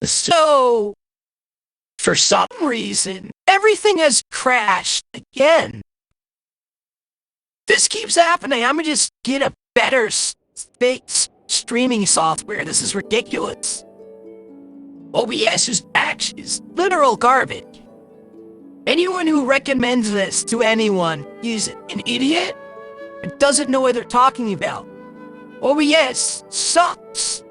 So, for some reason, everything has crashed again. This keeps happening. I'm gonna just get a better streaming software. This is ridiculous. OBS is actually literal garbage. Anyone who recommends this to anyone is an idiot and doesn't know what they're talking about. OBS sucks.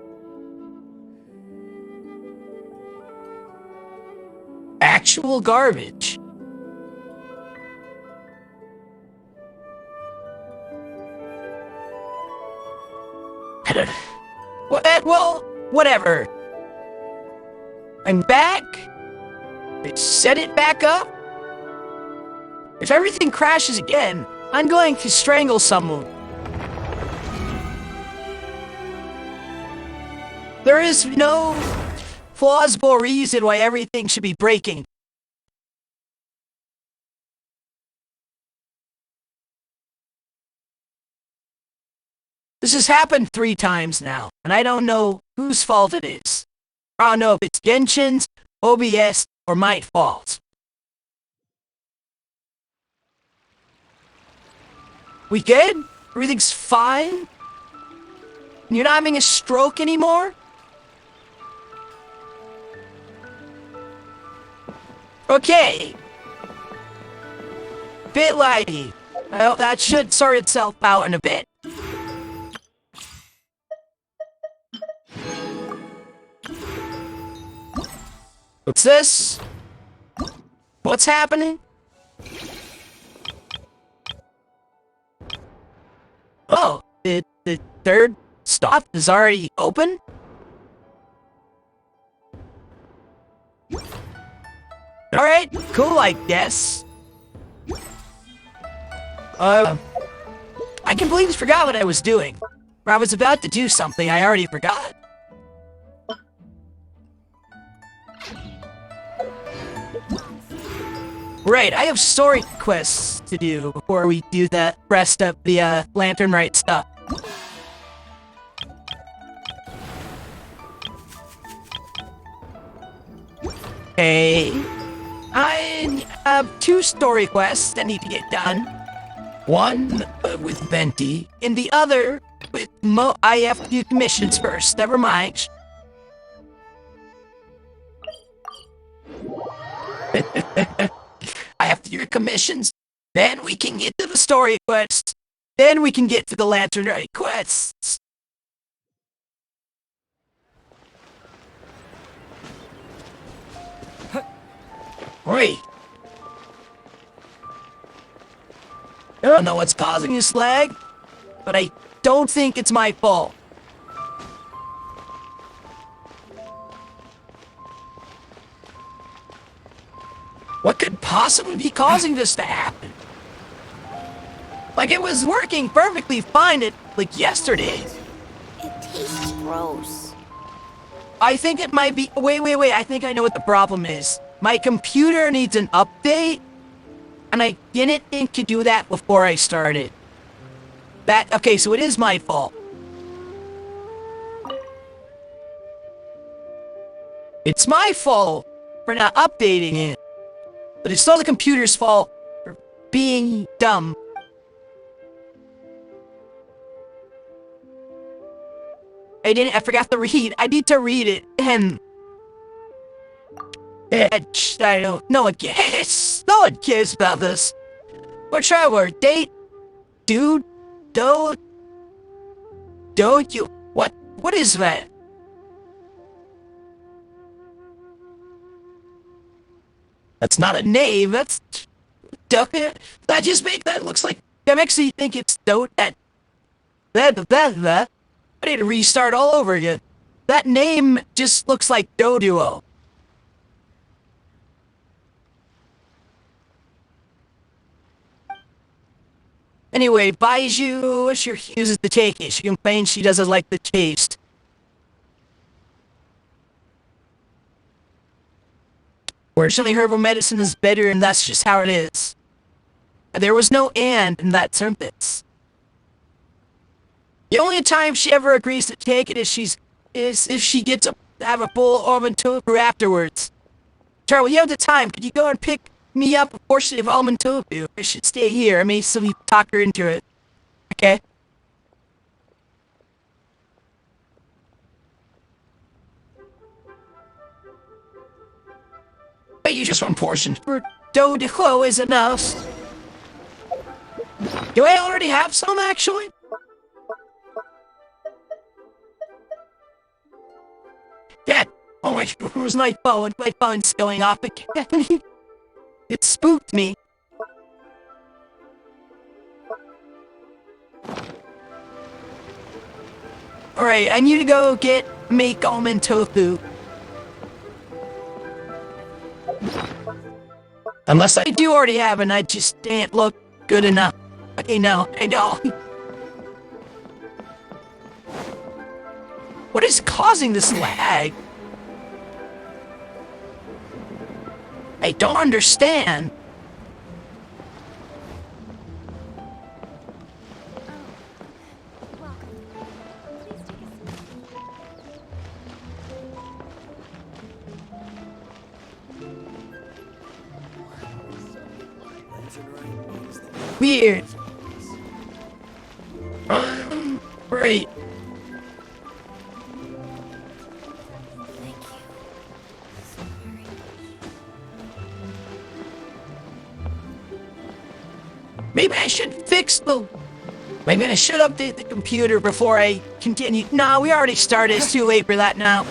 Actual garbage. Well, whatever. I'm back. I set it back up. If everything crashes again, I'm going to strangle someone. There is no plausible reason why everything should be breaking. This has happened 3 times now, and I don't know whose fault it is. I don't know if it's Genshin's, OBS, or my fault. We good? Everything's fine? You're not having a stroke anymore? Okay. Bit lighty. Well, that should sort itself out in a bit. What's this? What's happening? Oh, the third stop is already open? Alright, cool, I guess. I completely forgot what I was doing. I was about to do something I already forgot. Right, I have story quests to do before we do the rest of the Lantern Rite stuff. Okay. I have 2 story quests that need to get done. One with Venti, and the other with I have to do commissions first, never mind. I have to do commissions, then we can get to the story quest, then we can get to the Lantern Rite quests. Wait. I don't know what's causing this lag, but I don't think it's my fault. What could possibly be causing this to happen? Like, it was working perfectly fine like yesterday. It tastes gross. I think it might be... Wait, I think I know what the problem is. My computer needs an update, and I didn't think to do that before I started. Okay, so it is my fault. It's my fault for not updating it. But it's not the computer's fault for being dumb. I forgot to read. I need to read it, and... I don't... No one cares. No one cares about this. What's our word? Date? Dude? Don't you... What is that? That's not a name, that's... That just make that looks like... That makes me think it's don't... I need to restart all over again. That name just looks like Doduo. Anyway, Baiju, she refuses to take it. She complains she doesn't like the taste. Fortunately, herbal medicine is better, and that's just how it is. There was no and in that sentence. The only time she ever agrees to take it is if she gets have a full almond tofu afterwards. Charlie, you have the time. Could you go and pick me up a portion of almond tofu? I should stay here. I may still talk her into it. Okay? But you just one portion. For dough de clo is enough. Do I already have some, actually? Yeah. Oh my, where's my phone? My phone's going off again. It spooked me. Alright, I need to go make almond tofu. Unless I do already have it, I just didn't look good enough. Okay, no, I know. What is causing this lag? I don't understand. Weird. Right. Maybe I should fix the... Maybe I should update the computer before I continue. No, we already started. It's too late for that now.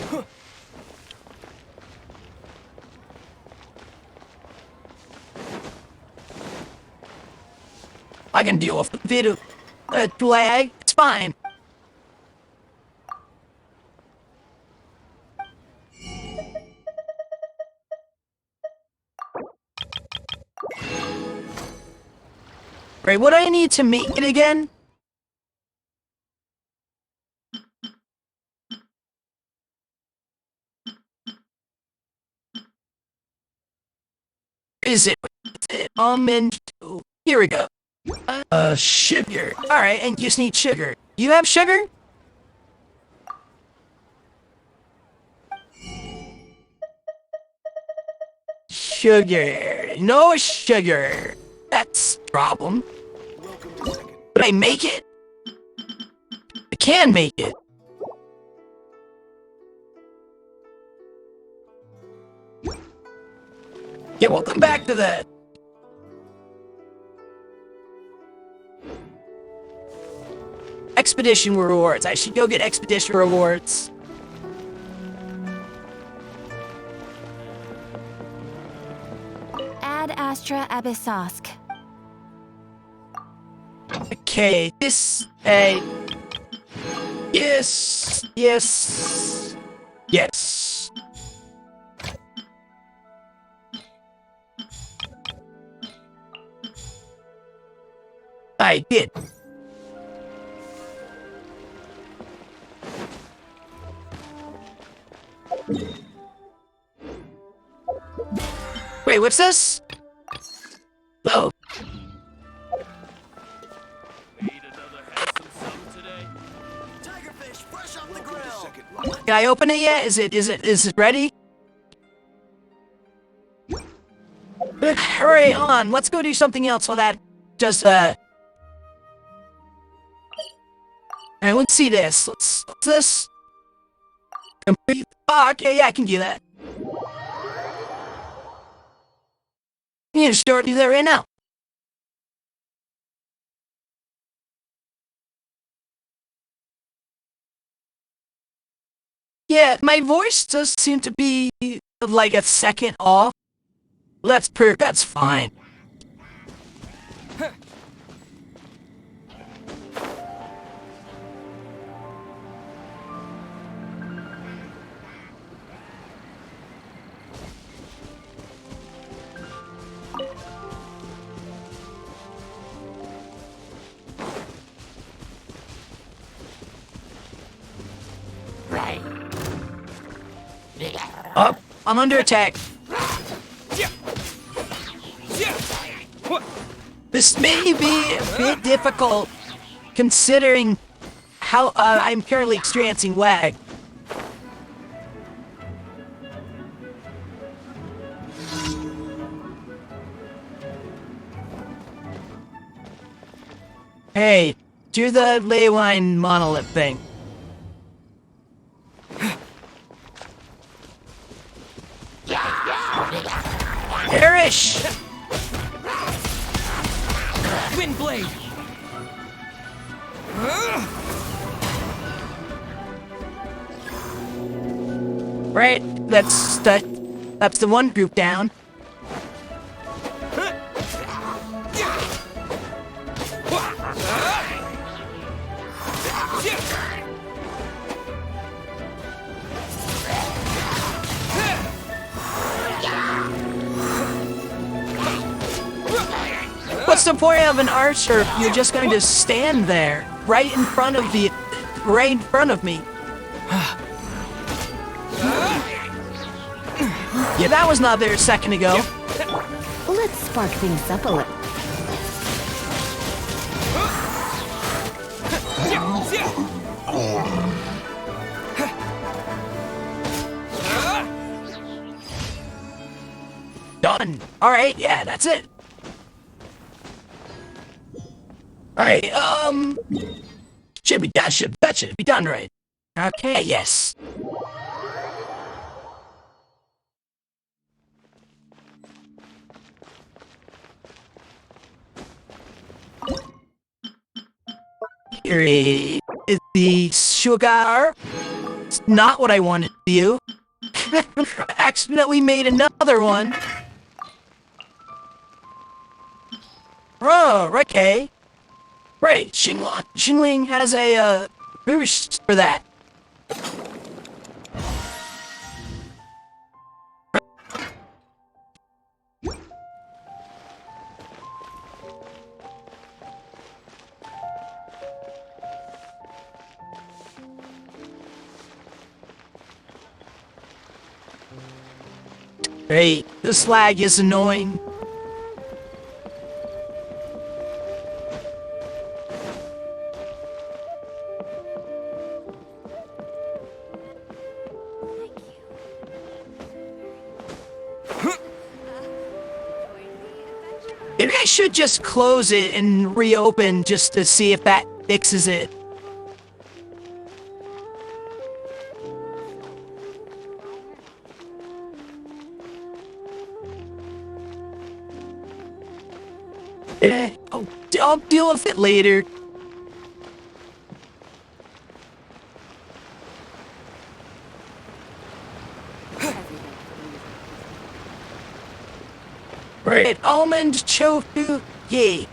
I can deal with the video lag. It's fine. Right, what do I need to make it again? Is it almond? Here we go. Sugar. Alright, and you just need sugar. You have sugar? Sugar. No sugar. That's the problem. But I make it? I can make it. Yeah, we'll come back to that. Expedition rewards. I should go get expedition rewards. Ad Astra Abyssosk. Okay, this... Yes. Yes. Yes. I did. Wait, what's this? Oh. Can I open it yet? Is it ready? Hurry on, let's go do something else while that just Alright, let's see this. What's this? Complete. Oh, okay, yeah, I can do that. You can start do that right now. Yeah, my voice does seem to be like a second off. That's fine. Up, I'm under attack. This may be a bit difficult, considering how I'm currently experiencing lag. Hey, do the ley line monolith thing. Perish! Wind blade. Right, that's the one group down. What's the point of an archer if you're just going to stand there, right in front of me? Yeah, that was not there a second ago. Let's spark things up a little. Done. Alright, yeah, that's it. Alright, that should be done right. Okay, yes. Here is the sugar. It's not what I wanted to do. Accidentally made another one. Oh, okay. Right, Xingling has a, boost for that. Hey, this lag is annoying. Maybe I should just close it and reopen just to see if that fixes it. I'll deal with it later. Right, almond tofu, yay.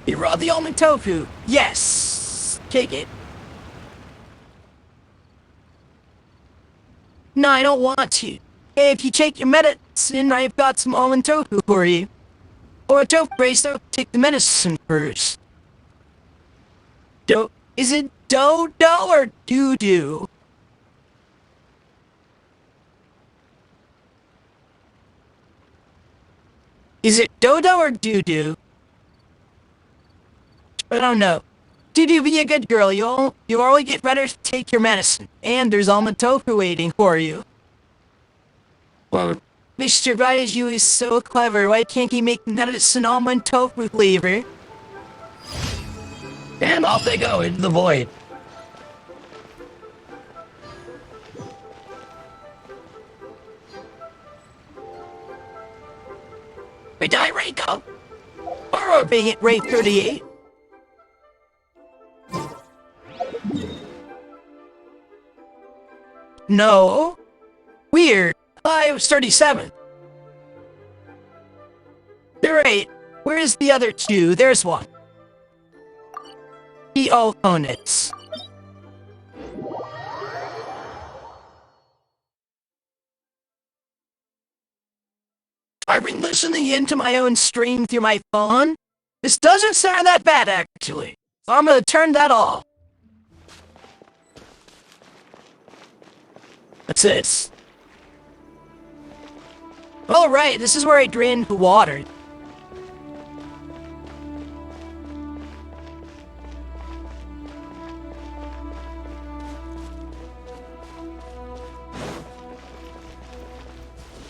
You raw the almond tofu, yes. Take it. No, I don't want to. Hey, if you take your medicine, I've got some almond tofu for you. Or a tofu brace, though, take the medicine first. Is it do-do or doo-doo? Is it dodo or doo-doo? I don't know. Doo-doo, be a good girl. You only get better to take your medicine. And there's almond tofu waiting for you. Well, Mr. Raiju is so clever. Why can't he make medicine almond tofu flavor? And off they go into the void. We die right up. Or being at rate 38. No. Weird. I was 37. You're right. Where's the other two? There's one. The opponents. I've been listening into my own stream through my phone. This doesn't sound that bad, actually. So I'm gonna turn that off. What's this? Oh, right, this is where I drained the water.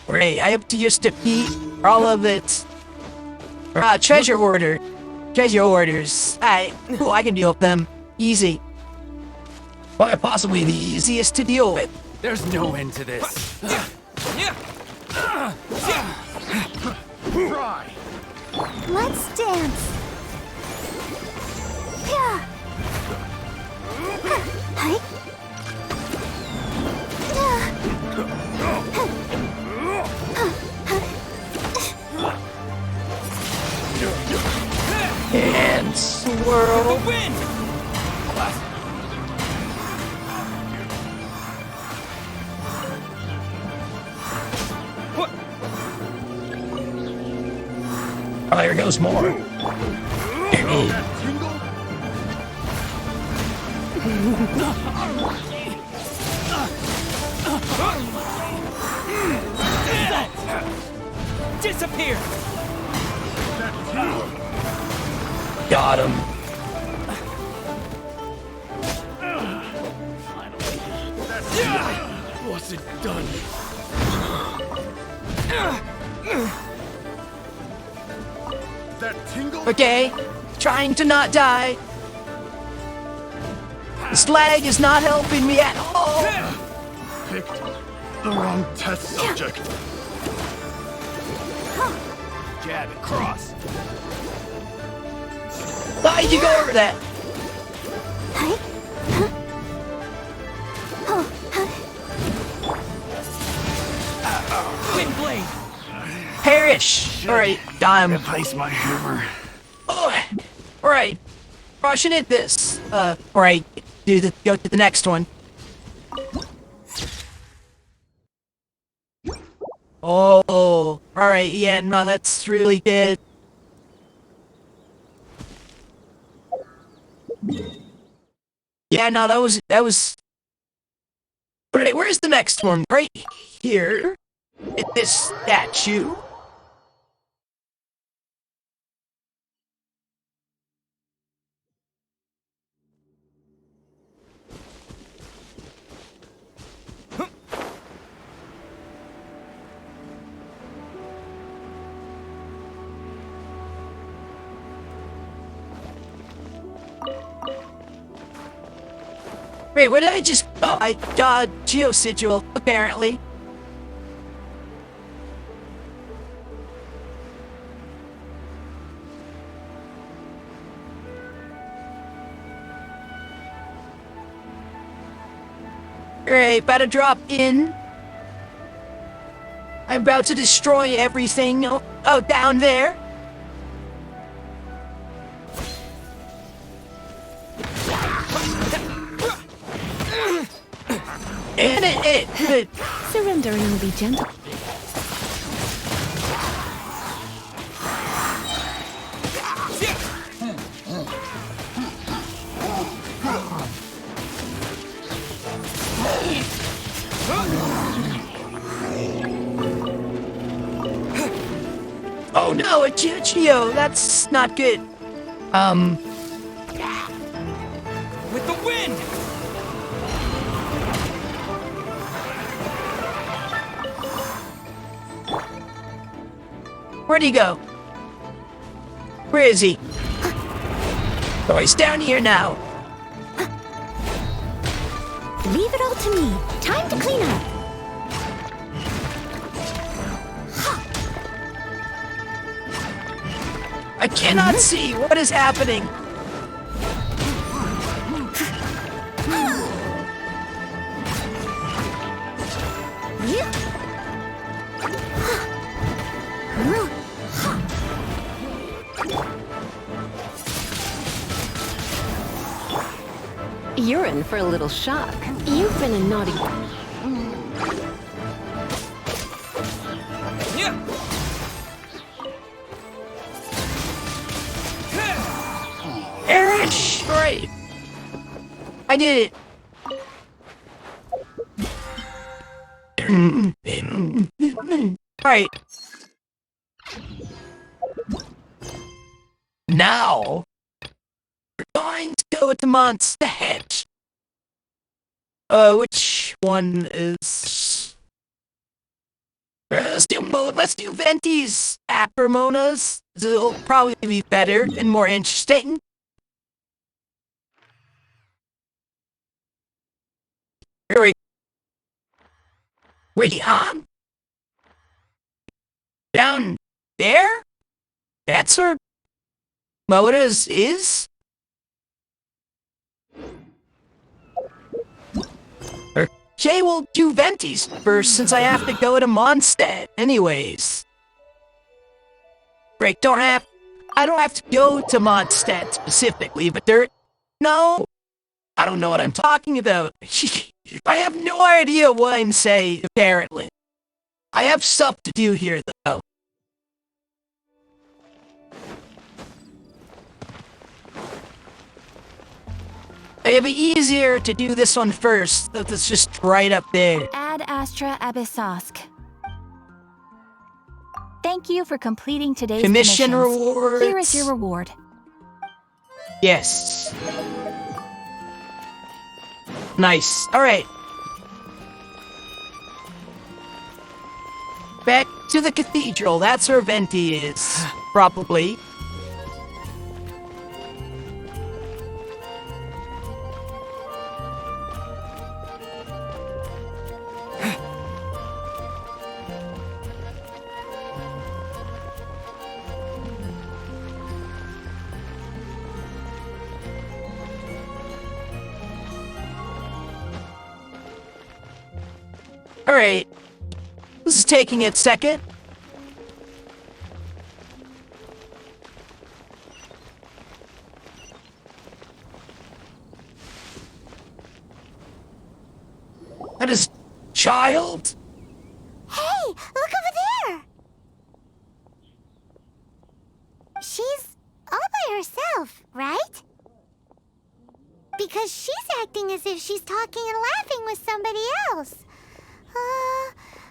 Right, I have to use defeat all of it. Treasure order. Treasure orders. I can deal with them. Easy. Why possibly the easiest to deal with. There's no end to this. Try. Let's dance. Yeah. Hi. And swirl. Win! Oh, here goes more. Disappear! Got him. What's it done? That tingle? Okay, trying to not die. This lag is not helping me at all. Picked the wrong test subject. Jab and cross. Why'd you go over that? Hi. Wind blade! Perish. All right, dime. Replace my hammer. Oh, all right. Rushing at this. All right. Go to the next one. Oh, all right. Yeah, no, that's really good. Yeah, no, that was. Right, where's the next one? Right here. At this statue. Wait, what did I just... Oh, I got Geosigil, apparently. Great, about to drop in. I'm about to destroy everything. Oh, down there. And it Surrendering will be gentle. Oh no, a Geo, that's not good. With the wind! Where'd he go? Where is he? Oh, he's down here now. Leave it all to me. Time to clean up. I cannot see what is happening. You're in for a little shock. You've been a naughty... Erish! Great. I did it. Alright. Now, we're going to go to Monster Hedge. Which one is... let's do both. Let's do Venti's Apermonas. It'll probably be better and more interesting. Here we Wait, down there? That's where Moda's is? Okay, we'll do Venti's first since I have to go to Mondstadt anyways. Great, I don't have to go to Mondstadt specifically, but no, I don't know what I'm talking about. I have no idea what I'm saying, apparently. I have stuff to do here, though. It'd be easier to do this one first. That's just right up there. Ad Astra Abyssosk. Thank you for completing today's Commission commissions. rewards. Here is your reward. Yes. Nice. Alright. Back to the cathedral. That's where Venti is. Probably. Alright. This is taking its second. That is child. Hey, look over there! She's all by herself, right? Because she's acting as if she's talking and laughing with somebody else.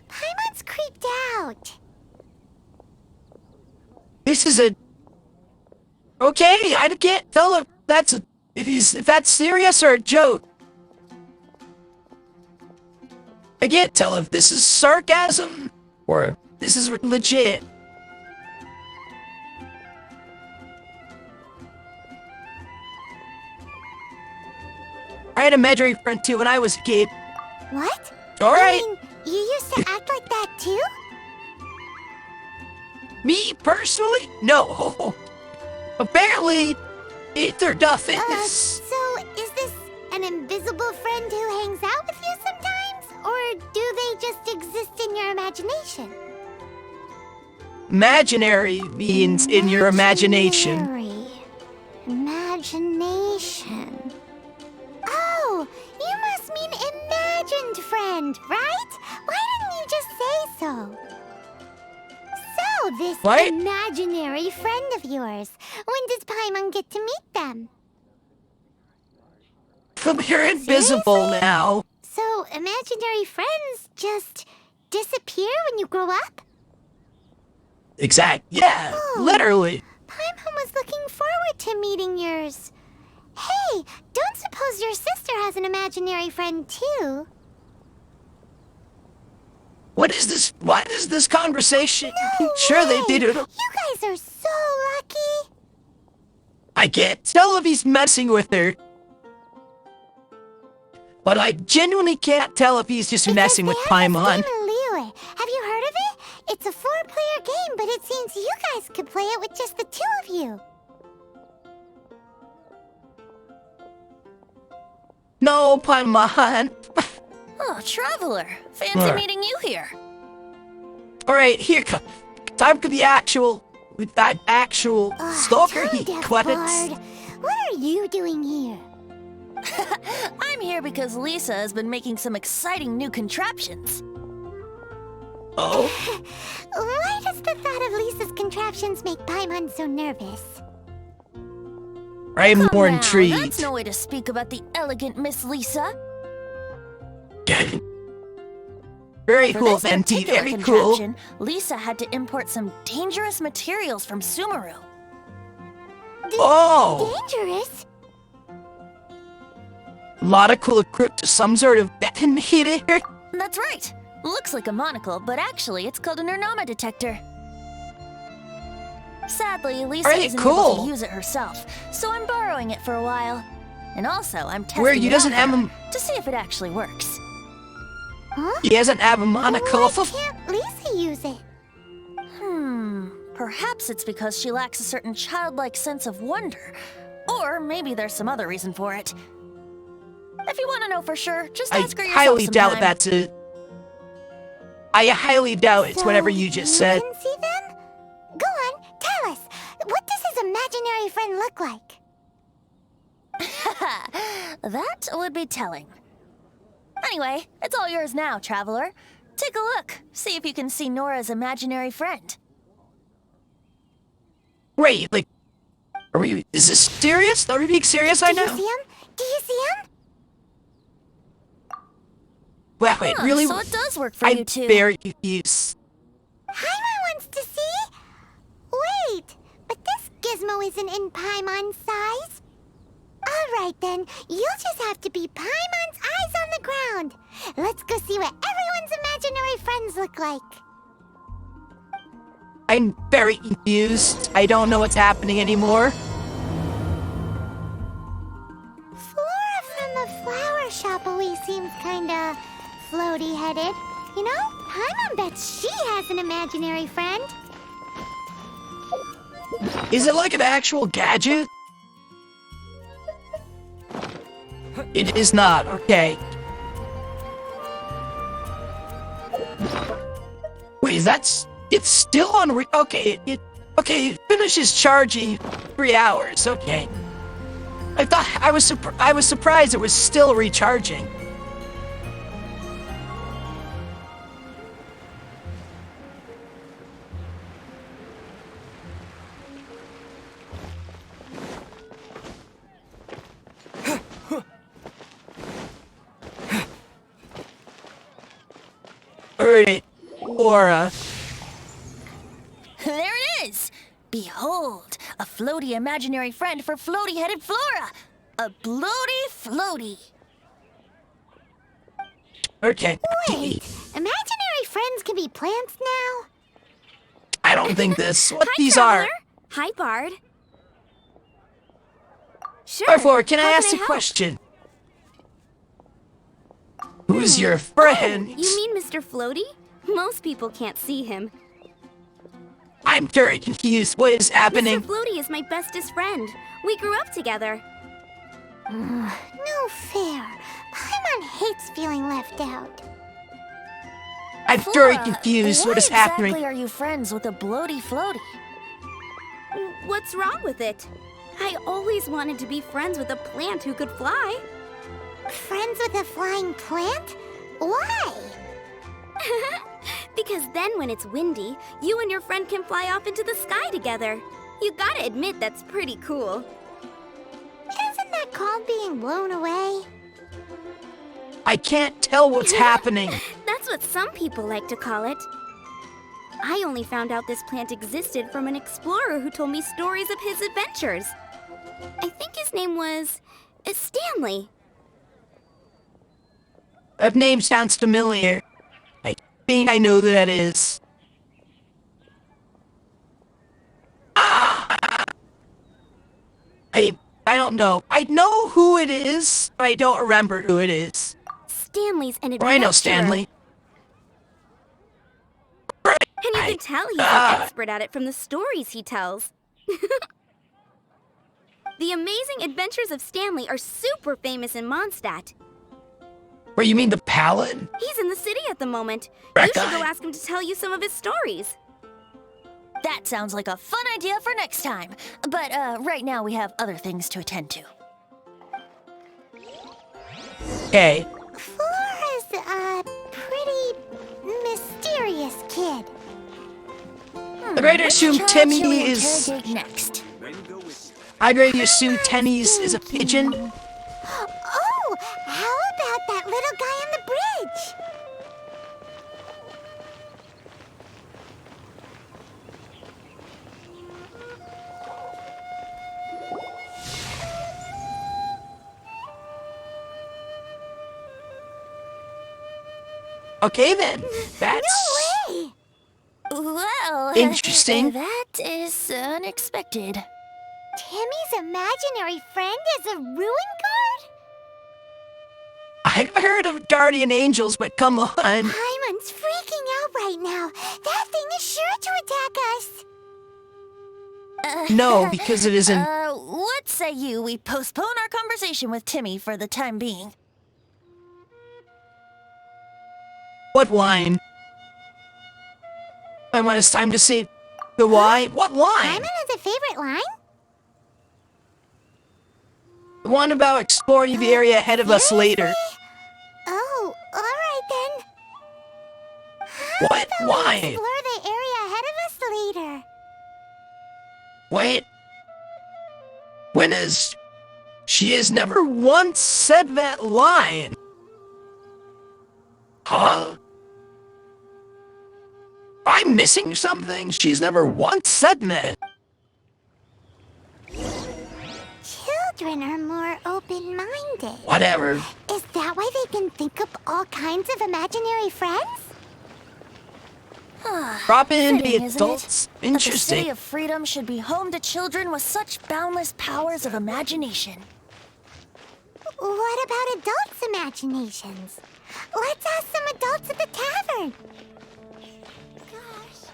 Paimon's creeped out. This is a... Okay, I can't tell if that's serious or a joke. I can't tell if this is sarcasm or this is legit. I had a imaginary friend too when I was a kid. What? Alright. I mean, you used to act like that too? Me, personally? No. Apparently, they're nothing. So is this an invisible friend who hangs out with you sometimes? Or do they just exist in your imagination? Imaginary means in your imagination. Imagination. Oh, you must mean imagined friend, right? Why didn't you just say so? So, this What? imaginary friend of yours, when does Paimon get to meet them? You're invisible Seriously? now. So, imaginary friends just disappear when you grow up? Yeah, Oh. literally. Paimon was looking forward to meeting yours. Hey, don't suppose your sister has an imaginary friend too? What is this conversation? No Sure they way. did it. You guys are so lucky. I can't tell if he's messing with her. But I genuinely can't tell if he's just messing with Because they have Paimon. this game in Liyue. Have you heard of it? It's a 4-player game, but it seems you guys could play it with just the 2 of you. No, Paimon. Oh, Traveler. Fancy Alright. meeting you here. Alright, here, time for the actual, with that actual stalker he Tone-deaf credits. bard. What are you doing here? I'm here because Lisa has been making some exciting new contraptions. Oh, Why does the thought of Lisa's contraptions make Paimon so nervous? I'm more Now, intrigued. That's no way to speak about the elegant Miss Lisa. Very For cool, this Venti, particular very cool. contraption, Lisa had to import some dangerous materials from Sumeru. Oh, Dangerous? a lot of cool equipment to some sort of weapon here. That's right. Looks like a monocle, but actually it's called a Nernama detector. Sadly, Lisa Alright, isn't able cool. to use it herself, so I'm borrowing it for a while. And also, I'm testing Where you it doesn't out have there him. to see if it actually works. Huh? He doesn't have a monocle. Why can't Lisa use it? Perhaps it's because she lacks a certain childlike sense of wonder. Or maybe there's some other reason for it. If you want to know for sure, just I ask her yourself highly doubt sometime. that's it. I highly doubt it's So whatever you just said. You can see them? Go on, tell us. What does his imaginary friend look like? That would be telling. Anyway, it's all yours now, traveler. Take a look. See if you can see Nora's imaginary friend. Wait, like, is this serious? Are we being serious right Do you now? see him? Do you see him? Wait, really? So it does work for I'm you too. very confused. Paimon wants to see? Wait, but this gizmo isn't in Paimon's size. Alright then, you'll just have to be Paimon's eyes on the ground. Let's go see what everyone's imaginary friends look like. I'm very confused. I don't know what's happening anymore. Flora from the flower shop always seems kinda floaty-headed. You know, Paimon bets she has an imaginary friend. Is it like an actual gadget? It is not, okay. Wait, it's still on okay, it finishes charging 3 hours, okay. I thought, I was surprised it was still recharging. Alright, Laura. There it is! Behold, a floaty imaginary friend for floaty-headed Flora! A bloaty floaty! Okay. Wait, imaginary friends can be plants now? I don't think this. What Hi, these Traveler. are. Hi, Bard. Sure. Therefore, can I How ask a help? question? Who's your friend? You mean Mr. Floaty? Most people can't see him. I'm very confused. What is happening? Mr. Floaty is my bestest friend. We grew up together. No fair. Paimon hates feeling left out. I'm very Flora, confused. Why What is exactly happening? are you friends with a bloaty floaty? What's wrong with it? I always wanted to be friends with a plant who could fly. Friends with a flying plant? Why? Because then when it's windy, you and your friend can fly off into the sky together. You gotta admit that's pretty cool. Isn't that called being blown away? I can't tell what's happening. That's what some people like to call it. I only found out this plant existed from an explorer who told me stories of his adventures. I think his name was Stanley. That name sounds familiar. I think I know who that is. I don't know. I know who it is, but I don't remember who it is. Stanley's an adventurer. I know Stanley. And you can tell he's an expert at it from the stories he tells. The amazing adventures of Stanley are super famous in Mondstadt. Where you mean the Paladin? He's in the city at the moment. That You should guy. go ask him to tell you some of his stories. That sounds like a fun idea for next time. But right now we have other things to attend to. Okay. Flora's a pretty mysterious kid. I'd rather assume Which child shall we Timmy is. interrogate next? I'd rather assume Tenny's is a pigeon. Oh, how about that little guy on the bridge? Okay then. That's. No way! Well, Interesting. That is unexpected. Timmy's imaginary friend is a ruin guard? I've heard of guardian angels, but come on. Paimon's freaking out right now. That thing is sure to attack us. No, because it isn't. What say you we postpone our conversation with Timmy for the time being? What line? Paimon, it's time to say the why. What line? Paimon has a favorite line? The one about exploring the area ahead of us later. Oh, alright then. What? Why? Explore the area ahead of us later. Wait. When is... She has never once said that line. Huh? I'm missing something. She's never once said that. Children are more open-minded. Whatever. Is that why they can think up all kinds of imaginary friends? Drop in Fitting, the isn't adults. it? That the Interesting. City of Freedom should be home to children with such boundless powers of imagination. What about adults' imaginations? Let's ask some adults at the tavern. Gosh.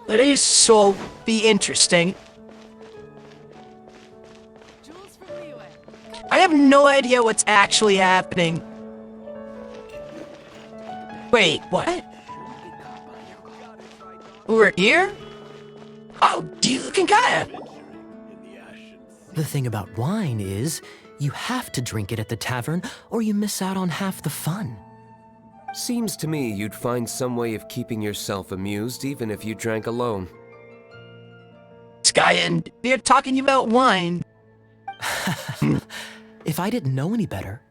This will be interesting. I have no idea what's actually happening. Wait, what? We're here? Oh, you can kinda. The thing about wine is, you have to drink it at the tavern or you miss out on half the fun. Seems to me you'd find some way of keeping yourself amused even if you drank alone. Sky, and they're talking about wine. If I didn't know any better,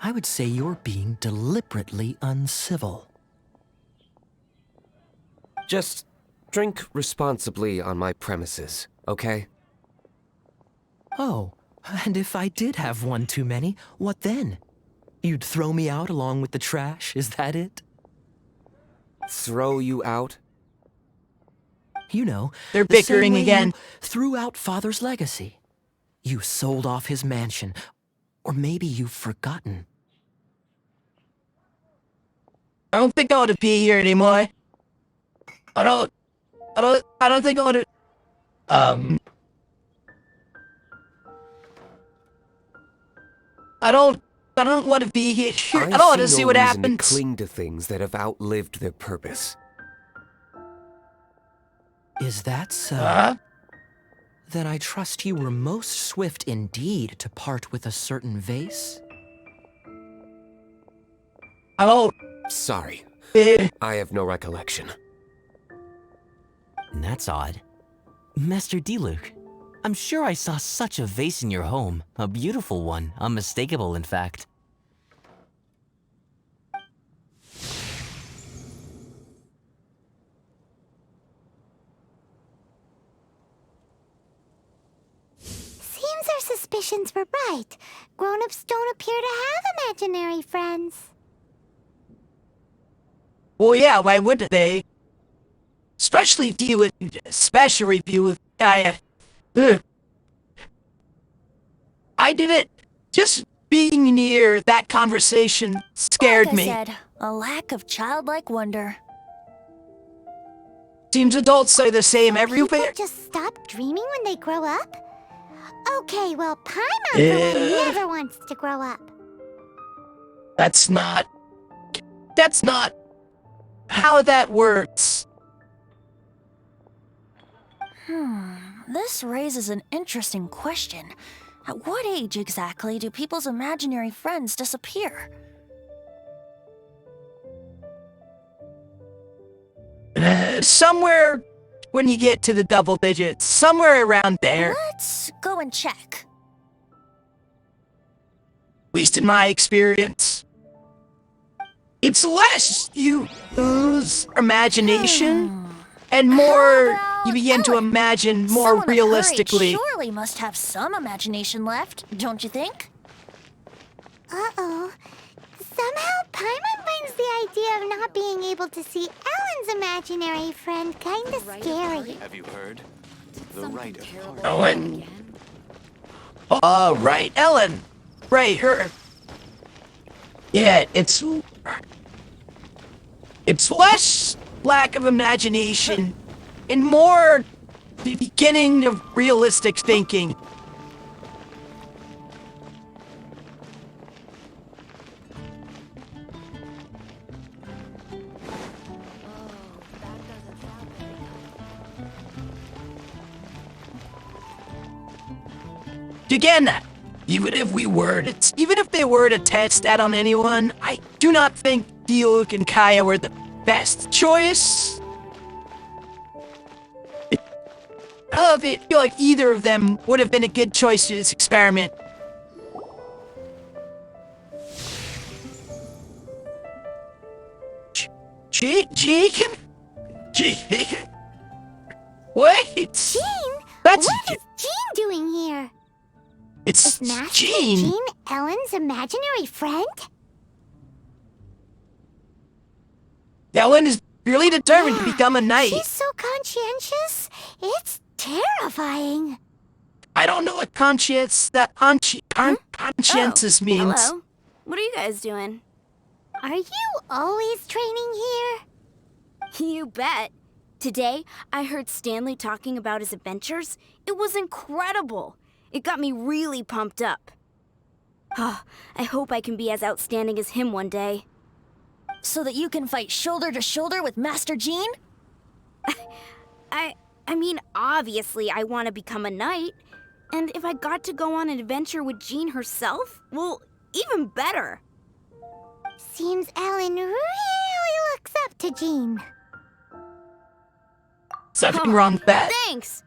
I would say you're being deliberately uncivil. Just drink responsibly on my premises, okay? Oh, and if I did have one too many, what then? You'd throw me out along with the trash, is that it? Throw you out? You know, They're the same bickering way again. You threw out Father's legacy. You sold off his mansion, or maybe you've forgotten. I don't think I ought to be here anymore. I don't think I ought to... I don't want to be here. I don't want to see what no reason happens. to cling to things that have outlived their purpose. Is that so? Huh? Then I trust you were most swift indeed to part with a certain vase? I don't... Sorry, eh, I have no recollection. That's odd. Master D-Luke, I'm sure I saw such a vase in your home. A beautiful one, unmistakable in fact. Seems our suspicions were right. Grown-ups don't appear to have imaginary friends. Well, yeah, why wouldn't they? Especially if you would... Special review with... I did it. Just being near that conversation scared Like I me. said, a lack of childlike wonder. Seems adults say the same People everywhere. just stop dreaming when they grow up? Okay, well, Paimon for one never wants to grow up. That's not how that works. This raises an interesting question. At what age exactly do people's imaginary friends disappear? Somewhere when you get to the double digits, somewhere around there. Let's go and check. At least in my experience. It's less you lose imagination, and more you begin to imagine more Someone of her age realistically. surely must have some imagination left, don't you think? Uh-oh. Somehow Paimon finds the idea idea of not being able to see Ellen's imaginary friend kinda scary. Have you heard? The rite of parting. Ellen. Right, Ellen. Right, her. Yeah, it's less lack of imagination and more the beginning of realistic thinking. Again, even if they were to test that on anyone, I do not think Diluc and Kaya were the best choice. I feel like either of them would have been a good choice to this experiment. Jake? Wait! Jean? That's What is Jean doing here? It's Is Master Jean. Jean Ellen's imaginary friend? Ellen is really determined to become a knight. She's so conscientious. It's terrifying. I don't know what conscientious means. Hello. What are you guys doing? Are you always training here? You bet. Today, I heard Stanley talking about his adventures. It was incredible. It got me really pumped up. I hope I can be as outstanding as him one day. So that you can fight shoulder to shoulder with Master Jean? I mean, obviously I want to become a knight. And if I got to go on an adventure with Jean herself, well, even better. Seems Ellen really looks up to Jean. Something wrong with that. Thanks!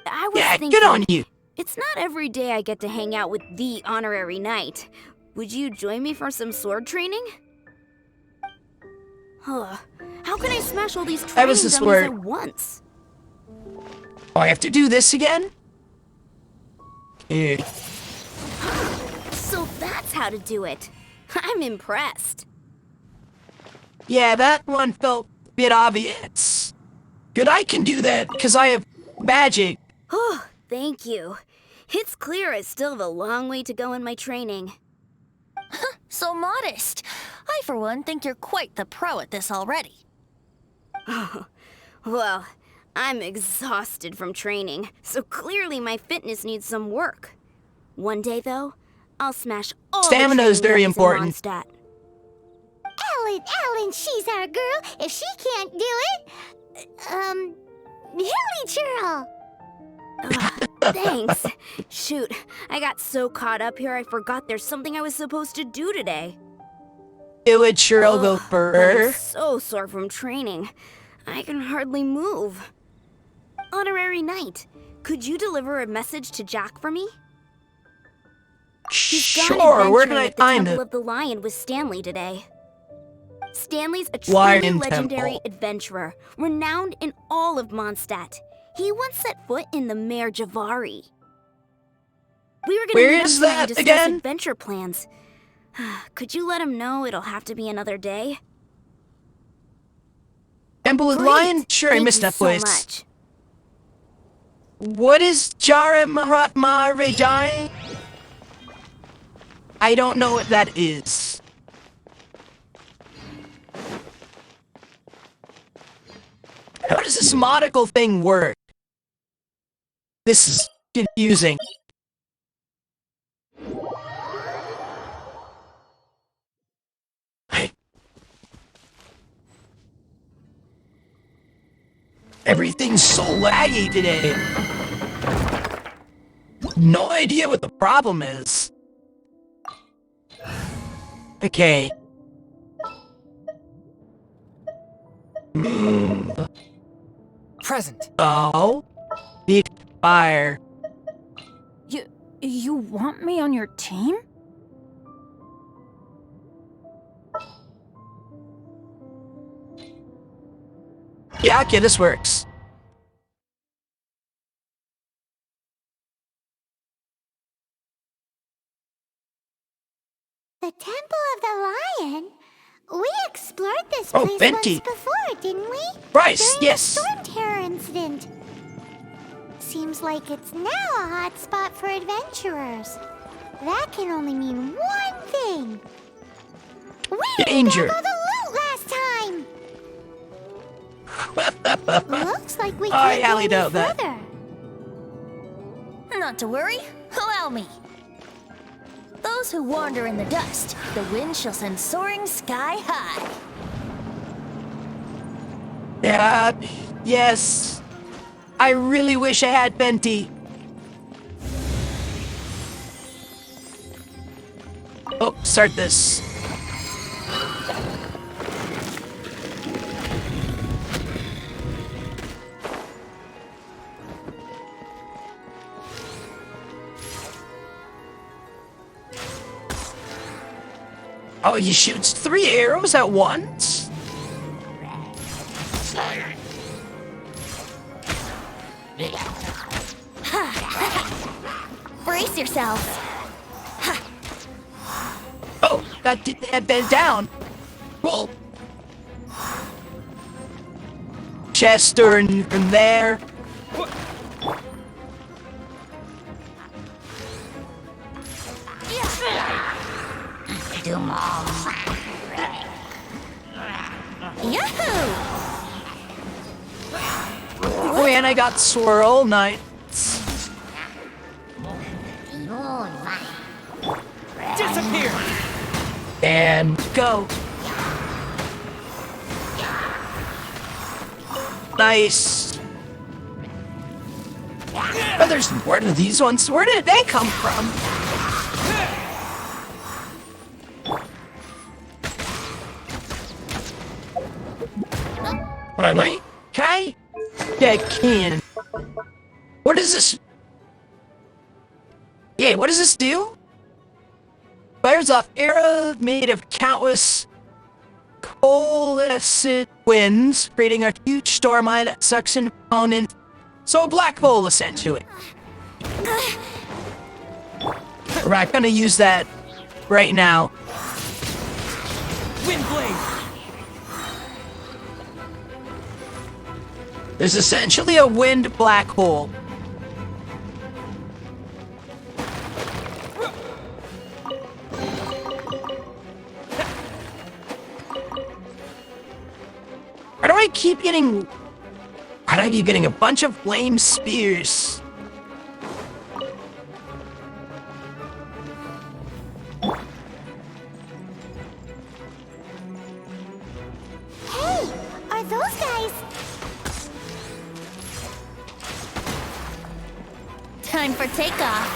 I was thinking, good on you. It's not every day I get to hang out with the honorary knight. Would you join me for some sword training? How can I smash all these That training was the dummies sword. at once? Oh, I have to do this again? Yeah. So that's how to do it. I'm impressed. Yeah, that one felt a bit obvious. Good, I can do that, because I have magic. Oh, thank you. It's clear I still have a long way to go in my training. So modest. I, for one, think you're quite the pro at this already. Well, I'm exhausted from training, so clearly my fitness needs some work. One day, though, I'll smash all Stamina the is very training important. Mondstadt. Ellen, she's our girl. If she can't do it, Hilly Churl. Thanks. Shoot, I got so caught up here I forgot there's something I was supposed to do today. It would sure go for her. I'm so sore from training. I can hardly move. Honorary Knight, could you deliver a message to Jack for me? He's gone Sure, where can adventuring I at the find Temple it? of the Lion with Stanley today. Stanley's a Lion truly legendary Temple. adventurer, renowned in all of Mondstadt. He once set foot in the Mare Javari. We were Where gonna meet is up tonight that and discuss again? adventure plans. Could you let him know it'll have to be another day? Temple of the Great. Lion? Sure, I Thank missed you that so place. much. What is Jara Mahatma Rejai? I don't know what that is. How does this monocle thing work? This is confusing. Everything's so laggy today. No idea what the problem is. Okay. Present. Oh? The fire. You want me on your team? Yeah, okay, this works. The Temple of the Lion? Oh, place Venti. once before, didn't we? Bryce, During yes. the storm terror incident. Seems like it's now a hot spot for adventurers. That can only mean one thing. We Danger. got all the loot last time. Looks like we I can't highly go any doubt that. further. Not to worry, allow me. Those who wander in the dust, the wind shall send soaring sky high. Yeah, yes. I really wish I had Venti. Oh, start this. Oh, he shoots 3 arrows at once? Brace yourselves. Oh, that didn't have been down. Well, Chester and from there. Yahoo! Oh, and I got Swirl Knights. Disappear! And go. Nice. Oh, there's more to these ones. Where did they come from? Wait, can I? Yeah, I can. What is this? Yeah, what does this do? Fires off arrows made of countless coalescent winds, creating a huge storm eye that sucks in opponents. So a black hole, essentially. We're gonna use that right now. Windblade! There's essentially a wind black hole. Why do I keep getting... Why do I keep getting a bunch of flame spears? Hey, are those guys? Time for takeoff.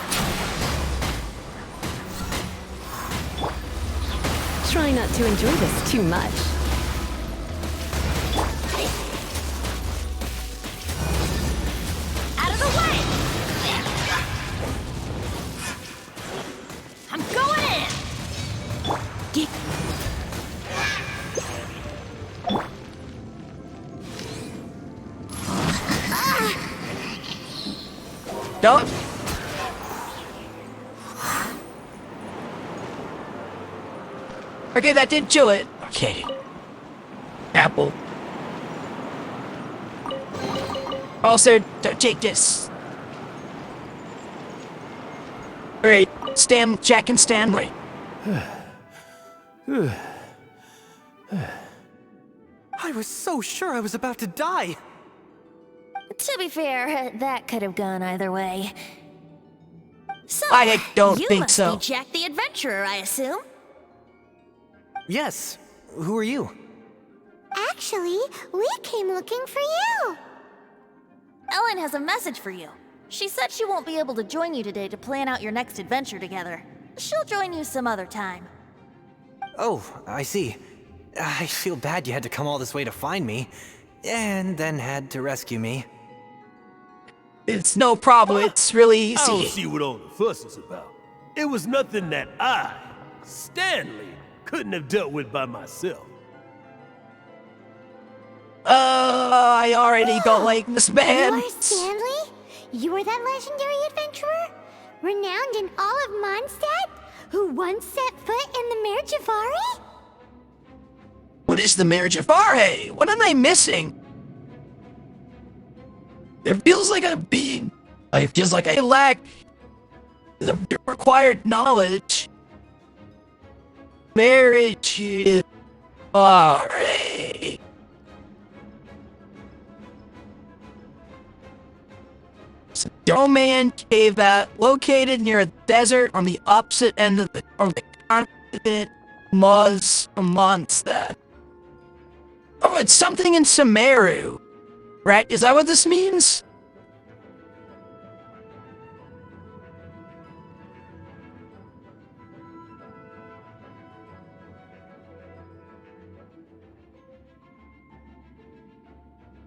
Try not to enjoy this too much. Out of the way! I'm going in! Don't... Okay, that did do it. Okay. Apple. Also, don't take this. Alright, Jack and Stanley. I was so sure I was about to die. To be fair, that could have gone either way. So, I don't you think must so. be Jack the Adventurer, I assume? Yes. Who are you? Actually, we came looking for you. Ellen has a message for you. She said she won't be able to join you today to plan out your next adventure together. She'll join you some other time. Oh, I see. I feel bad you had to come all this way to find me, and then had to rescue me. It's no problem, it's really I don't easy. see what all the fuss is about. It was nothing that I, Stanley, couldn't have dealt with by myself. I already don't like this You man. are Stanley? You are that legendary adventurer? Renowned in all of Mondstadt? Who once set foot in the Mare Javari? What is the marriage of Arhe? What am I missing? It feels like I'm being... It feels like I lack the required knowledge. Marriage of Arhe. It's a domain cave out located near a desert on the opposite end of the continent. Mondstadt. Oh, it's something in Sumeru. Right? Is that what this means?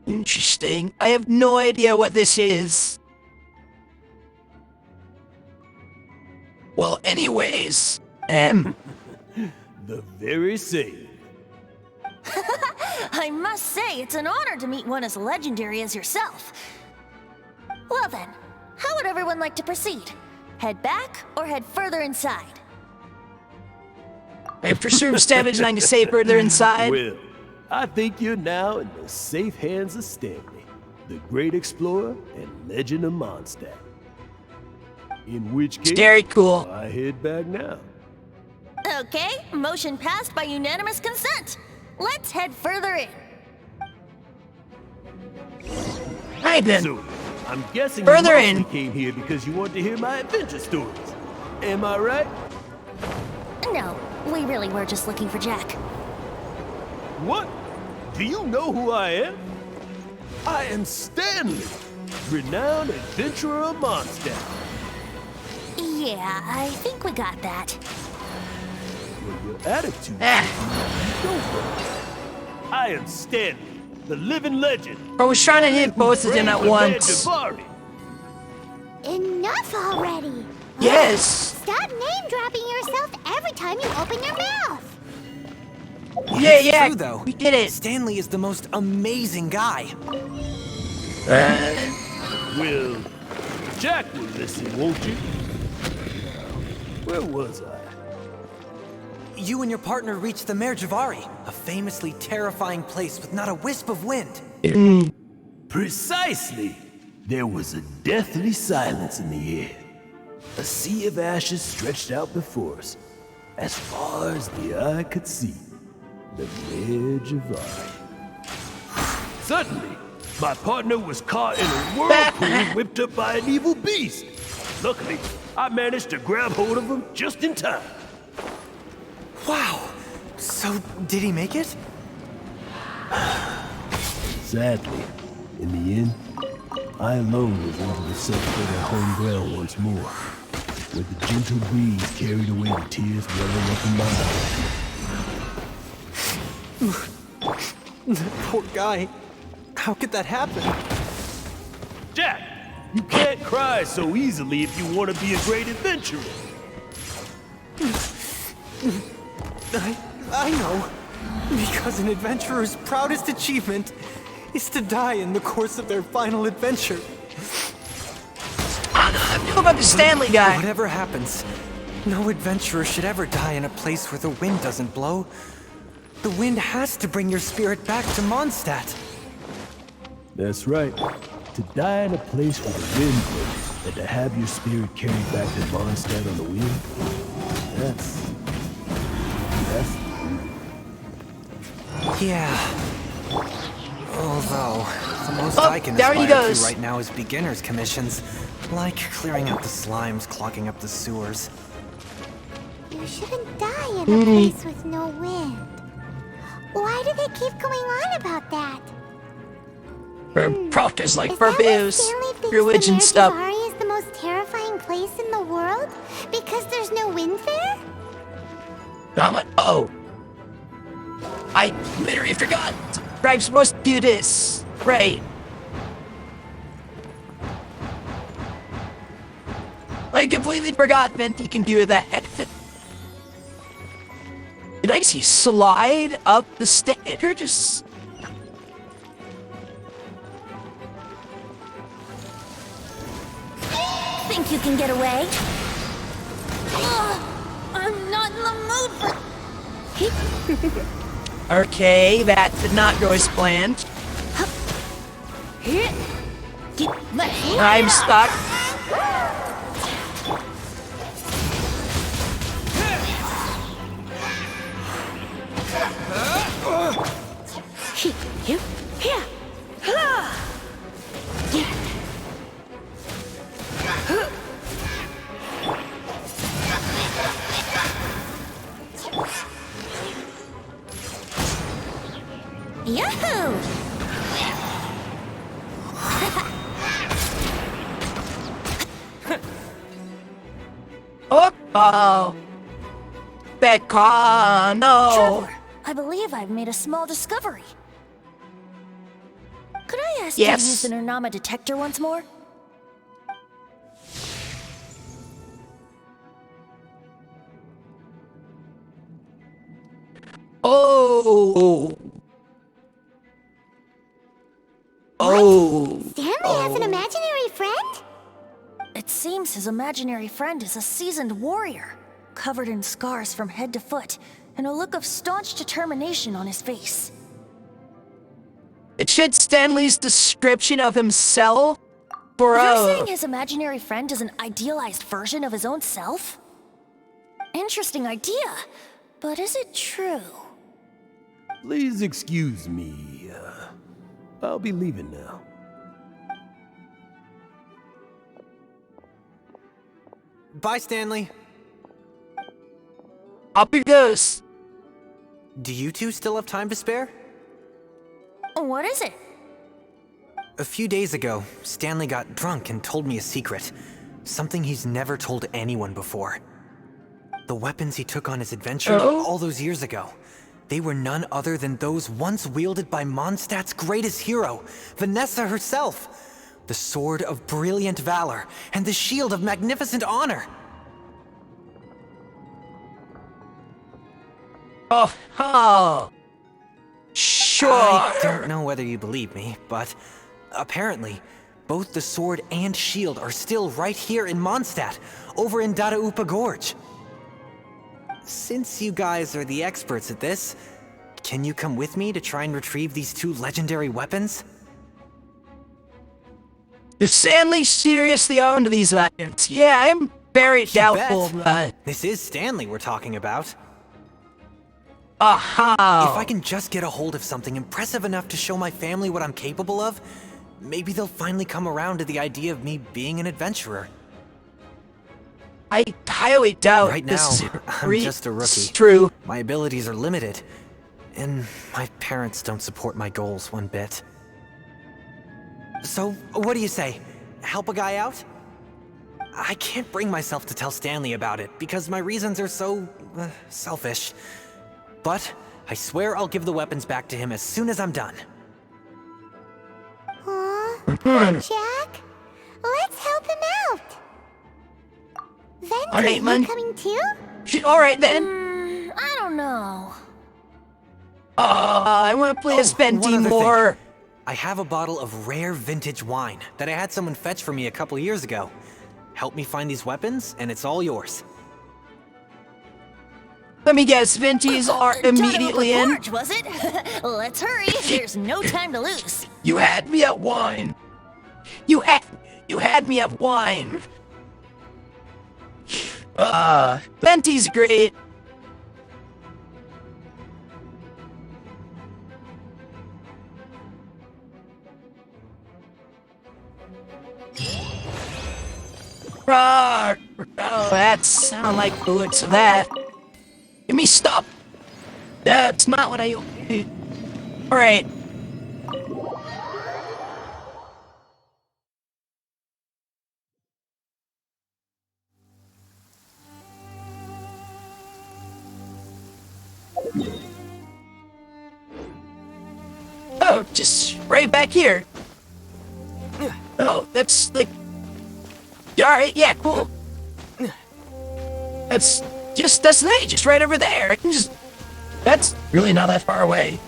Interesting. I have no idea what this is. Well, anyways, The very same. I must say, it's an honor to meet one as legendary as yourself. Well then, how would everyone like to proceed? Head back or head further inside? I presume Stabbage 9 to say further inside. Well, I think you're now in the safe hands of Stanley, the great explorer and legend of Mondstadt. In which case, Very cool. I head back now. Okay, motion passed by unanimous consent. Let's head further in. Right then. So, I'm guessing Further you in. came here because you want to hear my adventure stories. Am I right? No, we really were just looking for Jack. What? Do you know who I am? I am Stanley, renowned adventurer of Mondstadt. Yeah, I think we got that. Well, your attitude. I am Stanley, the living legend. I was trying to hit both of them at once. Enough already! Yes. Stop name-dropping yourself every time you open your mouth! Yeah, True, though. we did it. Stanley is the most amazing guy. Well, Jack will listen, won't you? Where was I? You and your partner reached the Mare Javari, a famously terrifying place with not a wisp of wind. Precisely! There was a deathly silence in the air. A sea of ashes stretched out before us, as far as the eye could see. The Mare Javari. Suddenly, my partner was caught in a whirlpool whipped up by an evil beast. Luckily, I managed to grab hold of him just in time. Wow. So, did he make it? Sadly, in the end, I alone was able to set foot at home ground once more, where the gentle breeze carried away the tears welling up in my eyes. That poor guy. How could that happen? Jack, you can't cry so easily if you want to be a great adventurer. I know. Because an adventurer's proudest achievement is to die in the course of their final adventure. I feel about the Stanley guy. Whatever happens, no adventurer should ever die in a place where the wind doesn't blow. The wind has to bring your spirit back to Mondstadt. That's right. To die in a place where the wind blows, and to have your spirit carried back to Mondstadt on the wind, that's... Yeah. Although, the most Oh, I can there he aspire goes. to right now is beginner's commissions, like clearing out the slimes clogging up the sewers. You shouldn't die in a place with no wind. Why do they keep going on about that? For proctors like Is that why Barbeus, Stanley thinks religion the stuff. Mare Javari is the most terrifying place in the world? Because there's no wind there? Oh. I literally forgot. I'm supposed to do this. Right. I completely forgot that you can do that. Did I see slide up the stairs? Just... Think you can get away? Ugh, I'm not in the mood for... Okay, that did not go as planned. I'm stuck. Yahoo! Oh, Becca, no. Traveler, I believe I've made a small discovery. Could I ask you to use the Nernama detector once more? Oh. Oh. Stanley has an imaginary friend? It seems his imaginary friend is a seasoned warrior, covered in scars from head to foot, and a look of staunch determination on his face. It fits Stanley's description of himself? Bro. You're saying his imaginary friend is an idealized version of his own self? Interesting idea, but is it true? Please excuse me. I'll be leaving now. Bye, Stanley. Up he goes. Do you two still have time to spare? What is it? A few days ago, Stanley got drunk and told me a secret. Something he's never told anyone before. The weapons he took on his adventure all those years ago. They were none other than those once wielded by Mondstadt's greatest hero, Vanessa herself. The sword of brilliant valor and the shield of magnificent honor. Oh. Sure. I don't know whether you believe me, but apparently, both the sword and shield are still right here in Mondstadt, over in Dadaupa Gorge. Since you guys are the experts at this, can you come with me to try and retrieve these two legendary weapons? If Stanley seriously owned these weapons, yeah, I'm very doubtful. This is Stanley we're talking about. Aha! If I can just get a hold of something impressive enough to show my family what I'm capable of, maybe they'll finally come around to the idea of me being an adventurer. I highly doubt right this now, is I'm just a rookie. It's true. My abilities are limited, and my parents don't support my goals one bit. So, what do you say? Help a guy out? I can't bring myself to tell Stanley about it, because my reasons are so... selfish. But I swear I'll give the weapons back to him as soon as I'm done. Jack, let's help him out. Venti, Alright, man. you coming too? Alright then. I don't know. I want to play as Venti one other more. thing. I have a bottle of rare vintage wine that I had someone fetch for me a couple years ago. Help me find these weapons, and it's all yours. Let me guess, Venti's are immediately in. Gorge, was it? Let's hurry. There's no time to lose. You had me at wine. You had me at wine. Venti's great. Oh, that sound like the looks of that. Give me stop. That's not what I... Alright. Oh, just right back here. Oh, that's like... Alright, yeah, cool. That's just right over there. I can just... That's really not that far away.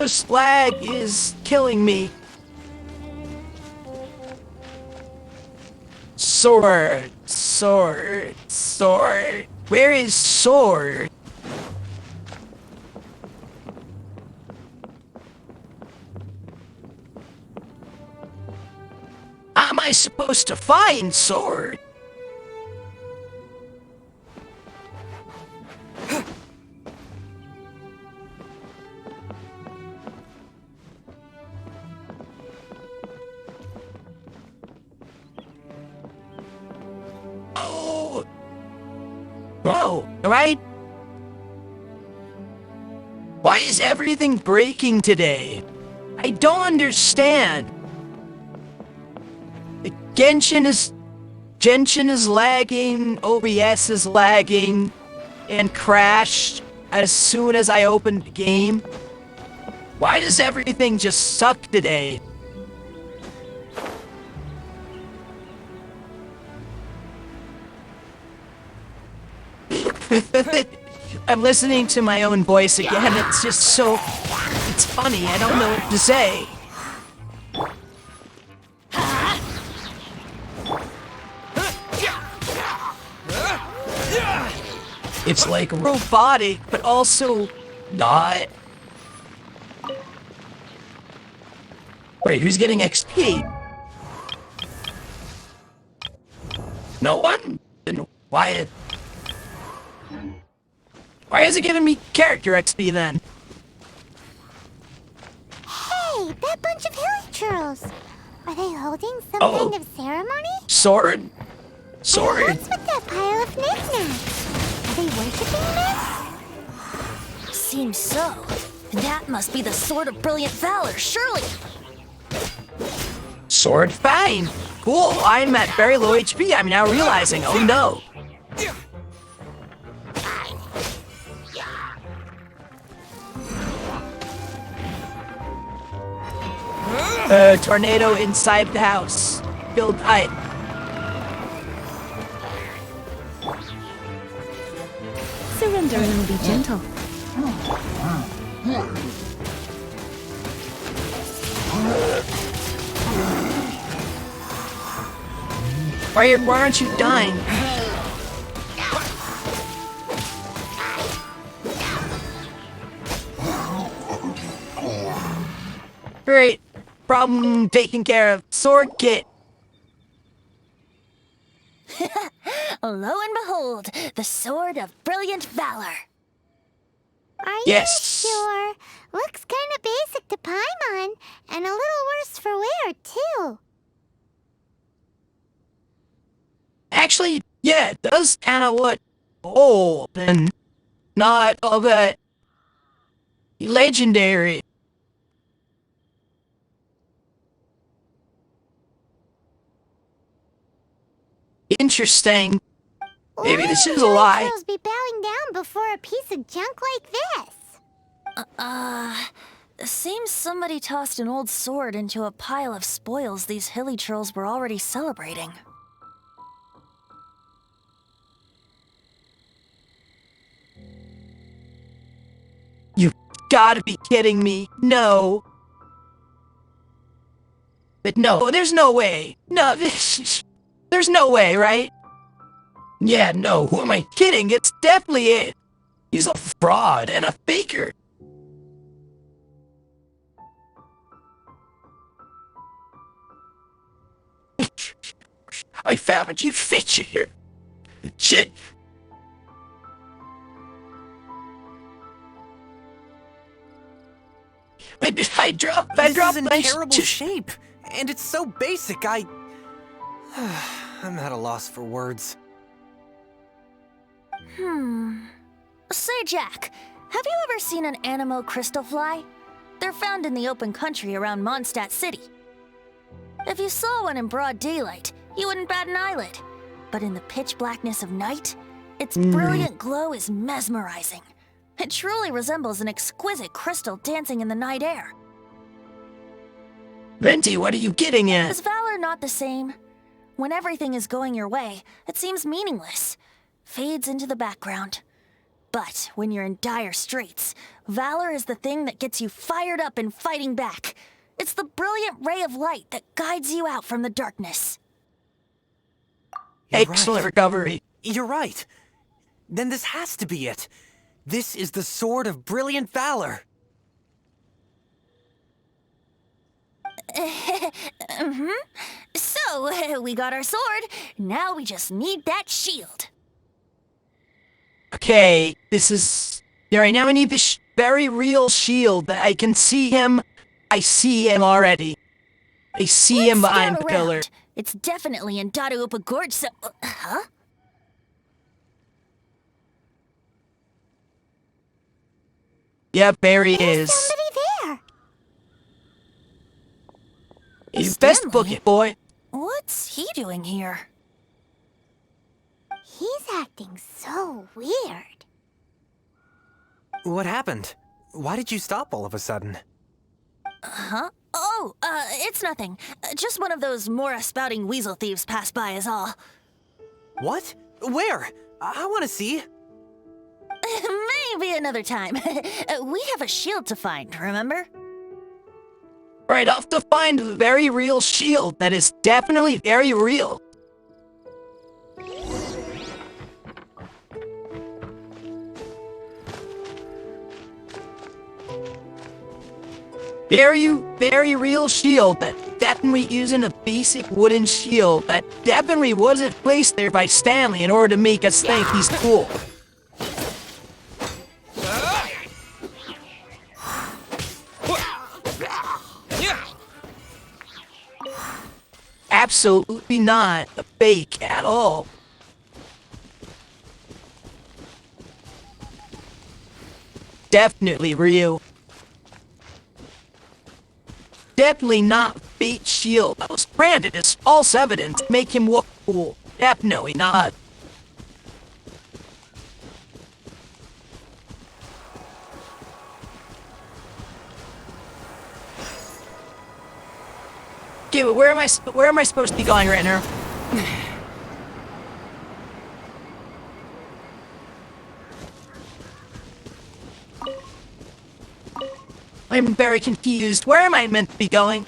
This lag is killing me. Sword, sword, sword. Where is sword? How am I supposed to find sword? Oh. Whoa, right? Why is everything breaking today? I don't understand. Genshin is lagging, OBS is lagging, and crashed as soon as I opened the game. Why does everything just suck today? I'm listening to my own voice again. It's just so... It's funny. I don't know what to say. It's like robotic, but also not. Wait, who's getting XP? No one? Then why is it giving me character XP then? Hey, that bunch of hilly churls. Are they holding some kind of ceremony? Sword. Sword. And what's with that pile of knickknacks? Are they worshipping this? Seems so. That must be the Sword of Brilliant Valor, surely. Sword, fine. Cool, I'm at very low HP. I'm now realizing, oh no. Tornado inside the house. Build height. Surrender and I'll be gentle. Why aren't you dying? Great. Problem taken care of. Sword kit. Lo and behold, the Sword of Brilliant Valor. Are Yes. you sure? Looks kind of basic to Paimon, and a little worse for wear, too. Actually, yeah, it does kind of look old and not all that legendary. Interesting. Maybe this is a lie. Girls be bowing down before a piece of junk like this. Seems somebody tossed an old sword into a pile of spoils these hilly trolls were already celebrating. You've gotta be kidding me. No. But no, there's no way. No, there's no way, right? Yeah, no, who am I kidding? It's definitely it. He's a fraud and a faker. I found you fit here. Shit. I dropped This is in my terrible shape, and it's so basic. I'm at a loss for words. Say, Jack, have you ever seen an Anemo crystal fly? They're found in the open country around Mondstadt City. If you saw one in broad daylight, you wouldn't bat an eyelid. But in the pitch blackness of night, its brilliant glow is mesmerizing. It truly resembles an exquisite crystal dancing in the night air. Venti, what are you getting at? Is valor not the same? When everything is going your way, it seems meaningless. Fades into the background. But when you're in dire straits, valor is the thing that gets you fired up and fighting back. It's the brilliant ray of light that guides you out from the darkness. Excellent recovery. You're right. Then this has to be it. This is the Sword of Brilliant Valor. So, we got our sword. Now we just need that shield. Okay, this is... Alright, now I need this very real shield that I can see him. I see him already. I see him behind the pillar. It's definitely in Dadaupa Gorge, so... Huh? Yep, there he is. Somebody there. You best book it, boy. What's he doing here? He's acting so weird. What happened? Why did you stop all of a sudden? Huh? Oh, it's nothing. Just one of those Mora spouting weasel thieves passed by is all. What? Where? I want to see. Maybe another time. We have a shield to find, remember? Right, I'll have to find a very real shield that is definitely very real. Very real shield that definitely using a basic wooden shield that definitely wasn't placed there by Stanley in order to make us think he's cool. Absolutely not a fake at all. Definitely real. Definitely not fake shield that was branded as false evidence to make him look cool. Definitely not. Okay, but where am I supposed to be going right now? I'm very confused. Where am I meant to be going?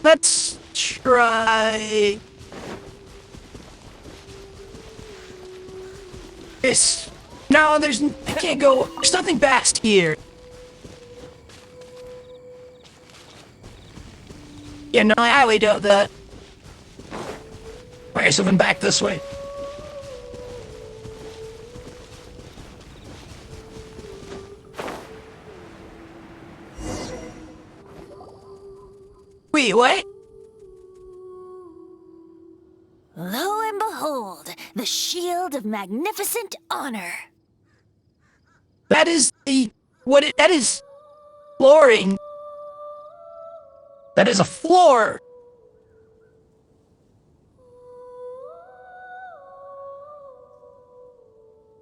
Let's try this. No, I can't go. There's nothing past here. Yeah, no, I highly doubt that. Alright, so then back this way. Wait, what? Lo and behold, the shield of magnificent honor. That is that is flooring. That is a floor.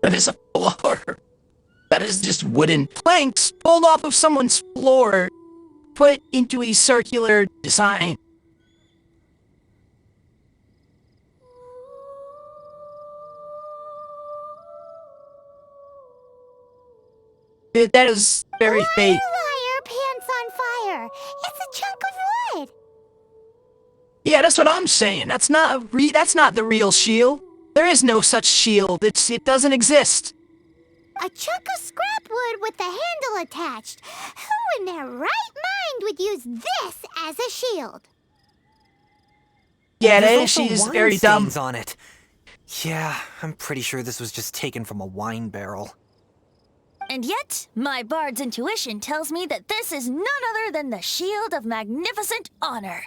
That is a floor. That is just wooden planks pulled off of someone's floor, put into a circular design. That is very fake. Liar, pants on fire. It's a chunk of wood. Yeah, that's what I'm saying. That's not the real shield. There is no such shield. It doesn't exist. A chunk of scrap wood with the handle attached. Who in their right mind would use this as a shield? Yeah, There's she's also very wine dumb. stains on it. Yeah, I'm pretty sure this was just taken from a wine barrel. And yet, my bard's intuition tells me that this is none other than the shield of magnificent honor.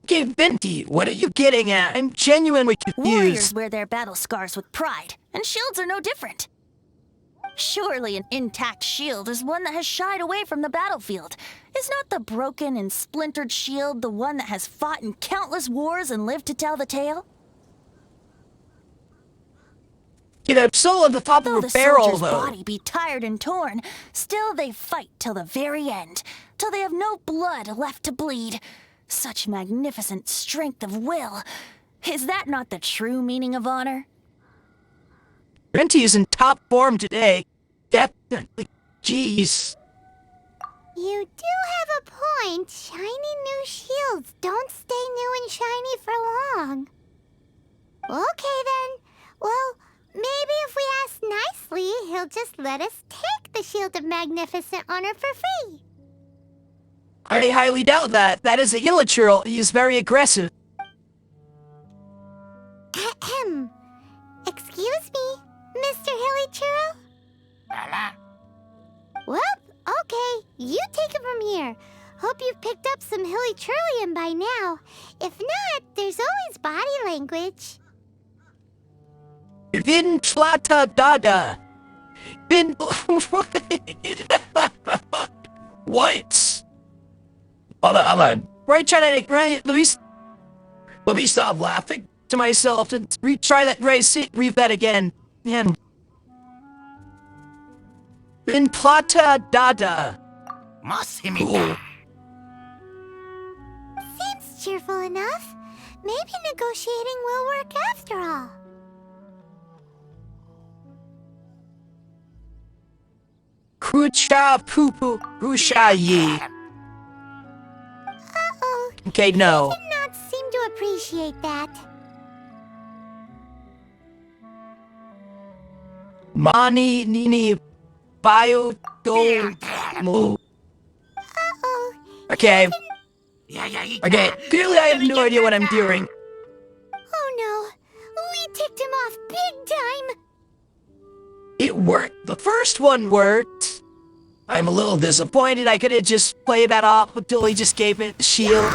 Okay, Venti, what are you getting at? I'm genuinely confused. Warriors wear their battle scars with pride, and shields are no different. Surely an intact shield is one that has shied away from the battlefield. Is not the broken and splintered shield the one that has fought in countless wars and lived to tell the tale? Get a soul at the top Though of a the barrel, soldier's though. body be tired and torn, still they fight till the very end, till they have no blood left to bleed. Such magnificent strength of will. Is that not the true meaning of honor? Renty is in top form today. Definitely. Jeez. You do have a point. Shiny new shields don't stay new and shiny for long. Okay then. Well, maybe if we ask nicely, he'll just let us take the Shield of Magnificent Honor for free. I highly doubt that. That is a Hilichurl. He is very aggressive. Ahem. Excuse me, Mr. Hilichurl? Well, okay. You take it from here. Hope you've picked up some Hilichurlian by now. If not, there's always body language. Vin Plata Dada. Vin. What? Hold on. Right, trying to. Right, let me stop laughing to myself and retry that. Read that again. Man. Vin Plata Dada. Cool. Seems cheerful enough. Maybe negotiating will work after all. Kucha Poo Rusha Yi. Uh-oh. Okay, no. He did not seem to appreciate that. Mani Nini Bio Do Mo. Uh-oh. Okay. Okay, clearly I have no idea what I'm doing. Oh no. We ticked him off big time. It worked. The first one worked. I'm a little disappointed. I could have just played that off until he just gave it the shield.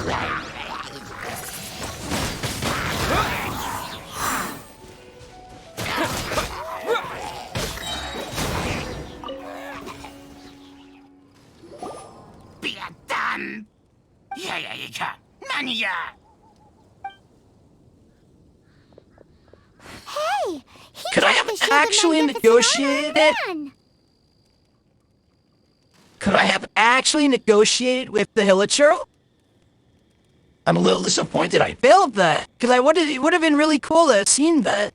Hey, he Could I took have the Shield of actually Magnificent negotiated Honor it? again. Could I have actually negotiated with the Hilichurl? I'm a little disappointed I failed that, because it would have been really cool to have seen that.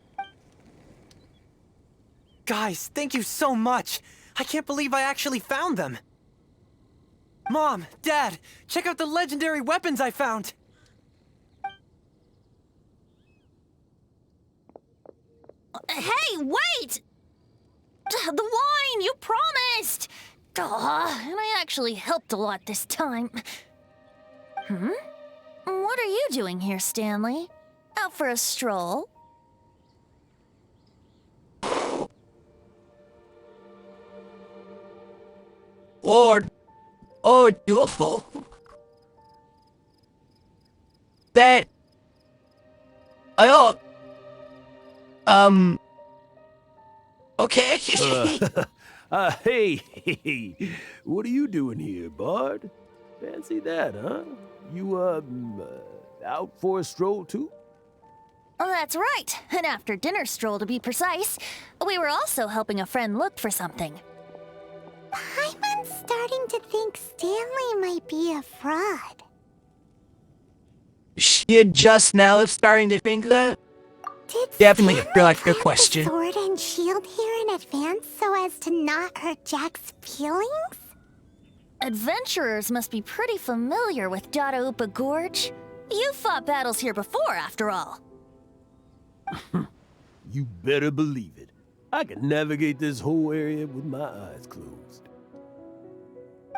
Guys, thank you so much. I can't believe I actually found them. Mom, Dad, check out the legendary weapons I found. Hey, wait! The wine, you promised! And I actually helped a lot this time. What are you doing here, Stanley? Out for a stroll? Lord. Oh, beautiful. That... Okay. Hey, what are you doing here, Bard? Fancy that, huh? You, out for a stroll too? Oh, that's right. An after-dinner stroll, to be precise. We were also helping a friend look for something. I'm starting to think Stanley might be a fraud. She just now is starting to think that? Did Definitely Stanley feel like a plant the question. sword and shield here in advance so as to not hurt Jack's feelings? Adventurers must be pretty familiar with Dadaupa Gorge. You fought battles here before, after all. You better believe it. I can navigate this whole area with my eyes closed.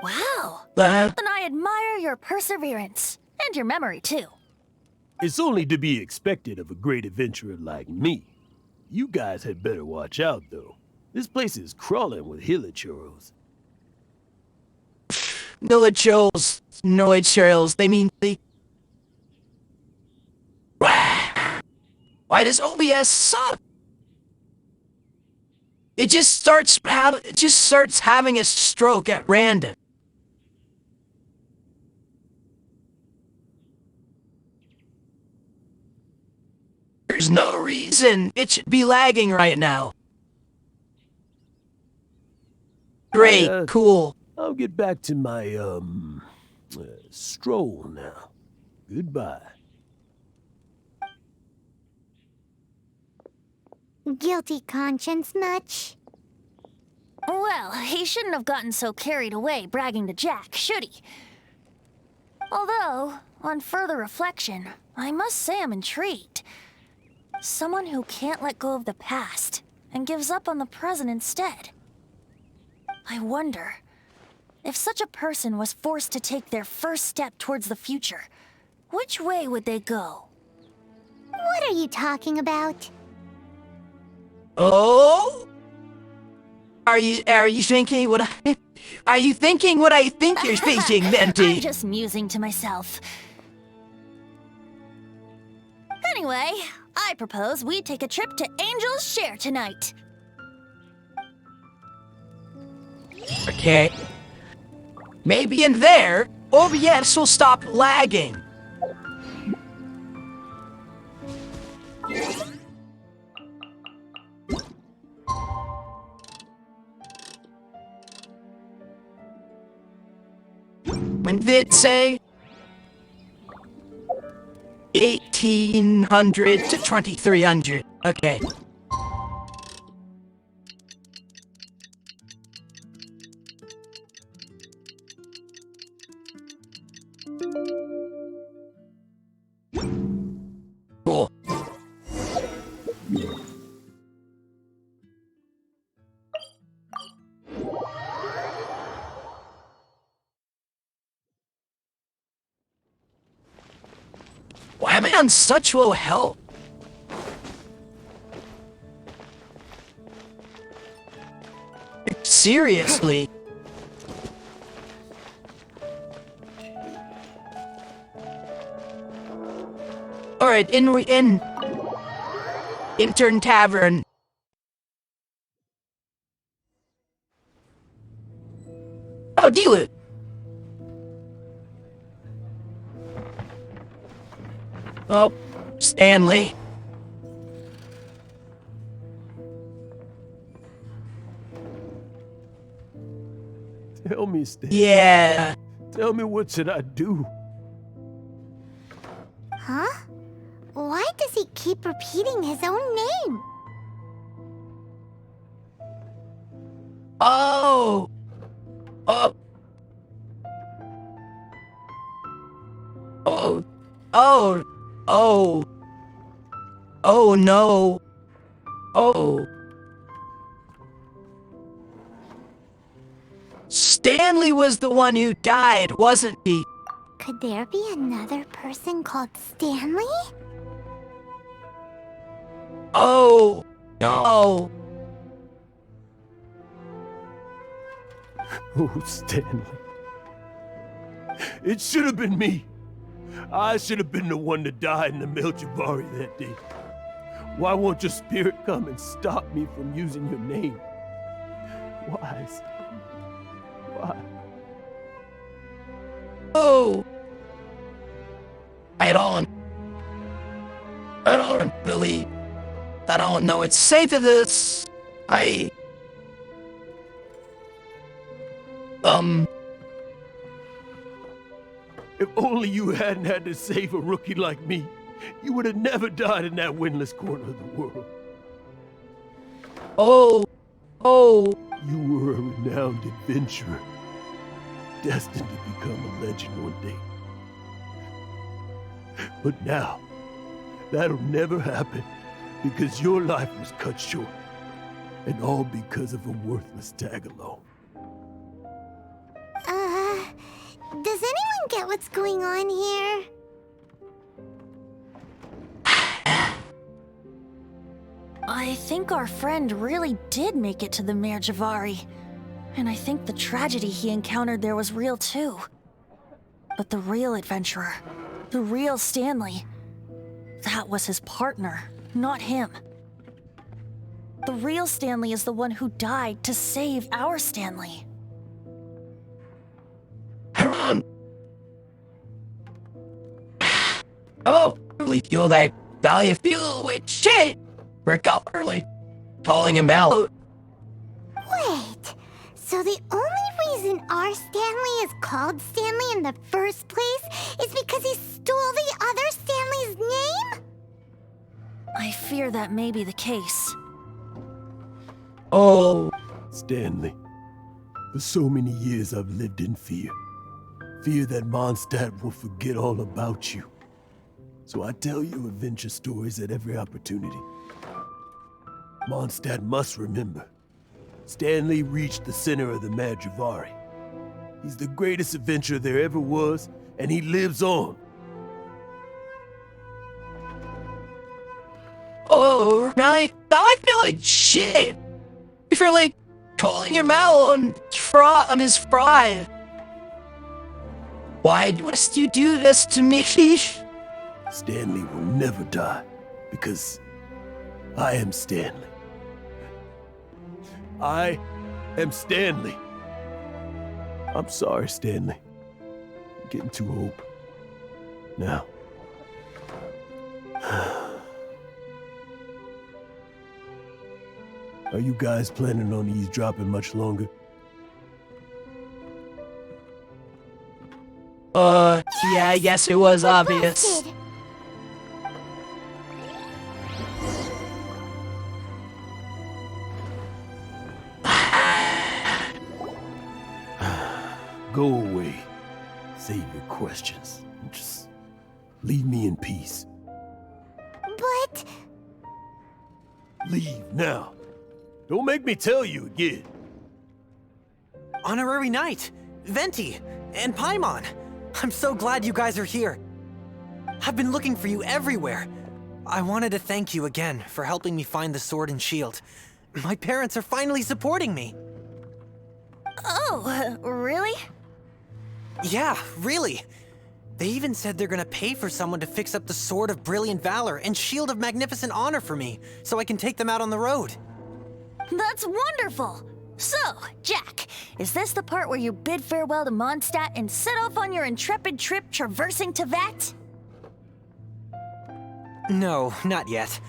Wow. That? Then I admire your perseverance. And your memory, too. It's only to be expected of a great adventurer like me. You guys had better watch out, though. This place is crawling with Hilichurls. Hilichurls, they mean the... Why does OBS suck? It just starts having a stroke at random. There's no reason it should be lagging right now. Great, cool. I'll get back to my, stroll now. Goodbye. Guilty conscience much? Well, he shouldn't have gotten so carried away bragging to Jack, should he? Although, on further reflection, I must say I'm intrigued. Someone who can't let go of the past and gives up on the present instead. I wonder, if such a person was forced to take their first step towards the future, which way would they go? What are you talking about? Oh? Are you thinking what I... Are you thinking what I think you're thinking, Venti? I'm just musing to myself. Anyway, I propose we take a trip to Angel's Share tonight. Okay. Maybe in there, OBS will stop lagging. When did it say? 1800 to 2300. Okay. Cool. Why am I on such low health? Seriously? Alright, in Intern Tavern. Oh, deal. Oh, Stanley. Tell me, Stan. Yeah. Tell me, what should I do? Huh? Why does he keep repeating his own name? Oh. Oh. Oh. Oh. Oh. Oh no. Oh. Stanley was the one who died, wasn't he? Could there be another person called Stanley? Oh. No. Oh, Stanley. It should have been me. I should have been the one to die in the Melchivari that day. Why won't your spirit come and stop me from using your name? Why, Stanley? Why? Oh. I don't believe. I don't know. It's safe to this. If only you hadn't had to save a rookie like me, you would have never died in that windless corner of the world. Oh. Oh. You were a renowned adventurer, destined to become a legend one day. But now, that'll never happen because your life was cut short, and all because of a worthless tag-along. Does anyone get what's going on here? I think our friend really did make it to the Merjavari. And I think the tragedy he encountered there was real too. But the real adventurer, the real Stanley, that was his partner, not him. The real Stanley is the one who died to save our Stanley. Oh, really feel that value feel with shit. Work out early. Calling him out. Wait, So the only reason our Stanley is called Stanley in the first place is because he stole the other Stanley's name? I fear that may be the case. Oh. Stanley, for so many years I've lived in fear. Fear that Mondstadt will forget all about you. So I tell you adventure stories at every opportunity. Mondstadt must remember. Stanley reached the center of the Madrivari. He's the greatest adventurer there ever was, and he lives on. Oh, right. I feel like shit. I feel like calling him out on his pride. Why must you do this to me? Stanley will never die, because I am Stanley. I am Stanley. I'm sorry, Stanley. I'm getting too old. Now. Are you guys planning on eavesdropping much longer? Yeah, I guess it was obvious. Busted. Go away. Save your questions. And just leave me in peace. But... Leave now. Don't make me tell you again. Honorary Knight, Venti, and Paimon. I'm so glad you guys are here. I've been looking for you everywhere. I wanted to thank you again for helping me find the sword and shield. My parents are finally supporting me. Oh, really? Yeah, really. They even said they're gonna pay for someone to fix up the Sword of Brilliant Valor and Shield of Magnificent Honor for me, so I can take them out on the road. That's wonderful! So, Jack, is this the part where you bid farewell to Mondstadt and set off on your intrepid trip traversing Tevat? No, not yet.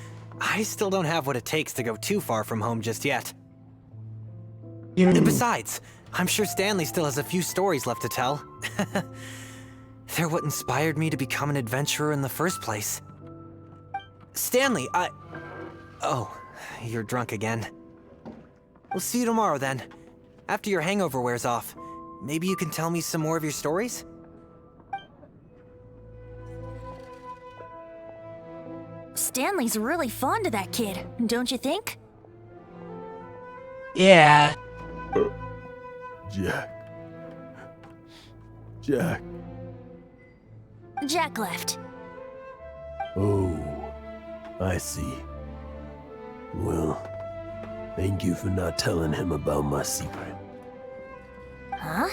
I still don't have what it takes to go too far from home just yet. Besides, I'm sure Stanley still has a few stories left to tell. They're what inspired me to become an adventurer in the first place. Stanley, Oh, you're drunk again. We'll see you tomorrow then. After your hangover wears off. Maybe you can tell me some more of your stories? Stanley's really fond of that kid, don't you think? Yeah. Jack. Jack left. Oh, I see. Well, thank you for not telling him about my secret. Huh?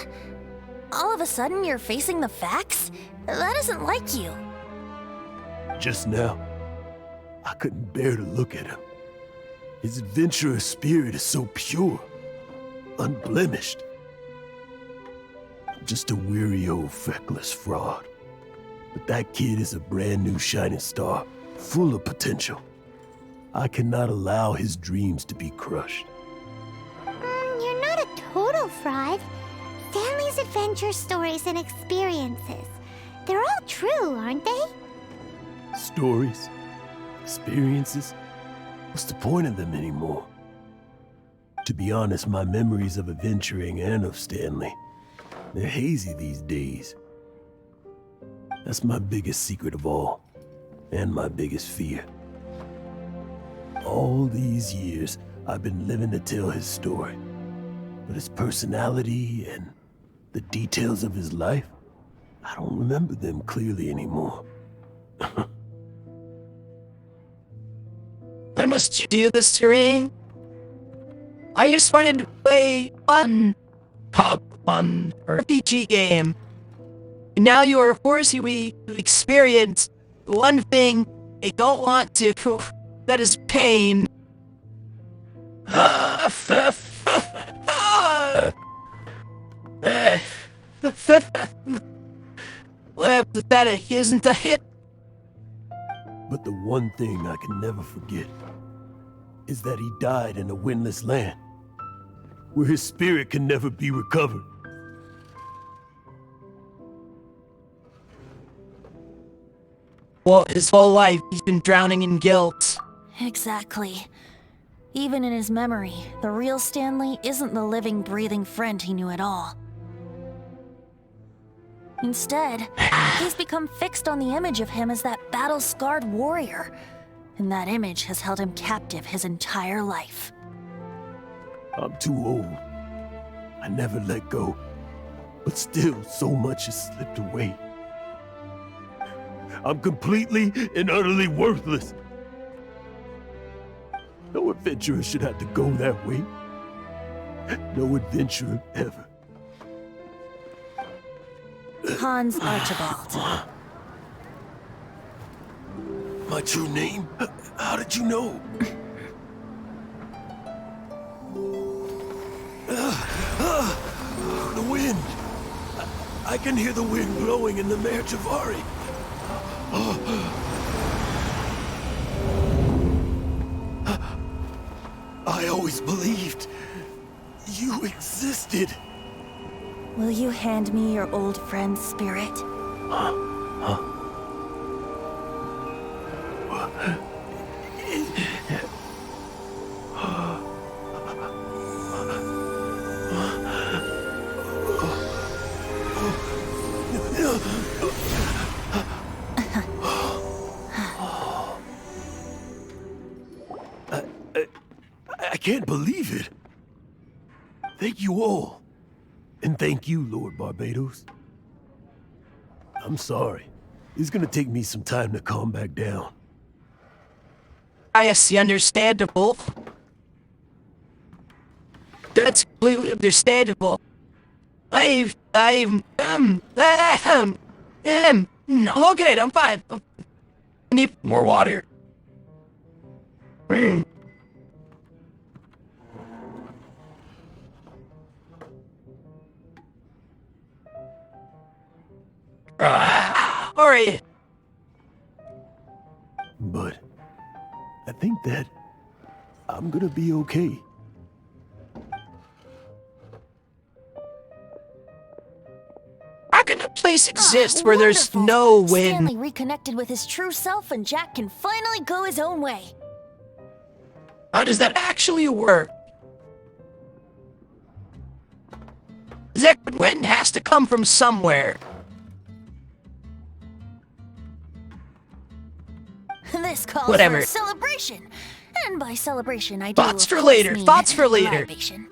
All of a sudden you're facing the facts? That isn't like you. Just now, I couldn't bear to look at him. His adventurous spirit is so pure, unblemished. I'm just a weary old feckless fraud. But that kid is a brand new shining star, full of potential. I cannot allow his dreams to be crushed. You're not a total fraud. Stanley's adventure stories and experiences. They're all true, aren't they? Stories? Experiences? What's the point of them anymore? To be honest, my memories of adventuring and of Stanley, they're hazy these days. That's my biggest secret of all, and my biggest fear. All these years, I've been living to tell his story. But his personality and the details of his life, I don't remember them clearly anymore. Why must you do this to me? I just wanted to play fun RPG game. And now you are forcing me to experience one thing I don't want to. That is pain. Pathetic, isn't it? But the one thing I can never forget is that he died in a windless land. where his spirit can never be recovered. Well, his whole life, he's been drowning in guilt. Exactly. Even in his memory, the real Stanley isn't the living, breathing friend he knew at all. Instead, he's become fixed on the image of him as that battle-scarred warrior. And that image has held him captive his entire life. I'm too old. I never let go. But still, so much has slipped away. I'm completely and utterly worthless. No adventurer should have to go that way. No adventurer ever. Hans Archibald. My true name? How did you know? The wind. I can hear the wind blowing in the Mare Javari. I always believed you existed. Will you hand me your old friend's spirit? I can't believe it. Thank you all. And thank you, Lord Barbados. I'm sorry. It's gonna take me some time to calm back down. I see, understandable. That's completely understandable. No, okay, I'm fine. I need more water. Alright. But I think that I'm gonna be okay. How can a place exist where there's no wind? Stanley reconnected with his true self and Jack can finally go his own way. How does that actually work? That wind has to come from somewhere. This calls Whatever. for a celebration. And by celebration, I do Thoughts of for course later. mean Thoughts for later. libation.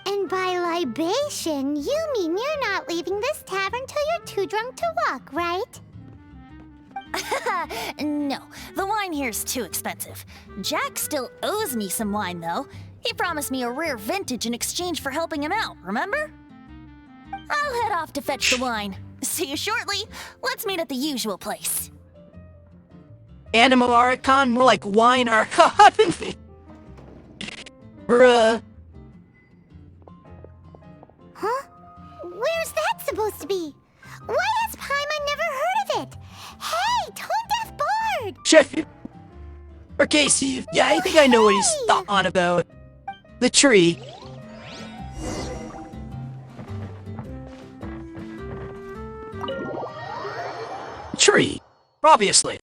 And by libation, you mean you're not leaving this tavern till you're too drunk to walk, right? No, the wine here's too expensive. Jack still owes me some wine, though. He promised me a rare vintage in exchange for helping him out, remember? I'll head off to fetch the wine. See you shortly. Let's meet at the usual place. Animal Archon, more like wine Archon. Bruh. Huh? Where's that supposed to be? Why has Paimon never heard of it? Hey, Tone Deaf Bard! Chef. Or Casey. Yeah, I think I know what he's on about. The tree. Tree. Obviously.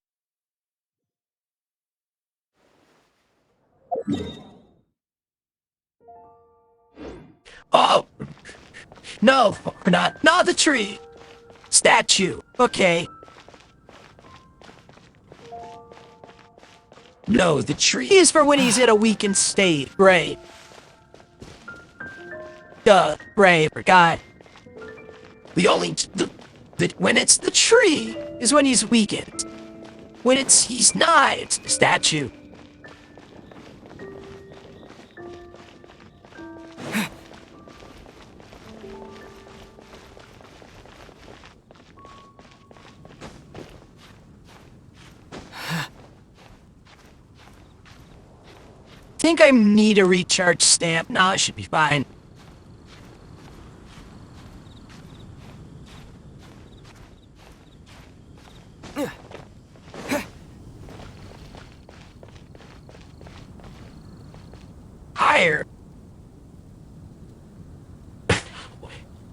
Oh. No, we're not. Not the tree. Statue. Okay. No, the tree is for when he's in a weakened state. Right. Duh. Right, forgot. When it's the tree is when he's weakened. When he's not, it's the statue. Think I need a recharge stamp. No, it should be fine. higher.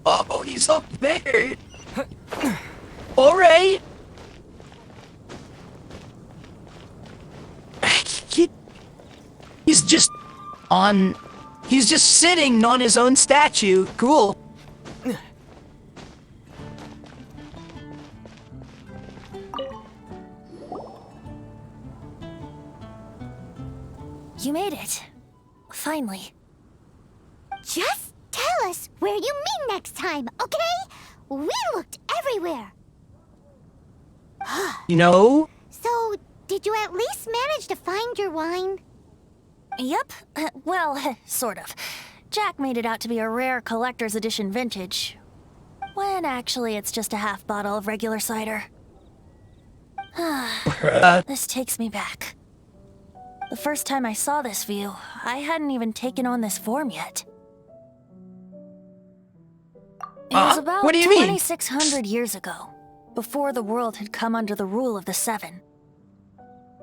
Oh, he's up there. Alright. He's just sitting on his own statue. Cool. You made it. Finally. Just tell us where you meet next time, okay? We looked everywhere. You know? So, did you at least manage to find your wine? Yep. Well, sort of. Jack made it out to be a rare collector's edition vintage, when actually it's just a half bottle of regular cider. This takes me back. The first time I saw this view, I hadn't even taken on this form yet. It was about what do you mean? 2,600 years ago, before the world had come under the rule of the Seven.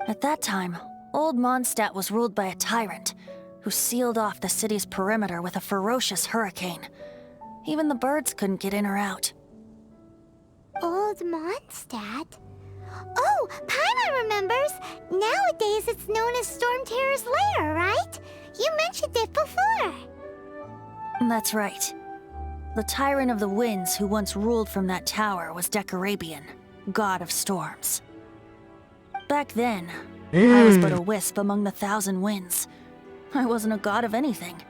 At that time, Old Mondstadt was ruled by a tyrant who sealed off the city's perimeter with a ferocious hurricane. Even the birds couldn't get in or out. Old Mondstadt? Oh, Paimon remembers! Nowadays it's known as Storm Terror's lair, right? You mentioned it before. That's right. The Tyrant of the Winds who once ruled from that tower was Decarabian, god of storms. Back then, I was but a wisp among the thousand winds. I wasn't a god of anything.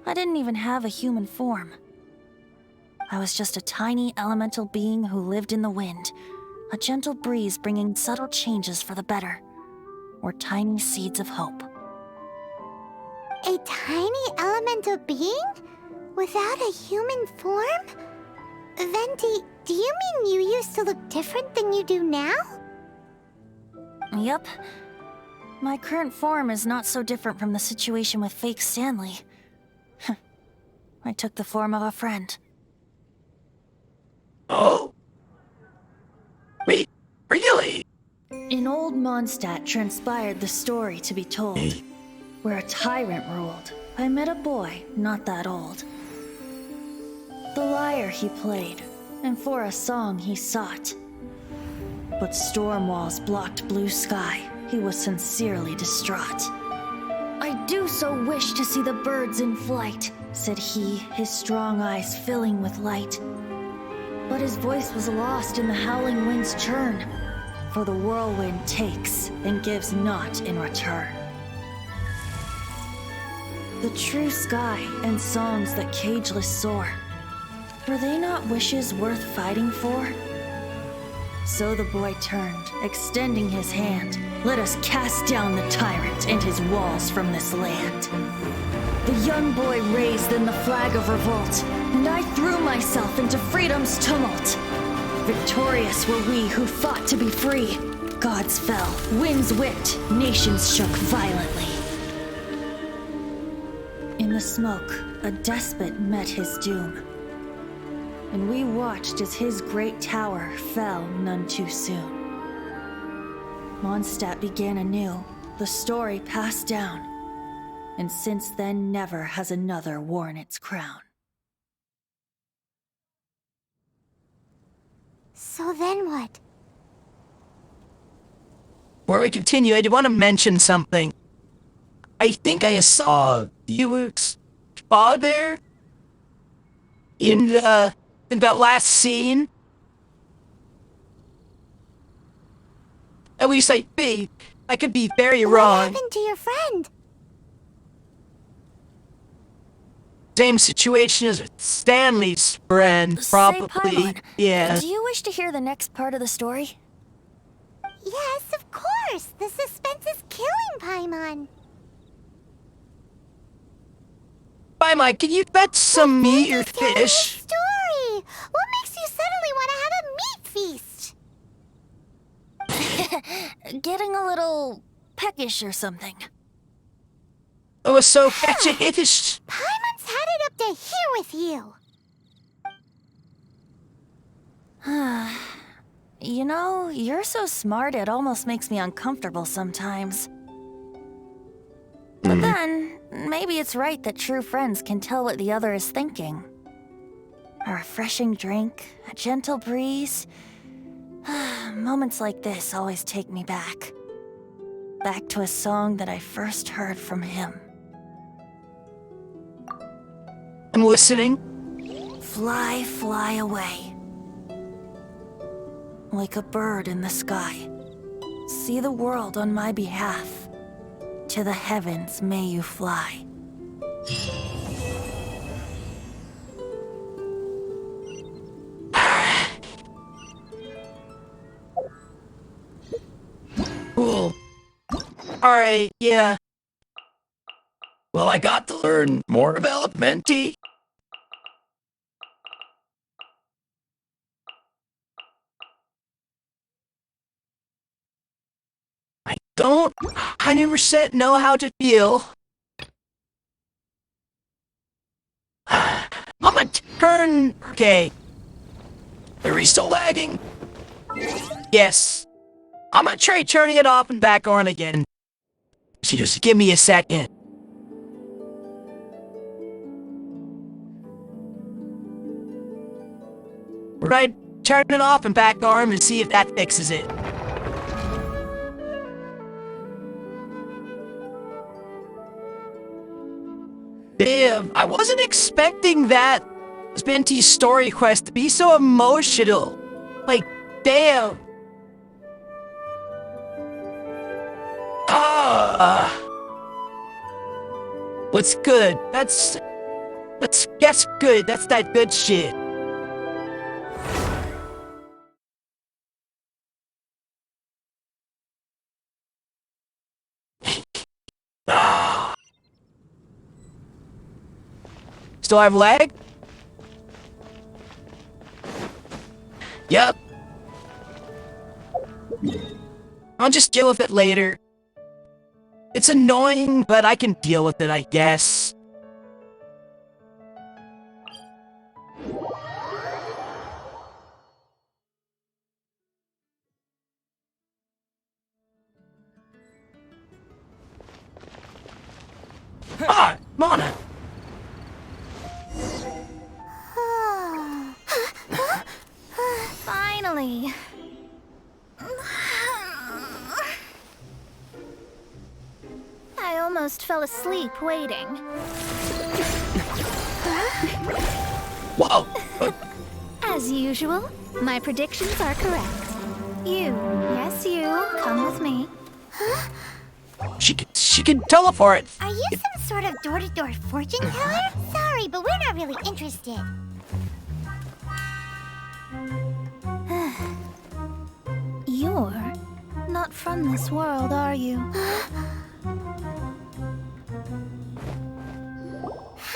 I didn't even have a human form. I was just a tiny elemental being who lived in the wind, a gentle breeze bringing subtle changes for the better, or tiny seeds of hope. A tiny elemental being? Without a human form? Venti, do you mean you used to look different than you do now? Yep. My current form is not so different from the situation with fake Stanley. I took the form of a friend. Oh. Wait, really? In Old Mondstadt transpired the story to be told. Where a tyrant ruled, I met a boy not that old. The lyre he played, and for a song he sought. But storm walls blocked blue sky, he was sincerely distraught. I do so wish to see the birds in flight, said he, his strong eyes filling with light. But his voice was lost in the howling wind's churn, for the whirlwind takes and gives not in return. The true sky and songs that cageless soar, were they not wishes worth fighting for? So the boy turned, extending his hand. Let us cast down the tyrant and his walls from this land. The young boy raised then the flag of revolt, and I threw myself into freedom's tumult. Victorious were we who fought to be free. Gods fell, winds whipped, nations shook violently. In the smoke, a despot met his doom. And we watched as his great tower fell none too soon. Mondstadt began anew, the story passed down, and since then never has another worn its crown. So then what? Before we continue, I do want to mention something. I think I saw Felix's father in that last scene. At least I think. I could be very wrong. What happened to your friend? Same situation as Stanley's friend, probably. Paimon, Yeah. do you wish to hear the next part of the story? Yes, of course. The suspense is killing Paimon. Bye, Mike. Can you fetch some meat or fish? Story. What makes you suddenly want to have a meat feast? Getting a little peckish or something. Oh, so fetch it. It is. Paimon's had it up to here with you. You know, you're so smart it almost makes me uncomfortable sometimes. But then then, maybe it's right that true friends can tell what the other is thinking. A refreshing drink, a gentle breeze. Moments like this always take me back. Back to a song that I first heard from him. I'm listening. Fly, fly away. Like a bird in the sky. See the world on my behalf. To the heavens may you fly. Cool. Alright, yeah. Well, I got to learn more about Menti. I never said know how to feel. I'm gonna turn. Okay. Are we still lagging? Yes. I'm gonna try turning it off and back on again. So just give me a second. Right, turn it off and back on and see if that fixes it. Damn, I wasn't expecting that Menti's story quest to be so emotional. Like, damn. What's good? That's good. That's that good shit. Still have lag? Yep. I'll just deal with it later. It's annoying, but I can deal with it, I guess. Ah, Mana! Finally. I almost fell asleep waiting. Whoa! As usual, my predictions are correct. Yes you, come with me. She can teleport. Are you some sort of door-to-door fortune teller? Sorry, but we're not really interested. You're not from this world, are you? How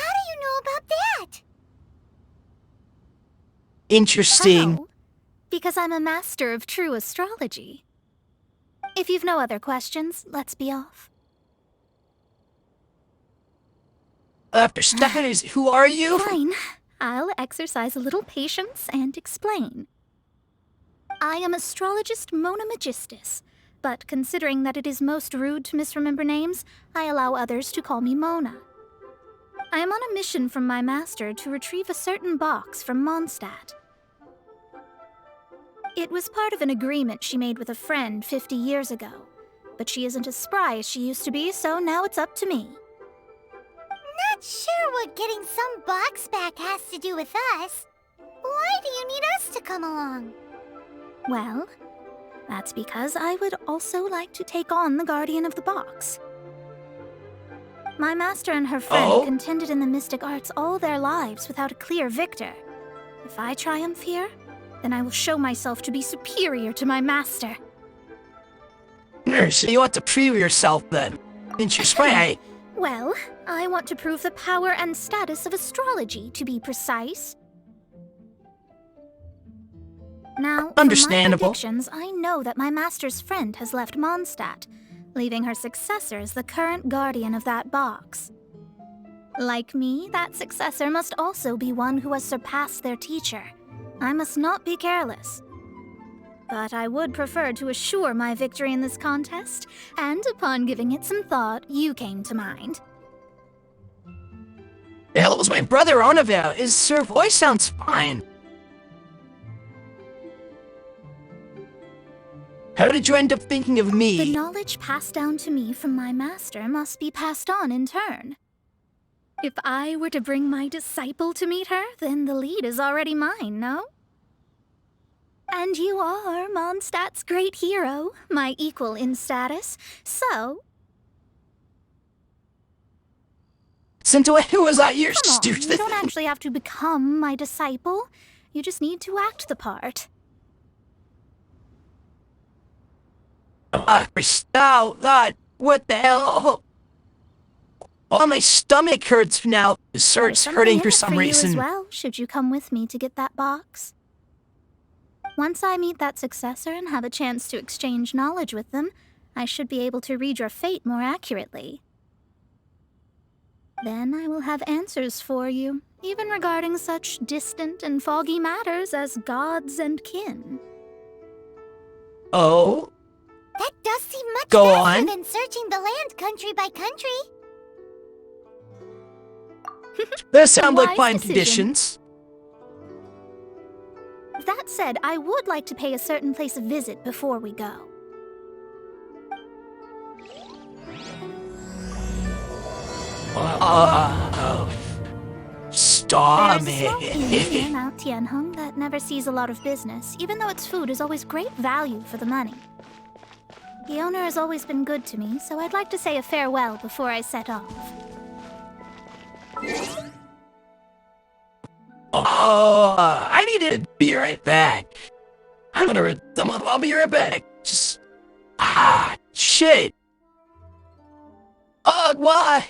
do you know about that? Interesting. How? Because I'm a master of true astrology. If you've no other questions, let's be off. After Stephanie, who are you? Fine. I'll exercise a little patience and explain. I am astrologist Mona Magistus, but considering that it is most rude to misremember names, I allow others to call me Mona. I am on a mission from my master to retrieve a certain box from Mondstadt. It was part of an agreement she made with a friend 50 years ago, but she isn't as spry as she used to be, so now it's up to me. Not sure what getting some box back has to do with us. Why do you need us to come along? Well, that's because I would also like to take on the Guardian of the Box. My master and her friend contended in the mystic arts all their lives without a clear victor. If I triumph here, then I will show myself to be superior to my master. So you want to prove yourself then? Didn't you spray? Well, I want to prove the power and status of astrology, to be precise. Now, understandable. From my predictions, I know that my master's friend has left Mondstadt, leaving her successor as the current guardian of that box. Like me, that successor must also be one who has surpassed their teacher. I must not be careless. but I would prefer to assure my victory in this contest, and upon giving it some thought, you came to mind. The hell was my brother on about? His voice sounds fine. How did you end up thinking of me? The knowledge passed down to me from my master must be passed on in turn. If I were to bring my disciple to meet her, then the lead is already mine, no? And you are Mondstadt's great hero, my equal in status, so... Cinderella, who was that? You're Come on, stupid. you don't actually have to become my disciple. You just need to act the part. Oh, God, what the hell? Oh, my stomach hurts now. It starts hurting for some reason. As well, should you come with me to get that box? Once I meet that successor and have a chance to exchange knowledge with them, I should be able to read your fate more accurately. Then I will have answers for you, even regarding such distant and foggy matters as gods and kin. Oh? That does seem much Go faster on. than searching the land country by country. Those sound like Wise fine decision. conditions. That said, I would like to pay a certain place a visit before we go. Stop There's a small inn near it. Mount Tianheng that never sees a lot of business, even though its food is always great value for the money. The owner has always been good to me, so I'd like to say a farewell before I set off. Oh, I need to be right back. I'll be right back. Just, shit. Why?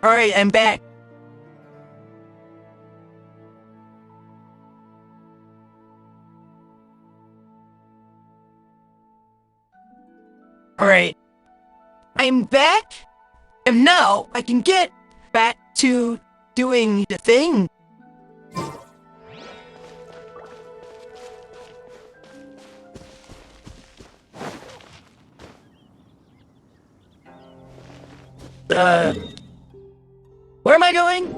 Alright, I'm back. Alright. I'm back, and now I can get back to doing the thing. Where am I going?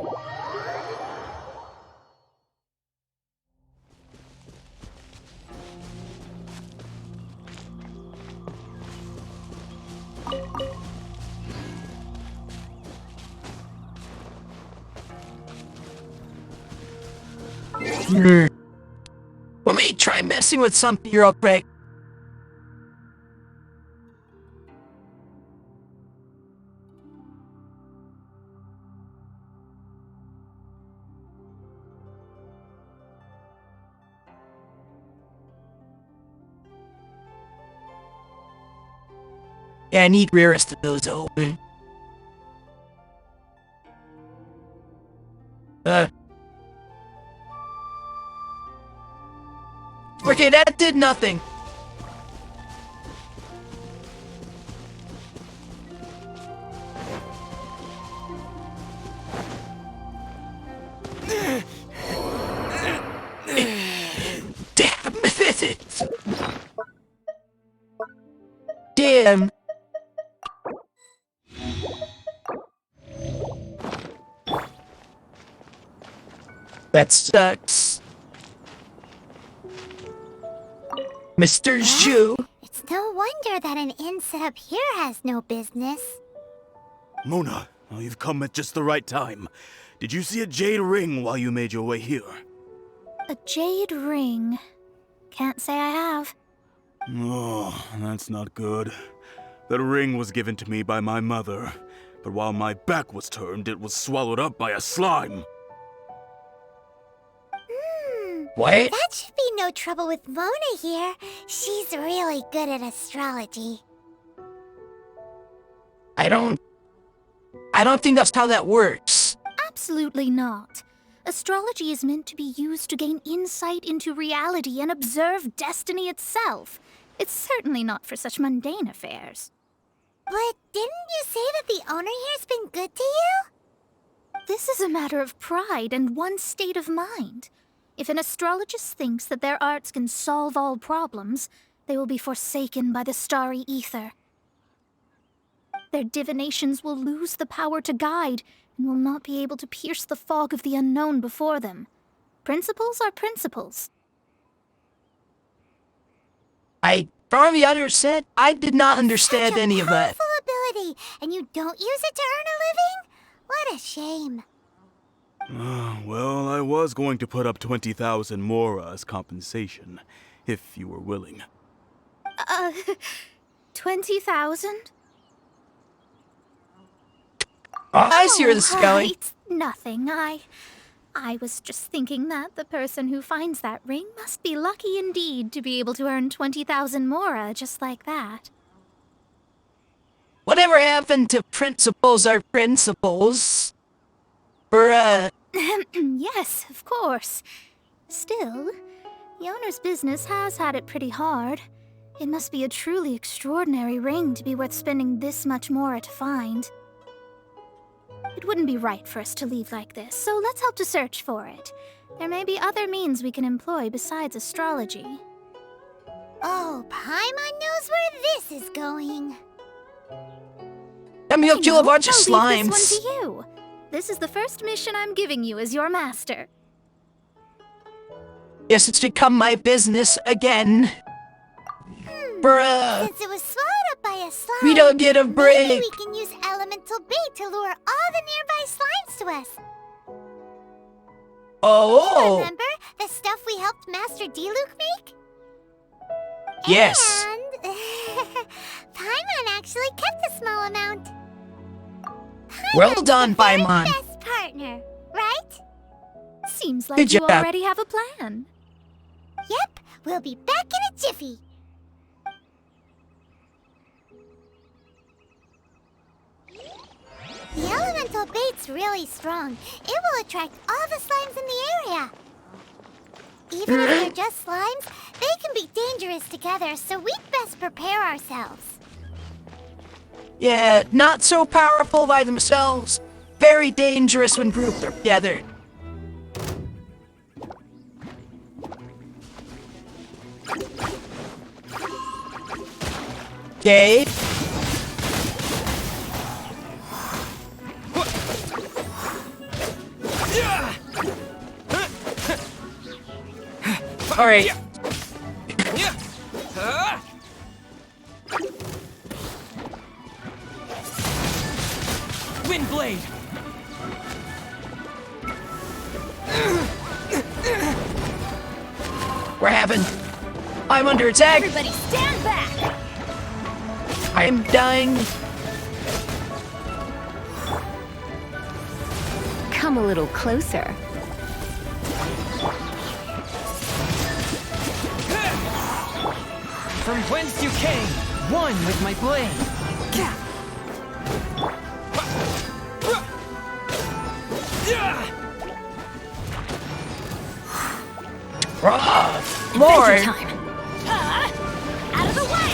Let me try messing with something real quick. Yeah, I need rarest of those open. Okay, that did nothing. Damn it! Damn. That sucks. Mr. Zhu. It's no wonder that an inn set up here has no business. Mona, oh, you've come at just the right time. Did you see a jade ring while you made your way here? A jade ring? Can't say I have. Oh, that's not good. That ring was given to me by my mother, but while my back was turned, it was swallowed up by a slime. What? That should be no trouble with Mona here. She's really good at astrology. I don't think that's how that works. Absolutely not. Astrology is meant to be used to gain insight into reality and observe destiny itself. It's certainly not for such mundane affairs. But didn't you say that the owner here's been good to you? This is a matter of pride and one's state of mind. If an astrologist thinks that their arts can solve all problems, they will be forsaken by the starry ether. Their divinations will lose the power to guide and will not be able to pierce the fog of the unknown before them. Principles are principles. I From the other said, I did not understand any of that. Powerful ability, and you don't use it to earn a living? What a shame. Well, I was going to put up 20,000 mora as compensation, if you were willing. 20,000? I see where this is going. It's nothing. I was just thinking that the person who finds that ring must be lucky indeed to be able to earn 20,000 mora just like that. Whatever happened to principles are principles? Yes, of course. Still, the owner's business has had it pretty hard. It must be a truly extraordinary ring to be worth spending this much mora to find. It wouldn't be right for us to leave like this, so let's help to search for it. There may be other means we can employ besides astrology. Oh, Paimon knows where this is going. Let me kill a bunch of I'll leave slimes. this one to you. This is the first mission I'm giving you as your master. Yes, it's become my business again. Bruh. Since it was swallowed up by a slime, We don't get a break. maybe we can use elemental bait to lure all the nearby slimes to us. Oh. Remember the stuff we helped Master Diluc make? Yes. And Paimon actually kept a small amount. Well done, Very Paimon. best partner, right? Seems like Good you job. already have a plan. Yep, we'll be back in a jiffy. The elemental bait's really strong. It will attract all the slimes in the area. Even if they're just slimes, they can be dangerous together, so we'd best prepare ourselves. Yeah, not so powerful by themselves. Very dangerous when grouped together. Okay. All right. Wind blade. We're having. I'm under attack. Everybody stand back! I am dying. Come a little closer. From whence you came, one with my blade. Lord. Time. Out of the way!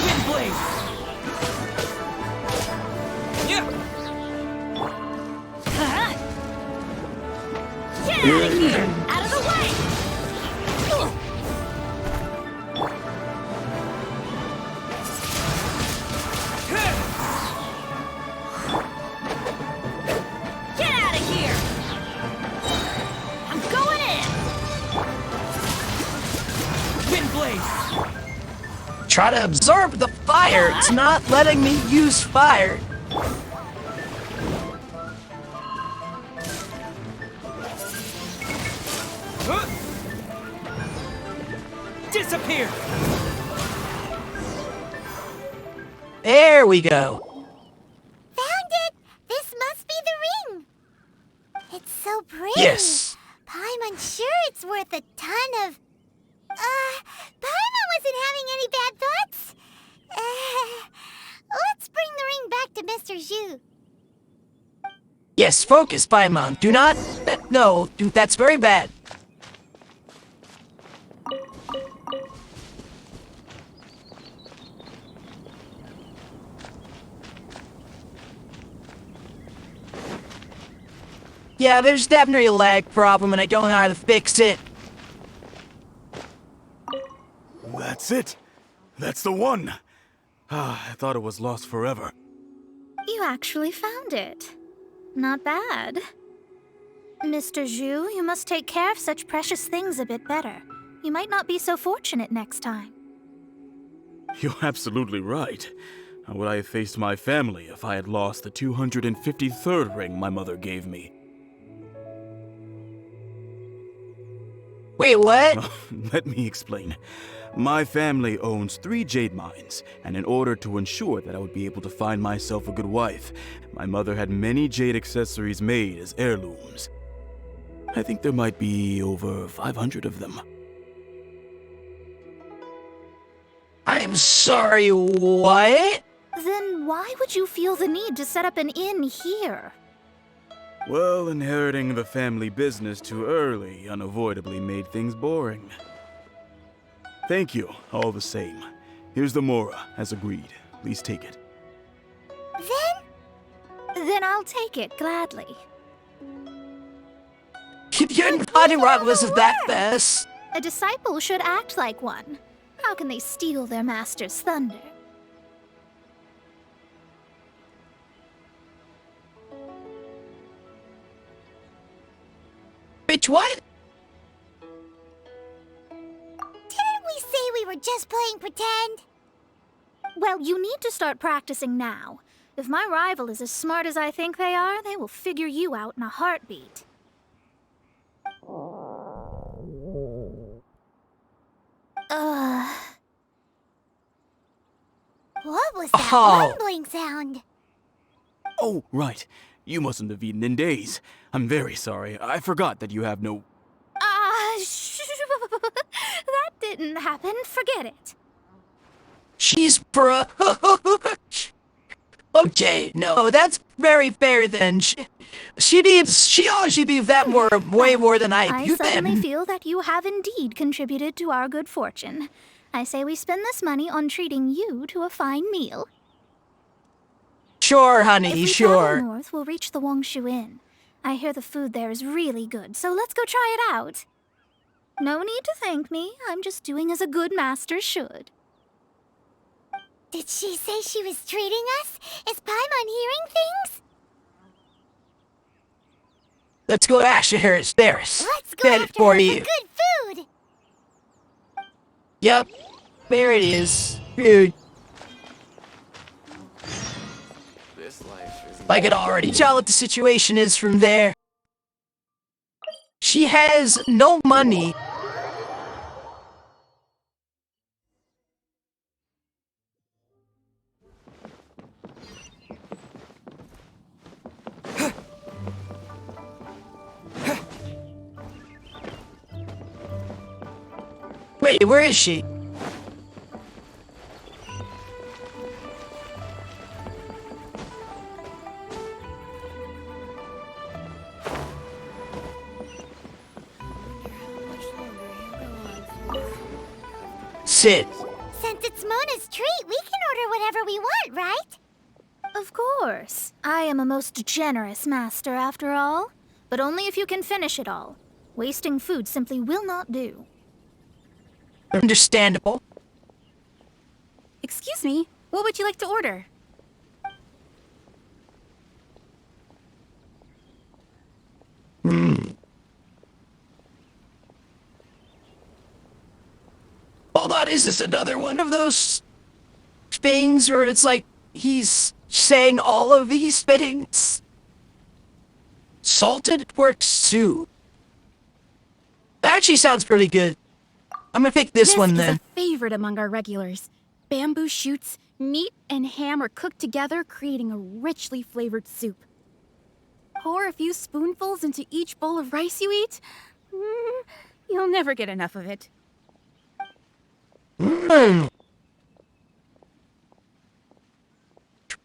Wind blade. Get out of here! Out of the way! Get out of here! I'm going in! Wind blade. Try to absorb the fire. It's not letting me use fire. Disappear. There we go. Found it! This must be the ring! It's so pretty. Yes. Paimon sure it's worth a ton of... Paimon wasn't having any bad thoughts? Let's bring the ring back to Mr. Zhu. Yes, focus, Paimon. Do not... No, dude, that's very bad. Yeah, there's definitely a lag problem and I don't know how to fix it. That's it. That's the one. I thought it was lost forever. You actually found it. Not bad. Mr. Zhu, you must take care of such precious things a bit better. You might not be so fortunate next time. You're absolutely right. How would I have faced my family if I had lost the 253rd ring my mother gave me? Wait, what? Let me explain. My family owns 3 jade mines, and in order to ensure that I would be able to find myself a good wife, my mother had many jade accessories made as heirlooms. I think there might be over 500 of them. I'm sorry, what? Then why would you feel the need to set up an inn here? Well, inheriting the family business too early unavoidably made things boring. Thank you, all the same. Here's the Mora, as agreed. Please take it. Then I'll take it gladly. You're not regardless of that best. A disciple should act like one. How can they steal their master's thunder? Bitch, what? Didn't we say we were just playing pretend? Well, you need to start practicing now. If my rival is as smart as I think they are, they will figure you out in a heartbeat. What was that rumbling sound? Oh, right. You mustn't have eaten in days. I'm very sorry. I forgot that you have no... That didn't happen. Forget it. She's Okay, no, that's very fair then. She ought to be that way more than I suddenly feel that you have indeed contributed to our good fortune. I say we spend this money on treating you to a fine meal. Sure, honey, if we sure. travel north, we'll reach the Wongshu Inn. I hear the food there is really good, so let's go try it out. No need to thank me. I'm just doing as a good master should. Did she say she was treating us? Is Paimon hearing things? Let's go Asher Harris. There's. Let's go Get after it for her you. for good food. Yep. There it is. Food. I could already tell what the situation is from there. She has no money. Wait, where is she? Sit. Since it's Mona's treat, we can order whatever we want, right? Of course. I am a most generous master, after all. But only if you can finish it all. Wasting food simply will not do. Understandable. Excuse me, what would you like to order? Hold on, is this another one of those things where it's like he's saying all of these things? Salted pork soup. That actually sounds pretty good. I'm gonna pick this one then. This is a favorite among our regulars. Bamboo shoots, meat, and ham are cooked together, creating a richly flavored soup. Pour a few spoonfuls into each bowl of rice you eat. You'll never get enough of it.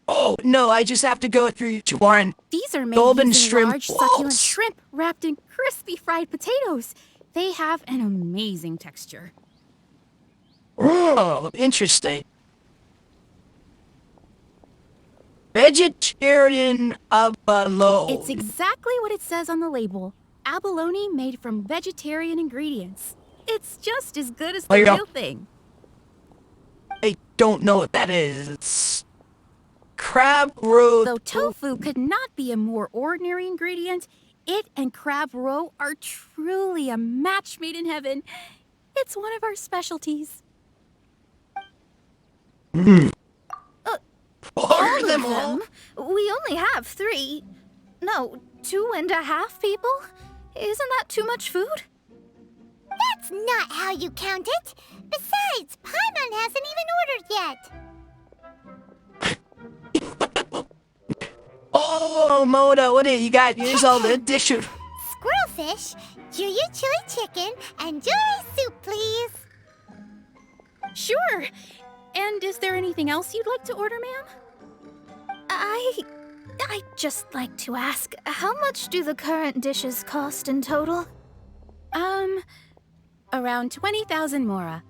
Oh, no, I just have to go through Warren. These are made Golden using shrimp large succulent balls. shrimp wrapped in crispy fried potatoes. They have an amazing texture. Oh, interesting. Vegetarian abalone. It's exactly what it says on the label. Abalone made from vegetarian ingredients. It's just as good as the real thing. I don't know what that is. It's crab roast. Though tofu could not be a more ordinary ingredient, It and crab roe are truly a match made in heaven. It's one of our specialties. All of them? We only have 3. No, 2.5 people? Isn't that too much food? That's not how you count it. Besides, Paimon hasn't even ordered yet. Oh, Moda, what do you got? Here's all the dishes. Squirrelfish, Juyu chili chicken, and Jury soup, please. Sure. And is there anything else you'd like to order, ma'am? I'd just like to ask, how much do the current dishes cost in total? Around 20,000 mora.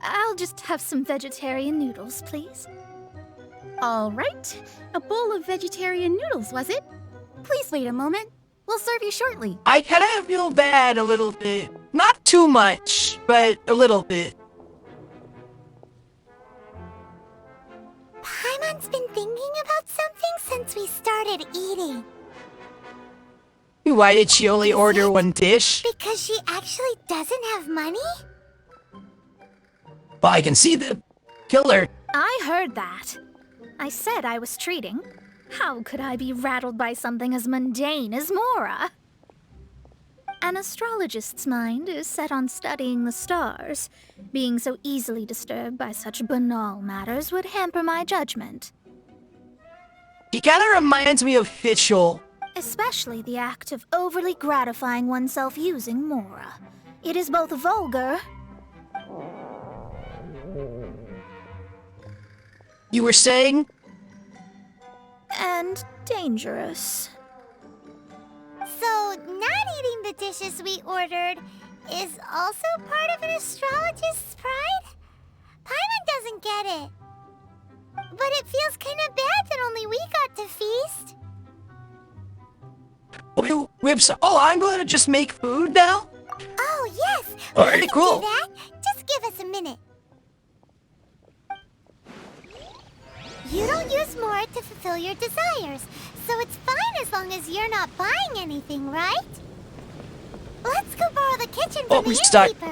I'll just have some vegetarian noodles, please. All right. A bowl of vegetarian noodles, was it? Please wait a moment. We'll serve you shortly. I kind of feel bad a little bit. Not too much, but a little bit. Paimon's been thinking about something since we started eating. Why did she only order one dish? Because she actually doesn't have money? Well, I can see the killer. I heard that. I said I was treating. How could I be rattled by something as mundane as Mora? An astrologist's mind is set on studying the stars. Being so easily disturbed by such banal matters would hamper my judgment. He kind of reminds me of Fischl. Especially the act of overly gratifying oneself using Mora. It is both vulgar... You were saying? And dangerous. So, not eating the dishes we ordered is also part of an astrologist's pride? Paimon doesn't get it. But it feels kind of bad that only we got to feast. Oh, I'm going to just make food now? Oh, yes! All We right, can cool. do that. Just give us a minute. You don't use more to fulfill your desires, so it's fine as long as you're not buying anything, right? Let's go borrow the kitchen from the innkeeper.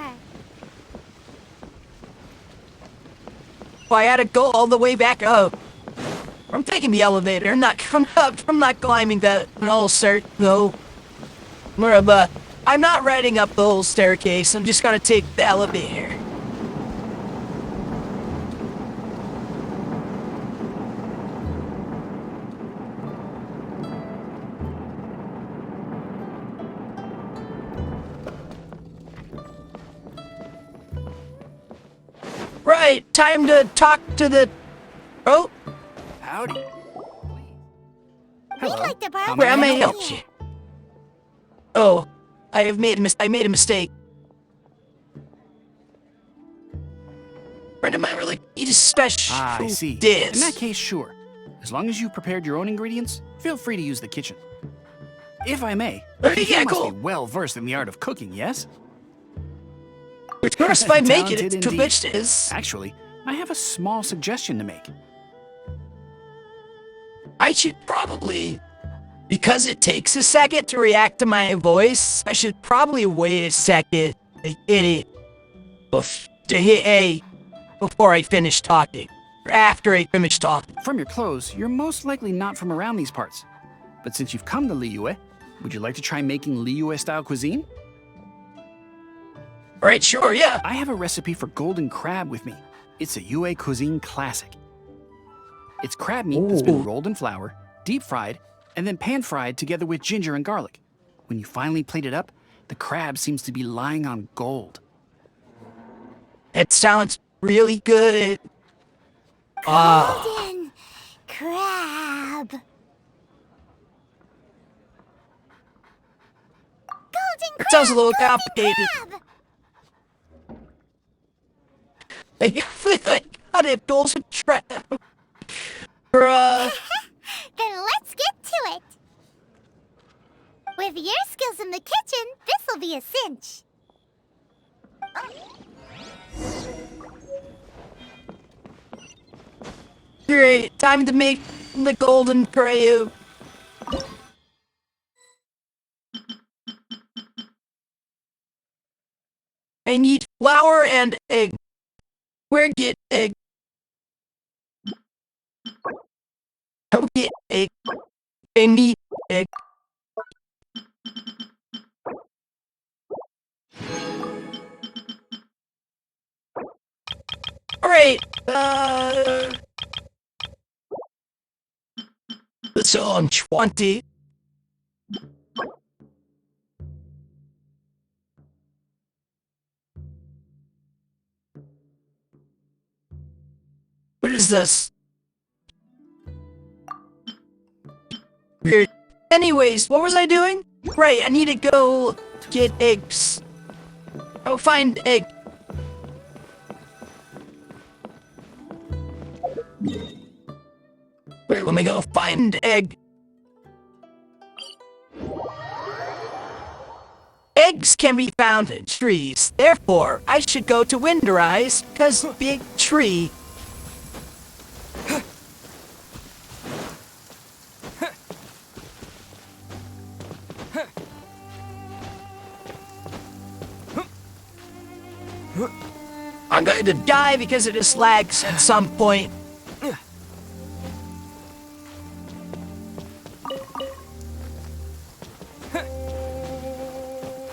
Well, I had to go all the way back up. I'm taking the elevator. I'm not climbing that whole though. More of a, I'm not riding up the whole staircase. I'm just gonna take the elevator. Right, time to talk to the... Oh? Howdy. We'd like to borrow Where may I help you? Oh, I made a mistake. Friend of mine really eat a special I see. dish. In that case, sure. As long as you prepared your own ingredients, feel free to use the kitchen. If I may, you must be well versed in the art of cooking, yes? Of course, if I make it, Talented it's two indeed. bitches. Actually, I have a small suggestion to make. I should probably, because it takes a second to react to my voice, I should probably wait a second to hit A before I finish talking. Or after I finish talking. From your clothes, you're most likely not from around these parts. But since you've come to Liyue, would you like to try making Liyue-style cuisine? Right, sure, yeah. I have a recipe for golden crab with me. It's a Yue cuisine classic. It's crab meat that's been rolled in flour, deep fried, and then pan fried together with ginger and garlic. When you finally plate it up, the crab seems to be lying on gold. It sounds really good. Golden crab. Golden It sounds a little complicated. I feel like I got golden crab. Then let's get to it. With your skills in the kitchen, this'll be a cinch. Great, time to make the golden crayon. I need flour and egg. Where get egg? How get egg? I need egg. Alright, it's on 20. What is this? Weird. Anyways, what was I doing? Right, I need to go get eggs. I'll find egg. Wait, let me go find egg. Eggs can be found in trees. Therefore, I should go to Windrise, because big tree. I'm going to die because of this lags at some point.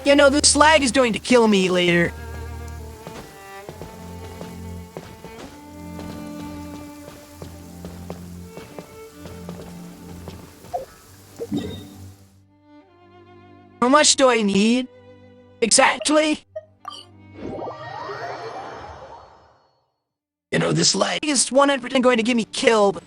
You know, this lag is going to kill me later. How much do I need? Exactly? You know, this lag is 100% going to get me killed.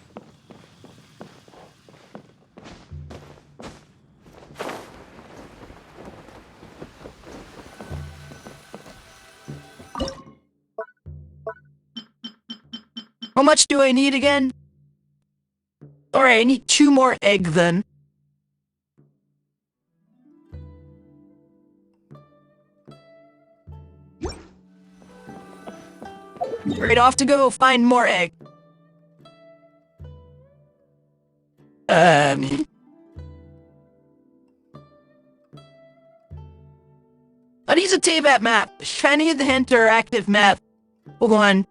How much do I need again? Alright, I need 2 more egg then. Right, off to go find more egg. I need to take that map. I need the interactive map. Hold on.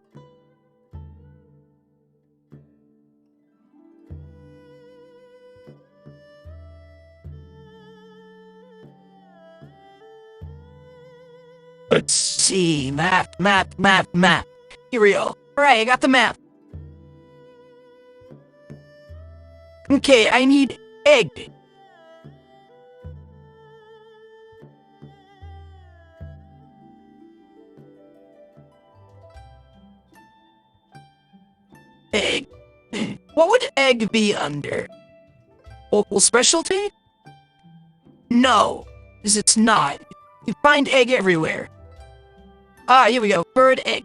Let's see. Map. Here we go. Alright, I got the map. Okay, I need egg. Egg. What would egg be under? Local specialty? No, because it's not. You find egg everywhere. Ah, here we go. Bird egg.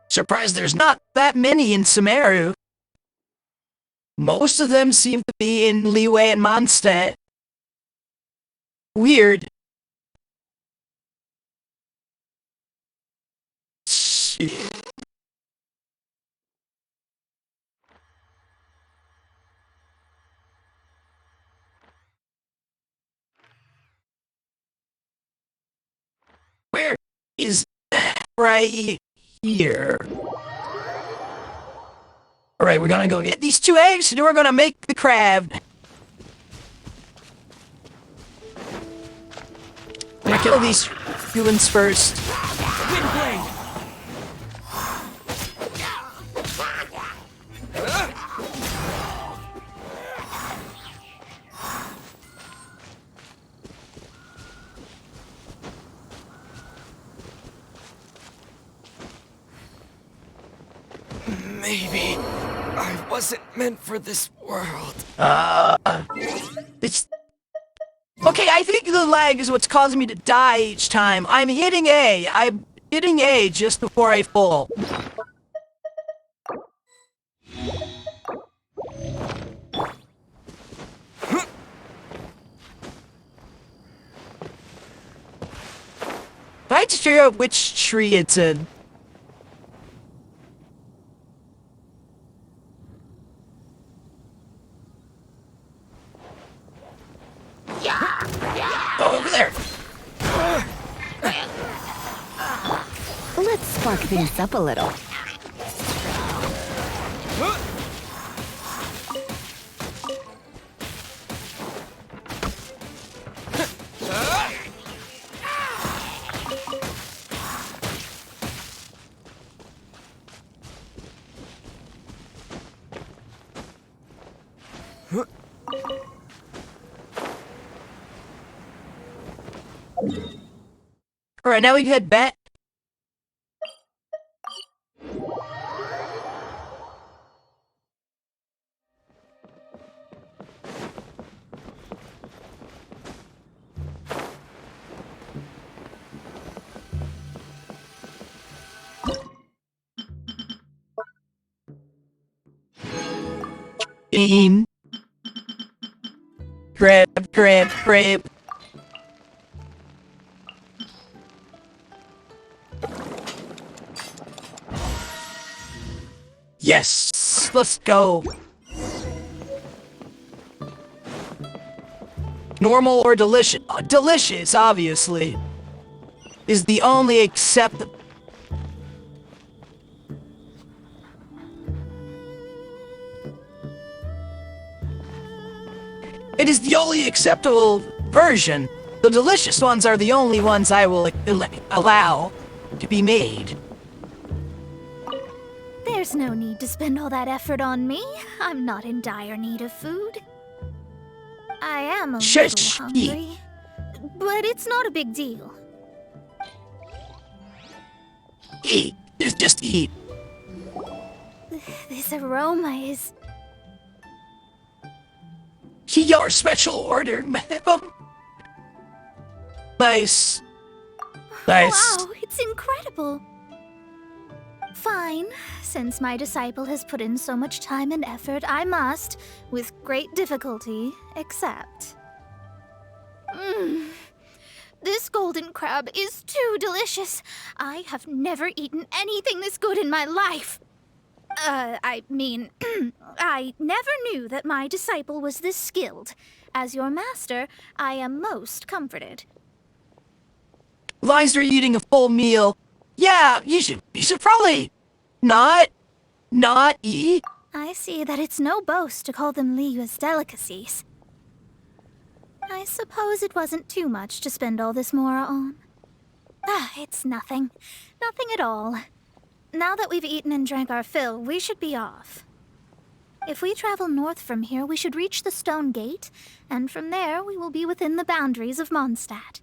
Surprised there's not that many in Sumeru. Most of them seem to be in Liyue and Mondstadt. Weird. Shit. Where is right here? Alright, we're gonna go get these 2 eggs and we're gonna make the crab. I'm gonna kill these humans first. Windblade! Maybe I wasn't meant for this world. It's... Okay, I think the lag is what's causing me to die each time. I'm hitting A just before I fall. I have to figure out which tree it's in. Oh, over there. Let's spark things up a little. Alright, now we can head back. Beam. Grab. Yes! Let's go! Normal or delicious? Delicious, obviously, is the only acceptable. It is the only acceptable version. The delicious ones are the only ones I will allow to be made. There's no need to spend all that effort on me. I'm not in dire need of food. I am a little hungry, but it's not a big deal. Eat. Just eat. This aroma is... Your special order, madam. Nice. Wow, it's incredible. Fine. Since my disciple has put in so much time and effort, I must, with great difficulty, accept. This golden crab is too delicious. I have never eaten anything this good in my life. I mean, I never knew that my disciple was this skilled. As your master, I am most comforted. Lies are eating a full meal. Yeah, you should probably not eat. I see that it's no boast to call them Liyue's delicacies. I suppose it wasn't too much to spend all this mora on. It's nothing. Nothing at all. Now that we've eaten and drank our fill, we should be off. If we travel north from here, we should reach the Stone Gate, and from there we will be within the boundaries of Mondstadt.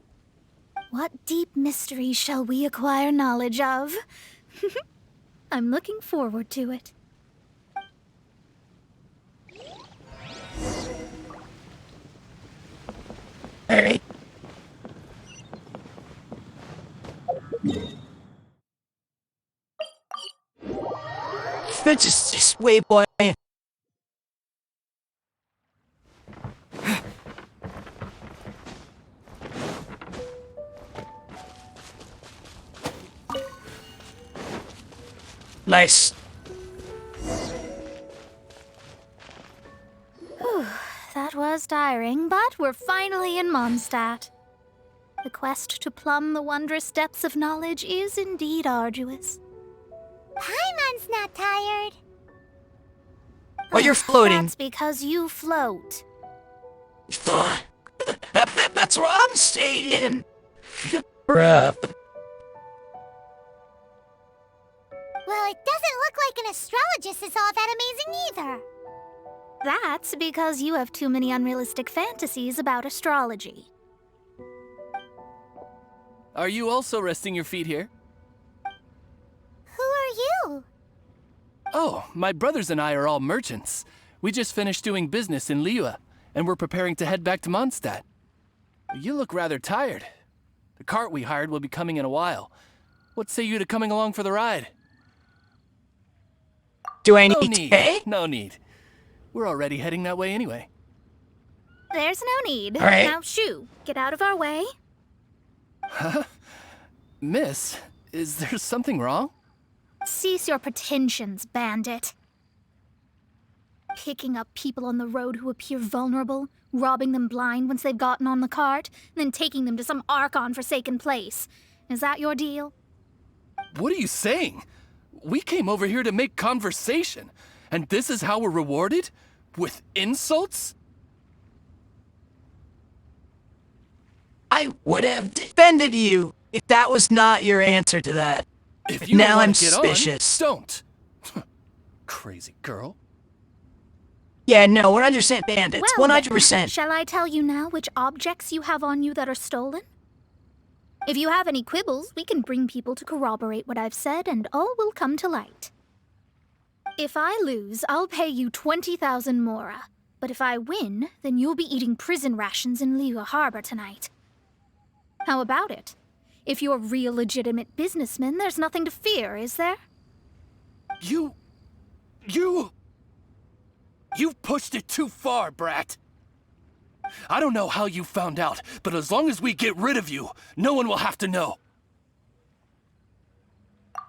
What deep mysteries shall we acquire knowledge of? I'm looking forward to it. Alright. Just wait, boy. Nice. Whew, that was tiring, but we're finally in Mondstadt. The quest to plumb the wondrous depths of knowledge is indeed arduous. Paimon's not tired. Oh, you're floating. That's because you float. That's what I'm saying. Bruh. Well, it doesn't look like an astrologist is all that amazing either. That's because you have too many unrealistic fantasies about astrology. Are you also resting your feet here? Who are you? Oh, my brothers and I are all merchants. We just finished doing business in Liyue, and we're preparing to head back to Mondstadt. You look rather tired. The cart we hired will be coming in a while. What say you to coming along for the ride? Do I need to pay? No need. We're already heading that way anyway. There's no need. All right. Now, shoo, get out of our way. Huh? Miss, is there something wrong? Cease your pretensions, bandit. Picking up people on the road who appear vulnerable, robbing them blind once they've gotten on the cart, and then taking them to some Archon-forsaken place. Is that your deal? What are you saying? We came over here to make conversation, and this is how we're rewarded? With insults? I would have defended you if that was not your answer to that. If you now don't wanna I'm get suspicious. On, don't. Crazy girl. Yeah, no, 100% bandits. Well, 100%. shall I tell you now which objects you have on you that are stolen? If you have any quibbles, we can bring people to corroborate what I've said, and all will come to light. If I lose, I'll pay you 20,000 mora. But if I win, then you'll be eating prison rations in Liyue Harbor tonight. How about it? If you're real legitimate businessmen, there's nothing to fear, is there? You've pushed it too far, brat. I don't know how you found out, but as long as we get rid of you, no one will have to know.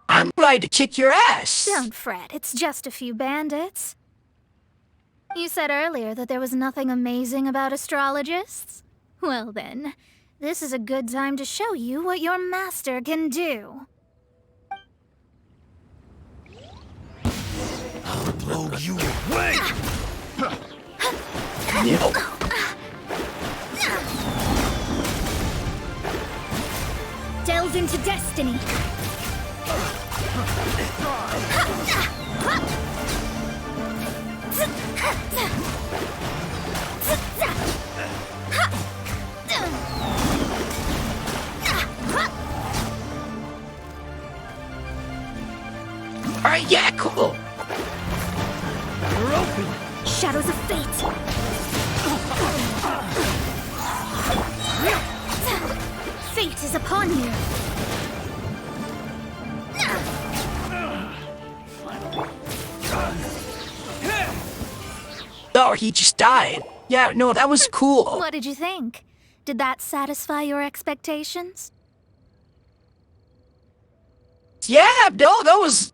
I'm ready to kick your ass. Don't fret, it's just a few bandits. You said earlier that there was nothing amazing about astrologists? Well then, this is a good time to show you what your master can do. I'll blow you away! No. Delve into destiny. Alright, yeah, cool. You're open. Shadows of fate. Fate is upon you. Oh, he just died. Yeah, no, that was cool. What did you think? Did that satisfy your expectations? Yeah, no, that was...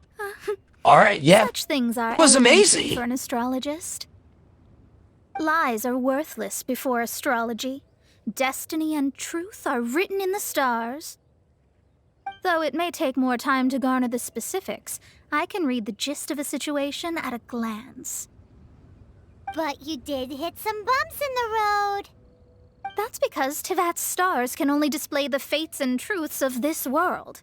Alright, yeah. Such things are It was elementary amazing. for an astrologist. Lies are worthless before astrology. Destiny and truth are written in the stars. Though it may take more time to garner the specifics, I can read the gist of a situation at a glance. But you did hit some bumps in the road. That's because Tivat's stars can only display the fates and truths of this world.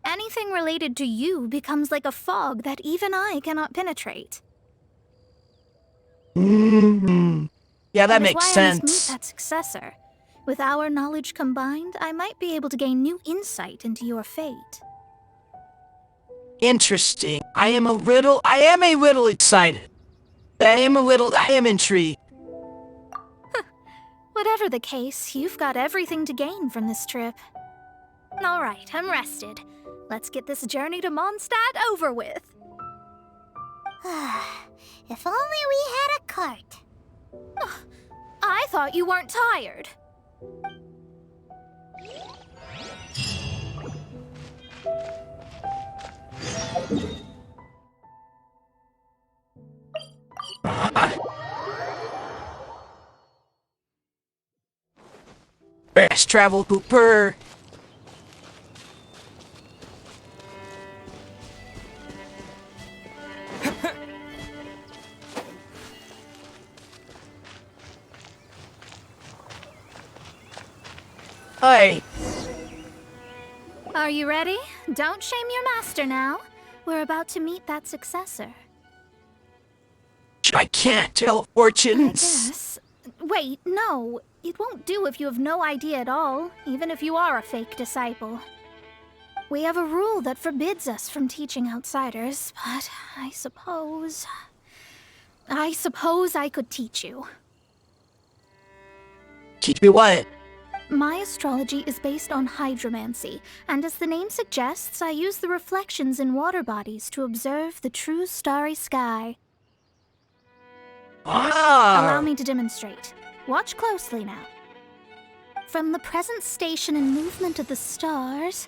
Anything related to you becomes like a fog that even I cannot penetrate. Yeah, that That is makes why I must meet sense. that successor. With our knowledge combined, I might be able to gain new insight into your fate. Interesting. I am a little excited. I am intrigued. Whatever the case, you've got everything to gain from this trip. All right, I'm rested. Let's get this journey to Mondstadt over with. If only we had a cart. I thought you weren't tired. Fast travel, Cooper. Hi. Are you ready? Don't shame your master now. We're about to meet that successor. I can't tell fortunes. Yes. Wait, no. It won't do if you have no idea at all, even if you are a fake disciple. We have a rule that forbids us from teaching outsiders, but I suppose I could teach you. Teach me what? My astrology is based on hydromancy, and as the name suggests, I use the reflections in water bodies to observe the true starry sky. Allow me to demonstrate. Watch closely now. From the present station and movement of the stars,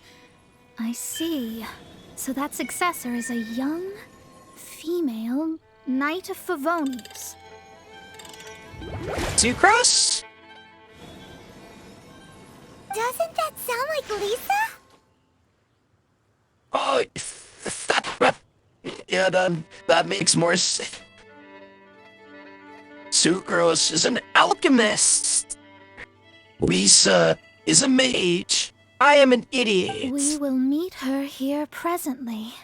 I see. So that successor is a young, female Knight of Favonius. Sucrose? Doesn't that sound like Lisa? Oh, yeah, that makes more sense. Sucrose is an alchemist. Lisa is a mage. I am an idiot. We will meet her here presently.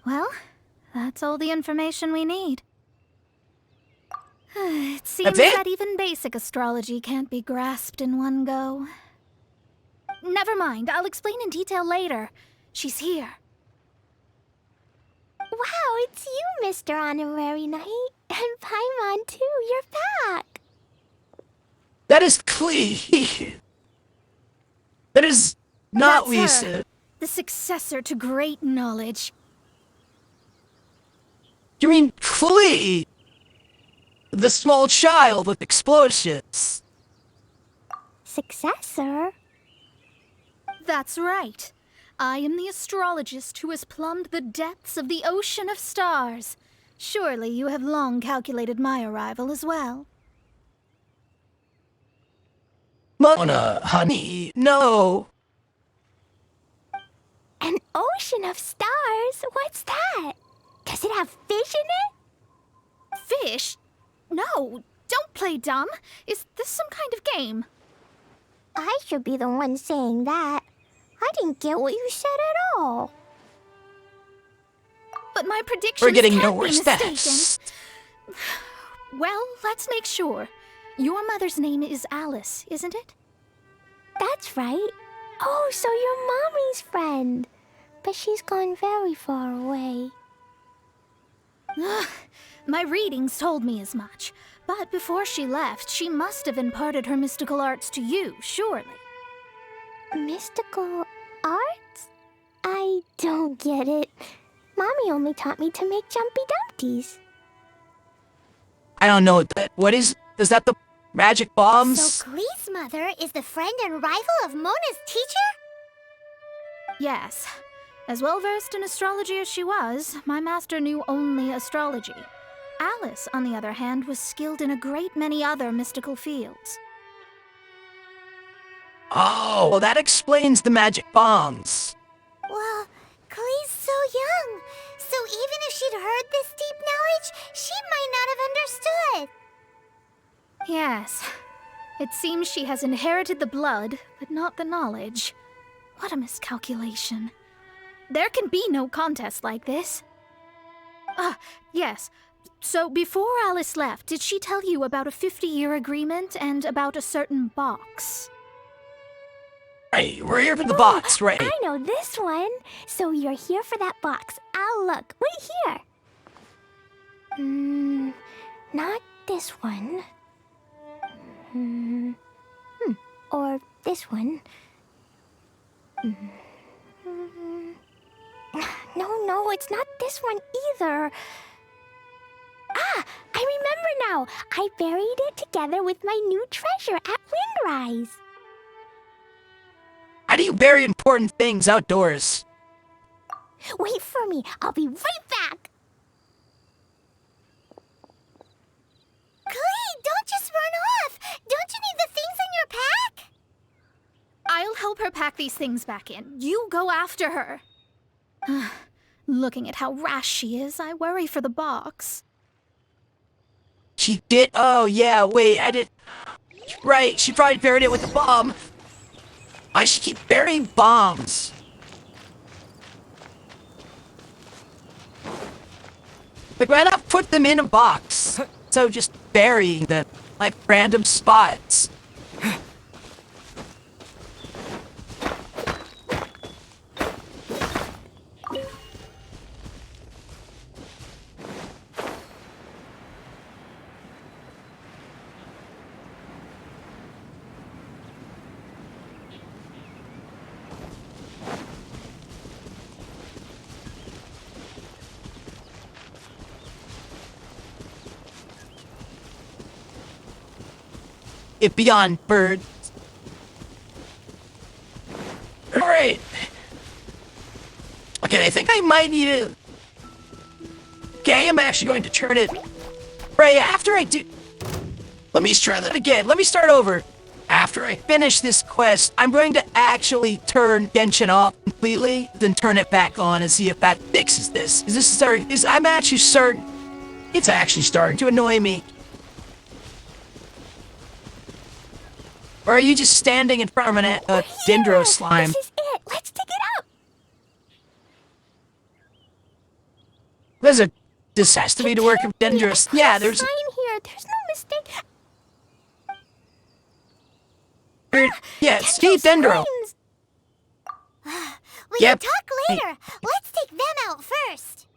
Well, that's all the information we need. It seems that even basic astrology can't be grasped in one go. Never mind, I'll explain in detail later. She's here. Wow, it's you, Mr. Honorary Knight. And Paimon, too. You're back. That is clean. That is not That's Lisa. her, the successor to great knowledge. You mean Flea? The small child with explosions. Successor? That's right. I am the astrologist who has plumbed the depths of the ocean of stars. Surely you have long calculated my arrival as well. Mona, honey, no. An ocean of stars? What's that? Does it have fish in it? Fish? No, don't play dumb. Is this some kind of game? I should be the one saying that. I didn't get what you said at all. But my predictions We're getting can't nowhere be mistaken. fast. Well, let's make sure. Your mother's name is Alice, isn't it? That's right. Oh, so you're Mommy's friend. But she's gone very far away. My readings told me as much. But before she left, she must have imparted her mystical arts to you, surely. Mystical arts? I don't get it. Mommy only taught me to make Jumpy Dumpties. I don't know that. What is that the magic bombs? So Glee's mother is the friend and rival of Mona's teacher? Yes. As well-versed in astrology as she was, my master knew only astrology. Alice, on the other hand, was skilled in a great many other mystical fields. Oh, well, that explains the magic bombs. Well, Glee's so young, so even if she'd heard this deep knowledge, she might not have understood. Yes. It seems she has inherited the blood, but not the knowledge. What a miscalculation. There can be no contest like this. Yes. So before Alice left, did she tell you about a 50-year agreement and about a certain box? Hey, we're here for the box, right? I know this one. So you're here for that box. I'll look. Wait here. Not this one. Or this one. No, it's not this one either. Ah, I remember now. I buried it together with my new treasure at Windrise. How do you bury important things outdoors? Wait for me. I'll be right back. Glee, don't just run off. Don't you need the things in your pack? I'll help her pack these things back in. You go after her. Looking at how rash she is, I worry for the box. She did? Oh, yeah, wait, I did. Right, she probably buried it with a bomb. I should keep burying bombs. But why not put them in a box? So just burying them, like random spots. It beyond birds. Alright. Okay, I think I might need it. Okay, I'm actually going to turn it right after I do. Let me try that again. Let me start over. After I finish this quest, I'm going to actually turn Genshin off completely, then turn it back on and see if that fixes this. I'm actually certain it's actually starting to annoy me. Or are you just standing in front of a Dendro slime? This is it. Let's dig it up. This has to be to work with Dendros. Yeah, there's sign here. There's no mistake. yeah, Steve Dendro. We can talk later. Let's take them out first.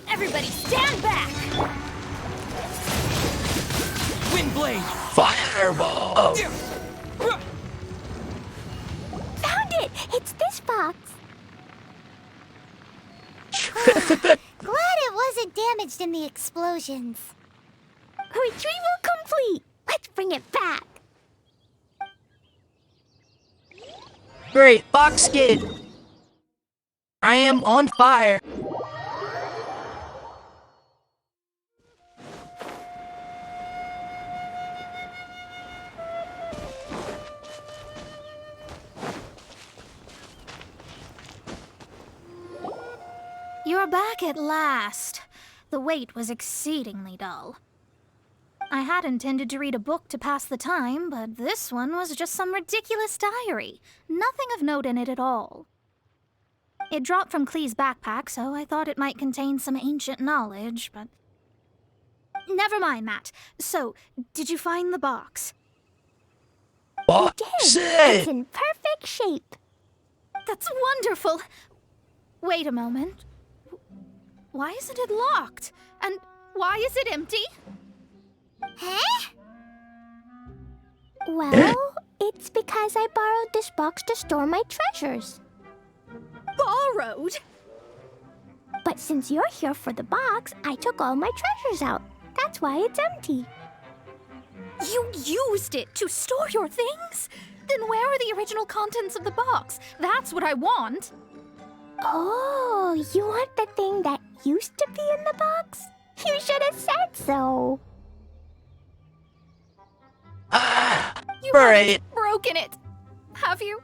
Everybody stand back! Windblade! Fireball! Found it! It's this box. Glad it wasn't damaged in the explosions. Retrieval complete! Let's bring it back. Great, box kid. I am on fire. You're back at last. The wait was exceedingly dull. I had intended to read a book to pass the time, but this one was just some ridiculous diary. Nothing of note in it at all. It dropped from Klee's backpack, so I thought it might contain some ancient knowledge, but... Never mind that. So, did you find the box? Box? It's in perfect shape. That's wonderful! Wait a moment. Why isn't it locked? And why is it empty? Huh? Well, it's because I borrowed this box to store my treasures. Borrowed? But since you're here for the box, I took all my treasures out. That's why it's empty. You used it to store your things? Then where are the original contents of the box? That's what I want. Oh, you want the thing that used to be in the box? You should have said so. You Right. haven't broken it, have you?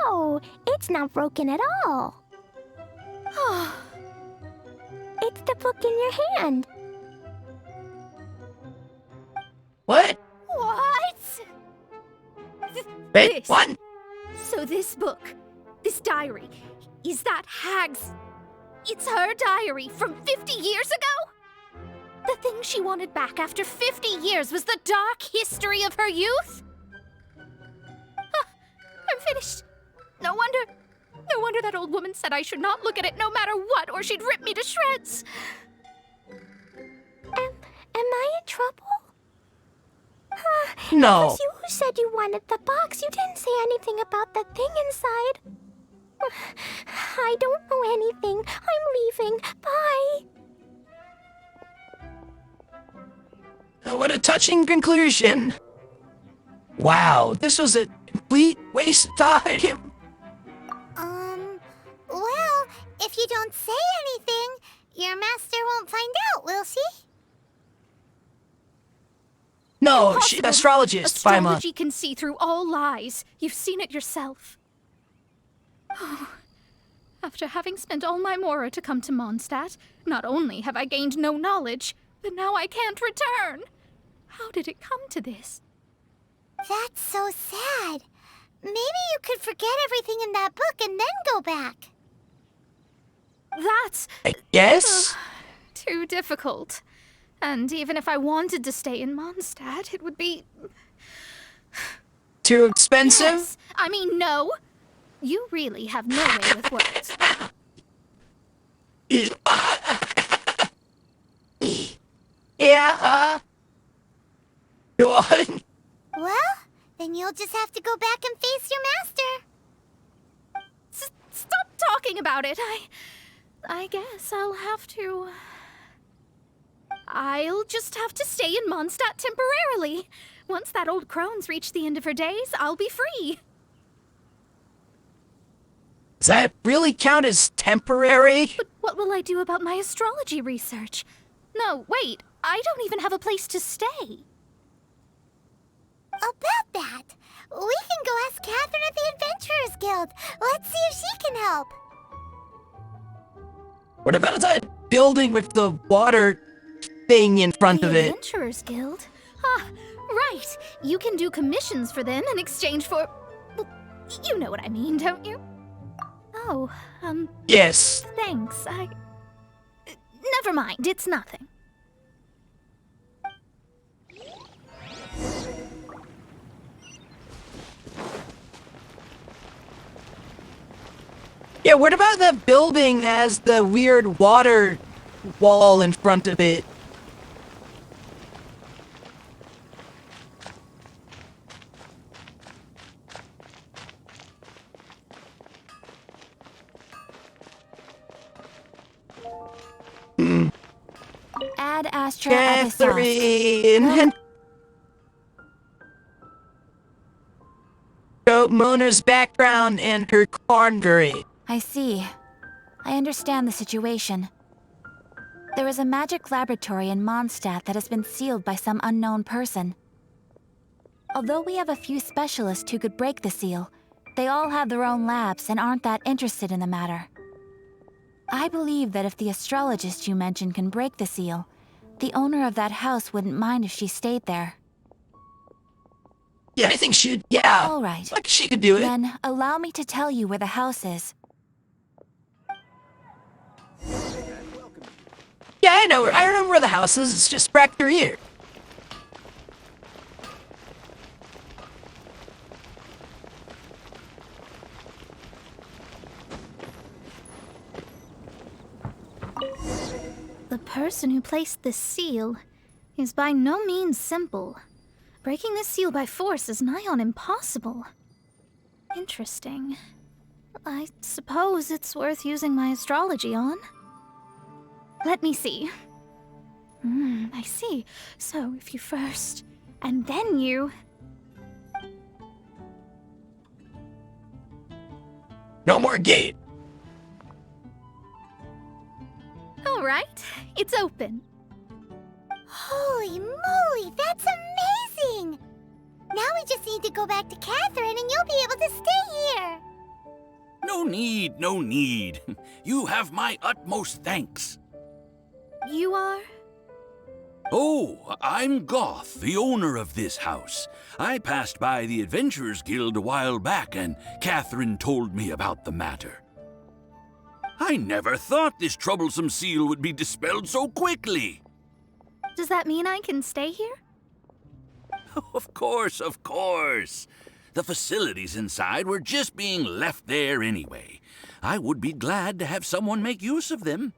No, it's not broken at all. It's the book in your hand. What? What? Wait, what? So this book, this diary, is that Hag's... It's her diary from 50 years ago? The thing she wanted back after 50 years was the dark history of her youth? I'm finished. No wonder that old woman said I should not look at it no matter what, or she'd rip me to shreds. Am I in trouble? No. It was you who said you wanted the box. You didn't say anything about the thing inside. I don't know anything. I'm leaving. Bye. What a touching conclusion. Wow, this was a complete waste of time. Well, if you don't say anything, your master won't find out, will she? No, she's an astrologist, Paimon. Astrology can see through all lies. You've seen it yourself. After having spent all my mora to come to Mondstadt, not only have I gained no knowledge, but now I can't return. How did it come to this? That's so sad. Maybe you could forget everything in that book and then go back. That's... I guess? Too difficult. And even if I wanted to stay in Mondstadt, it would be... Too expensive? Yes. I mean, no. You really have no way with words. Yeah, What? Well, then you'll just have to go back and face your master. Stop talking about it. I guess I'll have to... I'll just have to stay in Mondstadt temporarily. Once that old crone's reached the end of her days, I'll be free. Does that really count as temporary? But what will I do about my astrology research? No, wait, I don't even have a place to stay. About that, we can go ask Catherine at the Adventurers Guild. Let's see if she can help. What about that building with the water thing in front of The it? Adventurers Guild? Ah, right. You can do commissions for them in exchange for... Well, you know what I mean, don't you? Oh, Yes. thanks. Never mind, it's nothing. Yeah, what about that building that has the weird water wall in front of it? Ad Astra Abyssos. Catherine! Show Mona's background and her quandary. I see. I understand the situation. There is a magic laboratory in Mondstadt that has been sealed by some unknown person. Although we have a few specialists who could break the seal, they all have their own labs and aren't that interested in the matter. I believe that if the astrologist you mentioned can break the seal, the owner of that house wouldn't mind if she stayed there. Yeah, I think she'd, yeah. All right. Like she could do it. Then allow me to tell you where the house is. Yeah, I know. I remember where the house is. It's just back through here. The person who placed this seal is by no means simple. Breaking this seal by force is nigh on impossible. Interesting. I suppose it's worth using my astrology on. Let me see. I see. So if you first, and then you... No more gate. All right, it's open. Holy moly, that's amazing! Now we just need to go back to Catherine and you'll be able to stay here. No need, no need. You have my utmost thanks. You are? Oh, I'm Goth, the owner of this house. I passed by the Adventurers Guild a while back and Catherine told me about the matter. I never thought this troublesome seal would be dispelled so quickly. Does that mean I can stay here? Of course, of course. The facilities inside were just being left there anyway. I would be glad to have someone make use of them.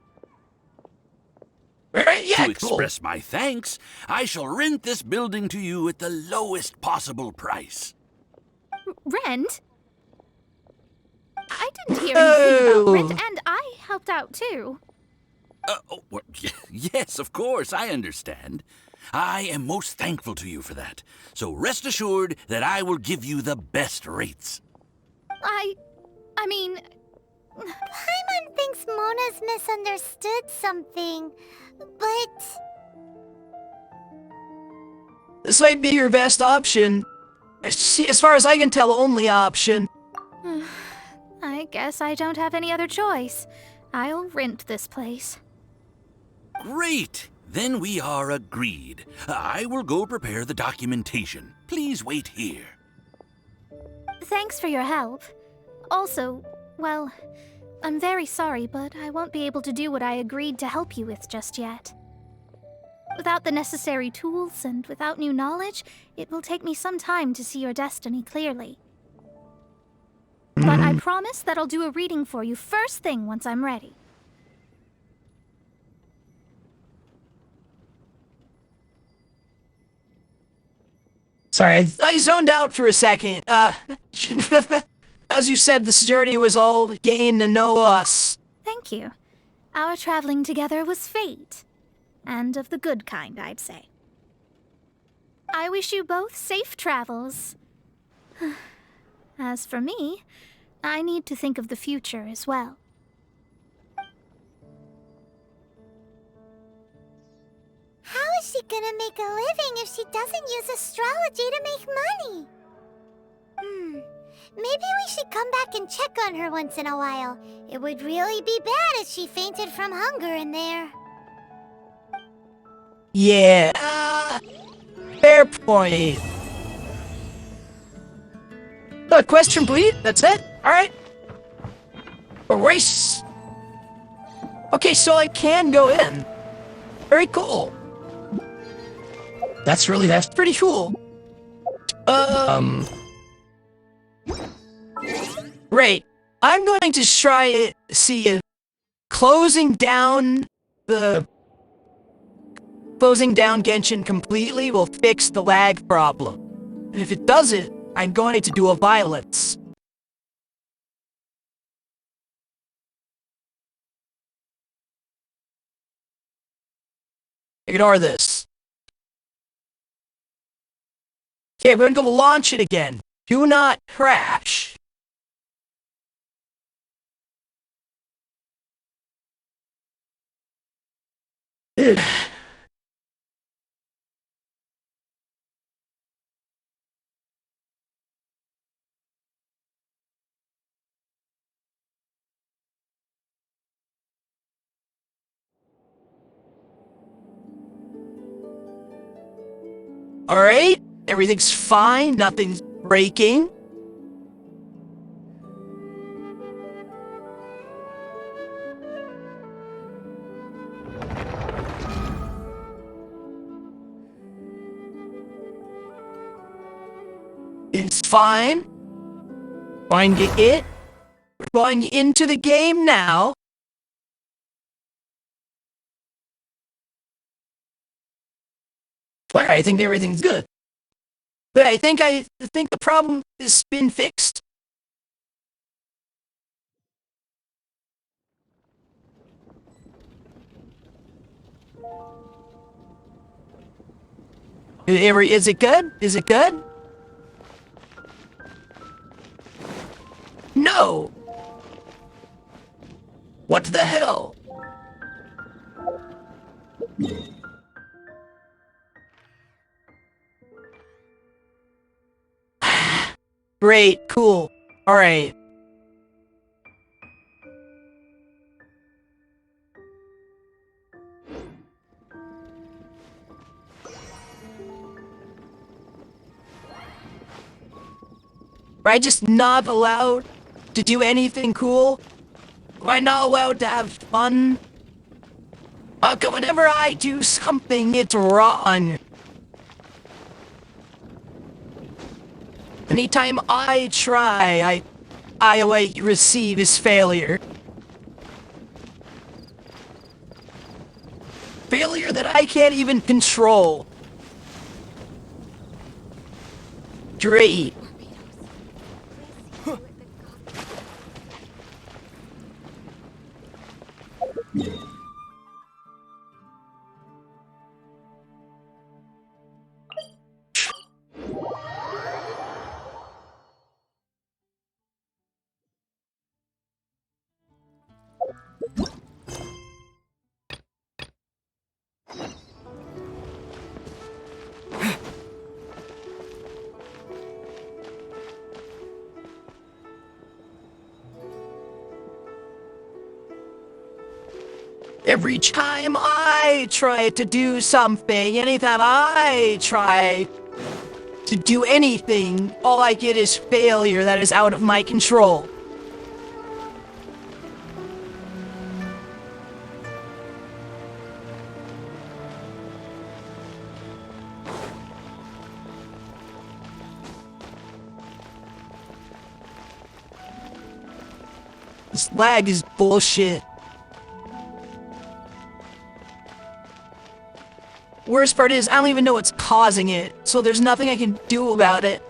Yeah, to express my thanks, I shall rent this building to you at the lowest possible price. Rent? I didn't hear anything about rent, and I helped out too. Well, yes, of course, I understand. I am most thankful to you for that. So rest assured that I will give you the best rates. I mean... Paimon thinks Mona's misunderstood something, but... This might be your best option. As far as I can tell, only option. I guess I don't have any other choice. I'll rent this place. Great! Then we are agreed. I will go prepare the documentation. Please wait here. Thanks for your help. Also, well, I'm very sorry, but I won't be able to do what I agreed to help you with just yet. Without the necessary tools and without new knowledge, it will take me some time to see your destiny clearly. But I promise that I'll do a reading for you first thing once I'm ready. Sorry, I zoned out for a second. As you said, this journey was all gain to know us. Thank you. Our traveling together was fate. And of the good kind, I'd say. I wish you both safe travels. As for me, I need to think of the future as well. How is she gonna make a living if she doesn't use astrology to make money? Maybe we should come back and check on her once in a while. It would really be bad if she fainted from hunger in there. Yeah. Fair point. Question, please. That's it? Alright. Erase. Okay, so I can go in. Very cool. That's pretty cool. Great. I'm going to try it, see if closing down Genshin completely will fix the lag problem. And if it doesn't, I'm going to do a violence. Ignore this. Okay, we're gonna go launch it again. Do not crash. Alright, everything's fine, nothing's breaking. It's fine. Going to it. We're going into the game now. Well, I think everything's good. But I think the problem has been fixed. Is it good? Is it good? No! What the hell? Great, cool. Alright. Am I just not allowed to do anything cool? Am I not allowed to have fun? Whenever I do something, it's wrong. Anytime I try, I like receive is failure. Failure that I can't even control. Great. Every time I try to do something, anytime I try to do anything, all I get is failure that is out of my control. This lag is bullshit. Worst part is, I don't even know what's causing it, so there's nothing I can do about it.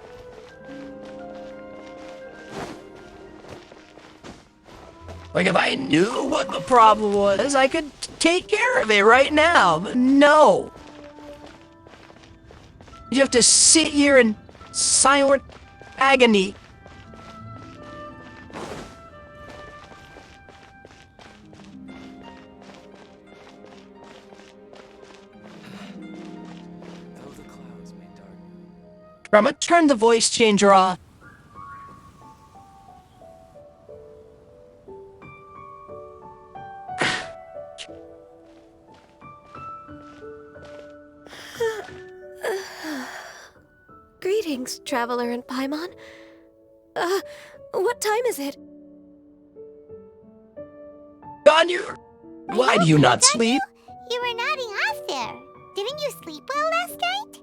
Like, if I knew what the problem was, I could take care of it right now, but no. You have to sit here in silent agony. I'm gonna turn the voice changer off. Greetings, traveler in Paimon. What time is it? Ganyu, why do you not sleep? You were nodding off there. Didn't you sleep well last night?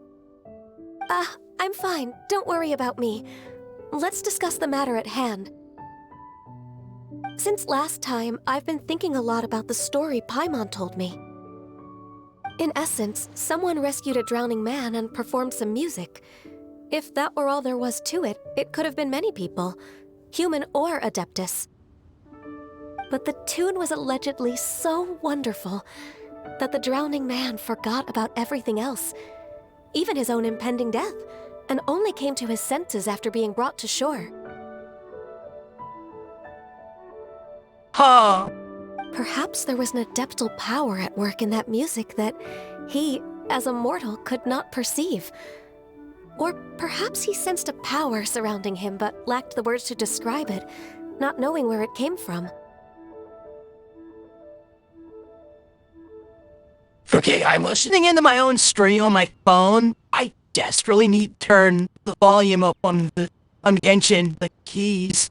I'm fine. Don't worry about me. Let's discuss the matter at hand. Since last time, I've been thinking a lot about the story Paimon told me. In essence, someone rescued a drowning man and performed some music. If that were all there was to it, it could have been many people, human or Adeptus. But the tune was allegedly so wonderful that the drowning man forgot about everything else, even his own impending death, and only came to his senses after being brought to shore. Huh. Perhaps there was an adeptal power at work in that music that he, as a mortal, could not perceive. Or perhaps he sensed a power surrounding him but lacked the words to describe it, not knowing where it came from. Okay, I'm listening into my own stream on my phone. I desperately need to turn the volume up on Genshin, the keys.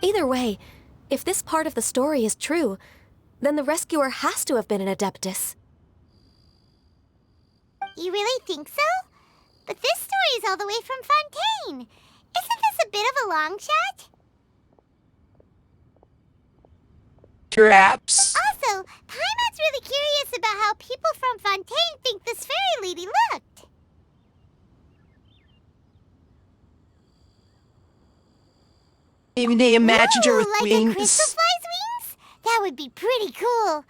Either way, if this part of the story is true, then the rescuer has to have been an Adeptus. You really think so? But this story is all the way from Fontaine. Isn't this a bit of a long shot? Perhaps. Also, Paimon's really curious about how people from Fontaine think this fairy lady looked. Maybe they imagined her with like wings. A crystal fly's wings? That would be pretty cool.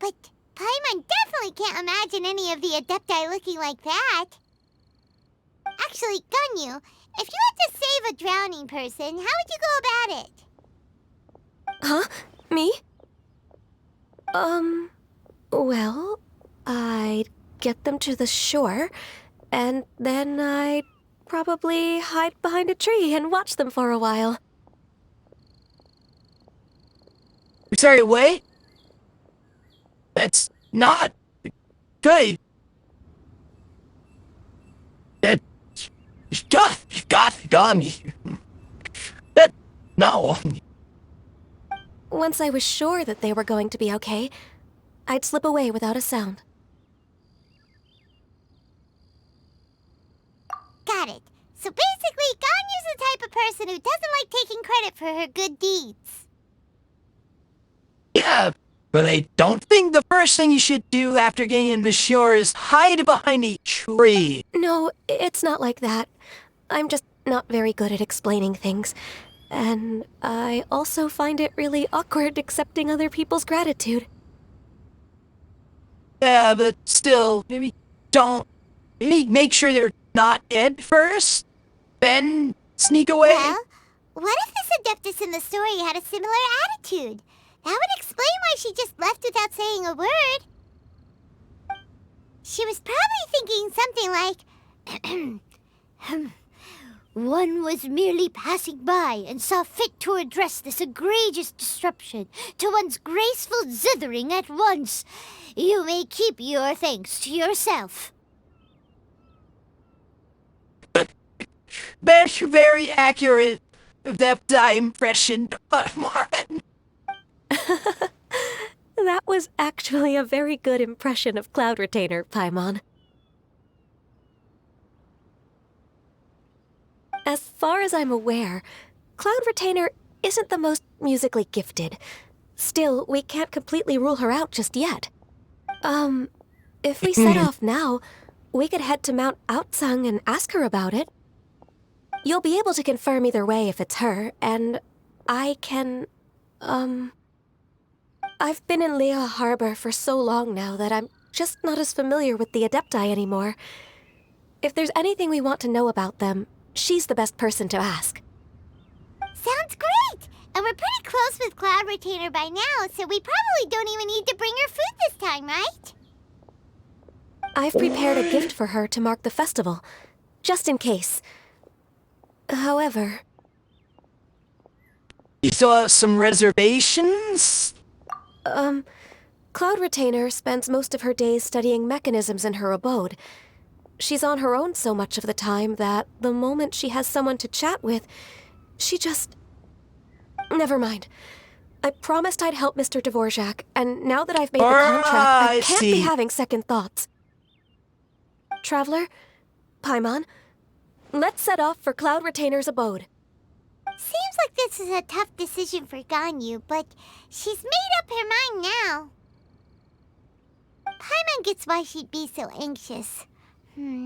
But Paimon definitely can't imagine any of the Adepti looking like that. Actually, Ganyu, if you had to save a drowning person, how would you go about it? Huh? Me? Well, I'd get them to the shore, and then I'd probably hide behind a tree and watch them for a while. Sorry, wait. That's not good. That got me. That no. Once I was sure that they were going to be okay, I'd slip away without a sound. Got it. So basically, Ganyu's the type of person who doesn't like taking credit for her good deeds. Yeah, but I don't think the first thing you should do after getting to the shore is hide behind a tree. No, it's not like that. I'm just not very good at explaining things. And I also find it really awkward accepting other people's gratitude. Yeah, but still, maybe make sure they're not dead first, then sneak away. Well, what if this Adeptus in the story had a similar attitude? That would explain why she just left without saying a word. She was probably thinking something like, one was merely passing by and saw fit to address this egregious disruption to one's graceful zithering at once. You may keep your thanks to yourself. That's very accurate. That impression, Marvin. That was actually a very good impression of Cloud Retainer, Paimon. As far as I'm aware, Cloud Retainer isn't the most musically gifted. Still, we can't completely rule her out just yet. If we set off now, we could head to Mount Outsung and ask her about it. You'll be able to confirm either way if it's her, and I can, I've been in Lea Harbor for so long now that I'm just not as familiar with the Adepti anymore. If there's anything we want to know about them, she's the best person to ask. Sounds great! And we're pretty close with Cloud Retainer by now, so we probably don't even need to bring her food this time, right? I've prepared a gift for her to mark the festival, just in case. However... You still have some reservations? Cloud Retainer spends most of her days studying mechanisms in her abode. She's on her own so much of the time that the moment she has someone to chat with, she just... Never mind. I promised I'd help Mr. Dvorak, and now that I've made the contract, I can't be having second thoughts. Traveler, Paimon, let's set off for Cloud Retainer's abode. Seems like this is a tough decision for Ganyu, but she's made up her mind now. Paimon gets why she'd be so anxious. Okay,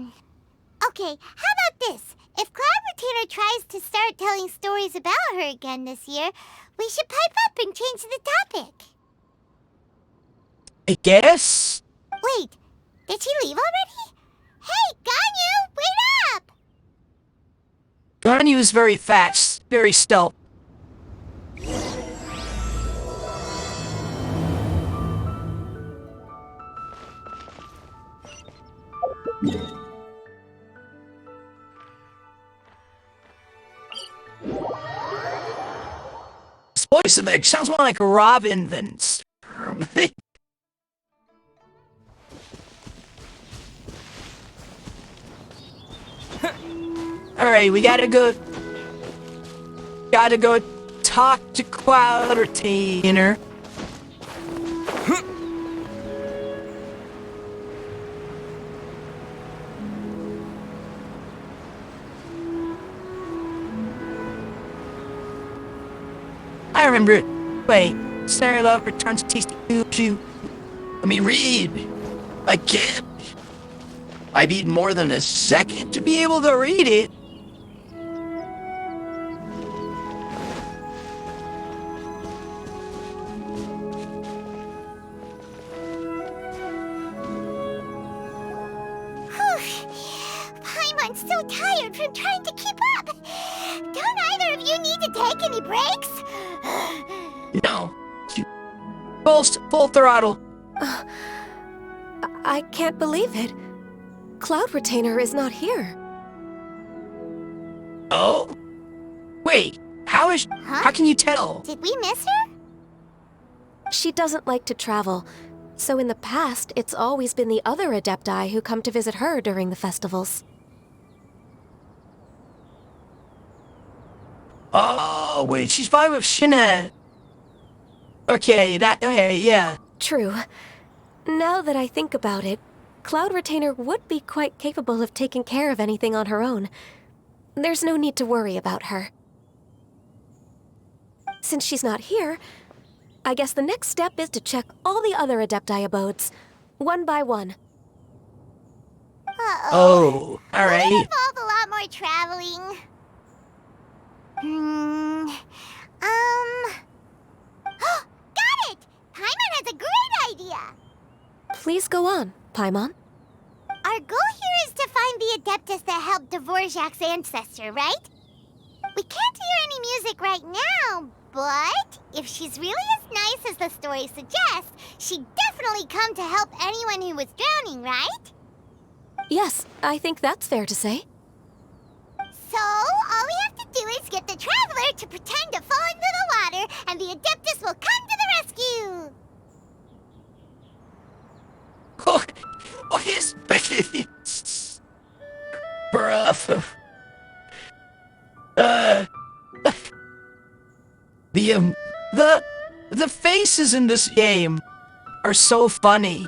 how about this? If Cloud Retainer tries to start telling stories about her again this year, we should pipe up and change the topic. I guess? Wait, did she leave already? Hey, Ganyu, wait up! Ganyu is very fast, very stealth. This voice of it sounds more like Robin than... Alright, we gotta go talk to Cloud Retainer. I remember it. Wait, Sarah Love returns to tasty food. Let me read. I can't. I need more than a second to be able to read it. Paimon's so tired from trying to keep up. Don't either of you need to take any breaks? No. Full throttle. I can't believe it. Cloud Retainer is not here. Oh? Wait, how can you tell? Did we miss her? She doesn't like to travel, so in the past, it's always been the other Adepti who come to visit her during the festivals. Oh, wait, she's fine with Shinette. Okay, yeah. True. Now that I think about it, Cloud Retainer would be quite capable of taking care of anything on her own. There's no need to worry about her. Since she's not here, I guess the next step is to check all the other Adepti abodes, one by one. Oh, alright. It involved a lot more traveling. Got it! Paimon has a great idea! Please go on, Paimon. Our goal here is to find the Adeptus that helped Dvorak's ancestor, right? We can't hear any music right now, but if she's really as nice as the story suggests, she'd definitely come to help anyone who was drowning, right? Yes, I think that's fair to say. So, all we have to do is get the Traveler to pretend to fall into the water, and the Adeptus will come to the rescue! What is... Bruh. The faces in this game are so funny.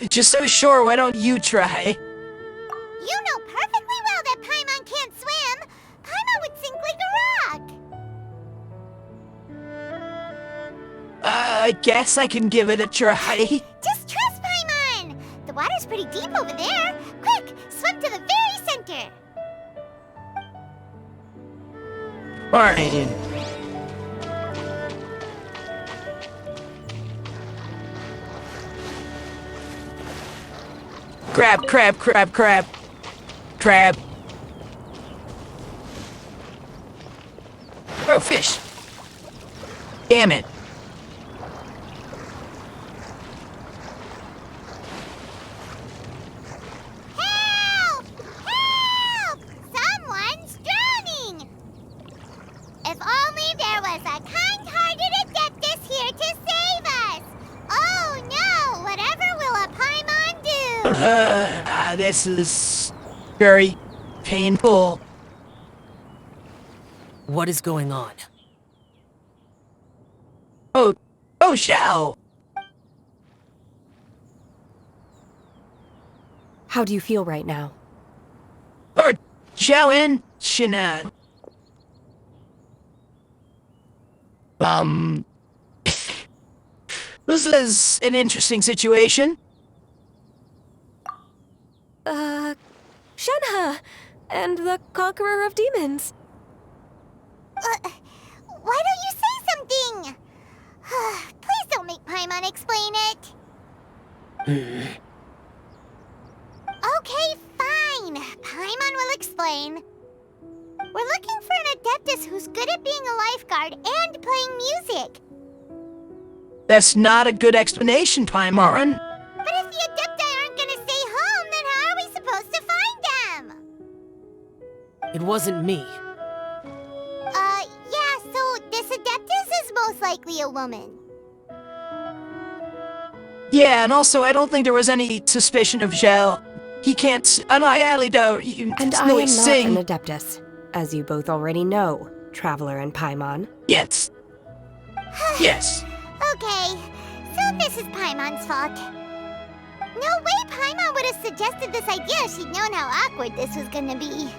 Just so sure, why don't you try? You know perfectly well that Paimon can't swim. Paimon would sink like a rock. I guess I can give it a try. Just trust Paimon. The water's pretty deep over there. Quick, swim to the very center. Alright. Crab, crab, crab, crab. Crab. Oh, fish. Damn it. Help! Help! Someone's drowning! If only there was a kind-hearted Adeptus here to save us! Oh no! Whatever will a Paimon do? This is very painful. What is going on? Oh, Xiao. How do you feel right now? Or Xiao and Shinan. This is an interesting situation. Shenhe! And the Conqueror of Demons. Why don't you say something? Please don't make Paimon explain it. Okay, fine. Paimon will explain. We're looking for an Adeptus who's good at being a lifeguard and playing music. That's not a good explanation, Paimon. But if the Adepti aren't gonna stay home, then how are we supposed to find them? It wasn't me. Yeah, so this Adeptus is most likely a woman. Yeah, and also I don't think there was any suspicion of Xiao. He can't. And I really don't. And I am not an Adeptus, as you both already know, Traveler and Paimon. Yes. Yes. Okay, so this is Paimon's fault. No way Paimon would have suggested this idea if she'd known how awkward this was gonna be.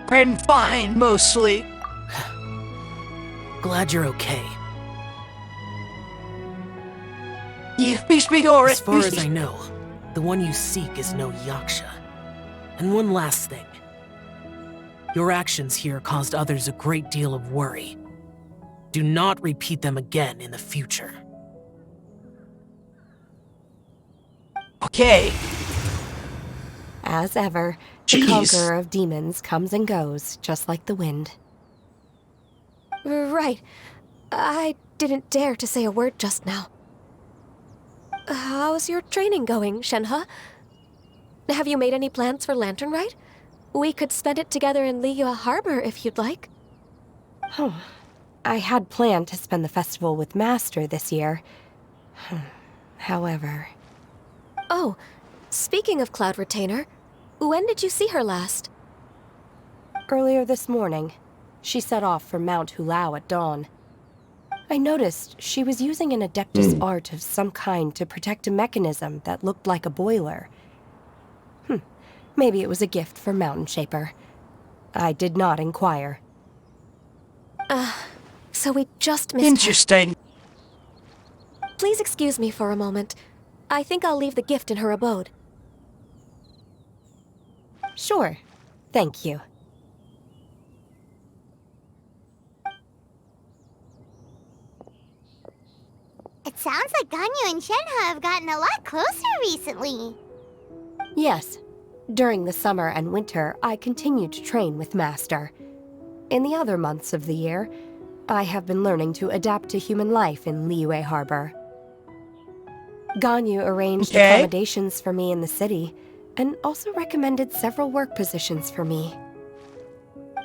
I'm fine, mostly. Glad you're okay. As far as I know, the one you seek is no Yaksha. And one last thing. Your actions here caused others a great deal of worry. Do not repeat them again in the future. Okay. As ever, the Conqueror of Demons comes and goes, just like the wind. Right. I didn't dare to say a word just now. How's your training going, Shenhe? Have you made any plans for Lantern Rite? We could spend it together in Liyue Harbor if you'd like. I had planned to spend the festival with Master this year. However... Oh, speaking of Cloud Retainer, when did you see her last? Earlier this morning. She set off for Mount Hulao at dawn. I noticed she was using an Adeptus art of some kind to protect a mechanism that looked like a boiler. Maybe it was a gift for Mountain Shaper. I did not inquire. So we just missed Interesting. her. Please excuse me for a moment. I think I'll leave the gift in her abode. Sure. Thank you. It sounds like Ganyu and Shenhe have gotten a lot closer recently. Yes. During the summer and winter, I continued to train with Master. In the other months of the year, I have been learning to adapt to human life in Liyue Harbor. Ganyu arranged accommodations for me in the city, and also recommended several work positions for me.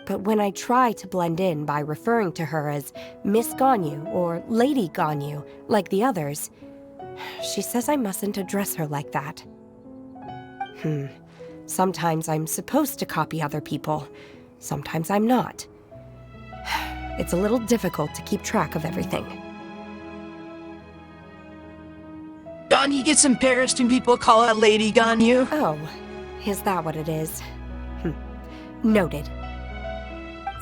But when I try to blend in by referring to her as Miss Ganyu or Lady Ganyu, like the others, she says I mustn't address her like that. Sometimes I'm supposed to copy other people, sometimes I'm not. It's a little difficult to keep track of everything. Ganyu gets embarrassed when people call her Lady Ganyu. Oh, is that what it is? Noted.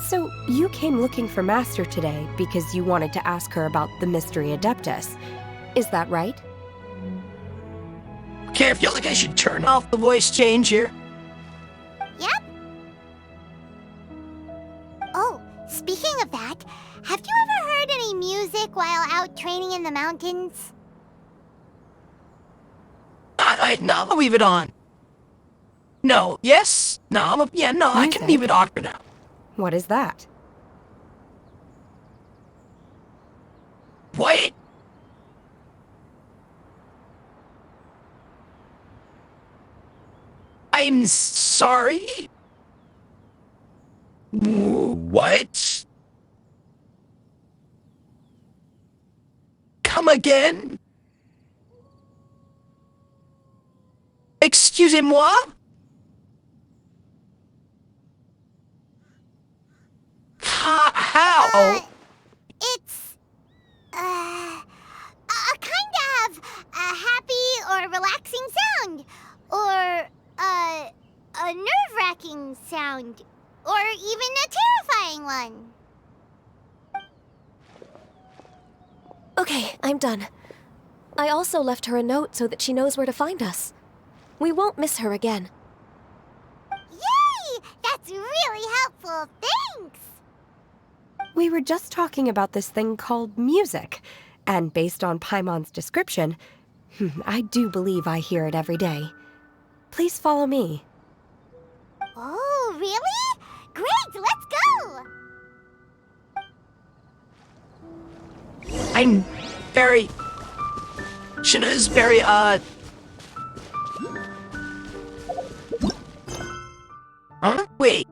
So, you came looking for Master today because you wanted to ask her about the Mystery Adeptus. Is that right? Okay, I feel like I should turn off the voice changer. Yep. Oh, speaking of that, have you ever heard any music while out training in the mountains? No, I'll leave it on. No, yes, no, yeah, no, I can leave it on for now. What is that? What? I'm sorry? What? Come again? Excusez-moi? How? It's, a kind of a happy or relaxing sound. Or, a nerve-wracking sound. Or even a terrifying one. Okay, I'm done. I also left her a note so that she knows where to find us. We won't miss her again. Yay! That's really helpful. Thanks! We were just talking about this thing called music, and based on Paimon's description, I do believe I hear it every day. Please follow me. Oh, really? Great, let's go! I'm very... Shana's very, Huh? Wait.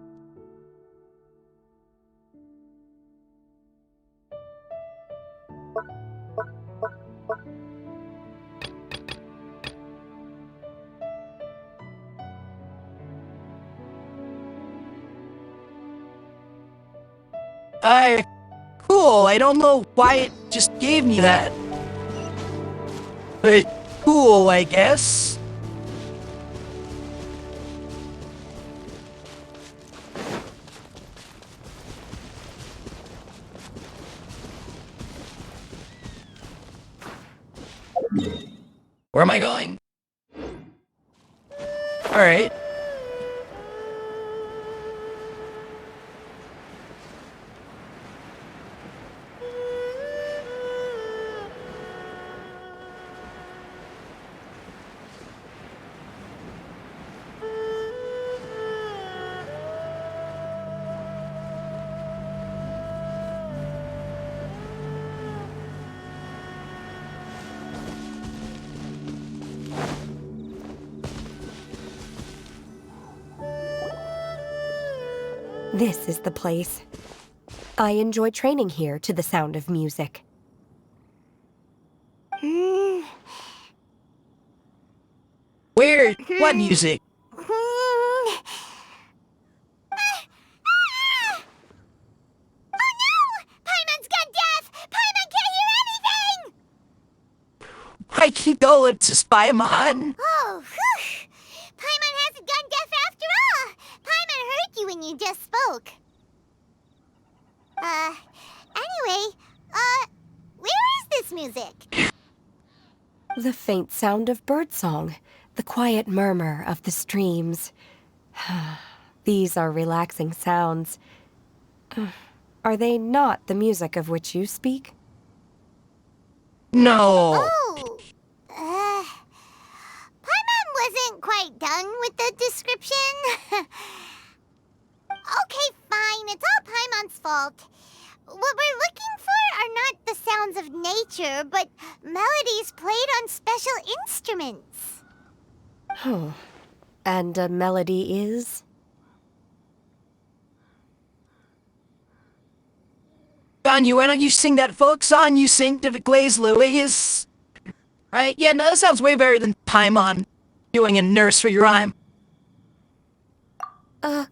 Cool. I don't know why it just gave me that. But cool, I guess. Where am I going? All right. This is the place. I enjoy training here to the sound of music. Weird. What music? I keep going to Spymon. Oh, whew! Paimon hasn't gone deaf after all! Paimon heard you when you just spoke. Anyway, where is this music? The faint sound of birdsong, the quiet murmur of the streams. These are relaxing sounds. Are they not the music of which you speak? No. Oh. Paimon wasn't quite done with the description. Okay, fine. It's all Paimon's fault. What we're looking for are not the sounds of nature, but melodies played on special instruments. Oh. And a melody is? John, why don't you sing that folk song you sing to the Glaze Louise? Right? Yeah, no, that sounds way better than Paimon doing a nursery rhyme. Huh?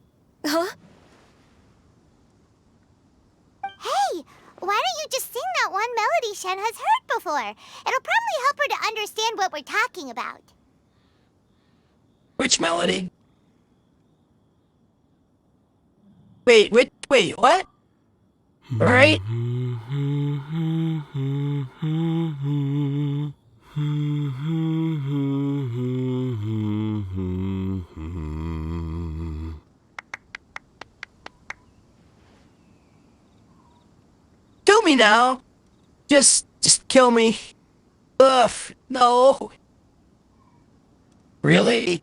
Hey, why don't you just sing that one melody Shen has heard before? It'll probably help her to understand what we're talking about. Which melody? Wait, what? Right? Kill me now. Just kill me. Ugh, no. Really?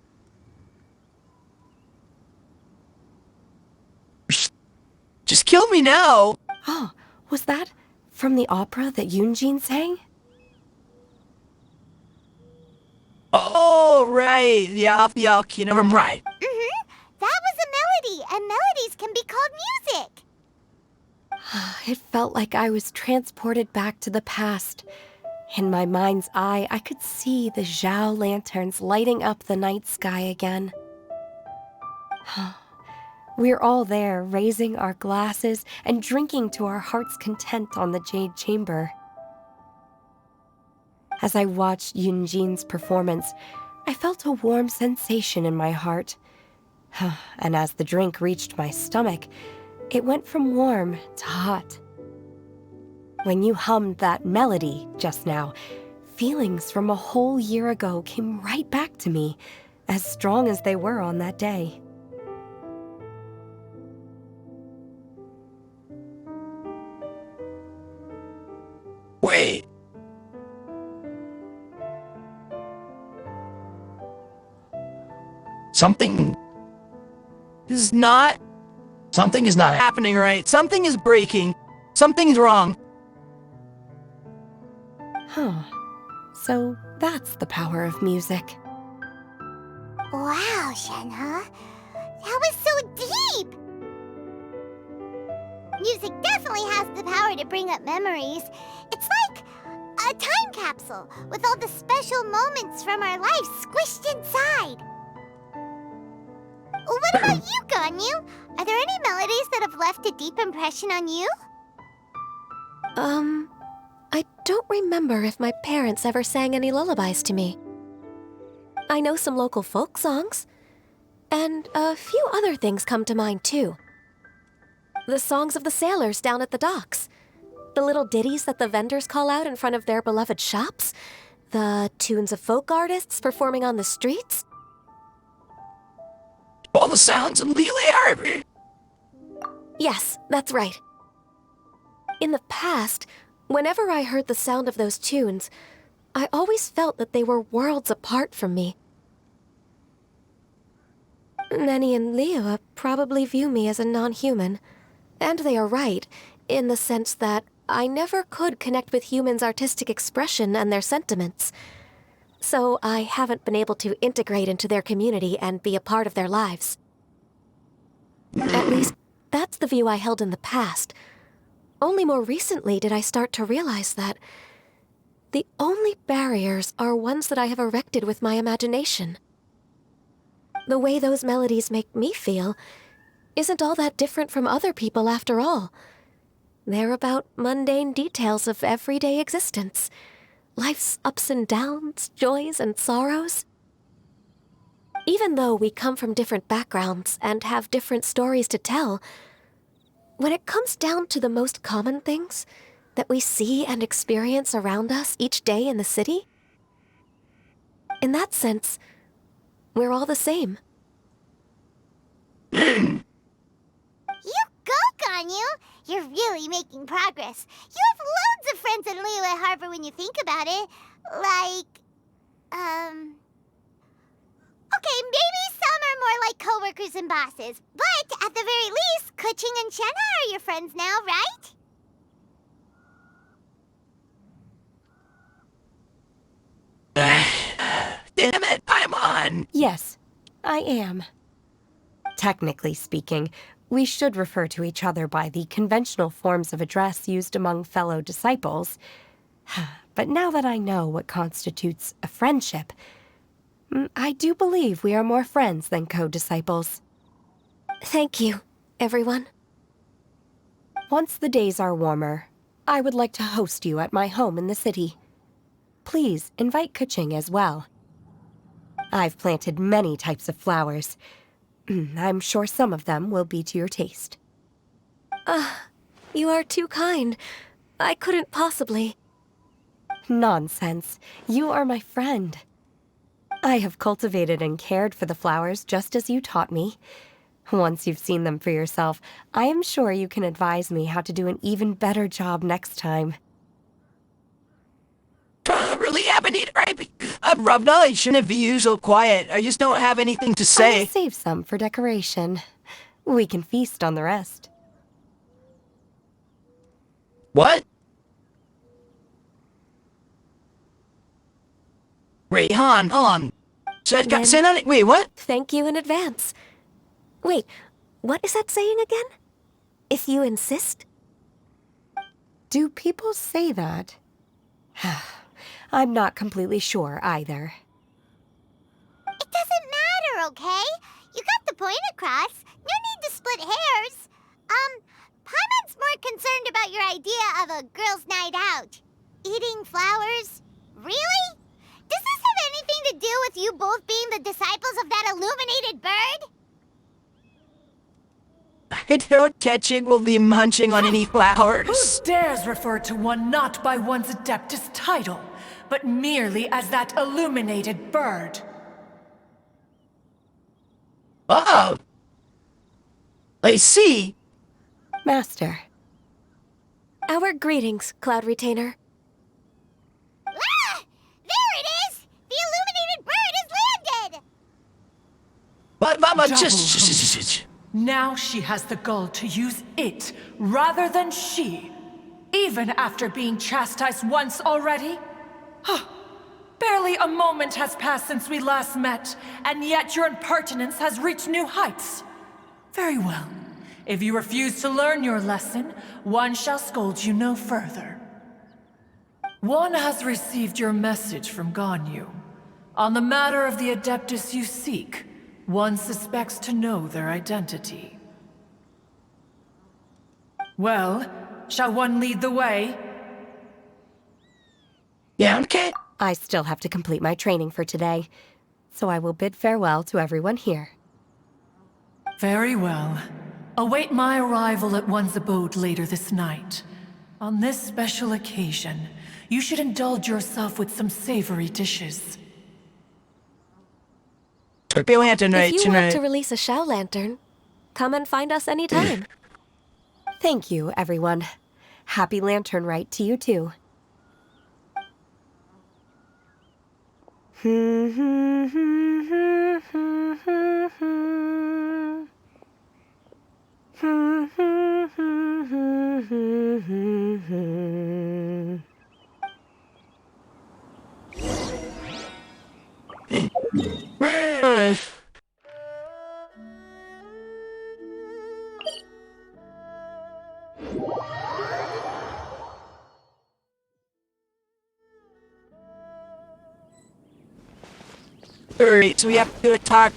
Just kill me now! Oh, was that from the opera that Yunjin sang? Oh, right. Yeah, you know, I'm right. Mm-hmm. That was a melody, and melodies can be called music. It felt like I was transported back to the past. In my mind's eye, I could see the Zhao lanterns lighting up the night sky again. We're all there, raising our glasses and drinking to our heart's content on the Jade Chamber. As I watched Yunjin's performance, I felt a warm sensation in my heart. And as the drink reached my stomach, it went from warm to hot. When you hummed that melody just now, feelings from a whole year ago came right back to me, as strong as they were on that day. Wait. Something is not happening right. Something is breaking. Something's wrong. So that's the power of music. Wow, Shenhe. That was so deep! Music definitely has the power to bring up memories. It's like a time capsule with all the special moments from our lives squished inside. What about you, Ganyu? Are there any melodies that have left a deep impression on you? I don't remember if my parents ever sang any lullabies to me. I know some local folk songs, and a few other things come to mind too. The songs of the sailors down at the docks, the little ditties that the vendors call out in front of their beloved shops, the tunes of folk artists performing on the streets. All the sounds of Lele Harbor. Yes, that's right. In the past, whenever I heard the sound of those tunes, I always felt that they were worlds apart from me. Nenny and Liyue probably view me as a non-human, and they are right, in the sense that I never could connect with humans' artistic expression and their sentiments. So I haven't been able to integrate into their community and be a part of their lives. At least, that's the view I held in the past. Only more recently did I start to realize that the only barriers are ones that I have erected with my imagination. The way those melodies make me feel isn't all that different from other people after all. They're about mundane details of everyday existence. Life's ups and downs, joys and sorrows. Even though we come from different backgrounds and have different stories to tell, when it comes down to the most common things that we see and experience around us each day in the city, in that sense, we're all the same. You go, Ganyu! You're really making progress. You have loads of friends in Liyue Harbor when you think about it. Okay, maybe some are more like coworkers and bosses, but at the very least, Keqing and Shenhe are your friends now, right? Damn it, Paimon! Yes, I am. Technically speaking, we should refer to each other by the conventional forms of address used among fellow disciples. But now that I know what constitutes a friendship, I do believe we are more friends than co-disciples. Thank you, everyone. Once the days are warmer, I would like to host you at my home in the city. Please invite Keqing as well. I've planted many types of flowers. I'm sure some of them will be to your taste. You are too kind. I couldn't possibly. Nonsense. You are my friend. I have cultivated and cared for the flowers just as you taught me. Once you've seen them for yourself, I am sure you can advise me how to do an even better job next time. Really happening, right? Rob knowledge shouldn't be usual quiet. I just don't have anything to say. I'll save some for decoration. We can feast on the rest. What? Wait, hold on. Wait, what? Thank you in advance. Wait, what is that saying again? If you insist? Do people say that? I'm not completely sure either. It doesn't matter, okay? You got the point across. No need to split hairs. Paimon's more concerned about your idea of a girls' night out. Eating flowers? Really? Does this have anything to do with you both being the disciples of that illuminated bird? I don't catch it will be munching on any flowers. Who dares refer to one not by one's Adeptus title, but merely as that illuminated bird? Oh! I see. Master. Our greetings, Cloud Retainer. Ah! There it is! The illuminated bird has landed! But Mama, just... Now she has the gall to use it, rather than she. Even after being chastised once already? Barely a moment has passed since we last met, and yet your impertinence has reached new heights. Very well. If you refuse to learn your lesson, one shall scold you no further. One has received your message from Ganyu. On the matter of the Adeptus you seek, one suspects to know their identity. Well, shall one lead the way? Yeah, okay. I still have to complete my training for today, so I will bid farewell to everyone here. Very well. Await my arrival at one's abode later this night. On this special occasion, you should indulge yourself with some savory dishes. If you want to release a Shao Lantern, come and find us anytime. Thank you, everyone. Happy Lantern Rite to you too. Alright, so we have to talk.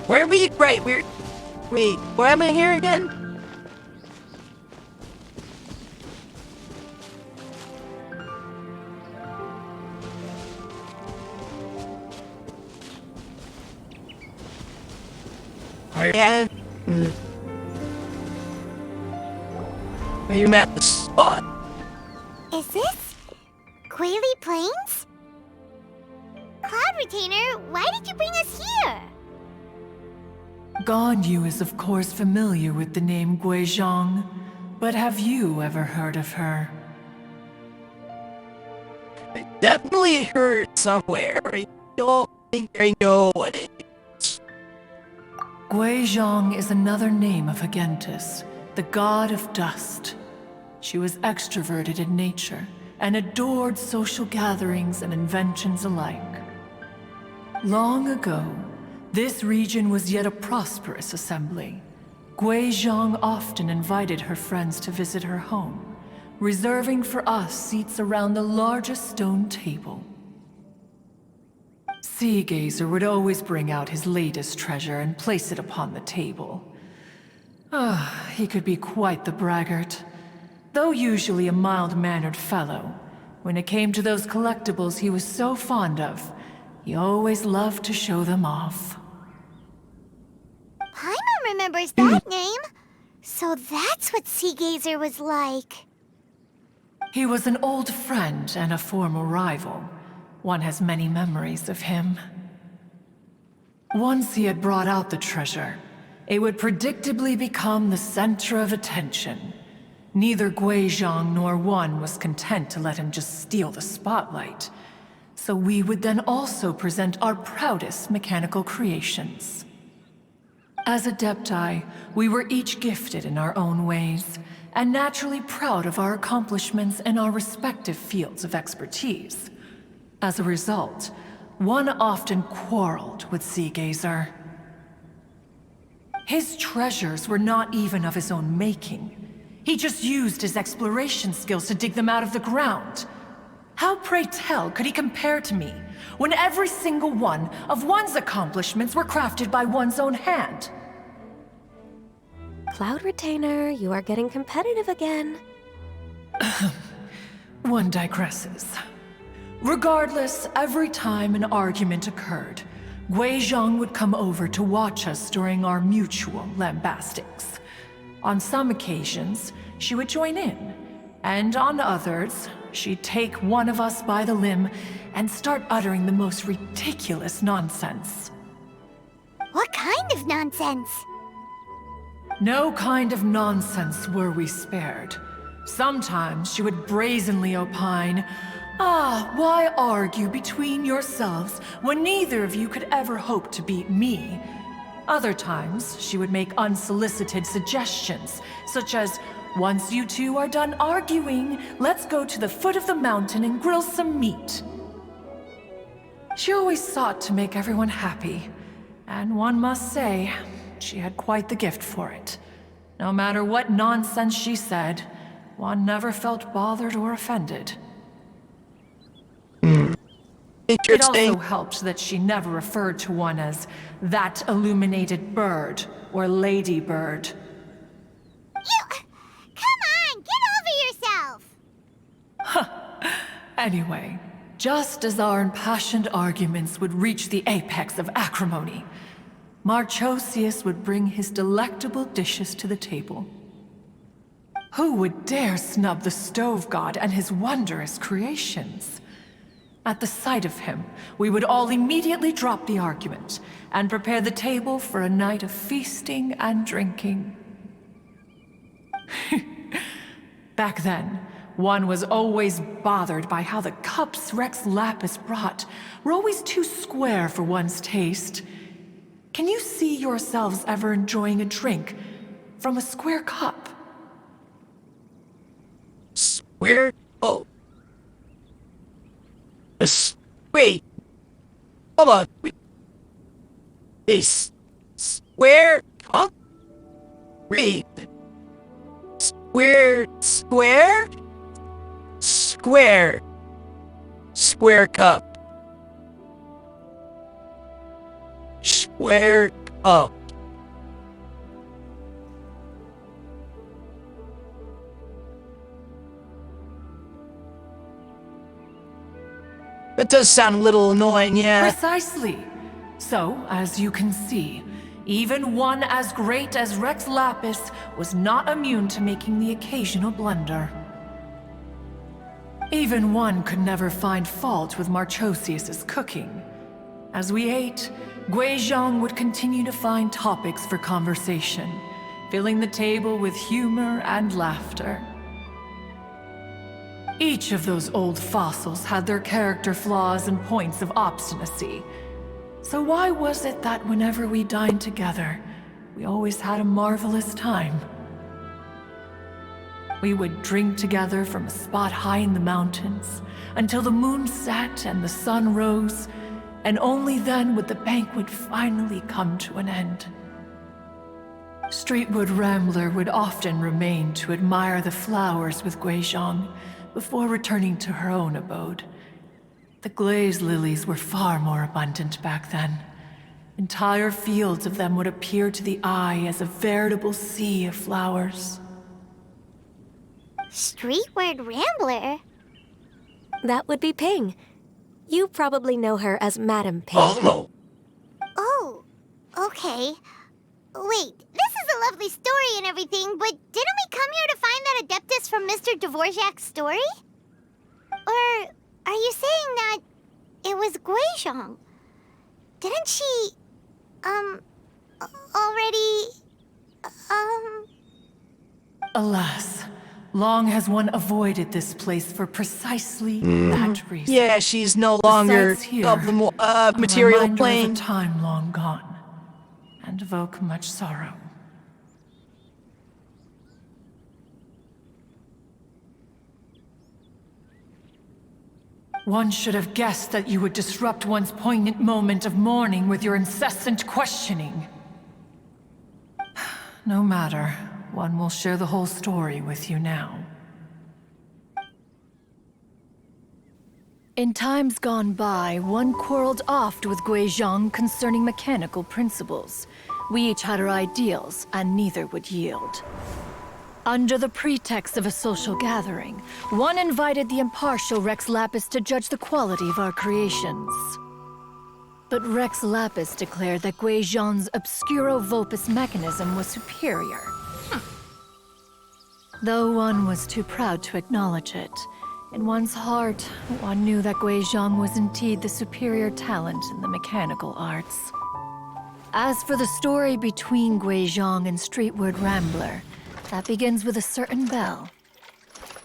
Where are we? Right, wait, why am I here again? Yeah. You met the spot. Is this Quaily Plains? Cloud Retainer, why did you bring us here? Ganyu is of course familiar with the name Guizhong, but have you ever heard of her? I definitely heard somewhere. I don't think I know what it is. Guizhong is another name of Agentis, the god of dust. She was extroverted in nature and adored social gatherings and inventions alike. Long ago, this region was yet a prosperous assembly. Guizhong often invited her friends to visit her home, reserving for us seats around the largest stone table. Seagazer would always bring out his latest treasure and place it upon the table. He could be quite the braggart. Though usually a mild-mannered fellow, when it came to those collectibles he was so fond of, he always loved to show them off. Paimon remembers that name. So that's what Seagazer was like. He was an old friend and a former rival. One has many memories of him. Once he had brought out the treasure, it would predictably become the center of attention. Neither Guizhong nor one was content to let him just steal the spotlight. So we would then also present our proudest mechanical creations. As Adepti, we were each gifted in our own ways, and naturally proud of our accomplishments in our respective fields of expertise. As a result, one often quarreled with Seagazer. His treasures were not even of his own making. He just used his exploration skills to dig them out of the ground. How, pray tell, could he compare to me, when every single one of one's accomplishments were crafted by one's own hand? Cloud Retainer, you are getting competitive again. One digresses. Regardless, every time an argument occurred, Guizhong would come over to watch us during our mutual lambastics. On some occasions, she would join in, and on others, she'd take one of us by the limb and start uttering the most ridiculous nonsense. What kind of nonsense? No kind of nonsense were we spared. Sometimes she would brazenly opine, why argue between yourselves when neither of you could ever hope to beat me? Other times, she would make unsolicited suggestions, such as, once you two are done arguing, let's go to the foot of the mountain and grill some meat. She always sought to make everyone happy, and one must say, she had quite the gift for it. No matter what nonsense she said, one never felt bothered or offended. It also helped that she never referred to one as that illuminated bird or lady bird. Come on, get over yourself! Anyway, just as our impassioned arguments would reach the apex of acrimony, Marchosius would bring his delectable dishes to the table. Who would dare snub the stove god and his wondrous creations? At the sight of him, we would all immediately drop the argument and prepare the table for a night of feasting and drinking. Back then, one was always bothered by how the cups Rex Lapis brought were always too square for one's taste. Can you see yourselves ever enjoying a drink from a square cup? Square? Oh. Wait. Hold on. A square cup? Wait. Square? Square. Square cup. Square cup. That does sound a little annoying, yeah. Precisely. So, as you can see, even one as great as Rex Lapis was not immune to making the occasional blunder. Even one could never find fault with Marchosius's cooking. As we ate, Guizhong would continue to find topics for conversation, filling the table with humor and laughter. Each of those old fossils had their character flaws and points of obstinacy. So why was it that whenever we dined together, we always had a marvelous time? We would drink together from a spot high in the mountains, until the moon set and the sun rose, and only then would the banquet finally come to an end. Streetwood Rambler would often remain to admire the flowers with Guizhong, before returning to her own abode. The glaze lilies were far more abundant back then. Entire fields of them would appear to the eye as a veritable sea of flowers. Streetward Rambler? That would be Ping. You probably know her as Madam Ping. Oh, okay. Wait, this is a lovely story and everything, but didn't we come here to find that Adeptus from Mr. Dvorak's story? Or are you saying that it was Guizhong? Didn't she, already, Alas, long has one avoided this place for precisely that reason. Yeah, she's no longer sights here of the a material reminder plane. of a time long gone, and evoke much sorrow. One should have guessed that you would disrupt one's poignant moment of mourning with your incessant questioning. No matter, one will share the whole story with you now. In times gone by, one quarreled oft with Guizhong concerning mechanical principles. We each had our ideals, and neither would yield. Under the pretext of a social gathering, one invited the impartial Rex Lapis to judge the quality of our creations. But Rex Lapis declared that Guizhong's Obscuro Vulpus mechanism was superior. Though one was too proud to acknowledge it, in one's heart, one knew that Guizhong was indeed the superior talent in the mechanical arts. As for the story between Guizhong and Streetward Rambler, that begins with a certain bell.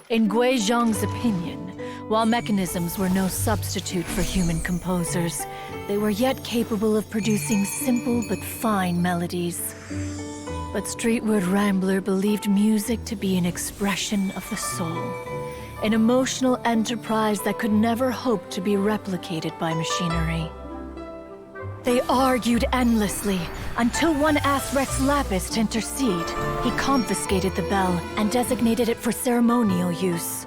In Guizhong's opinion, while mechanisms were no substitute for human composers, they were yet capable of producing simple but fine melodies. But Streetward Rambler believed music to be an expression of the soul, an emotional enterprise that could never hope to be replicated by machinery. They argued endlessly, until one asked Rex Lapis to intercede. He confiscated the bell and designated it for ceremonial use.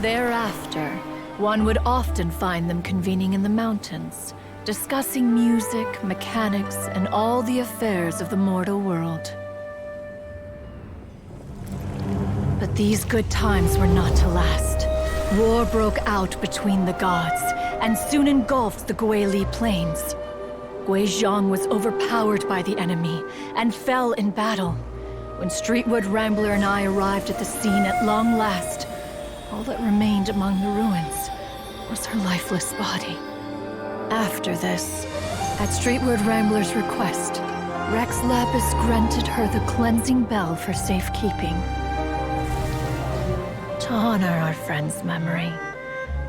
Thereafter, one would often find them convening in the mountains, discussing music, mechanics, and all the affairs of the mortal world. But these good times were not to last. War broke out between the gods, and soon engulfed the Guili plains. Guizhong was overpowered by the enemy, and fell in battle. When Streetwood Rambler and I arrived at the scene at long last, all that remained among the ruins was her lifeless body. After this, at Streetwood Rambler's request, Rex Lapis granted her the cleansing bell for safekeeping. To honor our friend's memory,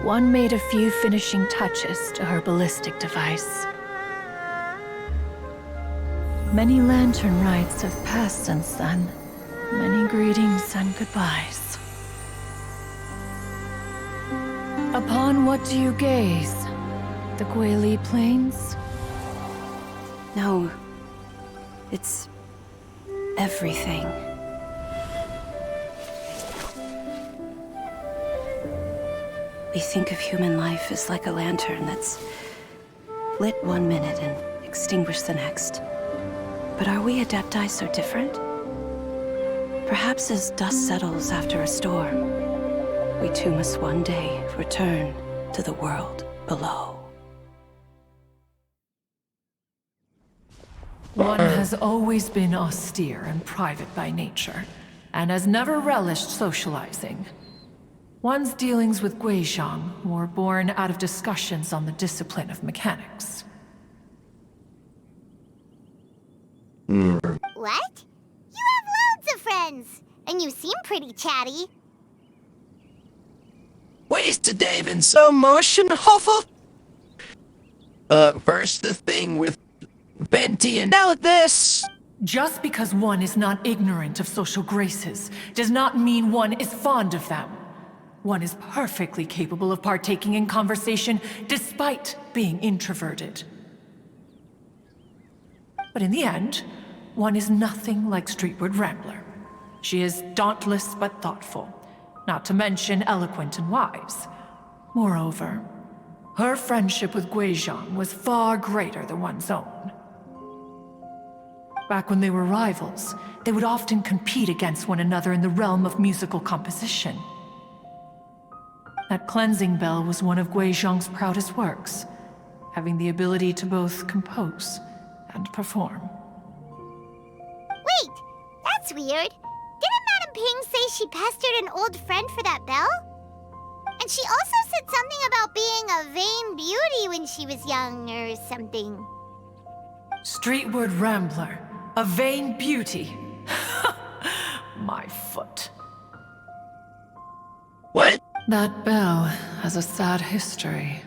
one made a few finishing touches to her ballistic device. Many lantern rites have passed since then. Many greetings and goodbyes. Upon what do you gaze? The Guili Plains? No. It's everything. We think of human life as like a lantern that's lit one minute and extinguished the next. But are we Adepti so different? Perhaps as dust settles after a storm, we too must one day return to the world below. One has always been austere and private by nature, and has never relished socializing. One's dealings with Guizhong were born out of discussions on the discipline of mechanics. What? You have loads of friends, and you seem pretty chatty. Ways today been so emotional. First the thing with Venti, and now this. Just because one is not ignorant of social graces does not mean one is fond of them. One is perfectly capable of partaking in conversation despite being introverted. But in the end, one is nothing like Streetward Rambler. She is dauntless but thoughtful, not to mention eloquent and wise. Moreover, her friendship with Guizhong was far greater than one's own. Back when they were rivals, they would often compete against one another in the realm of musical composition. That cleansing bell was one of Guizhong's proudest works, having the ability to both compose and perform. Wait, that's weird. Didn't Madame Ping say she pestered an old friend for that bell? And she also said something about being a vain beauty when she was young or something. Streetward Rambler, a vain beauty. My foot. What? That bell has a sad history.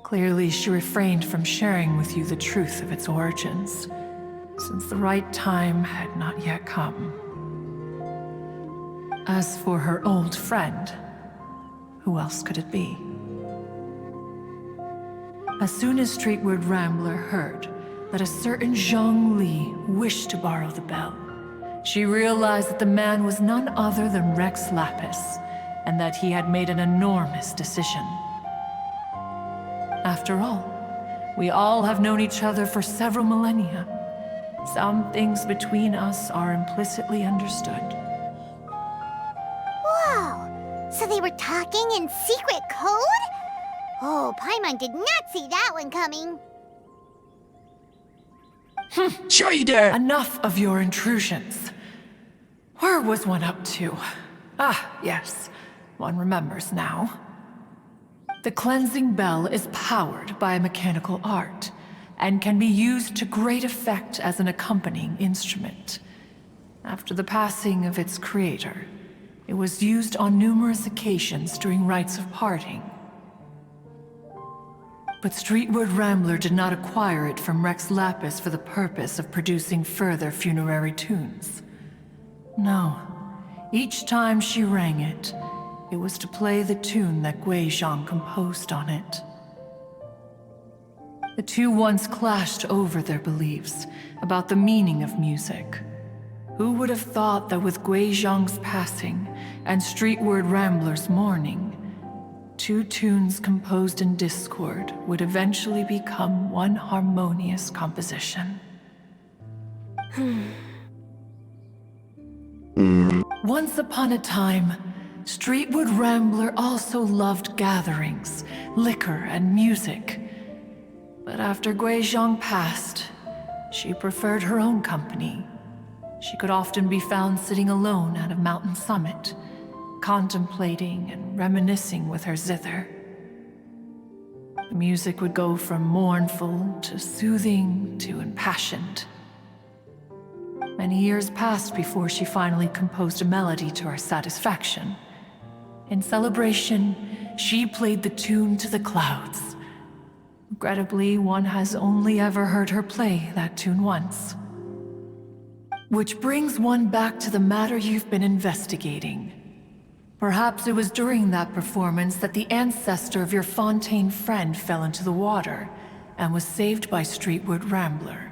Clearly, she refrained from sharing with you the truth of its origins, since the right time had not yet come. As for her old friend, who else could it be? As soon as Streetward Rambler heard that a certain Zhang Li wished to borrow the bell, she realized that the man was none other than Rex Lapis, and that he had made an enormous decision. After all, we all have known each other for several millennia. Some things between us are implicitly understood. Whoa! So they were talking in secret code? Oh, Paimon did not see that one coming. Sure you did. Enough of your intrusions. Where was one up to? Ah, yes. One remembers now. The cleansing bell is powered by a mechanical art, and can be used to great effect as an accompanying instrument. After the passing of its creator, it was used on numerous occasions during rites of parting. But Streetward Rambler did not acquire it from Rex Lapis for the purpose of producing further funerary tunes. No. Each time she rang it, it was to play the tune that Guizhong composed on it. The two once clashed over their beliefs about the meaning of music. Who would have thought that with Guizhong's passing and Streetward Rambler's mourning, two tunes composed in discord would eventually become one harmonious composition? Once upon a time, Streetward Rambler also loved gatherings, liquor, and music. But after Guizhong passed, she preferred her own company. She could often be found sitting alone at a mountain summit, contemplating and reminiscing with her zither. The music would go from mournful to soothing to impassioned. Many years passed before she finally composed a melody to her satisfaction. In celebration, she played the tune to the clouds. Regrettably, one has only ever heard her play that tune once. Which brings one back to the matter you've been investigating. Perhaps it was during that performance that the ancestor of your Fontaine friend fell into the water and was saved by Streetward Rambler.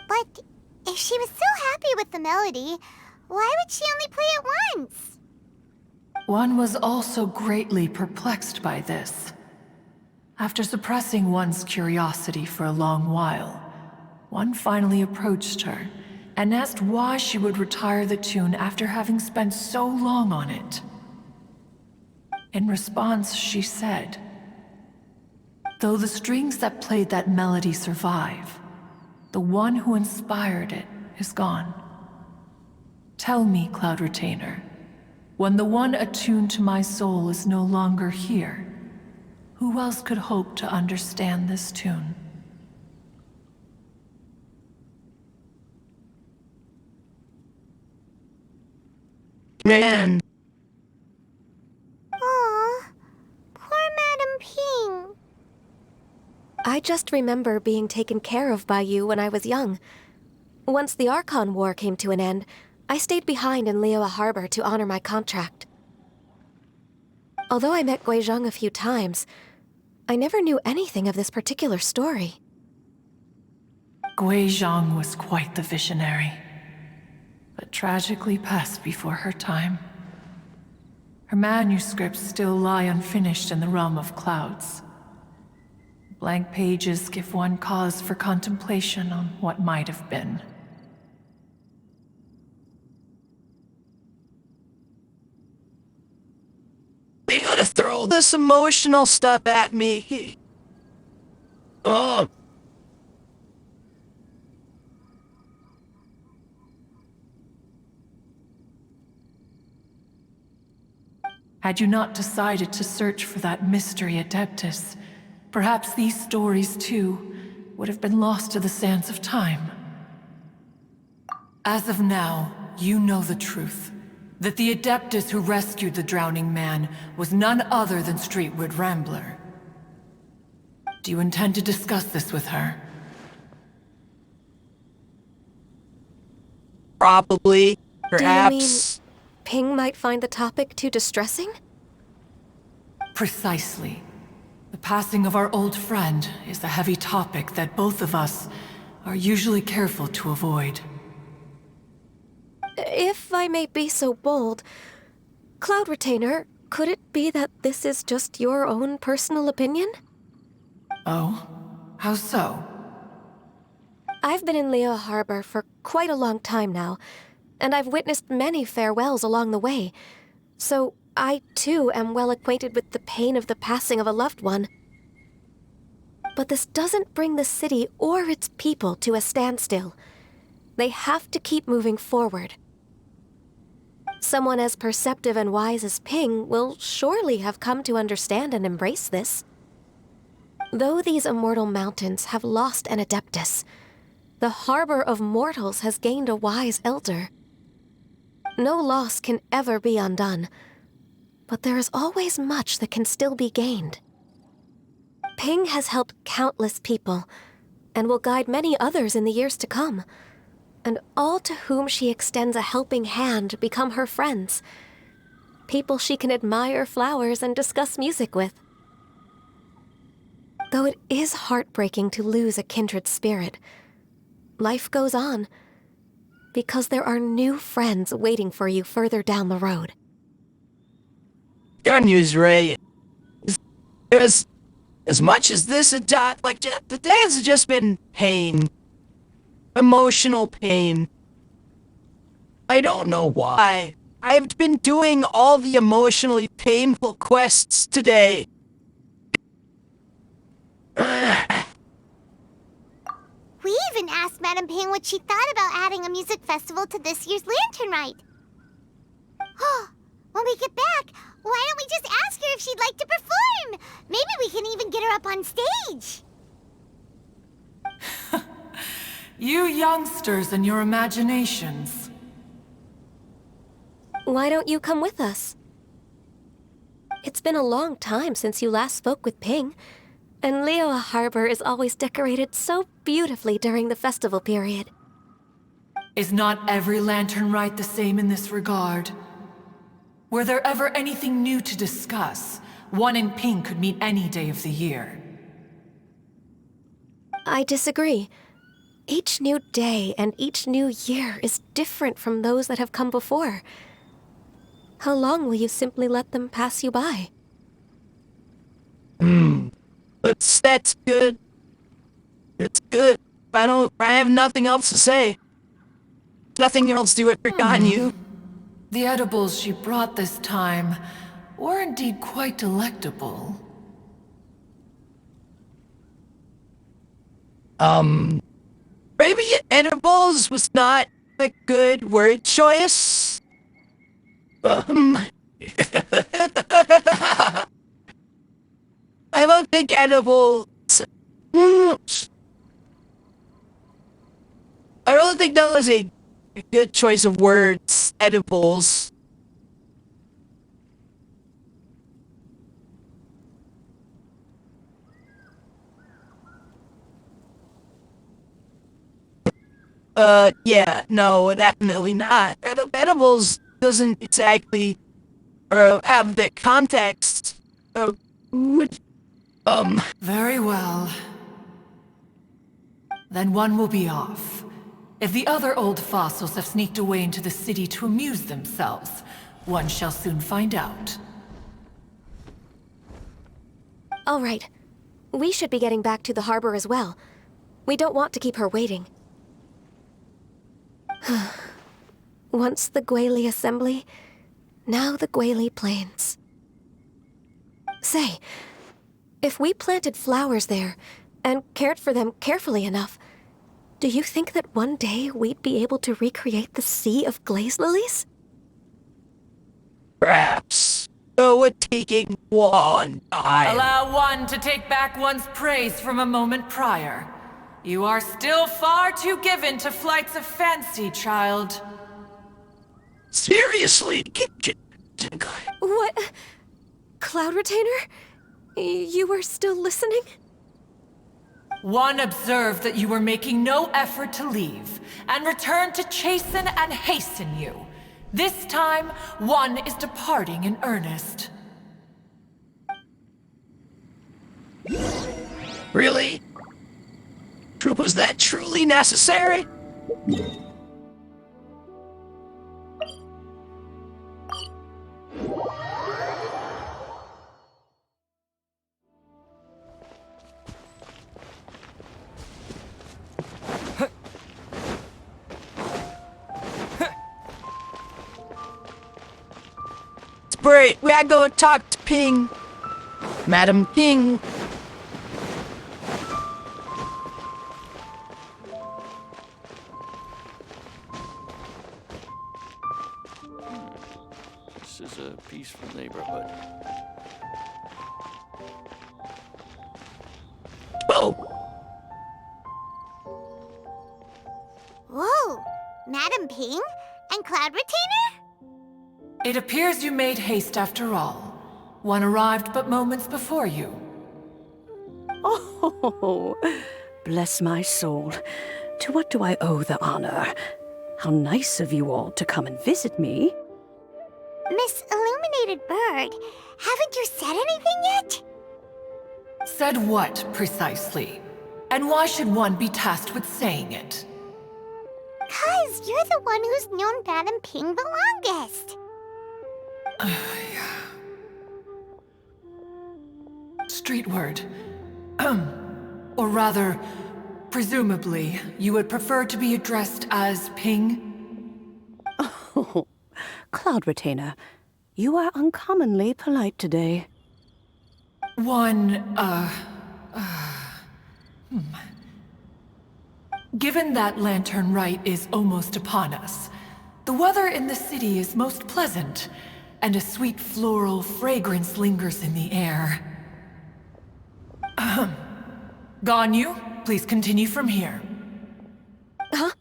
But if she was so happy with the melody, why would she only play it once? One was also greatly perplexed by this. After suppressing one's curiosity for a long while, one finally approached her and asked why she would retire the tune after having spent so long on it. In response, she said, "Though the strings that played that melody survive, the one who inspired it is gone. Tell me, Cloud Retainer, when the one attuned to my soul is no longer here, who else could hope to understand this tune?" Man. Aw, poor Madam Ping. I just remember being taken care of by you when I was young. Once the Archon War came to an end, I stayed behind in Liyue Harbor to honor my contract. Although I met Guizhong a few times, I never knew anything of this particular story. Guizhong was quite the visionary, but tragically passed before her time. Her manuscripts still lie unfinished in the realm of clouds. Blank pages give one cause for contemplation on what might have been. They gotta throw this emotional stuff at me. Oh. Had you not decided to search for that mystery Adeptus, perhaps these stories, too, would have been lost to the sands of time. As of now, you know the truth. that the Adeptus who rescued the drowning man was none other than Streetwood Rambler. Do you intend to discuss this with her? Probably. Perhaps. Do you mean Ping might find the topic too distressing? Precisely. The passing of our old friend is a heavy topic that both of us are usually careful to avoid. If I may be so bold, Cloud Retainer, could it be that this is just your own personal opinion? Oh? How so? I've been in Liyue Harbor for quite a long time now, and I've witnessed many farewells along the way, so I too am well acquainted with the pain of the passing of a loved one. But this doesn't bring the city or its people to a standstill. They have to keep moving forward. Someone as perceptive and wise as Ping will surely have come to understand and embrace this. Though these immortal mountains have lost an Adeptus, the harbor of mortals has gained a wise elder. No loss can ever be undone, but there is always much that can still be gained. Ping has helped countless people, and will guide many others in the years to come. And all to whom she extends a helping hand become her friends. People she can admire flowers and discuss music with. Though it is heartbreaking to lose a kindred spirit, life goes on, because there are new friends waiting for you further down the road. Good news, Ray. As much as this the dance has just been pain. Emotional pain. I don't know why. I've been doing all the emotionally painful quests today. We even asked Madame Ping what she thought about adding a music festival to this year's Lantern Rite. Oh, when we get back, why don't we just ask her if she'd like to perform? Maybe we can even get her up on stage. You youngsters and your imaginations. Why don't you come with us? It's been a long time since you last spoke with Ping, and Liyue Harbor is always decorated so beautifully during the festival period. Is not every Lantern Rite the same in this regard? Were there ever anything new to discuss, one and Ping could meet any day of the year? I disagree. Each new day and each new year is different from those that have come before. How long will you simply let them pass you by? That's good. It's good. I have nothing else to say. Nothing else to it on you. The edibles she brought this time were indeed quite delectable. Maybe edibles was not a good word choice. I don't think edibles. I don't think that was a good choice of words. Edibles. Yeah, no, definitely not. Edibles doesn't exactly have the context of Very well. Then one will be off. If the other old fossils have sneaked away into the city to amuse themselves, one shall soon find out. All right. We should be getting back to the harbor as well. We don't want to keep her waiting. Once the Guili Assembly, now the Guili Plains. Say, if we planted flowers there, and cared for them carefully enough, do you think that one day we'd be able to recreate the Sea of Glaze Lilies? Perhaps. So it taking one time. Allow one to take back one's praise from a moment prior. You are still far too given to flights of fancy, child. Seriously? What? Cloud Retainer? You were still listening? One observed that you were making no effort to leave, and returned to chasten and hasten you. This time, one is departing in earnest. Really? Was that truly necessary? Spray, we gotta go talk to Ping. Madam Ping. This is a peaceful neighborhood. Whoa. Whoa! Madam Ping? And Cloud Retainer? It appears you made haste after all. One arrived but moments before you. Oh, bless my soul. To what do I owe the honor? How nice of you all to come and visit me. Miss Illuminated Bird, haven't you said anything yet? Said what, precisely? And why should one be tasked with saying it? 'Cause you're the one who's known Madam Ping the longest. Street word. Or rather, presumably, you would prefer to be addressed as Ping? Oh, Cloud Retainer, you are uncommonly polite today. Given that Lantern Rite is almost upon us, the weather in the city is most pleasant, and a sweet floral fragrance lingers in the air. Ganyu, please continue from here. Huh?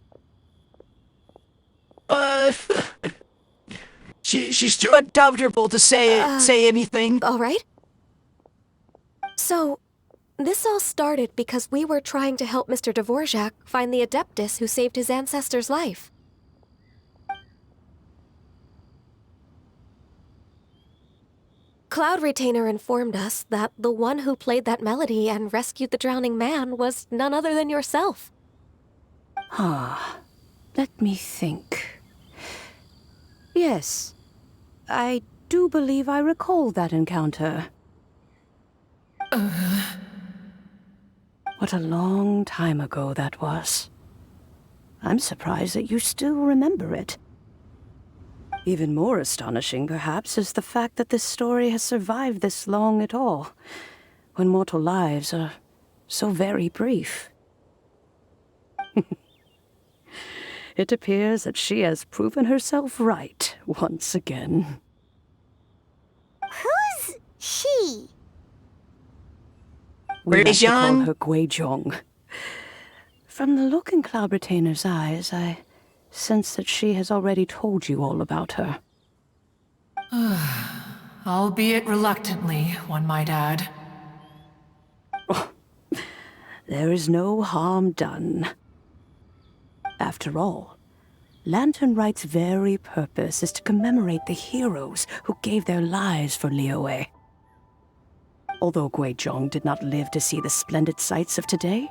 She's too uncomfortable to say anything. All right. So, this all started because we were trying to help Mr. Dvorak find the Adeptus who saved his ancestor's life. Cloud Retainer informed us that the one who played that melody and rescued the drowning man was none other than yourself. Let me think. Yes, I do believe I recall that encounter. What a long time ago that was. I'm surprised that you still remember it. Even more astonishing, perhaps, is the fact that this story has survived this long at all, when mortal lives are so very brief. It appears that she has proven herself right once again. Who's she? We like to call her Guizhong. From the look in Cloud Retainer's eyes, I sense that she has already told you all about her. Albeit reluctantly, one might add. There is no harm done. After all, Lantern Rite's very purpose is to commemorate the heroes who gave their lives for Liyue. Although Guizhong did not live to see the splendid sights of today,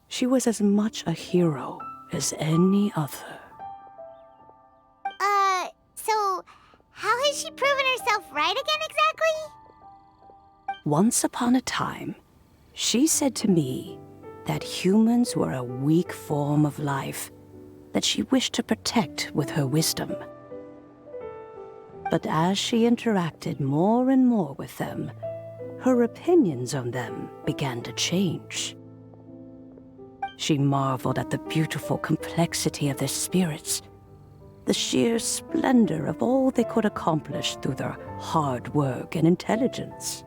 she was as much a hero as any other. So how has she proven herself right again exactly? Once upon a time, she said to me that humans were a weak form of life that she wished to protect with her wisdom. But as she interacted more and more with them, her opinions on them began to change. She marveled at the beautiful complexity of their spirits, the sheer splendor of all they could accomplish through their hard work and intelligence.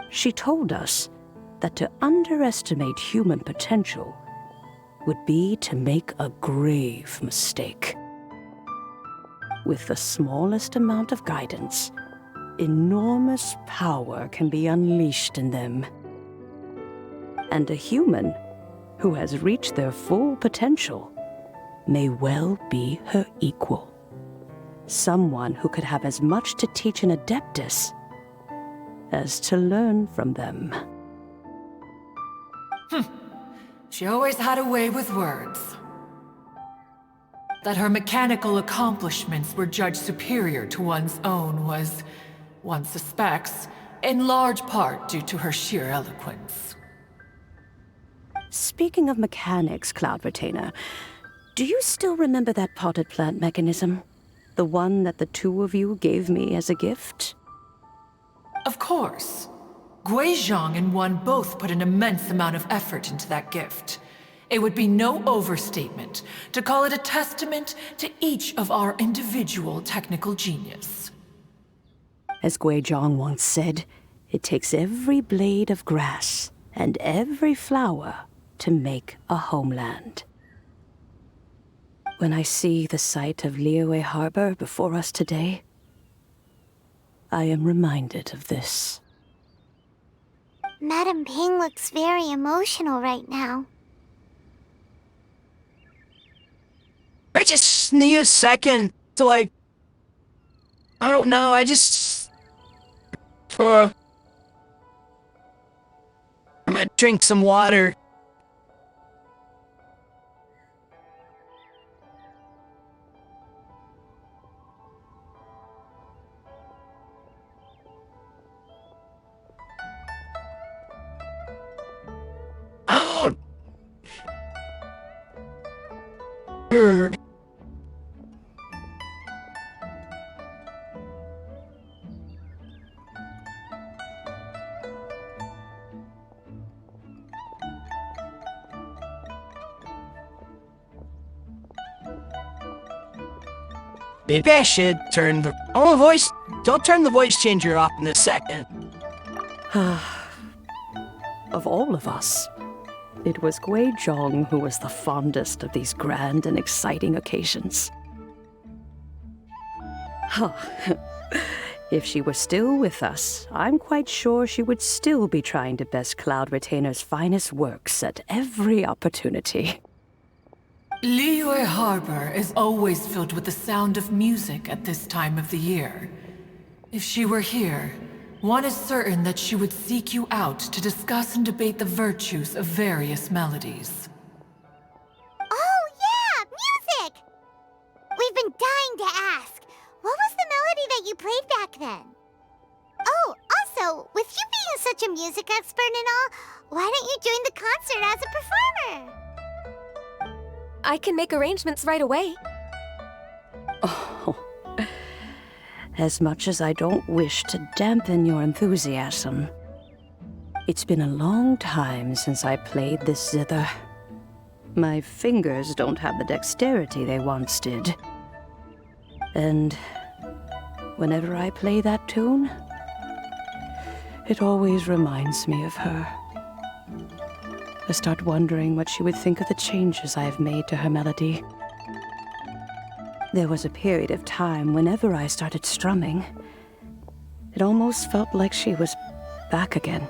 She told us that to underestimate human potential would be to make a grave mistake. With the smallest amount of guidance, enormous power can be unleashed in them. And a human who has reached their full potential may well be her equal. Someone who could have as much to teach an Adeptus as to learn from them. She always had a way with words. That her mechanical accomplishments were judged superior to one's own was, one suspects, in large part due to her sheer eloquence. Speaking of mechanics, Cloud Retainer, do you still remember that potted plant mechanism? The one that the two of you gave me as a gift? Of course. Guizhong and One both put an immense amount of effort into that gift. It would be no overstatement to call it a testament to each of our individual technical genius. As Guizhong once said, it takes every blade of grass and every flower to make a homeland. When I see the site of Liyue Harbor before us today, I am reminded of this. Madam Ping looks very emotional right now. I just need a second to I don't know, I'm gonna drink some water. Oh! Bird. Maybe I should turn the don't turn the voice changer off in a second. Of all of us, it was Guizhong who was the fondest of these grand and exciting occasions. If she were still with us, I'm quite sure she would still be trying to best Cloud Retainer's finest works at every opportunity. Liyue Harbor is always filled with the sound of music at this time of the year. If she were here, one is certain that she would seek you out to discuss and debate the virtues of various melodies. Oh yeah, music! We've been dying to ask. What was the melody that you played back then? Oh, also, with you being such a music expert and all, why don't you join the concert as a performer? I can make arrangements right away. Oh, as much as I don't wish to dampen your enthusiasm, it's been a long time since I played this zither. My fingers don't have the dexterity they once did. And whenever I play that tune, it always reminds me of her. I start wondering what she would think of the changes I have made to her melody. There was a period of time whenever I started strumming, it almost felt like she was back again.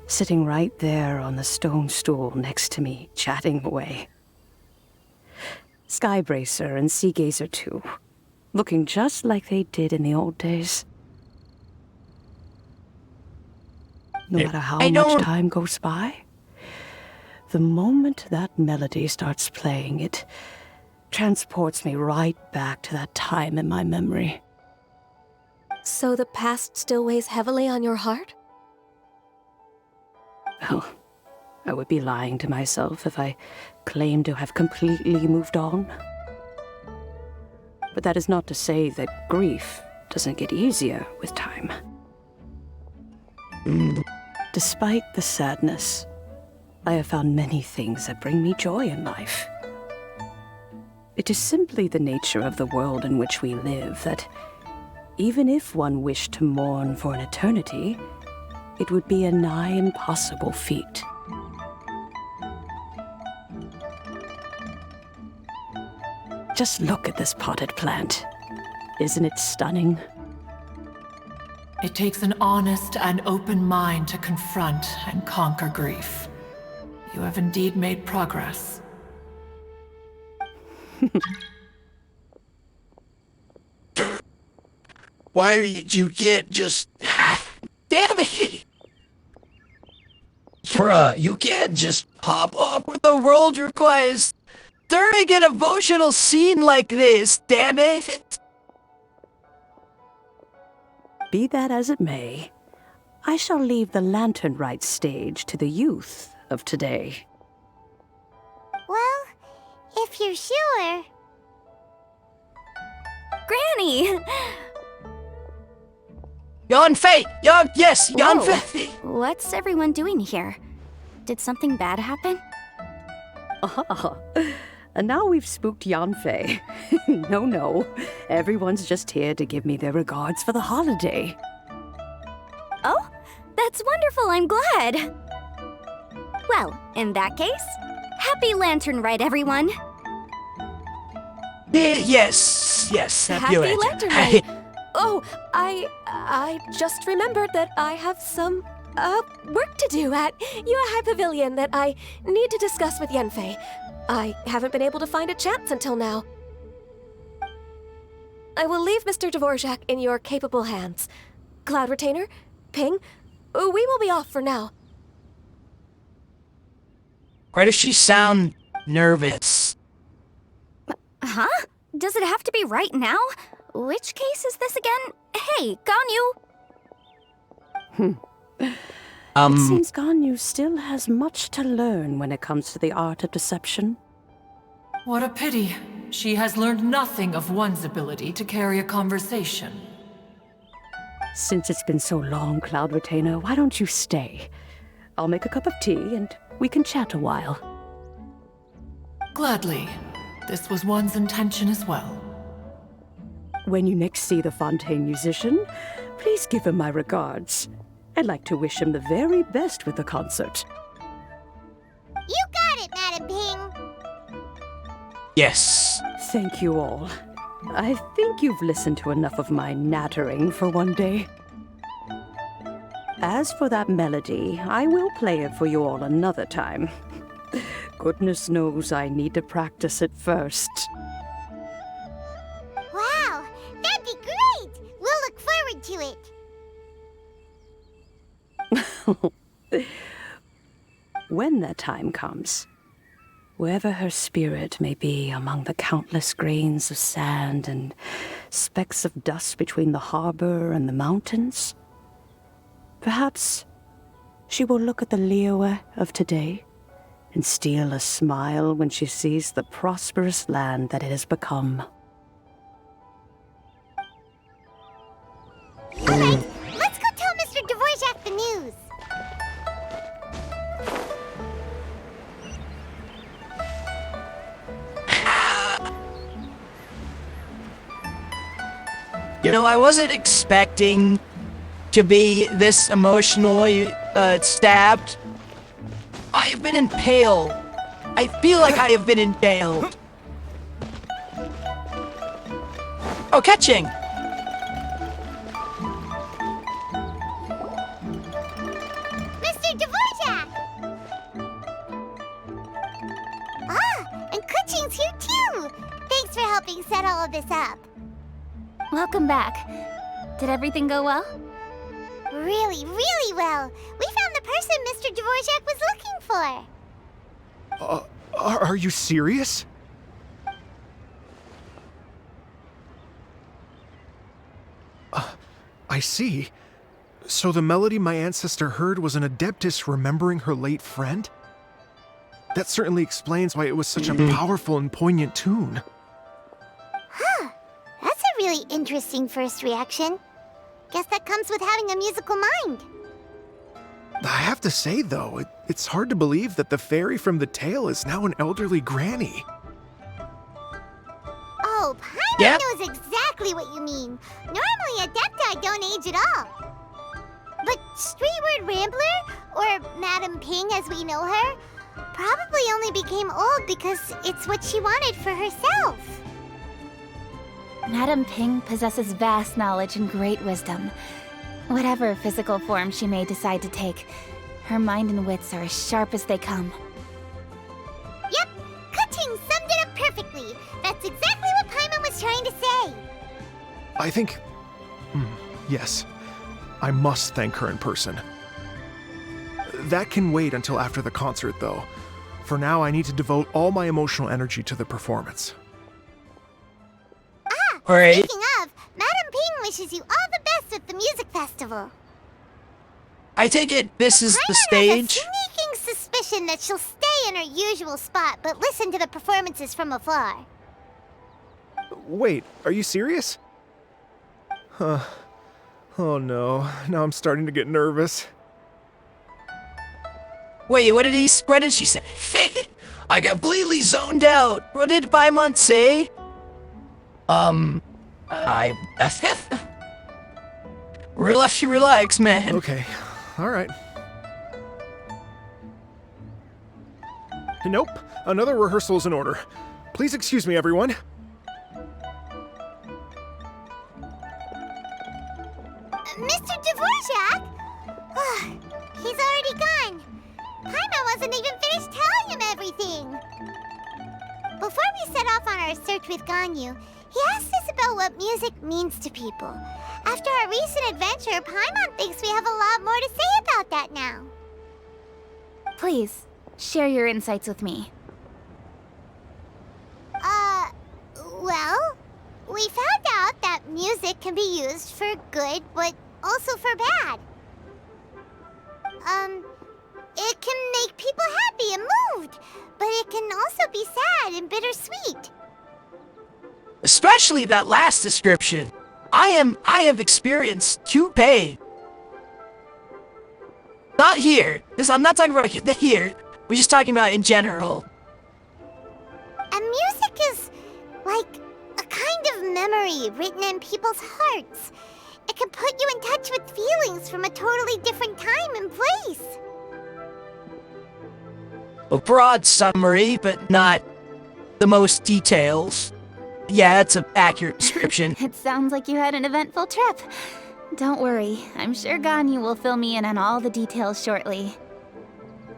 Sitting right there on the stone stool next to me, chatting away. Skybracer and Seagazer too, looking just like they did in the old days. No matter how much time goes by, the moment that melody starts playing, it transports me right back to that time in my memory. So the past still weighs heavily on your heart? Well, I would be lying to myself if I claimed to have completely moved on. But that is not to say that grief doesn't get easier with time. Despite the sadness, I have found many things that bring me joy in life. It is simply the nature of the world in which we live that, even if one wished to mourn for an eternity, it would be a nigh impossible feat. Just look at this potted plant. Isn't it stunning? It takes an honest and open mind to confront and conquer grief. You have indeed made progress. Why did you get just... Damn it! Bruh, you can't just pop up when the world requires during an emotional scene like this, damn it! Be that as it may, I shall leave the lantern rite stage to the youth of today. Well, if you're sure. Granny! Yanfei! Yes, Yanfei! What's everyone doing here? Did something bad happen? Ah, and now we've spooked Yanfei. No. Everyone's just here to give me their regards for the holiday. Oh, that's wonderful, I'm glad. Well, in that case, happy Lantern Rite, everyone. Yes, Happy Lantern Rite. Oh, I just remembered that I have some, work to do at Yue High Pavilion that I need to discuss with Yanfei. I haven't been able to find a chance until now. I will leave Mr. Dvorak in your capable hands. Cloud Retainer, Ping, we will be off for now. Why does she sound nervous? Huh? Does it have to be right now? Which case is this again? Hey, Ganyu! It seems Ganyu still has much to learn when it comes to the art of deception. What a pity. She has learned nothing of one's ability to carry a conversation. Since it's been so long, Cloud Retainer, why don't you stay? I'll make a cup of tea and we can chat a while. Gladly. This was one's intention as well. When you next see the Fontaine musician, please give him my regards. I'd like to wish him the very best with the concert. You got it, Madam Ping. Yes. Thank you all. I think you've listened to enough of my nattering for one day. As for that melody, I will play it for you all another time. Goodness knows I need to practice it first. Wow, that'd be great! We'll look forward to it. When that time comes, wherever her spirit may be among the countless grains of sand and specks of dust between the harbor and the mountains, perhaps she will look at the Liyue of today and steal a smile when she sees the prosperous land that it has become. All right, let's go tell Mr. Dvorak the news. You know, I wasn't expecting to be this emotionally stabbed. I have been impaled. I feel like I have been impaled. Oh, catching! Mr. Dvorak! Ah, and Kuching's here too! Thanks for helping set all of this up. Welcome back. Did everything go well? Really, really well. We found the person Mr. Dvorak was looking for. Are you serious? I see. So the melody my ancestor heard was an adeptus remembering her late friend? That certainly explains why it was such a powerful and poignant tune. Huh. That's a really interesting first reaction. Guess that comes with having a musical mind. I have to say, though, it's hard to believe that the fairy from the tale is now an elderly granny. Oh, Paimon knows exactly what you mean. Normally, Adepti don't age at all. But Streetward Rambler, or Madam Ping as we know her, probably only became old because it's what she wanted for herself. Madame Ping possesses vast knowledge and great wisdom. Whatever physical form she may decide to take, her mind and wits are as sharp as they come. Yep, Kuching summed it up perfectly. That's exactly what Paimon was trying to say. I think... yes. I must thank her in person. That can wait until after the concert, though. For now, I need to devote all my emotional energy to the performance. Ah, speaking of, Madame Ping wishes you all the best at the music festival. I take it this is the stage? I have a sneaking suspicion that she'll stay in her usual spot, but listen to the performances from afar. Wait, are you serious? Huh. Oh no, now I'm starting to get nervous. Wait, what did she say? I completely zoned out. What did Paimon say? Relax, man. Okay, alright. Nope, another rehearsal is in order. Please excuse me, everyone. Mr. Dvorak? He's already gone. Paimon wasn't even finished telling him everything. Before we set off on our search with Ganyu, he asked us about what music means to people. After our recent adventure, Paimon thinks we have a lot more to say about that now. Please, share your insights with me. Well, we found out that music can be used for good, but also for bad. It can make people happy and moved, but it can also be sad and bittersweet. Especially that last description. I have experienced two pain. Not here. I'm not talking about here. We're just talking about in general. And music is like a kind of memory written in people's hearts. It can put you in touch with feelings from a totally different time and place. A broad summary, but not the most details. Yeah, it's an accurate description. It sounds like you had an eventful trip. Don't worry, I'm sure Ganyu will fill me in on all the details shortly.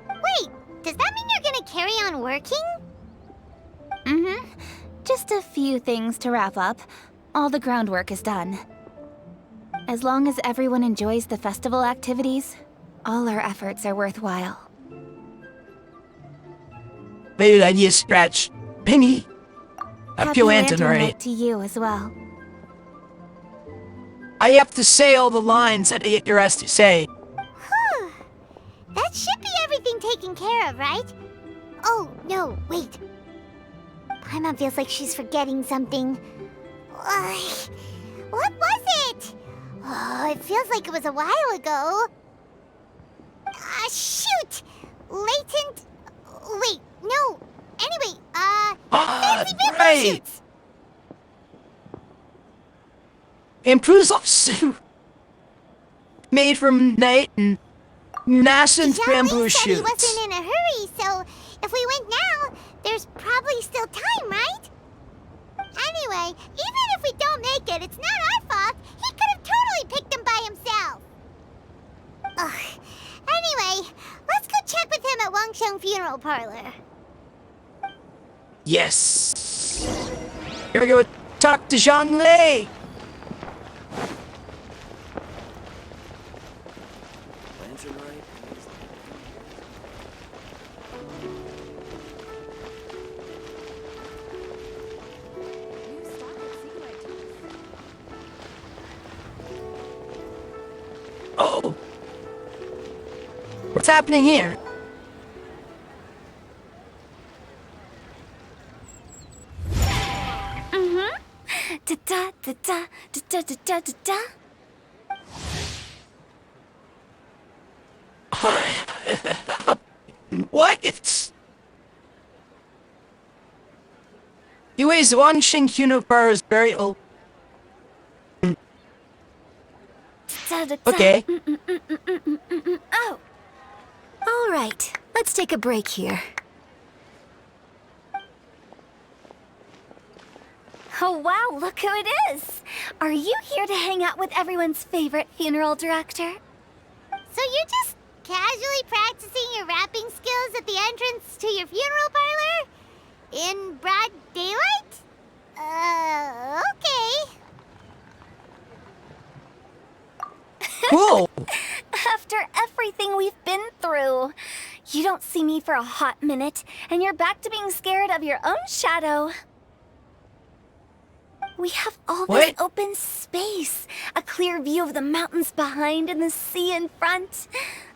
Wait, does that mean you're gonna carry on working? Mm-hmm. Just a few things to wrap up. All the groundwork is done. As long as everyone enjoys the festival activities, all our efforts are worthwhile. Maybe I need to scratch Penny. Happy Lantern Night to you as well. I have to say all the lines that you're asked to say. Whew. That should be everything taken care of, right? Oh, no, wait. Paimon feels like she's forgetting something. What was it? Oh, it feels like it was a while ago. Shoot! Latent... Wait, no. Anyway, fancy bimbo shoots! Improves suit. Made from night and nascent bamboo shoots. He wasn't in a hurry, so if we went now, there's probably still time, right? Anyway, even if we don't make it, it's not our fault. He could have totally picked them by himself. Ugh. Anyway, let's go check with him at Wangsheng Funeral Parlor. Yes. Here we go. Talk to Zhang Lei. Oh. What's happening here? Da da da da da da da da. What? It's... Anyways, Wangsheng Funeral is very old. Okay. Oh. All right. Let's take a break here. Oh wow, look who it is! Are you here to hang out with everyone's favorite funeral director? So you're just casually practicing your rapping skills at the entrance to your funeral parlor? In broad daylight? Okay. Cool! After everything we've been through, you don't see me for a hot minute, and you're back to being scared of your own shadow. We have all this open space, a clear view of the mountains behind and the sea in front.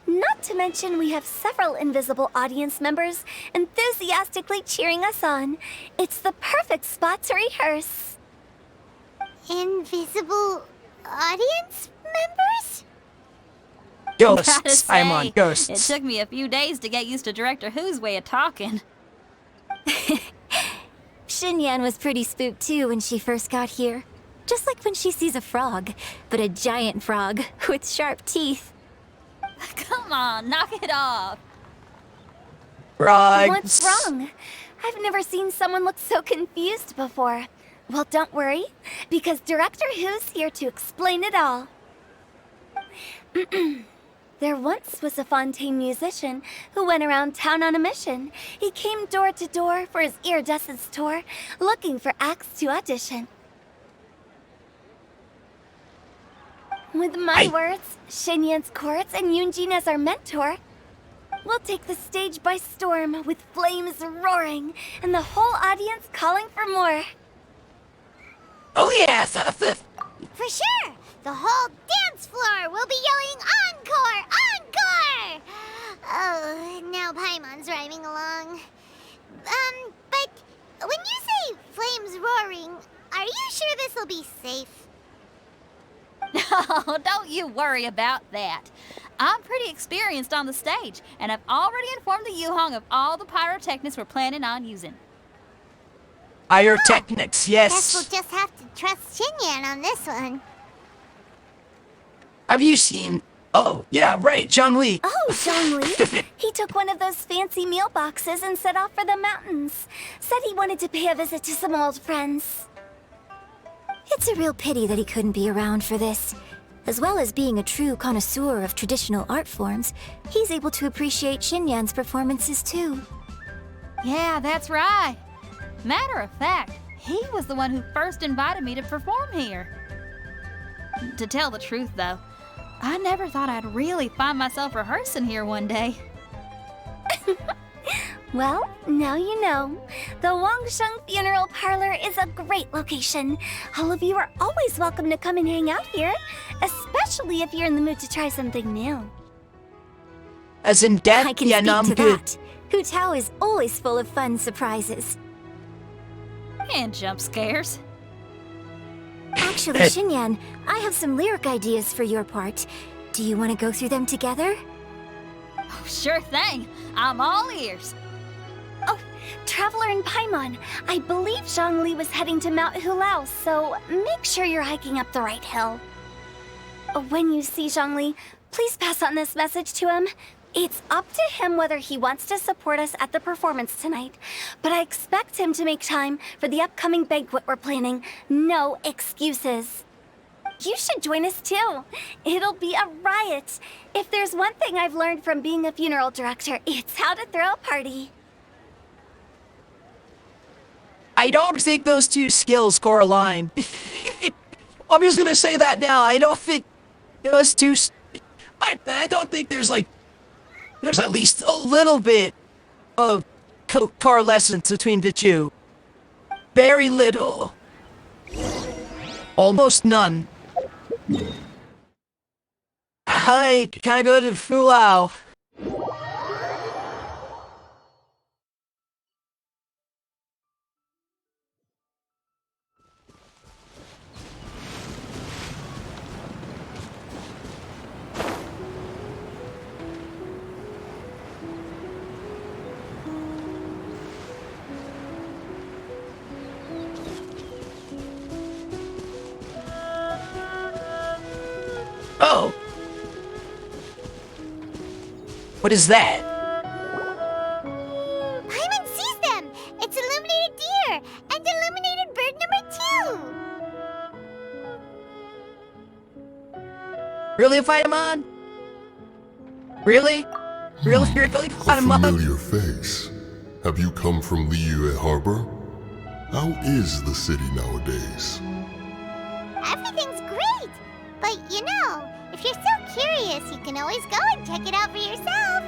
Not to mention we have several invisible audience members enthusiastically cheering us on. It's the perfect spot to rehearse. Invisible audience members? Gotta Ghosts. I'm on say, ghosts. It took me a few days to get used to Director Who's way of talking. Xinyan was pretty spooked too when she first got here. Just like when she sees a frog, but a giant frog with sharp teeth. Come on, knock it off. Frogs. What's wrong? I've never seen someone look so confused before. Well, don't worry, because Director Who's here to explain it all. There once was a Fontaine musician who went around town on a mission. He came door to door for his iridescence tour, looking for acts to audition. With my words, Xinyan's courts, and Yunjin as our mentor, we'll take the stage by storm with flames roaring and the whole audience calling for more. Oh yeah! For sure! The whole dance floor will be yelling encore! Encore! Oh, now Paimon's rhyming along. But when you say flames roaring, are you sure this'll be safe? No, don't you worry about that. I'm pretty experienced on the stage, and I've already informed the Yuhong of all the pyrotechnics we're planning on using. Pyrotechnics, yes. Guess we'll just have to trust Xinyan on this one. Have you seen... Oh, yeah, right, Zhongli. Oh, Zhongli. He took one of those fancy meal boxes and set off for the mountains. Said he wanted to pay a visit to some old friends. It's a real pity that he couldn't be around for this. As well as being a true connoisseur of traditional art forms, he's able to appreciate Xinyan's performances too. Yeah, that's right. Matter of fact, he was the one who first invited me to perform here. To tell the truth, though, I never thought I'd really find myself rehearsing here one day. Well, now you know. The Wangsheng Funeral Parlor is a great location. All of you are always welcome to come and hang out here, especially if you're in the mood to try something new. As in death? I can Yeah, speak no, I'm to good. that. Hu Tao is always full of fun surprises. And jump scares. Actually, Xinyan, I have some lyric ideas for your part. Do you want to go through them together? Oh, sure thing. I'm all ears. Oh, Traveler in Paimon, I believe Zhongli was heading to Mount Hulao, so make sure you're hiking up the right hill. When you see Zhongli, please pass on this message to him. It's up to him whether he wants to support us at the performance tonight, but I expect him to make time for the upcoming banquet we're planning. No excuses. You should join us too. It'll be a riot. If there's one thing I've learned from being a funeral director, it's how to throw a party. I don't think those two skills correlate. I'm just gonna say that now. I don't think those two... I don't think there's like... There's at least a little bit of correlation between the two. Very little. Almost none. Hi, can I go to Fulao? Oh! What is that? Paimon sees them! It's illuminated deer! And illuminated bird number 2! Really, Paimon? Really? Really, Paimon? Familiar face. Have you come from Liyue Harbor? How is the city nowadays? Everything's great! But you know, if you're so curious, you can always go and check it out for yourself.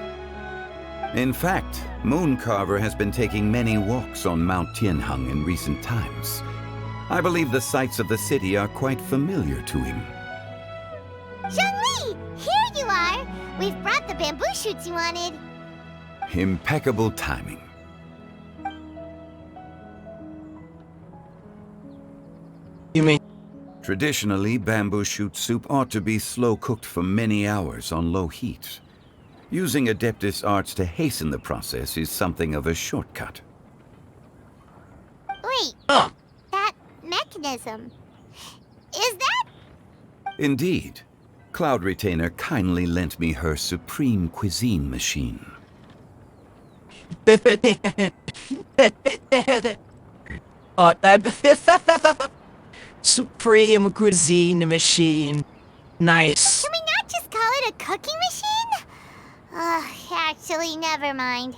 In fact, Mooncarver has been taking many walks on Mount Tianheng in recent times. I believe the sights of the city are quite familiar to him. Zhongli! Here you are! We've brought the bamboo shoots you wanted. Impeccable timing. You mean? Traditionally, bamboo shoot soup ought to be slow-cooked for many hours on low heat. Using Adeptus arts to hasten the process is something of a shortcut. Wait, that mechanism, is that? Indeed. Cloud Retainer kindly lent me her supreme cuisine machine. Supreme cuisine machine. Nice. Can we not just call it a cooking machine? Actually, never mind.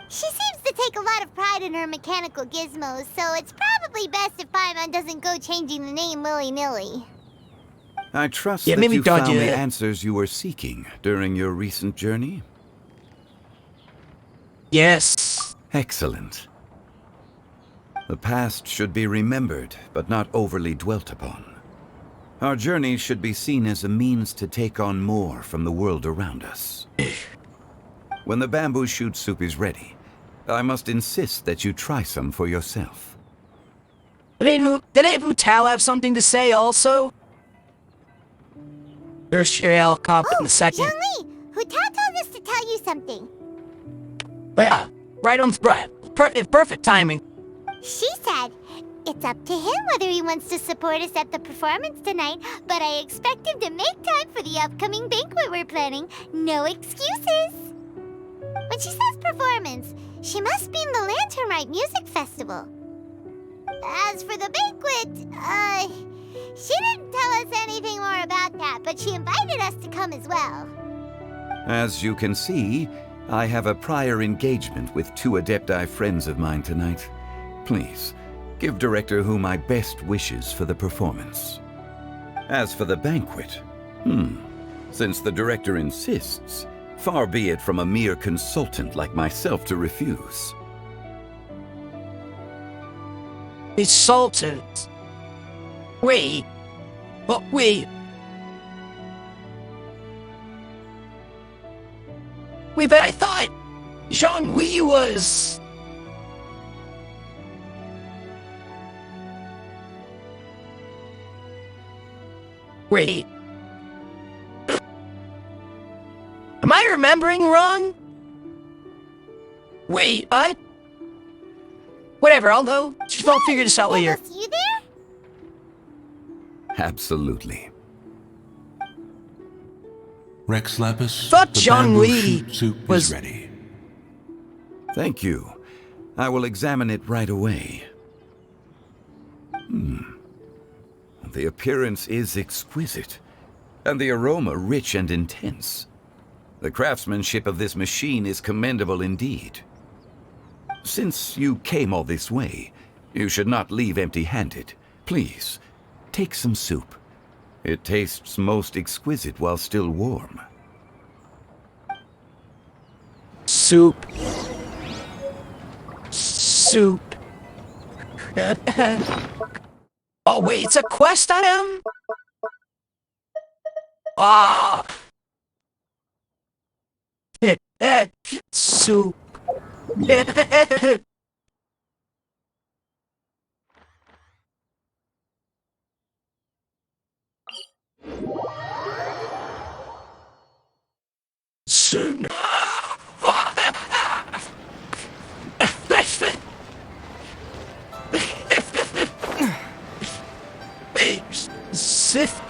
She seems to take a lot of pride in her mechanical gizmos, so it's probably best if Paimon doesn't go changing the name willy-nilly. I trust Yeah, that maybe you don't found do the that. answers you were seeking during your recent journey? Yes. Excellent. The past should be remembered, but not overly dwelt upon. Our journey should be seen as a means to take on more from the world around us. When the bamboo shoot soup is ready, I must insist that you try some for yourself. Did Wu Tao have something to say also? There's Shirel Cop in a second. Zhongli, Hu Tao told us to tell you something. Yeah, right on, right. Perfect timing. She said, it's up to him whether he wants to support us at the performance tonight, but I expect him to make time for the upcoming banquet we're planning. No excuses. When she says performance, she must mean the Lantern Rite Music Festival. As for the banquet, she didn't tell us anything more about that, but she invited us to come as well. As you can see, I have a prior engagement with 2 Adepti friends of mine tonight. Please, give Director Hu my best wishes for the performance. As for the banquet, since the Director insists, far be it from a mere consultant like myself to refuse. Consultant? Wait. But wait. Wait, but I thought Zhongli was... Wait. Am I remembering wrong? Wait, what? Whatever, I'll figure this out later. You there? Absolutely. Rex Lapis, Thought the John bamboo Lee shoot soup was- is ready. Thank you. I will examine it right away. The appearance is exquisite, and the aroma rich and intense. The craftsmanship of this machine is commendable indeed. Since you came all this way, you should not leave empty-handed. Please, take some soup. It tastes most exquisite while still warm. Soup. Soup. Oh wait, it's a quest item? Ah! Soup. Soon. Sith.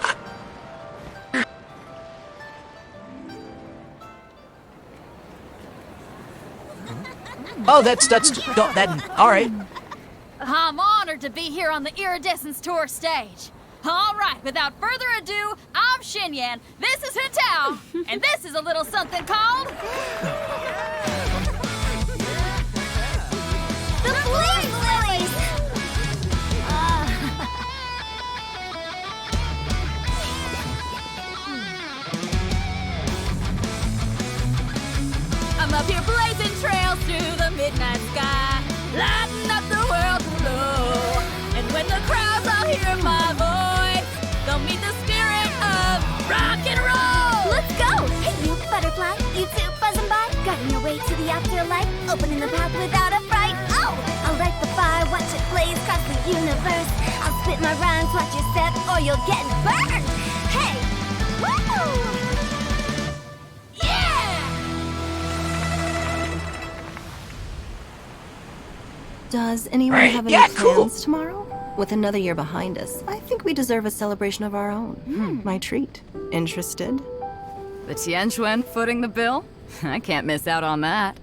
Oh, that's that. All right. I'm honored to be here on the Iridescence Tour stage. All right, without further ado, I'm Xinyan, this is Hintao, and this is a little something called... The Flame Lilies! I'm up here blazing trails through the midnight sky, lighting up the world below. And when the crowds all hear my voice, they'll meet the spirit of rock and roll. Let's go! Hey, you butterfly, you too buzzing by, guiding your way to the afterlife, opening the path without a fright. Oh, I'll light the fire, watch it blaze across the universe. I'll spit my rhymes, watch your step, or you'll get burned. Hey, woo! Does anyone have any plans tomorrow? With another year behind us, I think we deserve a celebration of our own. My treat. Interested? The Tianquan footing the bill? I can't miss out on that.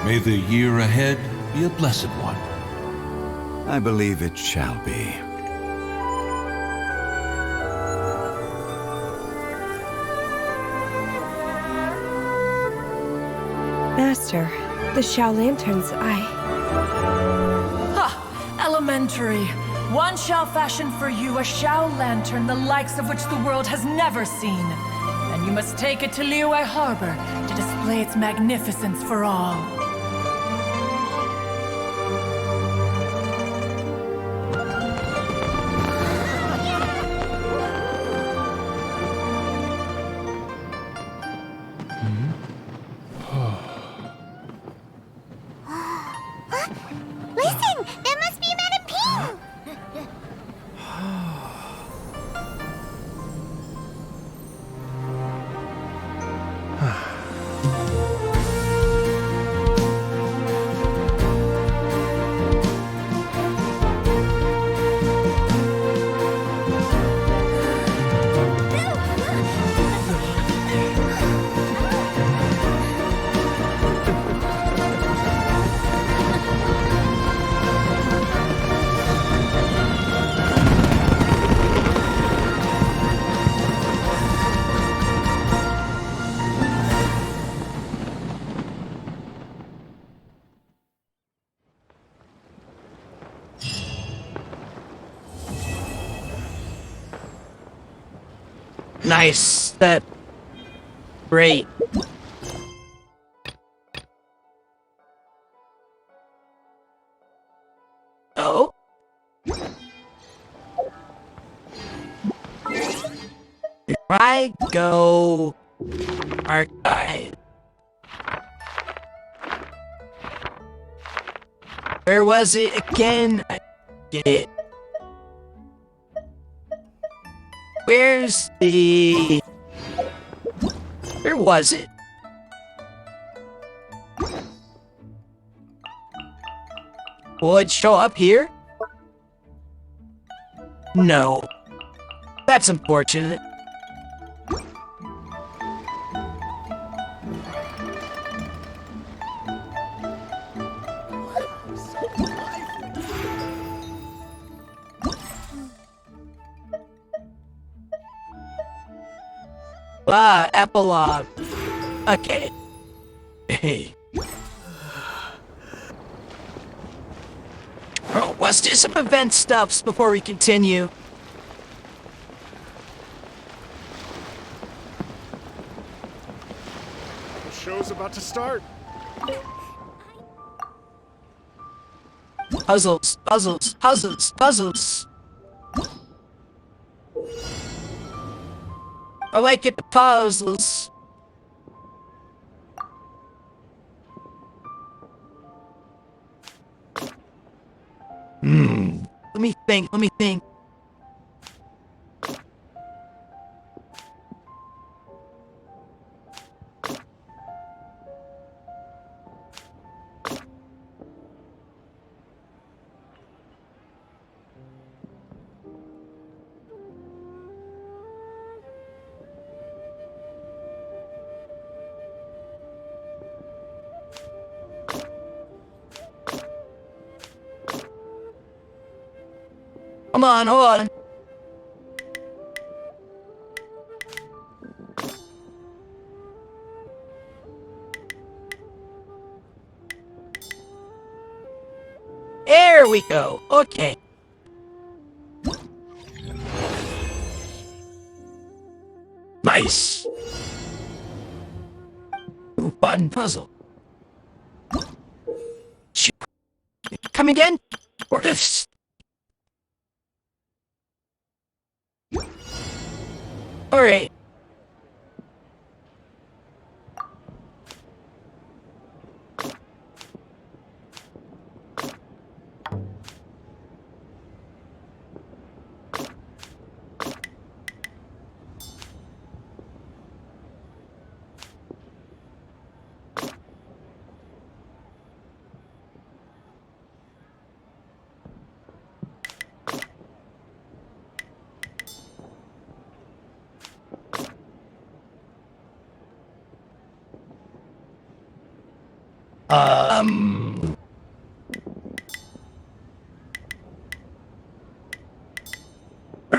May the year ahead be a blessed one. I believe it shall be. Master, the Xiao Lanterns, Ha! Elementary. One shall fashion for you a Xiao Lantern the likes of which the world has never seen. And you must take it to Liyue Harbor to display its magnificence for all. Listen! That must be Madame Ping! Nice. That. Great. Oh? If I go archive. Where was it again? I get it. Where's the... Where was it? Will it show up here? No. That's unfortunate. Epilogue. Okay. Hey. Let's do some event stuffs before we continue. The show's about to start. Puzzles, puzzles, puzzles, puzzles. I like it, the puzzles. Let me think, let me think. Come on, hold on. There we go. Okay. Nice. Ooh, fun puzzle. Shoot. Come again? Or this? All right.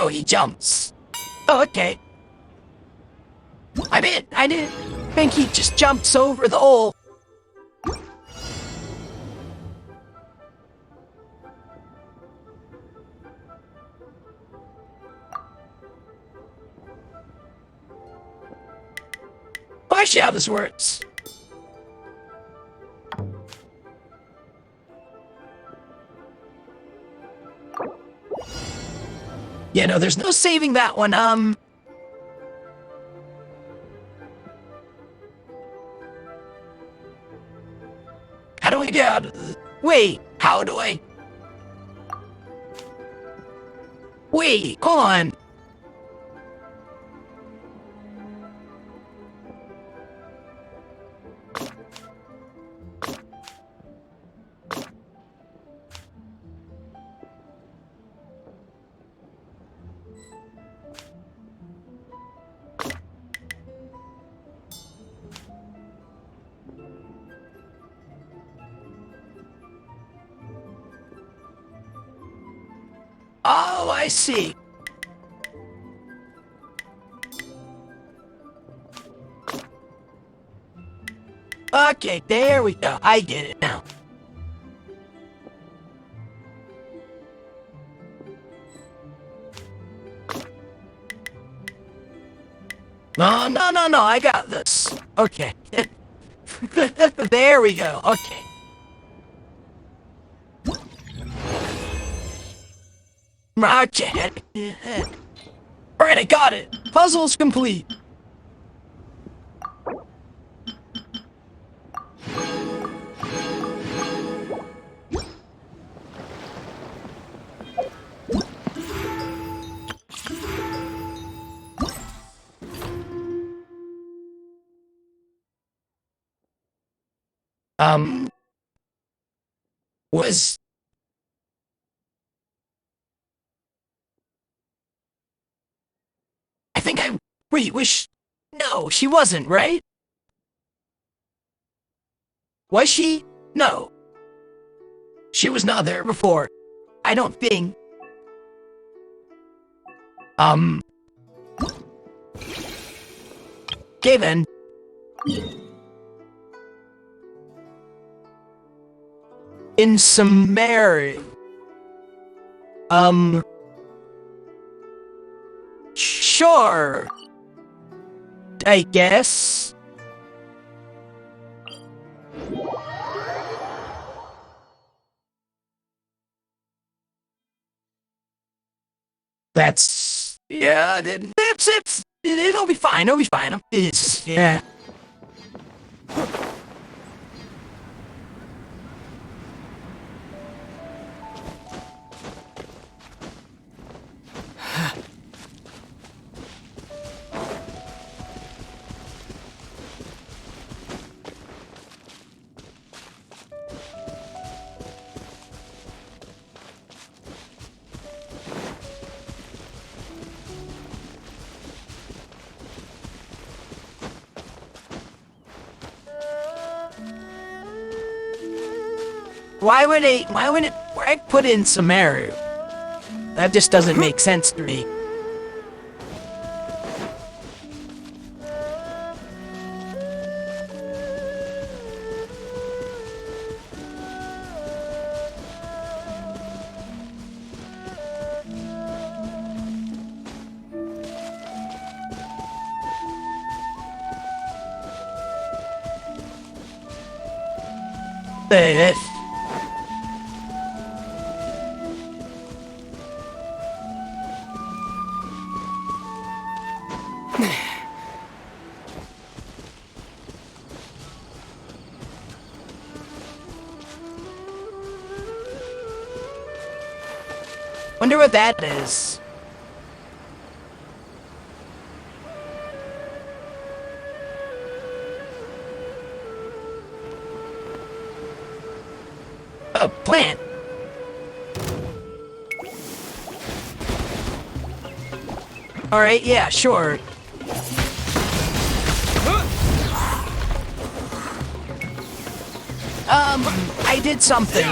Oh, he jumps. Oh, okay. I didn't think he just jumps over the hole. I see how this works. Yeah, no, there's no saving that one. How do I get out of the... Wait, how do I... Wait, hold on. Oh, I see. Okay, there we go. I get it now. No, no, no, no, I got this. Okay. There we go. Okay. Okay. Alright, I got it. Puzzle's complete. Was... I think I... Wait, No, she wasn't, right? Was she? No. She was not there before. I don't think. Okay then. In summary. Sure. I guess. Yeah, that's it. It'll be fine. It'll be fine. Yeah. Why would I put in Samaru? That just doesn't make sense to me. Wonder what that is. A plant. All right, yeah, sure. I did something.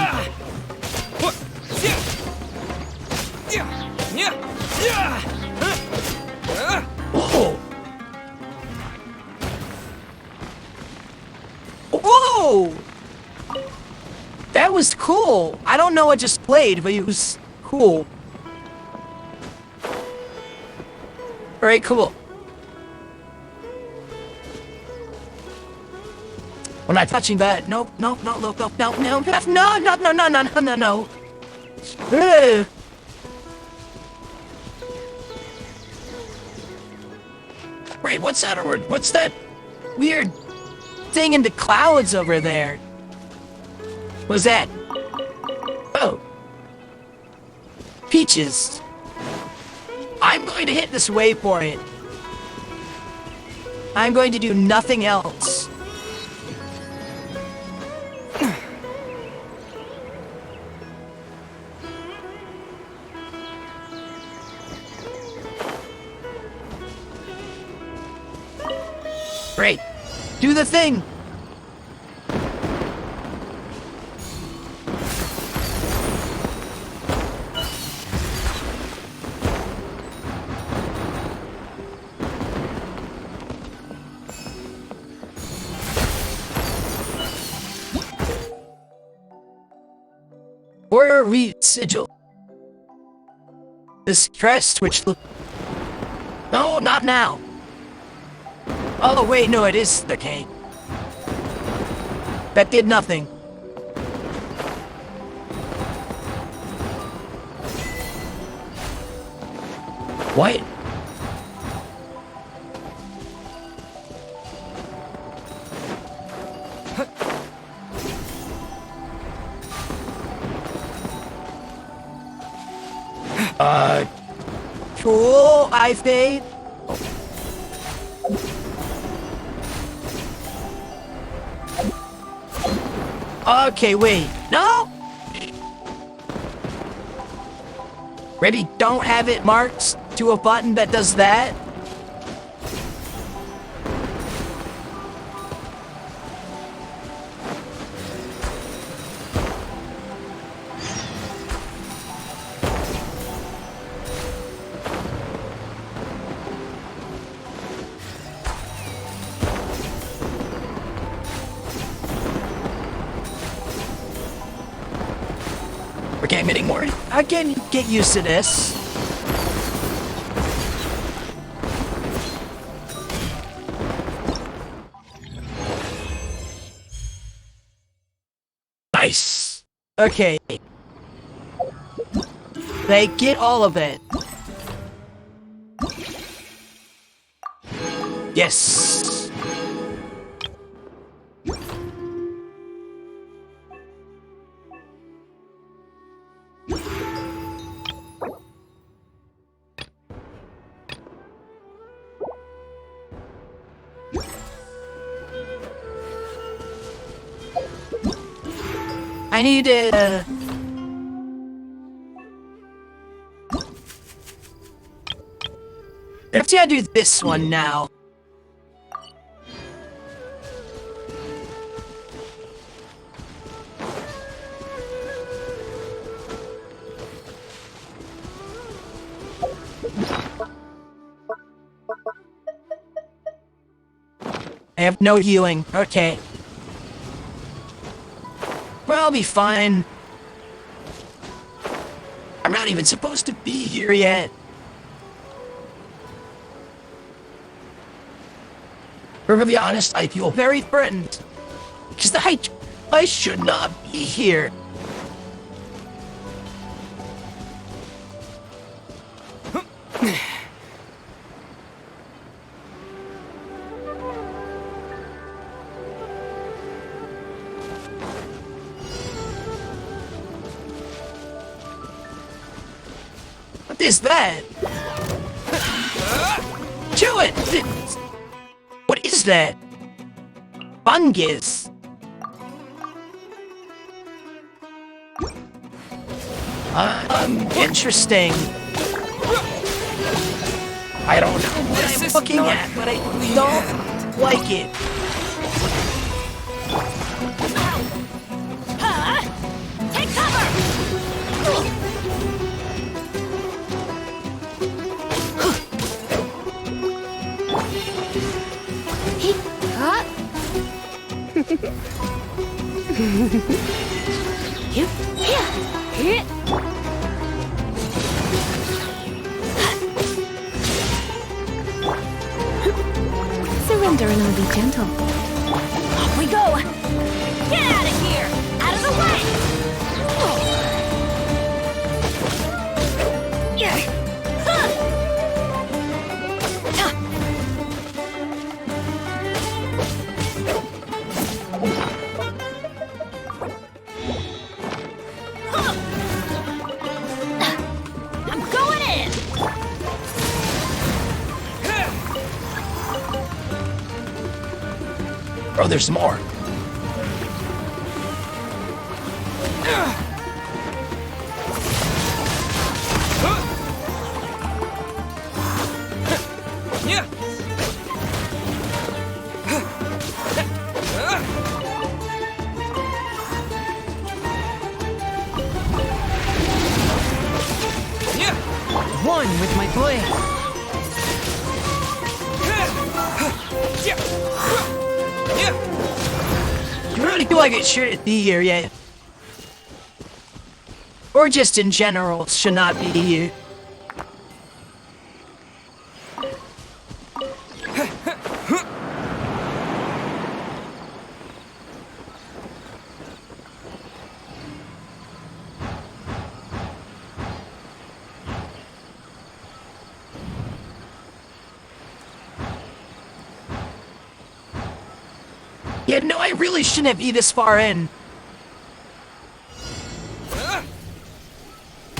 Whoa! Whoa! That was cool. I don't know what just played, but it was cool. Very cool. We're not touching that. Nope, nope, no, no, no, no, no, no, no, no, no, no, no, no, no. Ugh. Wait, what's that word? What's that weird thing in the clouds over there? What's that? Oh. Peaches. I'm going to hit this waypoint. I'm going to do nothing else. Great. Do the thing. Or read sigil. This crest, which look. No, not now. Oh, wait, no, it is the king. That did nothing. What? Cool, I think. Okay, wait. No! Ready? Don't have it marked to a button that does that? We're getting more. I can get used to this. Nice. Okay. They get all of it. Yes. I need to... I have to do this one now. I have no healing. Okay. Well, I'll be fine. I'm not even supposed to be here yet. To be honest, I feel very threatened. Because I should not be here. What is that? Chew it! What is that? Fungus. Interesting. I don't know what I'm looking at, but I don't like it. Take cover! Surrender and I'll be gentle. Off we go! Get out of here! Out of the way! I'm going in! Oh, there's more. One with my blade. You really feel like it shouldn't be here yet. Or just in general, should not be here. Yeah, no, I really shouldn't be this far in.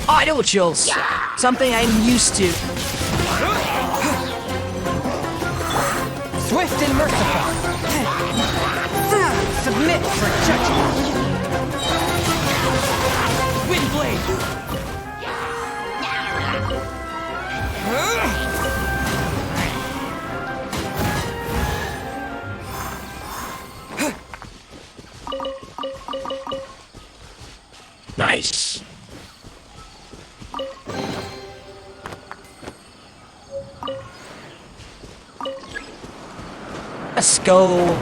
Idle chills. Something I'm used to. Swift and merciful. Submit for judgment. Windblade. Nice. Let's go.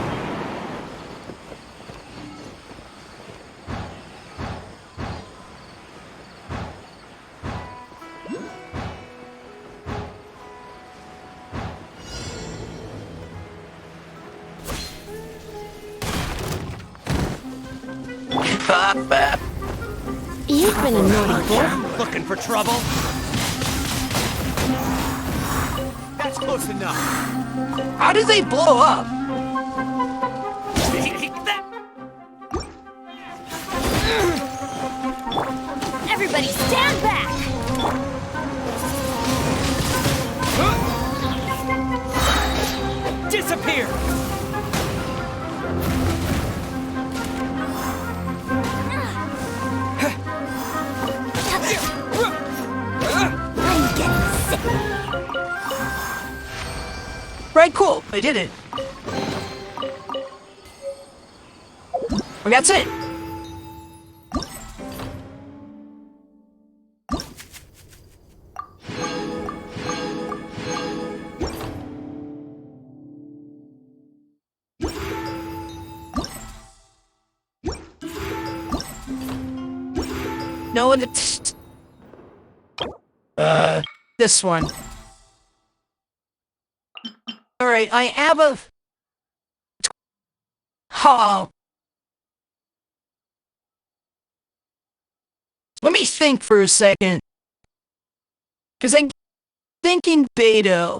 You've been a naughty boy. Looking for trouble? That's close enough. How did they blow up? Everybody stand back! Disappear! I'm getting sick. Right, cool. I did it. Well, that's it. No one. This one. All right, I have a. Oh. Let me think for a second. Because I'm thinking Beto.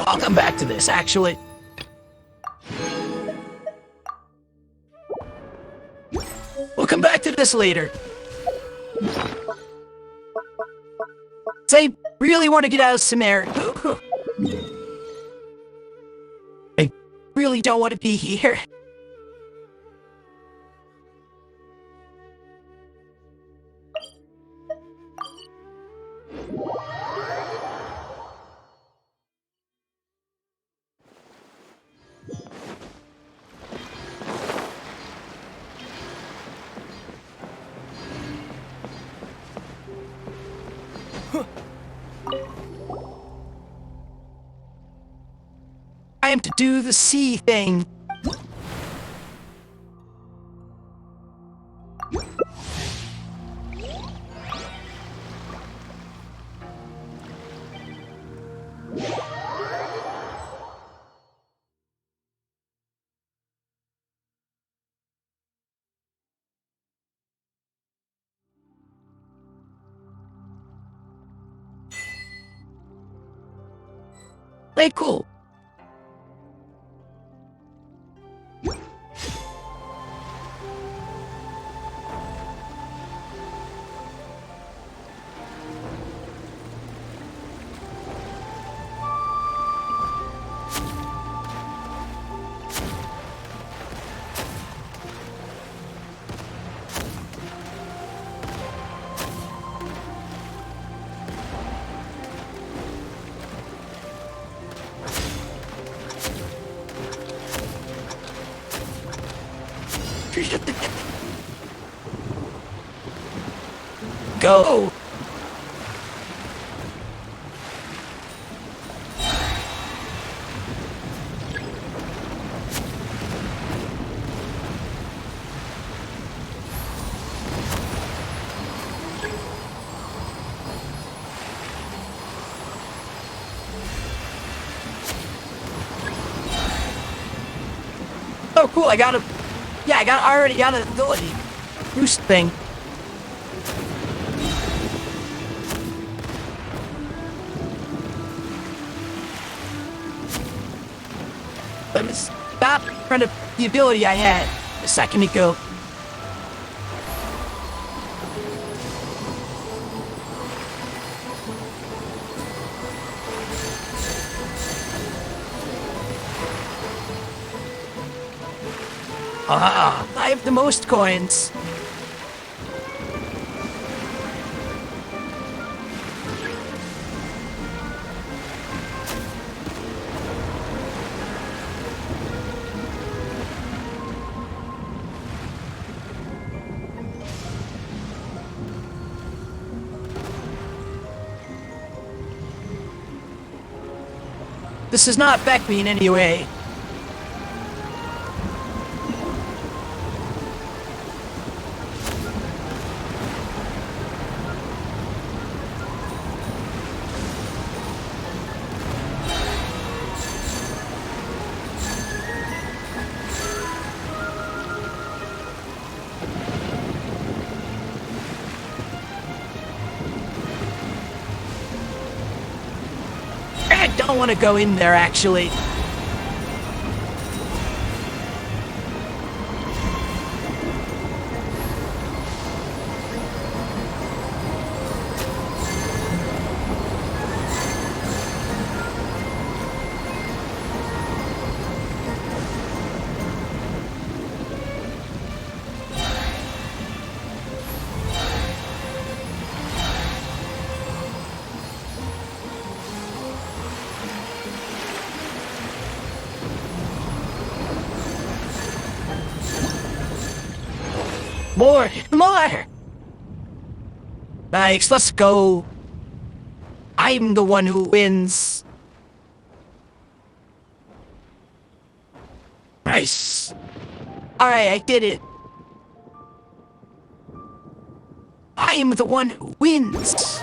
I'll come back to this, actually. We'll come back to this later. I really want to get out of Samara. I really don't want to be here. I am to do the sea thing. Hey, cool. Go! Oh, cool! I got a. Yeah, I already got an ability. Boost thing. Let me stop trying to the ability I had a second ago. Ah, I have the most coins. This does not affect me in any way. don't want to go in there, actually. More! Nice, let's go. I'm the one who wins. Nice. Alright, I did it. I am the one who wins.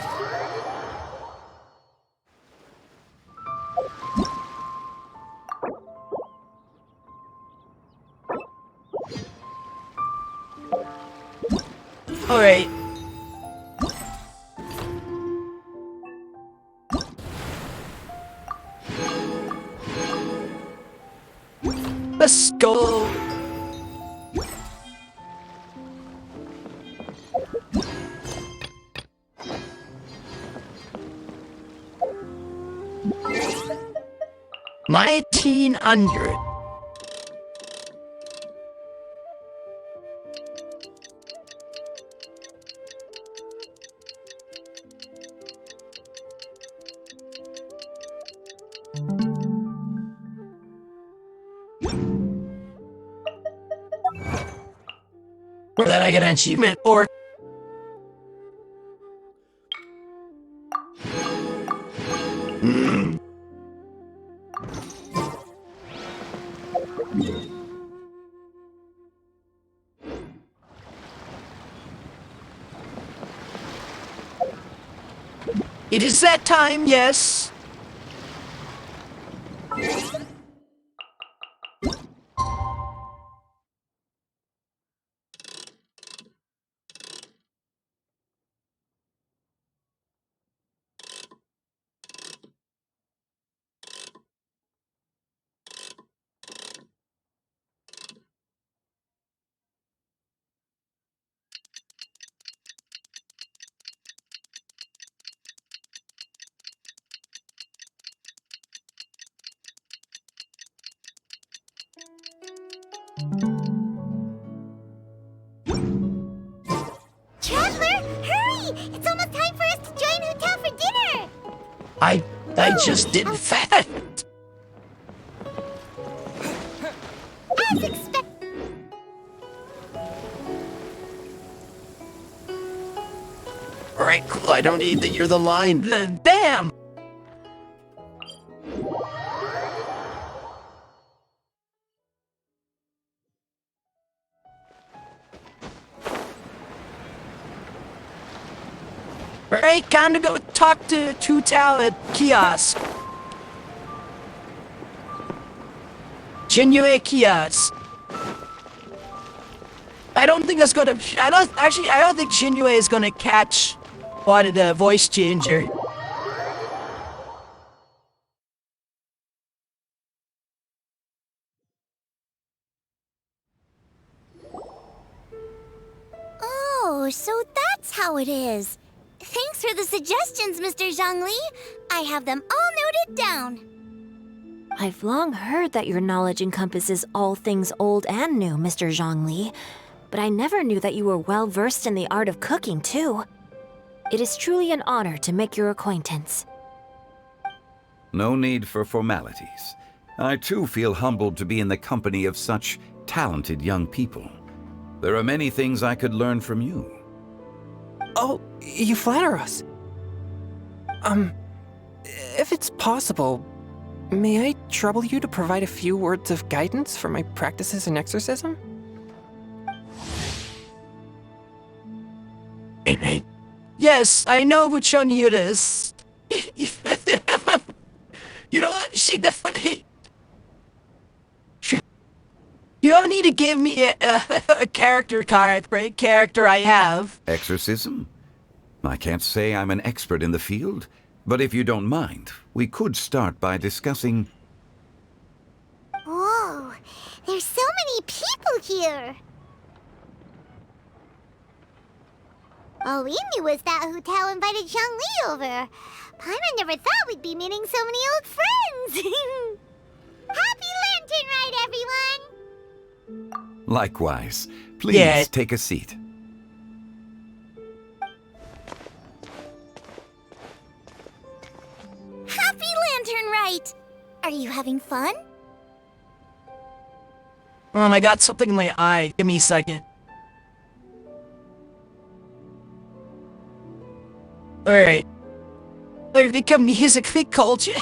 Alright. Let's go. My 1800. For that I get an achievement, or... It is that time, yes. Traveler, hurry! It's almost time for us to join Hotel for dinner! I just did that. As expected. Alright, cool. I don't need that you're the line then. Damn! Alright, time to go talk to Tutal at kiosk. Jinue kiosk. I don't think that's gonna... I don't think Jinue is gonna catch what the voice changer. Oh, so that's how it is. Thanks for the suggestions, Mr. Zhongli. I have them all noted down. I've long heard that your knowledge encompasses all things old and new, Mr. Zhongli, but I never knew that you were well versed in the art of cooking, too. It is truly an honor to make your acquaintance. No need for formalities. I too feel humbled to be in the company of such talented young people. There are many things I could learn from you. Oh, you flatter us. If it's possible, may I trouble you to provide a few words of guidance for my practices in exorcism? Yes, I know which one it is. You know what? She definitely... You don't need to give me a character card for a character I have. Exorcism? I can't say I'm an expert in the field, But if you don't mind, we could start by discussing... Whoa, there's so many people here. All we knew was that Hu Tao invited Zhongli over. Paimon never thought we'd be meeting so many old friends. Happy Lantern Ride, everyone! Likewise. Please take a seat. Happy Lantern Rite! Are you having fun? I got something in my eye. Give me a second. Alright. I've become music culture.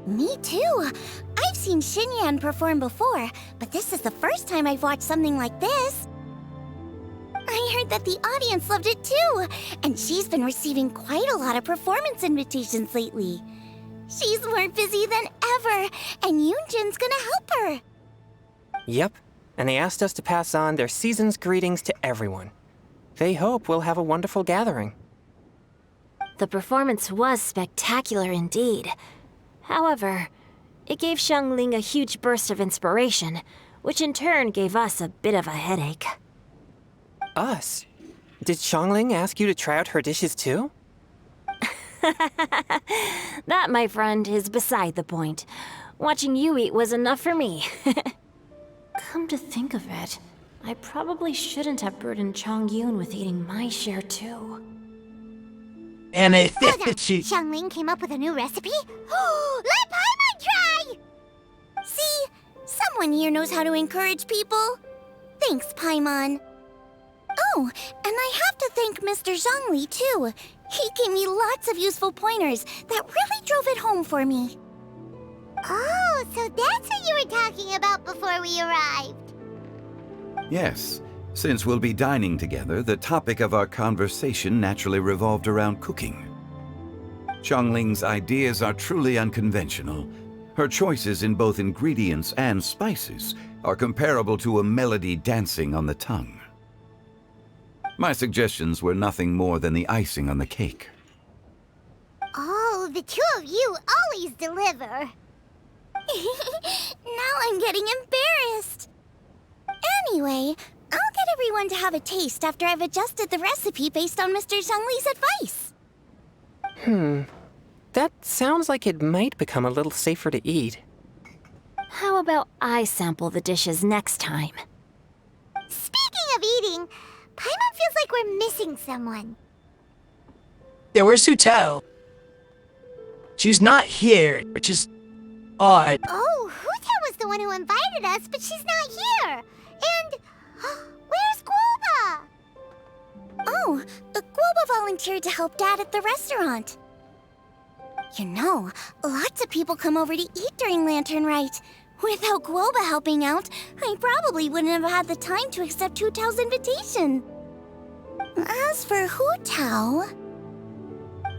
Me too. I've seen Xinyan perform before, but this is the first time I've watched something like this. I heard that the audience loved it too, and she's been receiving quite a lot of performance invitations lately. She's more busy than ever, and Yoonjin's gonna help her. Yep, and they asked us to pass on their season's greetings to everyone. They hope we'll have a wonderful gathering. The performance was spectacular indeed. However, it gave Xiangling a huge burst of inspiration, which in turn gave us a bit of a headache. Us? Did Xiangling ask you to try out her dishes too? That, my friend, is beside the point. Watching you eat was enough for me. Come to think of it, I probably shouldn't have burdened Chongyun with eating my share too. And I Hold think on, that she... Xiangling came up with a new recipe? Let Paimon try! See? Someone here knows how to encourage people. Thanks, Paimon. Oh, and I have to thank Mr. Zhongli, too. He gave me lots of useful pointers that really drove it home for me. Oh, so that's what you were talking about before we arrived. Yes. Since we'll be dining together, the topic of our conversation naturally revolved around cooking. Xiangling's ideas are truly unconventional. Her choices in both ingredients and spices are comparable to a melody dancing on the tongue. My suggestions were nothing more than the icing on the cake. Oh, the two of you always deliver. Now I'm getting embarrassed. Anyway, I'll get everyone to have a taste after I've adjusted the recipe based on Mr. Zhongli's advice. That sounds like it might become a little safer to eat. How about I sample the dishes next time? Speaking of eating, Paimon feels like we're missing someone. Yeah, where's Hu Tao? She's not here, which is odd. Oh, Hu Tao was the one who invited us, but she's not here. And where's Guoba? Oh, Guoba volunteered to help Dad at the restaurant. You know, lots of people come over to eat during Lantern Rite. Without Guoba helping out, I probably wouldn't have had the time to accept Hu Tao's invitation. As for Hu Tao...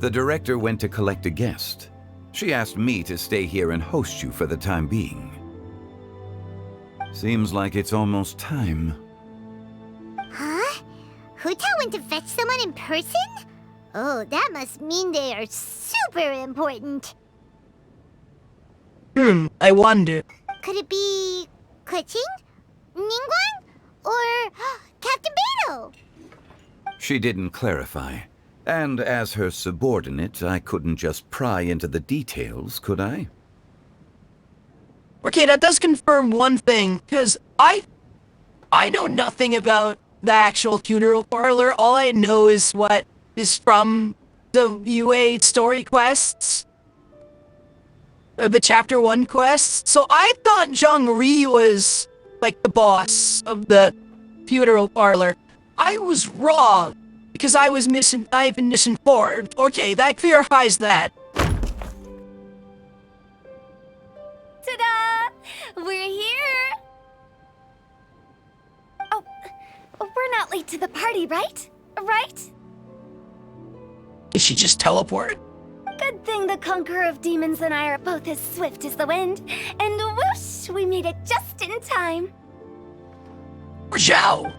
The director went to collect a guest. She asked me to stay here and host you for the time being. Seems like it's almost time. Huh? Hu Tao went to fetch someone in person? Oh, that must mean they are super important. I wonder. Could it be Keqing? Ningguang? Or Captain Beidou? She didn't clarify. And as her subordinate, I couldn't just pry into the details, could I? Okay, that does confirm one thing, because I know nothing about the actual funeral parlor. All I know is what is from the UA story quests. The Chapter 1 quests. So I thought Zhang Ri was, like, the boss of the funeral parlor. I was wrong, because I've been misinformed. Okay, that clarifies that. Ta-da! We're here! Oh, we're not late to the party, right? Right? Did she just teleport? Good thing the Conqueror of Demons and I are both as swift as the wind. And whoosh, we made it just in time. Xiao.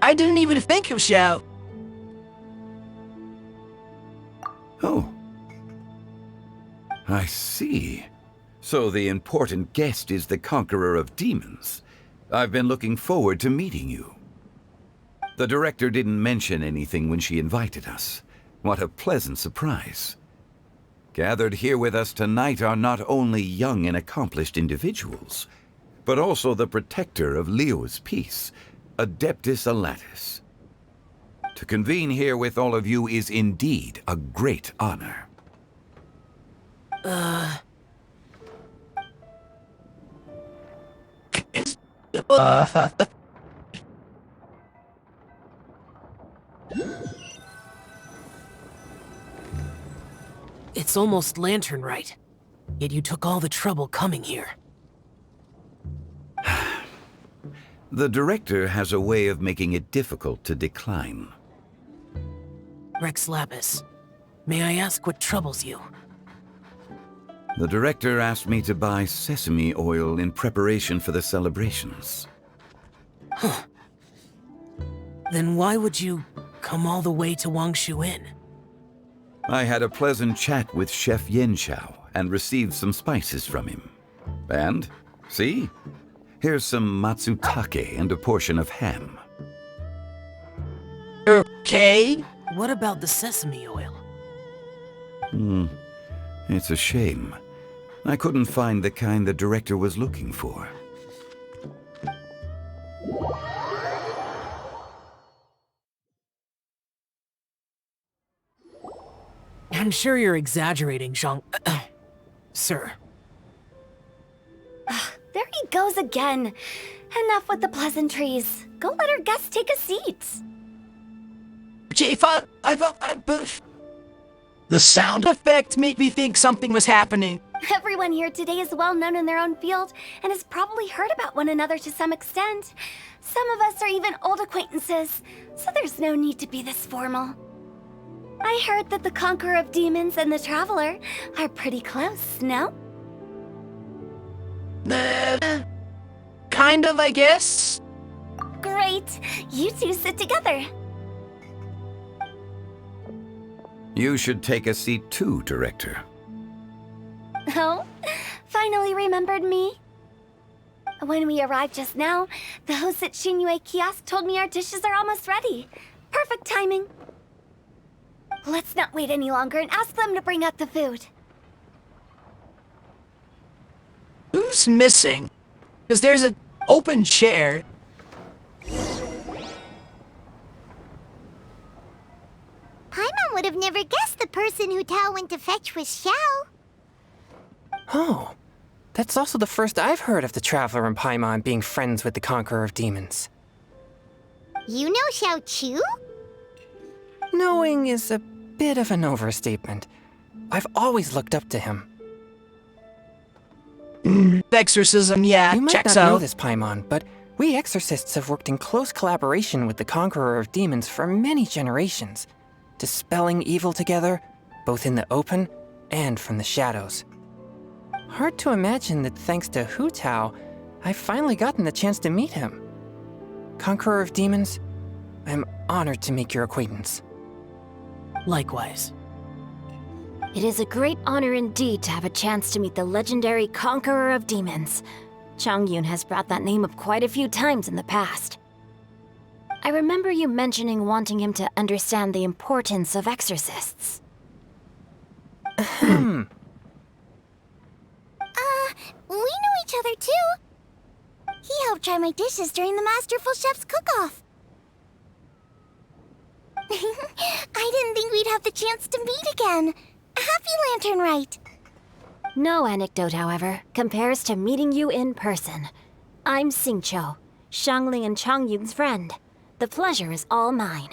I didn't even think of Xiao. Oh. I see. So the important guest is the conqueror of demons. I've been looking forward to meeting you. The director didn't mention anything when she invited us. What a pleasant surprise. Gathered here with us tonight are not only young and accomplished individuals, but also the protector of Leo's peace, Adeptus Alatus. To convene here with all of you is indeed a great honor. It's almost lantern right. Yet you took all the trouble coming here. The director has a way of making it difficult to decline. Rex Lapis, may I ask what troubles you? The director asked me to buy sesame oil in preparation for the celebrations. Huh. Then why would you come all the way to Wangshu Inn? I had a pleasant chat with Chef Yenchao and received some spices from him. And, see? Here's some matsutake and a portion of ham. Okay. What about the sesame oil? It's a shame. I couldn't find the kind the director was looking for. I'm sure you're exaggerating, Zhang... Sir. There he goes again. Enough with the pleasantries. Go let our guests take a seat. Chief, the sound effect made me think something was happening. Everyone here today is well known in their own field and has probably heard about one another to some extent. Some of us are even old acquaintances, so there's no need to be this formal. I heard that the Conqueror of Demons and the Traveler are pretty close, no? Kind of, I guess. Great. You two sit together. You should take a seat too, Director. Oh, finally remembered me? When we arrived just now, the host at Shinue Kiosk told me our dishes are almost ready. Perfect timing. Let's not wait any longer and ask them to bring out the food. Who's missing? Because there's an open chair. Paimon would have never guessed the person who Tao went to fetch was Xiao. Oh, that's also the first I've heard of the Traveler and Paimon being friends with the Conqueror of Demons. You know Xiao Chu? Knowing is a bit of an overstatement. I've always looked up to him. Exorcism, yeah, You might checks not know out. this, Paimon, but we exorcists have worked in close collaboration with the Conqueror of Demons for many generations, dispelling evil together, both in the open and from the shadows. Hard to imagine that thanks to Hu Tao, I've finally gotten the chance to meet him. Conqueror of Demons, I'm honored to make your acquaintance. Likewise. It is a great honor indeed to have a chance to meet the legendary Conqueror of Demons. Changyun has brought that name up quite a few times in the past. I remember you mentioning wanting him to understand the importance of exorcists. We know each other too. He helped try my dishes during the Masterful Chef's cook-off. I didn't think we'd have the chance to meet again. Happy Lantern Rite. No anecdote, however, compares to meeting you in person. I'm Xingqiu, Shangling and Changyun's friend. The pleasure is all mine.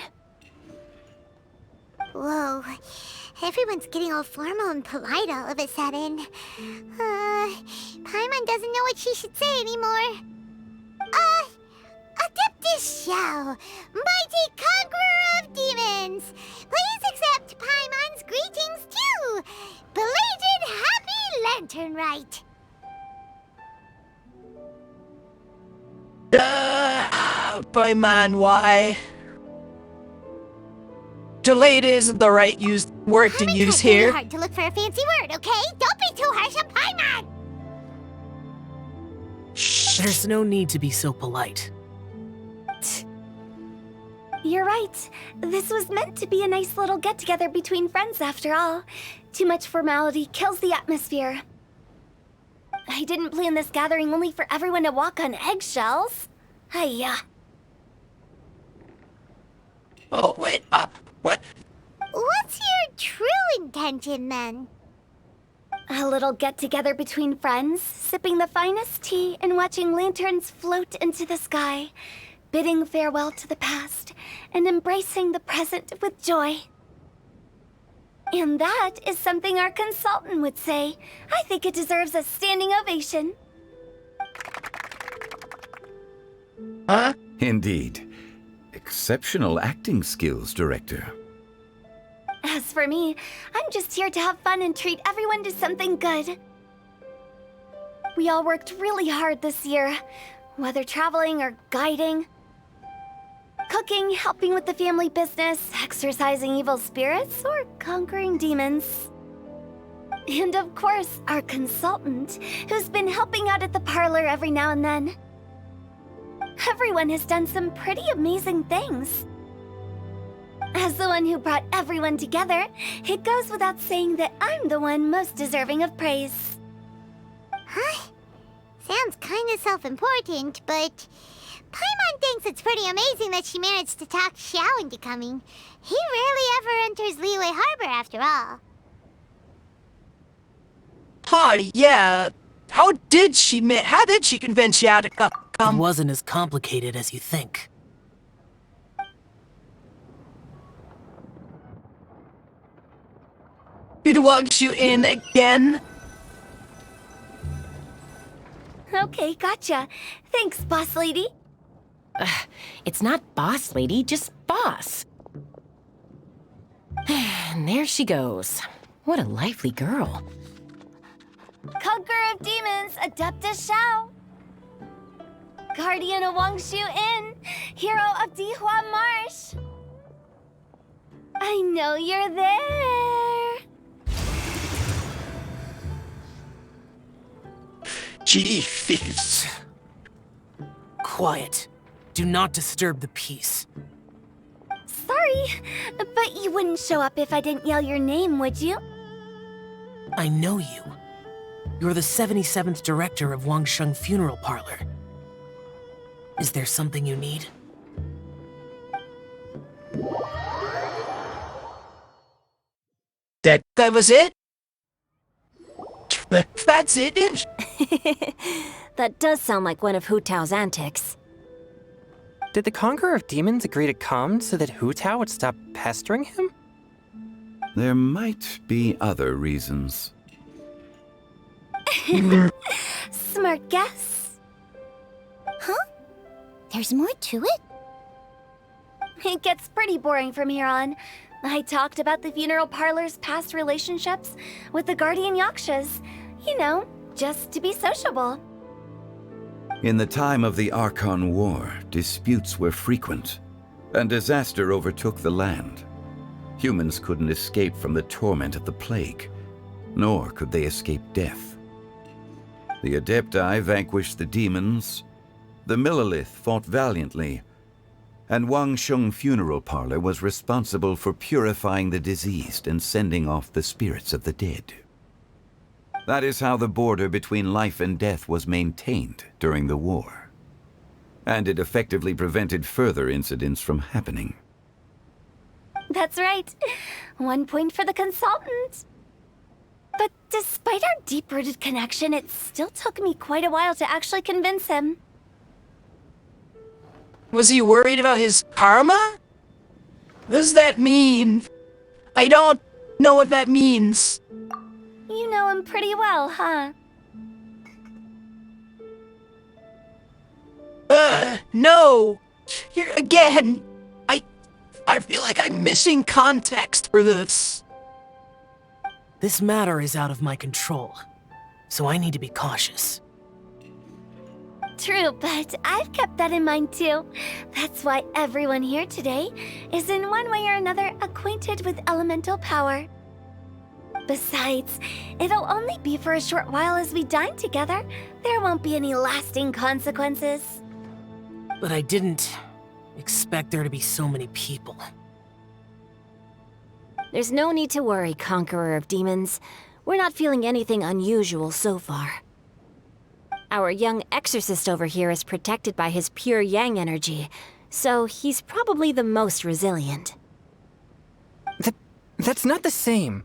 Whoa. Everyone's getting all formal and polite all of a sudden. Paimon doesn't know what she should say anymore. Adeptus Xiao, mighty conqueror of demons, please accept Paimon's greetings too. Belated Happy Lantern Rite. Paimon, why? Delayed isn't the right use word to use Really here. hard to look for a fancy word, okay? Don't be too harsh on Paimon! There's no need to be so polite. You're right. This was meant to be a nice little get-together between friends after all. Too much formality kills the atmosphere. I didn't plan this gathering only for everyone to walk on eggshells. Hiya. Oh, wait, what? What's your true intention, then? A little get-together between friends, sipping the finest tea and watching lanterns float into the sky, bidding farewell to the past and embracing the present with joy. And that is something our consultant would say. I think it deserves a standing ovation. Huh? Indeed. Exceptional acting skills, Director. As for me, I'm just here to have fun and treat everyone to something good. We all worked really hard this year, whether traveling or guiding. Cooking, helping with the family business, exorcising evil spirits, or conquering demons. And of course, our consultant, who's been helping out at the parlor every now and then. Everyone has done some pretty amazing things. As the one who brought everyone together, it goes without saying that I'm the one most deserving of praise. Huh? Sounds kind of self-important, but Paimon thinks it's pretty amazing that she managed to talk Xiao into coming. He rarely ever enters Liyue Harbor, after all. Yeah. How did she convince Xiao to come? It wasn't as complicated as you think. It walks you in again? Okay, gotcha. Thanks, boss lady. It's not boss lady, just boss. And there she goes. What a lively girl. Conqueror of demons, Adeptus Xiao. Guardian of Wangshu Inn, hero of Dihua Marsh. I know you're there. Jeez. Quiet. Do not disturb the peace. Sorry, but you wouldn't show up if I didn't yell your name, would you? I know you. You're the 77th director of Wangsheng Funeral Parlor. Is there something you need? That was it? That's it? That does sound like one of Hu Tao's antics. Did the Conqueror of Demons agree to come so that Hu Tao would stop pestering him? There might be other reasons. Smart guess. Huh? There's more to it? It gets pretty boring from here on. I talked about the funeral parlor's past relationships with the guardian yakshas. You know, just to be sociable. In the time of the Archon War, disputes were frequent, and disaster overtook the land. Humans couldn't escape from the torment of the plague, nor could they escape death. The Adepti vanquished the demons, the Millelith fought valiantly, and Wangsheng Funeral Parlor was responsible for purifying the diseased and sending off the spirits of the dead. That is how the border between life and death was maintained during the war. And it effectively prevented further incidents from happening. That's right. 1 point for the consultant. But despite our deep-rooted connection, it still took me quite a while to actually convince him. Was he worried about his karma? What does that mean? I don't know what that means. You know him pretty well, huh? No. Here again. I feel like I'm missing context for this. This matter is out of my control, so I need to be cautious. True, but I've kept that in mind too. That's why everyone here today is in one way or another acquainted with elemental power. Besides, it'll only be for a short while as we dine together. There won't be any lasting consequences. But I didn't expect there to be so many people. There's no need to worry, Conqueror of Demons. We're not feeling anything unusual so far. Our young exorcist over here is protected by his pure yang energy, so he's probably the most resilient. That's not the same.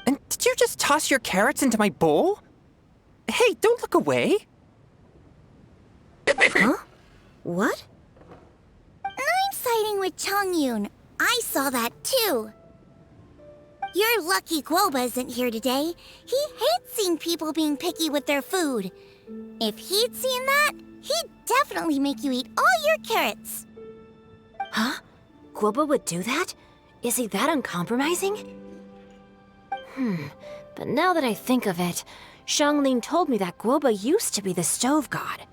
And did you just toss your carrots into my bowl? Hey, don't look away. Huh? What? I'm siding with Chongyun. I saw that too. You're lucky Guoba isn't here today. He hates seeing people being picky with their food. If he'd seen that, he'd definitely make you eat all your carrots. Huh? Guoba would do that? Is he that uncompromising? But now that I think of it, Xianglin told me that Guoba used to be the stove god.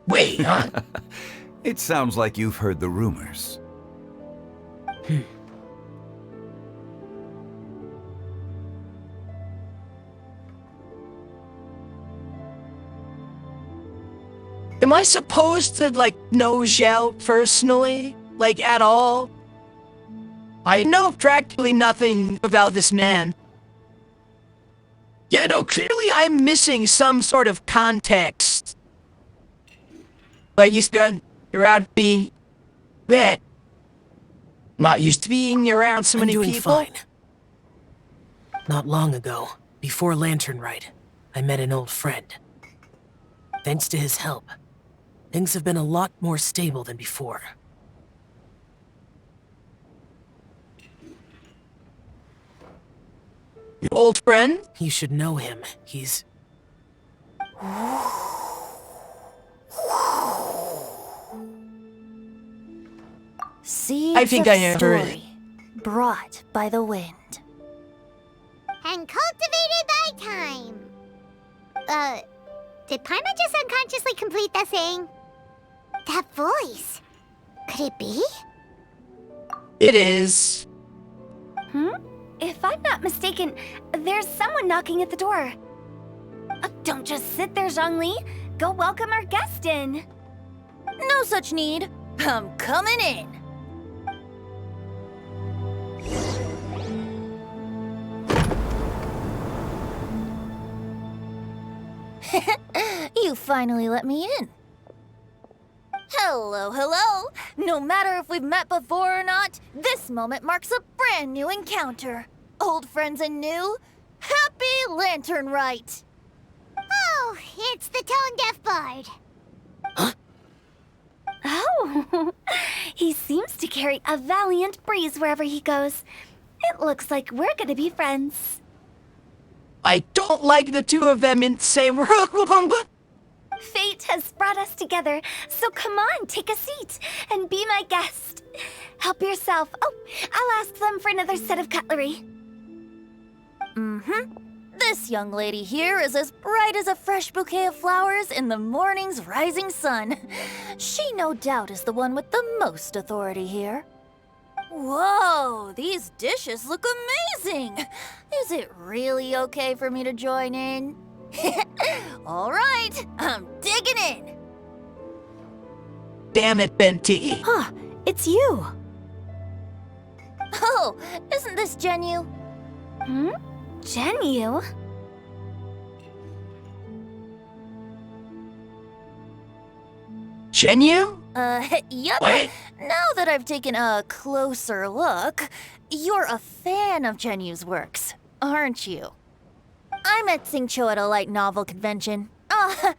Wait, huh? It sounds like you've heard the rumors. Am I supposed to, like, know Zhao personally? Like, at all? I know practically nothing about this man. Yeah, no, clearly I'm missing some sort of context. Like, you're out being... bad. Not used to being around so many doing people. Fine. Not long ago, before Lantern Rite, I met an old friend. Thanks to his help, things have been a lot more stable than before. Your old friend? You should know him. He's... Seeds I think of I heard story, brought by the wind. And cultivated by time. Did Paimon just unconsciously complete that saying? That voice. Could it be? It is. If I'm not mistaken, there's someone knocking at the door. Don't just sit there, Zhongli. Go welcome our guest in. No such need. I'm coming in. You finally let me in. Hello, hello. No matter if we've met before or not, this moment marks a brand new encounter. Old friends and new. Happy Lantern Rite. Oh, it's the tone-deaf bard. Oh, he seems to carry a valiant breeze wherever he goes. It looks like we're gonna be friends. I don't like the two of them in the same room. Fate has brought us together, so come on, take a seat and be my guest. Help yourself. Oh, I'll ask them for another set of cutlery. This young lady here is as bright as a fresh bouquet of flowers in the morning's rising sun. She no doubt is the one with the most authority here. Whoa, these dishes look amazing! Is it really okay for me to join in? All right, I'm digging in. Damn it, Benti. Huh, it's you. Oh, isn't this Genyu? Genyu? Genyu? Yep. What? Now that I've taken a closer look, you're a fan of Genyu's works, aren't you? I met Xingqiu at a light novel convention. Ah,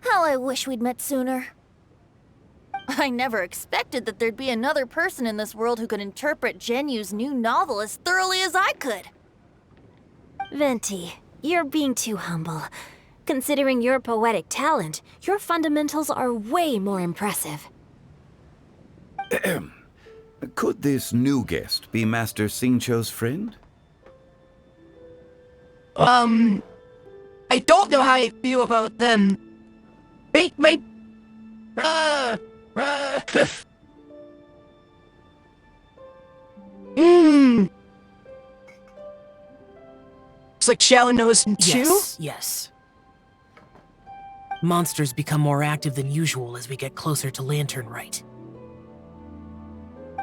how I wish we'd met sooner. I never expected that there'd be another person in this world who could interpret Genyu's new novel as thoroughly as I could. Venti, you're being too humble. Considering your poetic talent, your fundamentals are way more impressive. Could this new guest be Master Xingqiu's friend? I don't know how I feel about them. like Shallow knows him too? Yes. Monsters become more active than usual as we get closer to Lantern Rite.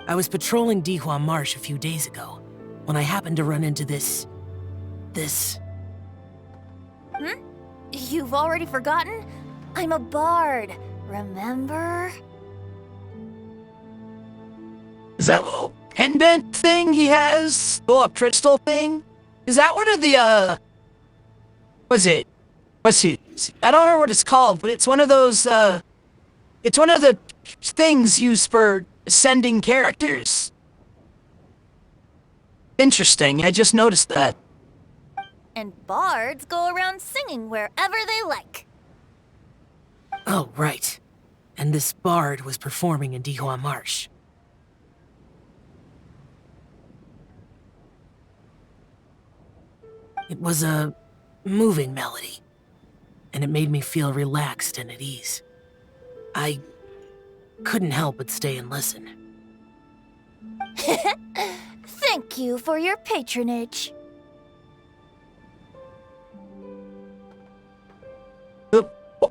I was patrolling Dihua Marsh a few days ago, when I happened to run into this... You've already forgotten? I'm a bard, remember? Is that little pendant thing he has? Little crystal thing? Is that one of the, what's it? I don't know what it's called, but it's one of those, it's one of the things used for ascending characters. Interesting, I just noticed that. And bards go around singing wherever they like. Oh, right. And this bard was performing in Dihua Marsh. It was a moving melody, and it made me feel relaxed and at ease. I couldn't help but stay and listen. Thank you for your patronage.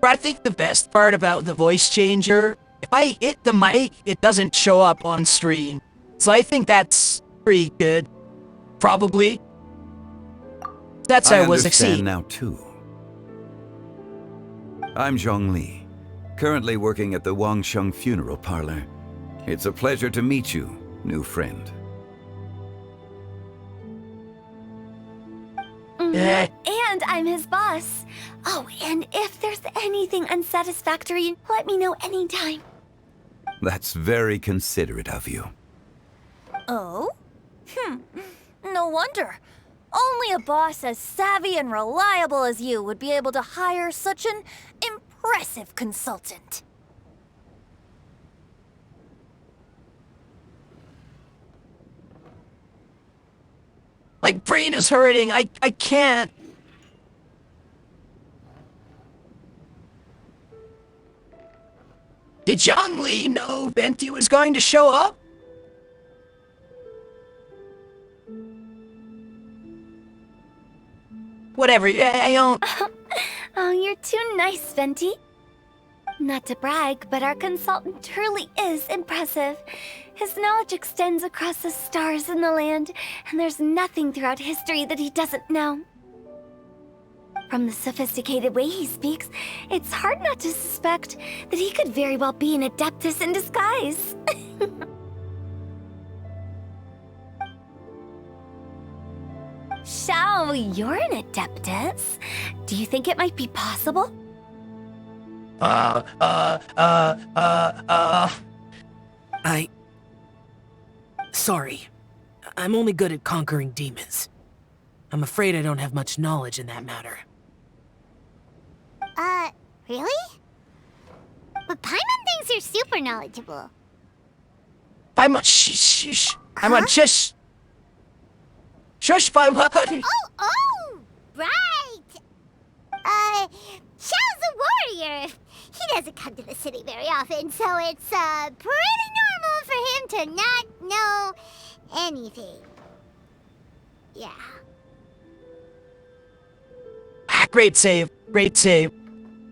I think the best part about the voice changer, if I hit the mic, it doesn't show up on screen. So I think that's pretty good. Probably. That's how I was understand now too. I'm Zhongli, currently working at the Wangsheng Funeral Parlor. It's a pleasure to meet you, new friend. And I'm his boss. Oh, and if there's anything unsatisfactory, let me know anytime. That's very considerate of you. Oh? No wonder. Only a boss as savvy and reliable as you would be able to hire such an impressive consultant. My brain is hurting. I can't. Did Zhongli know Venti was going to show up? Whatever, I don't... Oh, you're too nice, Venti. Not to brag, but our consultant truly is impressive. His knowledge extends across the stars and the land, and there's nothing throughout history that he doesn't know. From the sophisticated way he speaks, it's hard not to suspect that he could very well be an adeptus in disguise. Shao, you're an adeptus. Do you think it might be possible? Sorry. I'm only good at conquering demons. I'm afraid I don't have much knowledge in that matter. Really? But Paimon thinks you're super knowledgeable. I'm a shush. I'm a shush. Shush, Paimon. Oh, right. Xiao's a warrior. He doesn't come to the city very often, so it's, pretty normal for him to not know anything. Yeah. Great save. Great save.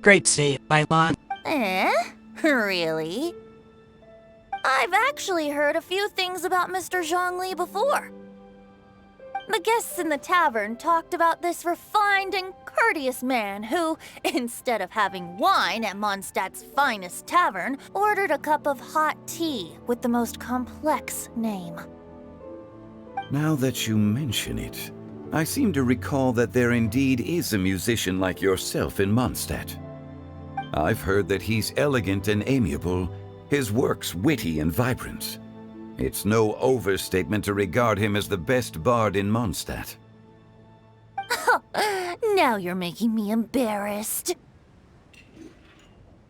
Great save, Paimon. Really? I've actually heard a few things about Mr. Zhongli before. The guests in the tavern talked about this refined and courteous man who, instead of having wine at Mondstadt's finest tavern, ordered a cup of hot tea with the most complex name. Now that you mention it, I seem to recall that there indeed is a musician like yourself in Mondstadt. I've heard that he's elegant and amiable, his works witty and vibrant. It's no overstatement to regard him as the best bard in Mondstadt. Now you're making me embarrassed.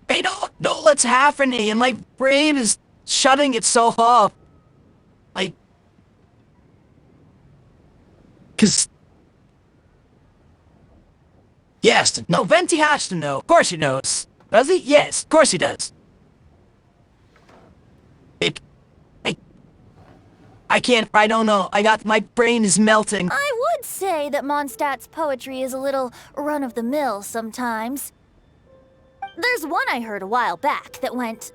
I don't know what's happening, and my brain is shutting itself off. Like... 'Cause... Yes, no, Venti has to know. Of course he knows. Does he? Yes, of course he does. I can't, I don't know. My brain is melting. I would I'd say that Mondstadt's poetry is a little run-of-the-mill sometimes. There's one I heard a while back that went,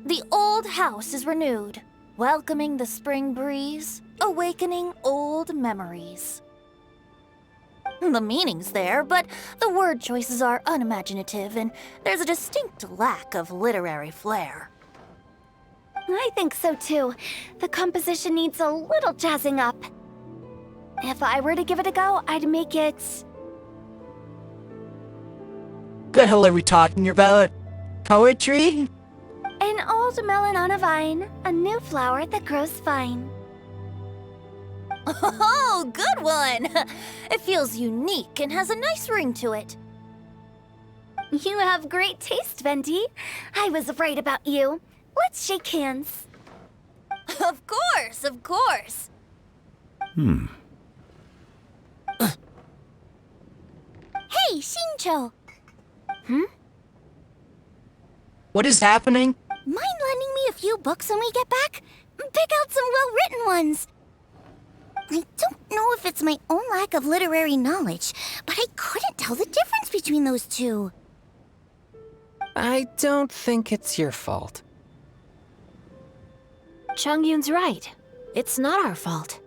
"The old house is renewed, welcoming the spring breeze, awakening old memories." The meaning's there, but the word choices are unimaginative, and there's a distinct lack of literary flair. I think so too. The composition needs a little jazzing up. If I were to give it a go, I'd make it... The hell are we talking about? Poetry? An old melon on a vine, a new flower that grows fine. Oh, good one! It feels unique and has a nice ring to it. You have great taste, Venti. I was right about you. Let's shake hands. Of course, of course. Hey, Shincho! What is happening? Mind lending me a few books when we get back? Pick out some well-written ones. I don't know if it's my own lack of literary knowledge, but I couldn't tell the difference between those two. I don't think it's your fault. Chongyun's right. It's not our fault.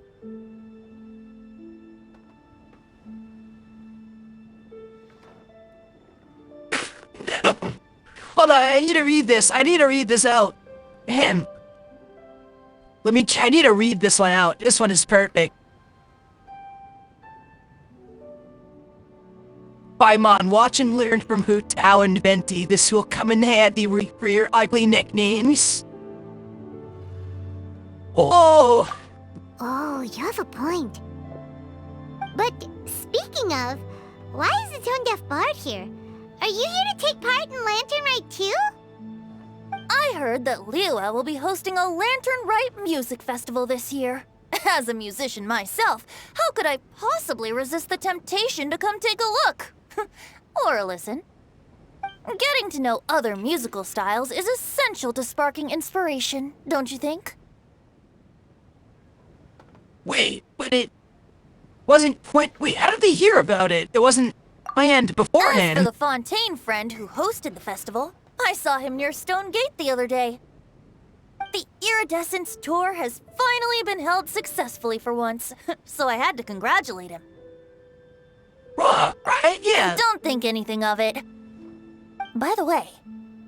Hold on, I need to read this. I need to read this out. Man. I need to read this one out. This one is perfect. Paimon, watch and learn from Hu Tao and Venti. This will come in handy for your ugly nicknames. Oh! Oh, you have a point. But speaking of, why is the Tone Deaf Bard here? Are you here to take part in Lantern Rite too? I heard that Liyue will be hosting a Lantern Rite music festival this year. As a musician myself, how could I possibly resist the temptation to come take a look? Or listen. Getting to know other musical styles is essential to sparking inspiration, don't you think? Wait, but it wasn't Wait, how did they hear about it? It wasn't planned beforehand. As for the Fontaine friend who hosted the festival, I saw him near Stone Gate the other day. The Iridescence tour has finally been held successfully for once, so I had to congratulate him. Right? Yeah. Don't think anything of it. By the way,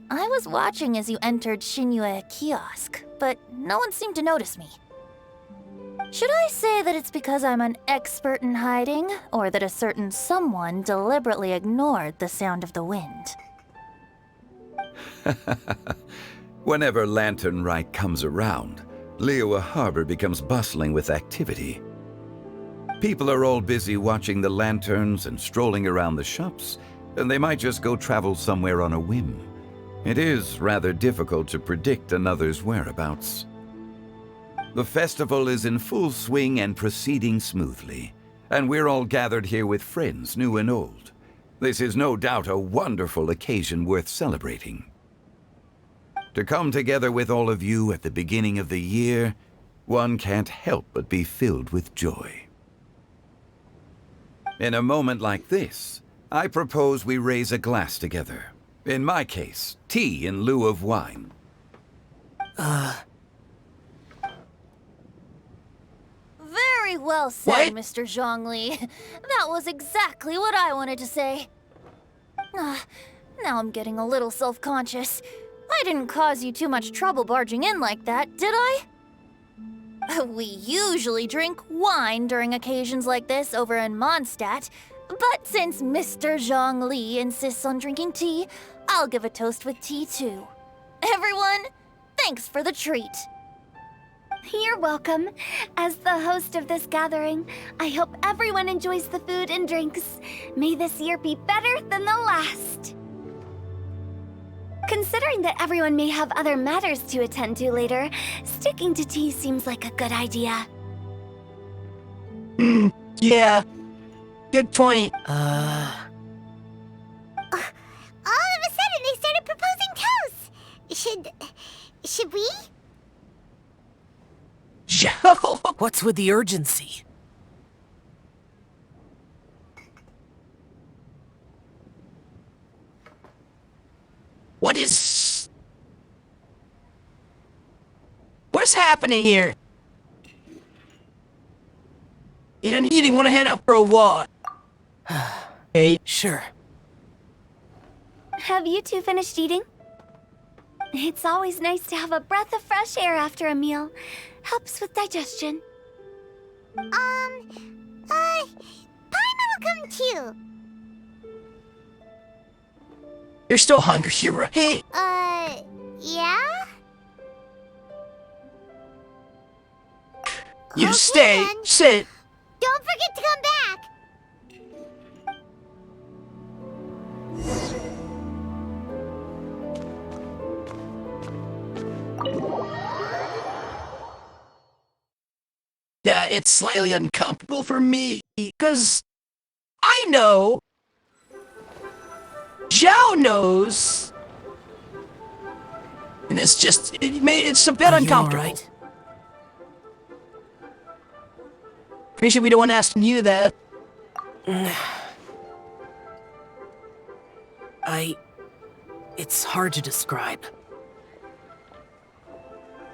I was watching as you entered Shinyue Kiosk, but no one seemed to notice me. Should I say that it's because I'm an expert in hiding, or that a certain someone deliberately ignored the sound of the wind? Whenever Lantern Rite comes around, Liyue Harbor becomes bustling with activity. People are all busy watching the lanterns and strolling around the shops, and they might just go travel somewhere on a whim. It is rather difficult to predict another's whereabouts. The festival is in full swing and proceeding smoothly, and we're all gathered here with friends, new and old. This is no doubt a wonderful occasion worth celebrating. To come together with all of you at the beginning of the year, one can't help but be filled with joy. In a moment like this, I propose we raise a glass together. In my case, tea in lieu of wine. Very well said, Mr. Zhongli. That was exactly what I wanted to say. Now I'm getting a little self-conscious. I didn't cause you too much trouble barging in like that, did I? We usually drink wine during occasions like this over in Mondstadt, but since Mr. Zhongli insists on drinking tea, I'll give a toast with tea too. Everyone, thanks for the treat. You're welcome. As the host of this gathering, I hope everyone enjoys the food and drinks. May this year be better than the last. Considering that everyone may have other matters to attend to later, sticking to tea seems like a good idea. Yeah. Good point. All of a sudden, they started proposing toasts. Should we? What's with the urgency? What's happening here? You didn't want to head out for a walk. Hey. Sure. Have you two finished eating? It's always nice to have a breath of fresh air after a meal. Helps with digestion. Paimon will come too. You're still hungry, Shira. Hey. Yeah? You Okay, stay. then. Sit. Don't forget to come back. Yeah, it's slightly uncomfortable for me, because I know Zhao knows, and it's a bit uncomfortable. Right? Pretty sure we don't want to ask you that. It's hard to describe.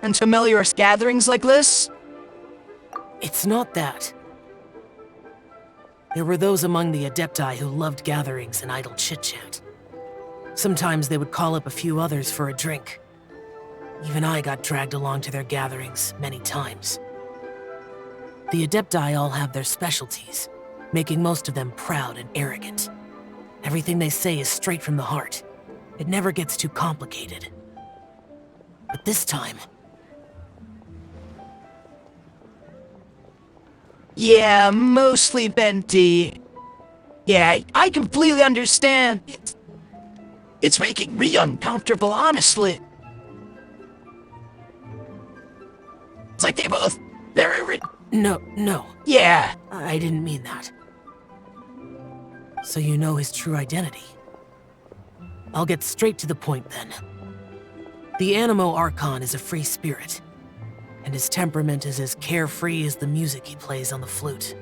And familiar gatherings like this? It's not that. There were those among the Adepti who loved gatherings and idle chit-chat. Sometimes they would call up a few others for a drink. Even I got dragged along to their gatherings many times. The Adepti all have their specialties, making most of them proud and arrogant. Everything they say is straight from the heart. It never gets too complicated. But this time... Yeah, mostly Venti. Yeah, I completely understand. It's making me uncomfortable, honestly. It's like they're... No. Yeah. I didn't mean that. So you know his true identity. I'll get straight to the point then. The Animo Archon is a free spirit, and his temperament is as carefree as the music he plays on the flute.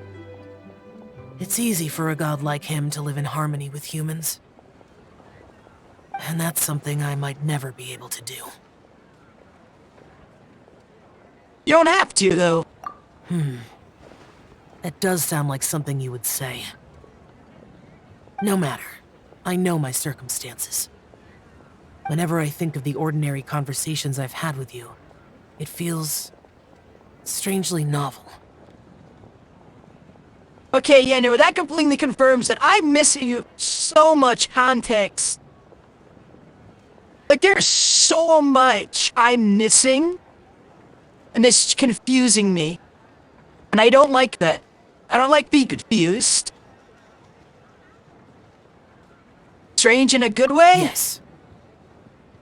It's easy for a god like him to live in harmony with humans. And that's something I might never be able to do. You don't have to, though. That does sound like something you would say. No matter. I know my circumstances. Whenever I think of the ordinary conversations I've had with you, it feels... strangely novel. Okay, yeah, no, that completely confirms that I'm missing you so much context. Like, there's so much I'm missing, and it's confusing me. And I don't like that. I don't like being confused. Strange in a good way? Yes.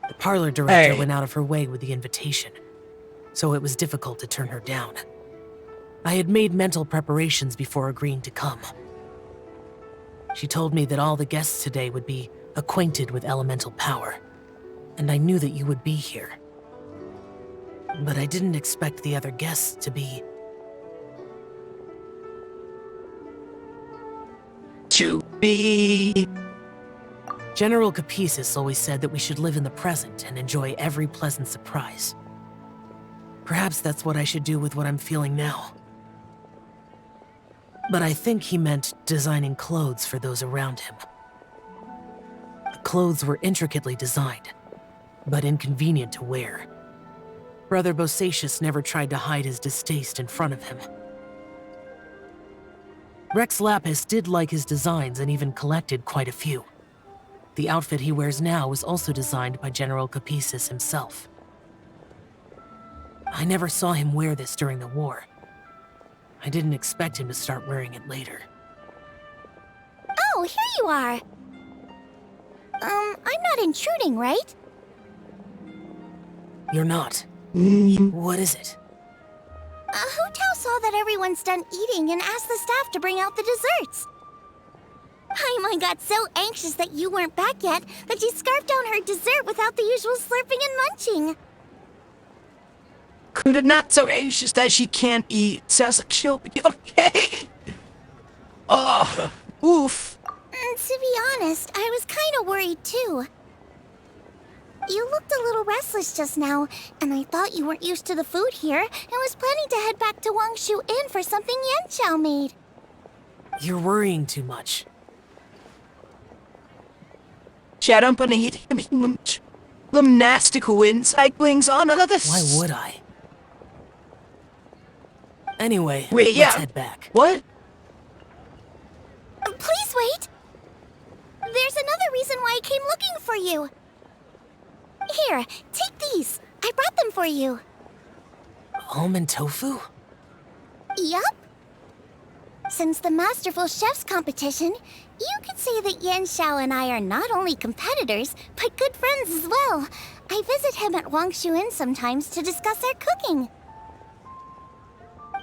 The parlor director went out of her way with the invitation, so it was difficult to turn her down. I had made mental preparations before agreeing to come. She told me that all the guests today would be acquainted with elemental power, and I knew that you would be here. But I didn't expect the other guests to be... General Capisis always said that we should live in the present and enjoy every pleasant surprise. Perhaps that's what I should do with what I'm feeling now. But I think he meant designing clothes for those around him. The clothes were intricately designed, but inconvenient to wear. Brother Bosacius never tried to hide his distaste in front of him. Rex Lapis did like his designs and even collected quite a few. The outfit he wears now was also designed by General Capisis himself. I never saw him wear this during the war. I didn't expect him to start wearing it later. Oh, here you are. I'm not intruding, right? You're not. What is it? Hu Tao saw that everyone's done eating and asked the staff to bring out the desserts. Paimon got so anxious that you weren't back yet that she scarfed down her dessert without the usual slurping and munching. Kuda not so anxious that she can't eat. Sounds like she'll be okay. Oh, oof. To be honest, I was kind of worried too. You looked a little restless just now, and I thought you weren't used to the food here and was planning to head back to Wangshu Inn for something Yanxiao made. You're worrying too much. Gymnastical cyclings on another. Why would I? Anyway, Wait, let's head back. What? Please wait! There's another reason why I came looking for you. Here, take these. I brought them for you. Almond tofu? Yup. Since the Masterful Chef's competition, you could say that Yanxiao and I are not only competitors, but good friends as well. I visit him at Wangshu Inn sometimes to discuss our cooking.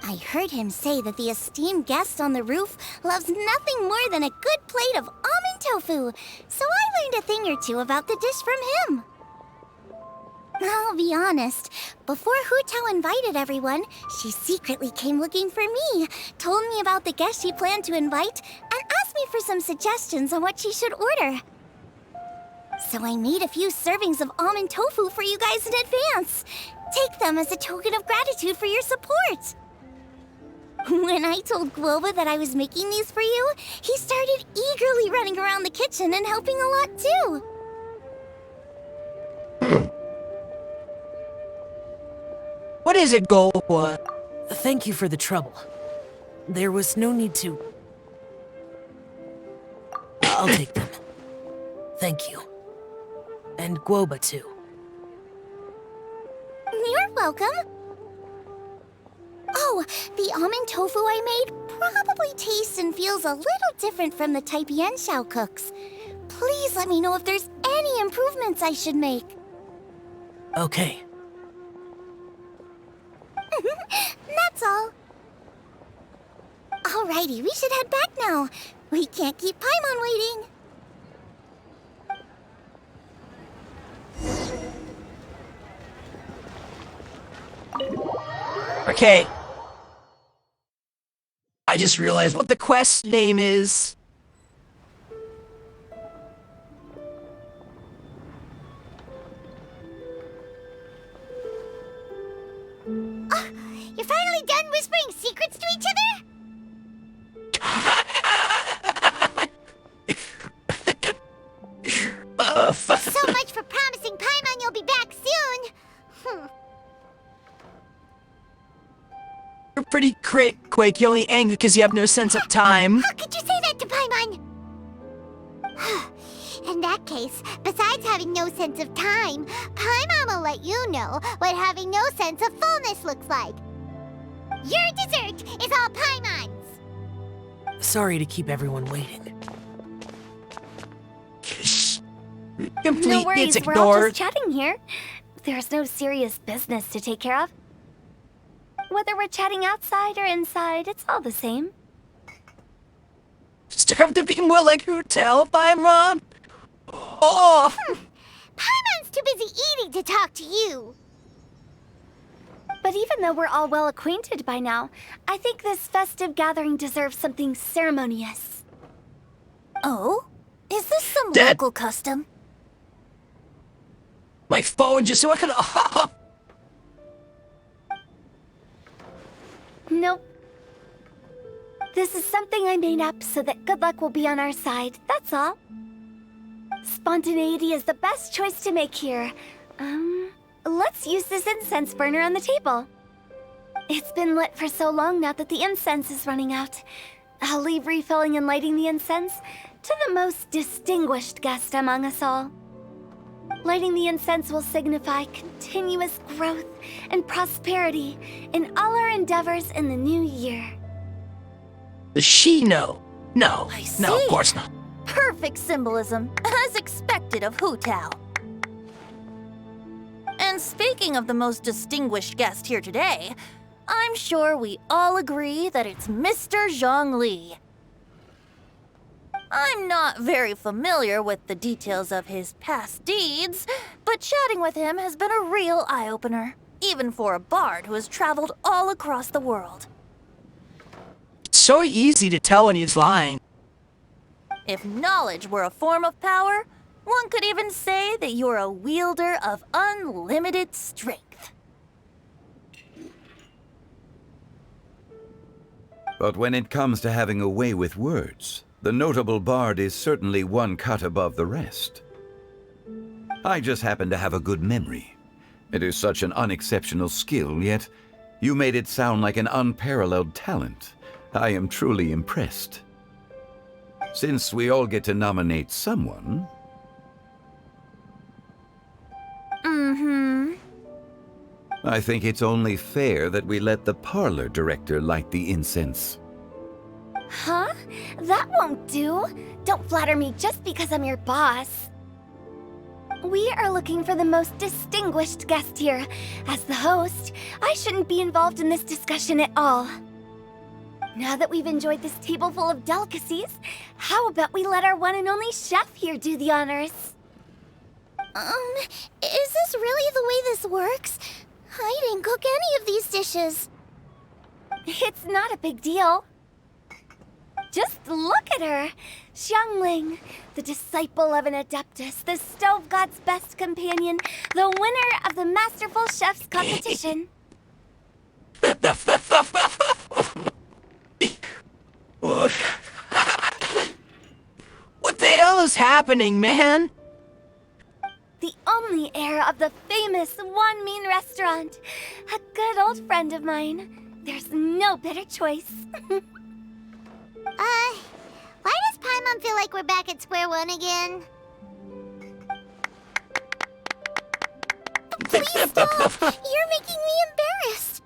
I heard him say that the esteemed guest on the roof loves nothing more than a good plate of almond tofu, so I learned a thing or two about the dish from him. I'll be honest, before Hu Tao invited everyone, she secretly came looking for me, told me about the guests she planned to invite, and asked me for some suggestions on what she should order. So I made a few servings of almond tofu for you guys in advance. Take them as a token of gratitude for your support. When I told Guoba that I was making these for you, he started eagerly running around the kitchen and helping a lot too. What is it, Guoba? Thank you for the trouble. There was no need to... I'll take them. Thank you. And Guoba too. You're welcome. Oh, the almond tofu I made probably tastes and feels a little different from the type Yanxiao cooks. Please let me know if there's any improvements I should make. Okay. That's all. Alrighty, we should head back now. We can't keep Paimon waiting. Okay. I just realized what the quest name is. You're finally done whispering secrets to each other? So much for promising Paimon you'll be back soon. You're pretty quick. You're only angry because you have no sense of time. How could you say that to Paimon? In that case, besides having no sense of time, Paimon will let you know what having no sense of fullness looks like. Your dessert is all Paimon's. Sorry to keep everyone waiting. No worries, it's we're all ignored. just chatting here. There's no serious business to take care of. Whether we're chatting outside or inside, it's all the same. Just have to be more like Hotel, Paimon. Oh! Paimon's too busy eating to talk to you. But even though we're all well acquainted by now, I think this festive gathering deserves something ceremonious. Oh? Is this some Dad. local custom? My phone just so I can... Nope. This is something I made up so that good luck will be on our side, that's all. Spontaneity is the best choice to make here. Let's use this incense burner on the table. It's been lit for so long now that the incense is running out. I'll leave refilling and lighting the incense to the most distinguished guest among us all. Lighting the incense will signify continuous growth and prosperity in all our endeavors in the new year. Does she know? No. I No, see. of course not. Perfect symbolism, as expected of Hu Tao. And speaking of the most distinguished guest here today, I'm sure we all agree that it's Mr. Zhongli. I'm not very familiar with the details of his past deeds, but chatting with him has been a real eye-opener, even for a bard who has traveled all across the world. It's so easy to tell when he's lying. If knowledge were a form of power, One could even say that you're a wielder of unlimited strength. But when it comes to having a way with words, the notable bard is certainly one cut above the rest. I just happen to have a good memory. It is such an unexceptional skill, yet you made it sound like an unparalleled talent. I am truly impressed. Since we all get to nominate someone... Mm-hmm. I think it's only fair that we let the parlor director light the incense. Huh? That won't do. Don't flatter me just because I'm your boss. We are looking for the most distinguished guest here. As the host, I shouldn't be involved in this discussion at all. Now that we've enjoyed this table full of delicacies, how about we let our one and only chef here do the honors? Is this really the way this works? I didn't cook any of these dishes. It's not a big deal. Just look at her! Xiangling, the disciple of an adeptus, the stove god's best companion, the winner of the Masterful Chef's competition. What the hell is happening, man? The only heir of the famous One Mean restaurant. A good old friend of mine. There's no better choice. Why does Paimon feel like we're back at square one again? Please stop! You're making me embarrassed!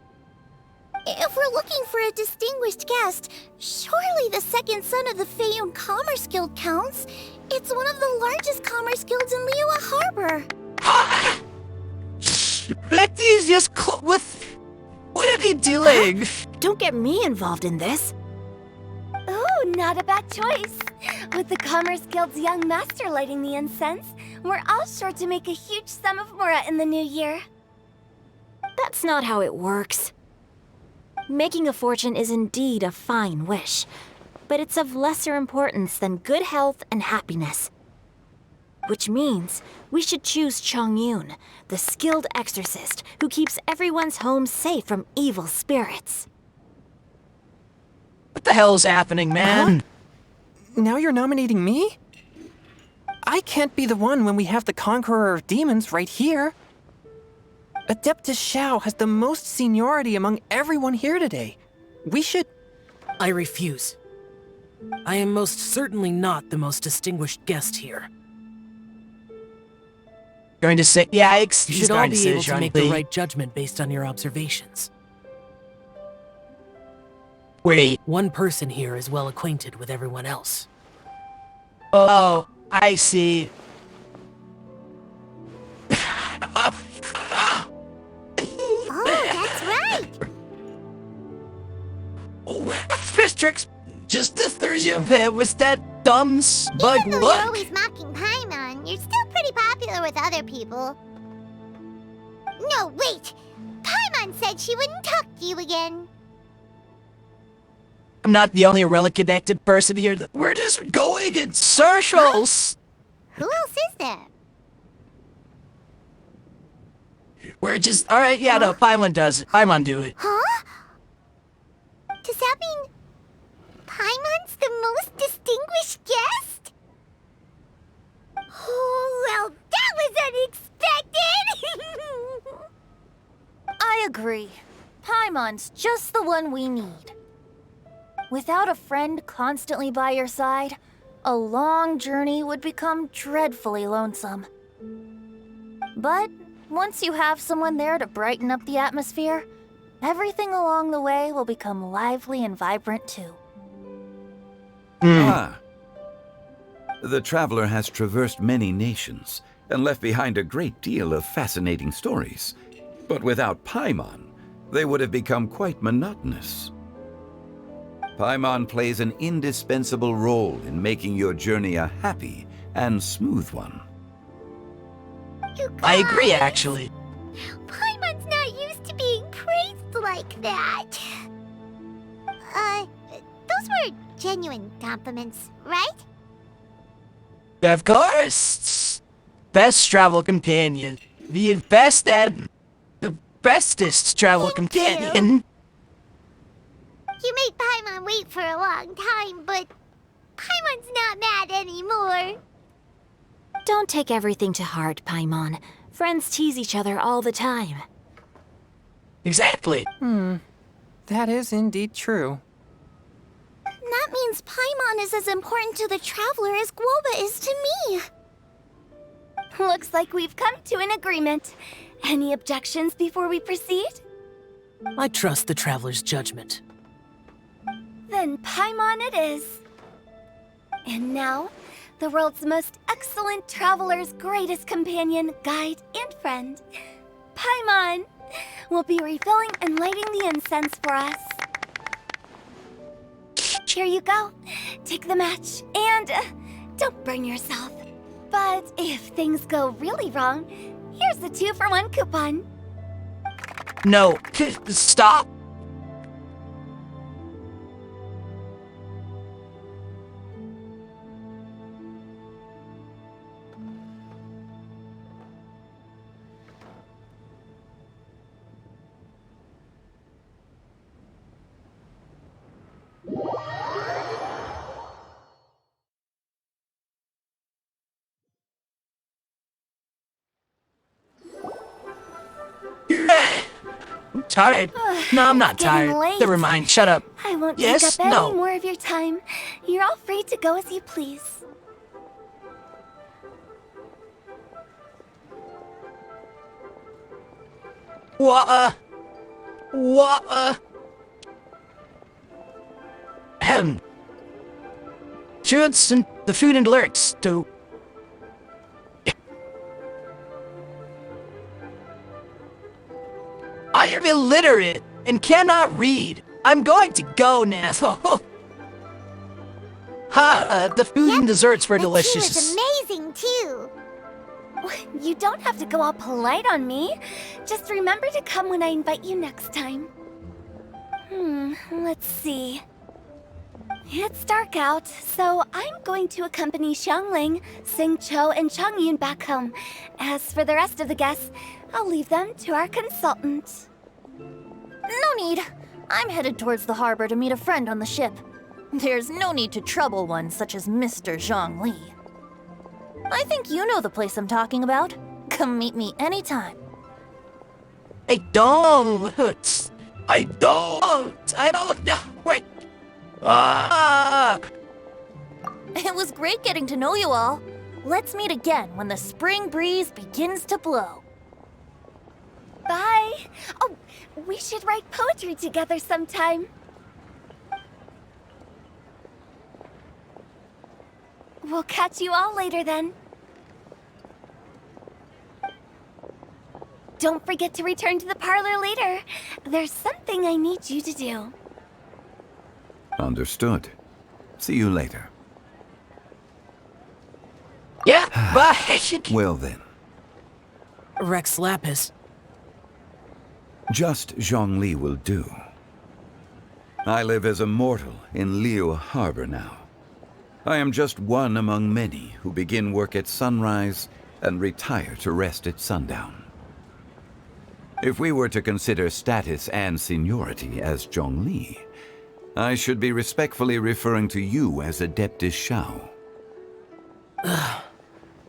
If we're looking for a distinguished guest, surely the second son of the Feiyun Commerce Guild counts. It's one of the largest commerce guilds in Liyue Harbor. Becky's just with... What are they doing? Don't get me involved in this. Ooh, not a bad choice. With the Commerce Guild's young master lighting the incense, we're all sure to make a huge sum of mora in the new year. That's not how it works. Making a fortune is indeed a fine wish, but it's of lesser importance than good health and happiness. Which means we should choose Chongyun, the skilled exorcist who keeps everyone's home safe from evil spirits. What the hell's happening, man? Huh? Now you're nominating me? I can't be the one when we have the Conqueror of Demons right here. Adeptus Xiao has the most seniority among everyone here today. We should... I refuse. I am most certainly not the most distinguished guest here. Going to say... Yeah, you should all be able to make the right judgment based on your observations. Wait. One person here is well acquainted with everyone else. Oh, I see. That's right! Fistrix, just the Thursday was that dumb smug Even though look. you're always mocking Paimon, you're still pretty popular with other people. No, wait! Paimon said she wouldn't talk to you again. I'm not the only relic-connected person here. We're just going in circles. Who else is there? We're just... Alright, yeah, no, Paimon does it. Paimon do it. Huh? Does that mean Paimon's the most distinguished guest? Oh, well, that was unexpected! I agree. Paimon's just the one we need. Without a friend constantly by your side, a long journey would become dreadfully lonesome. But once you have someone there to brighten up the atmosphere, everything along the way will become lively and vibrant too. Ah. The traveler has traversed many nations and left behind a great deal of fascinating stories. But without Paimon, they would have become quite monotonous. Paimon plays an indispensable role in making your journey a happy and smooth one. I agree, actually. Paimon's not used to being praised like that. Those were genuine compliments, right? Of course. best travel companion. The best and the bestest travel companion. You made Paimon wait for a long time, but Paimon's not mad anymore. Don't take everything to heart, Paimon. Friends tease each other all the time. Exactly. That is indeed true. That means Paimon is as important to the Traveler as Guoba is to me. Looks like we've come to an agreement. Any objections before we proceed? I trust the Traveler's judgment. Then Paimon it is. And now, the world's most excellent traveler's greatest companion, guide, and friend, Paimon, will be refilling and lighting the incense for us. Here you go. Take the match, and don't burn yourself. But if things go really wrong, here's the 2-for-1 coupon. No, stop. I'm tired. No, I'm not It's getting tired. late. Never mind. Shut up. I won't Yes? take up No. any more of your time. You're all free to go as you please. What? Shoots and the food and alerts to. I am illiterate and cannot read. I'm going to go now. The food and desserts were The tea delicious. was amazing, too. You don't have to go all polite on me. Just remember to come when I invite you next time. Let's see. It's dark out, so I'm going to accompany Xiangling, Xingqiu, and Changyun back home. As for the rest of the guests, I'll leave them to our consultant. No need. I'm headed towards the harbor to meet a friend on the ship. There's no need to trouble one such as Mr. Zhongli. I think you know the place I'm talking about. Come meet me anytime. I don't. I don't know. Wait. It was great getting to know you all. Let's meet again when the spring breeze begins to blow. Bye. Oh, we should write poetry together sometime. We'll catch you all later then. Don't forget to return to the parlor later. There's something I need you to do. Understood. See you later. Yeah, bye. Well then. Rex Lapis. Just Zhongli will do. I live as a mortal in Liu Harbor now. I am just one among many who begin work at sunrise and retire to rest at sundown. If we were to consider status and seniority as Zhongli, I should be respectfully referring to you as Adeptus Shao.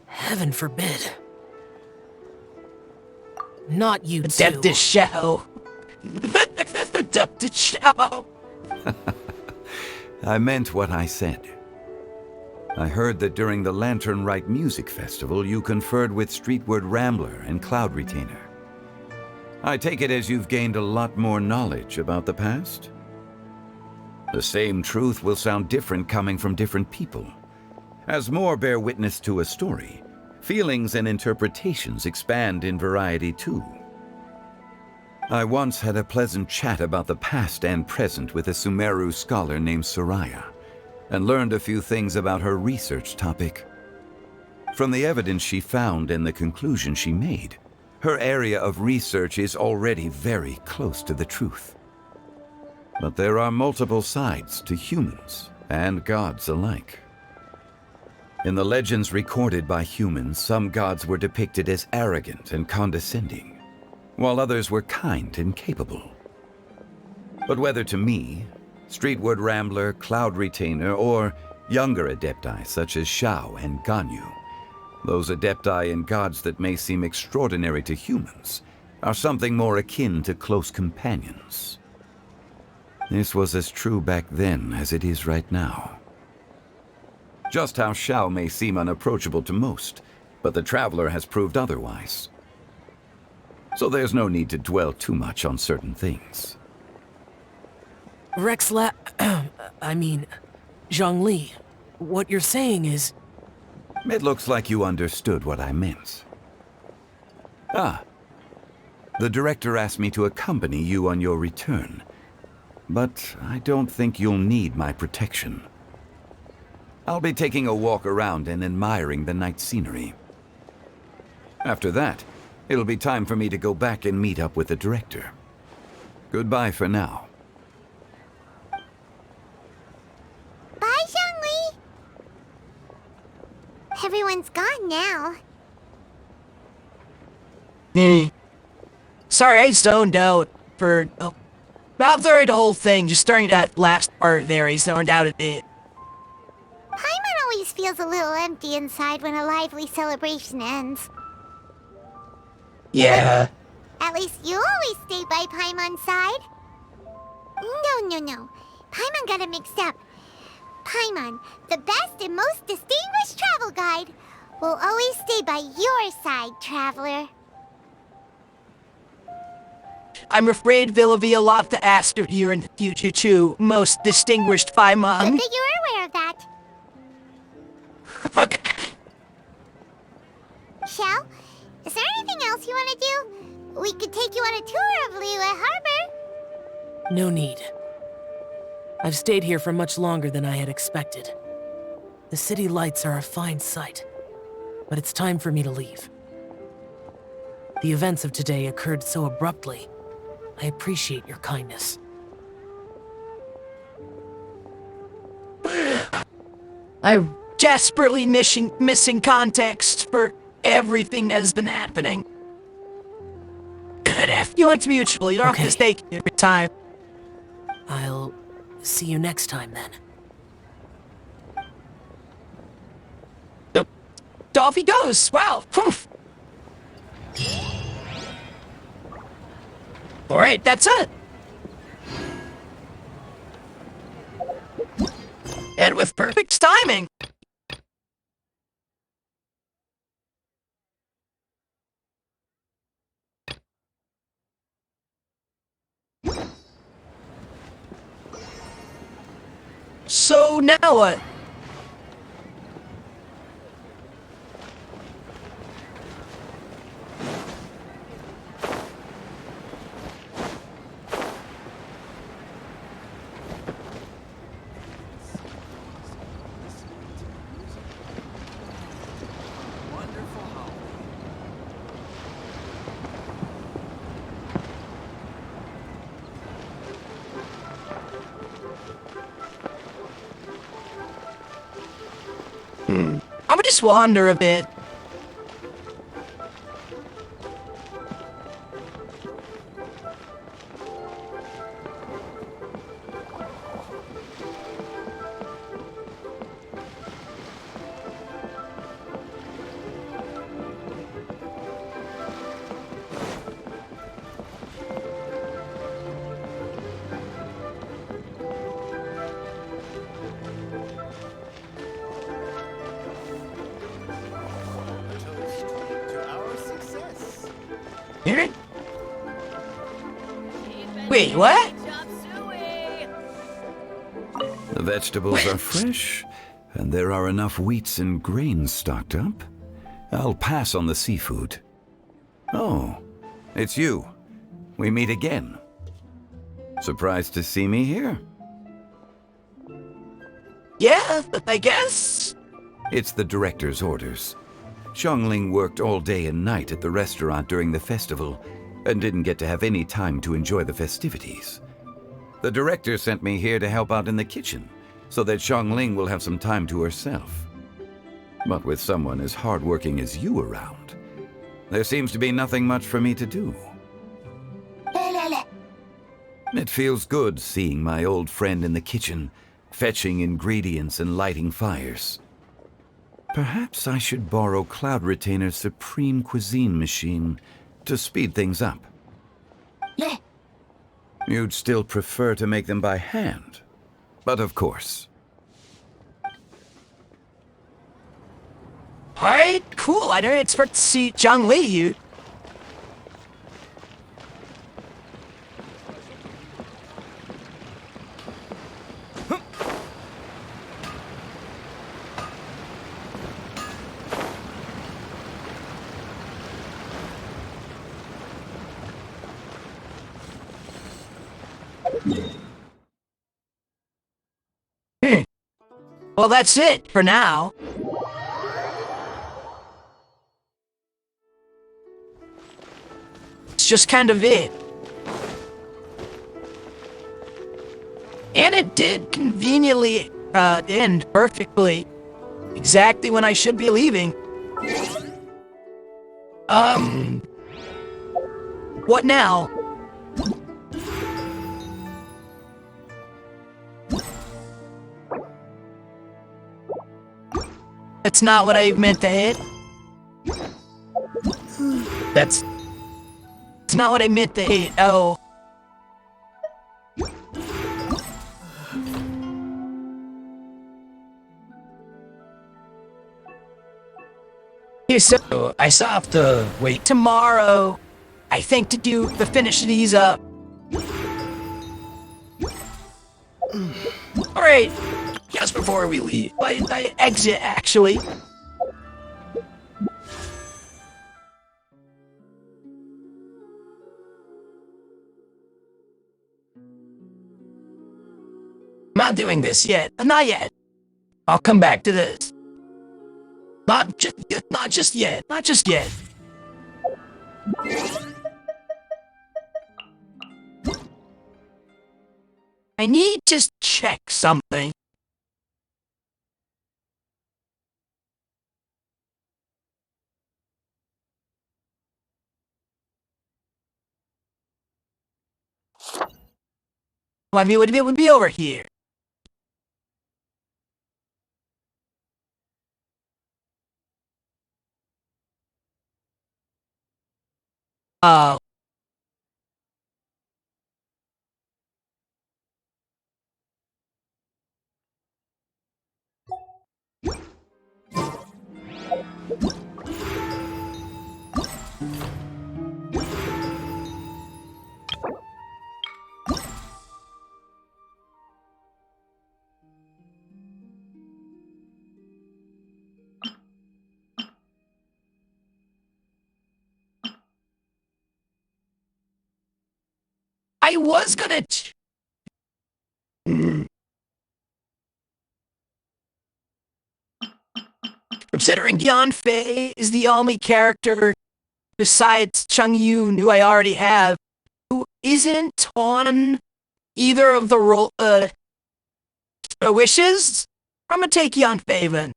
Heaven forbid. Not you two. Adeptus Shao. Adeptus Shao. I meant what I said. I heard that during the Lantern Rite Music Festival, you conferred with Streetward Rambler and Cloud Retainer. I take it as you've gained a lot more knowledge about the past? The same truth will sound different coming from different people. As more bear witness to a story, feelings and interpretations expand in variety too. I once had a pleasant chat about the past and present with a Sumeru scholar named Soraya, and learned a few things about her research topic. From the evidence she found and the conclusion she made, her area of research is already very close to the truth. But there are multiple sides to humans and gods alike. In the legends recorded by humans, some gods were depicted as arrogant and condescending, while others were kind and capable. But whether to me, Streetward Rambler, Cloud Retainer, or younger adepti such as Shao and Ganyu, those adepti and gods that may seem extraordinary to humans are something more akin to close companions. This was as true back then as it is right now. Just how Shao may seem unapproachable to most, but the Traveler has proved otherwise. So there's no need to dwell too much on certain things. Zhongli, what you're saying is... It looks like you understood what I meant. Ah. The director asked me to accompany you on your return, but I don't think you'll need my protection. I'll be taking a walk around and admiring the night scenery. After that, it'll be time for me to go back and meet up with the director. Goodbye for now. Bye, Zhongli! Everyone's gone now. Sorry, I zoned out for about the whole thing. Just starting that last part there, I zoned out a bit. Paimon always feels a little empty inside when a lively celebration ends. Yeah. At least you always stay by Paimon's side. No. Paimon got it mixed up. Paimon, the best and most distinguished travel guide, will always stay by your side, traveler. I'm afraid there'll be a lot to ask of you in the future too, most distinguished Paimon. Good that you're aware of that. Shell, is there anything else you want to do? We could take you on a tour of Liyue Harbor. No need. I've stayed here for much longer than I had expected. The city lights are a fine sight, but it's time for me to leave. The events of today occurred so abruptly. I appreciate your kindness. I'm desperately missing context for everything that has been happening. Good if you like to mutually, you don't have to stay every time. I'll see you next time then. Off he goes! Wow! Alright, that's it! And with perfect timing! So now what? I'ma just wander a bit. Wait, what? The vegetables are fresh, and there are enough wheats and grains stocked up. I'll pass on the seafood. Oh, it's you. We meet again. Surprised to see me here? Yeah, I guess. It's the director's orders. Xiangling worked all day and night at the restaurant during the festival and didn't get to have any time to enjoy the festivities. The director sent me here to help out in the kitchen so that Xiangling will have some time to herself. But with someone as hardworking as you around, there seems to be nothing much for me to do. It feels good seeing my old friend in the kitchen, fetching ingredients and lighting fires. Perhaps I should borrow Cloud Retainer's Supreme Cuisine machine to speed things up. You'd still prefer to make them by hand, but of course. Alright, cool. I didn't expect to see Zhongli, you. Well, that's it for now. It's just kind of it. And it did conveniently end perfectly. Exactly when I should be leaving. What now? That's not what I meant to hit. That's not what I meant to hit. Oh. Okay, so I still have to wait tomorrow, I think, to finish these up. Alright, just before we leave, I exit actually. I'm not doing this yet. Not yet. I'll come back to this. Not just yet. Not just yet. I need to check something. Well, it would be over here. I was gonna considering Yanfei is the only character besides Chung Yun who I already have who isn't on either of the wishes, I'm gonna take Yanfei then.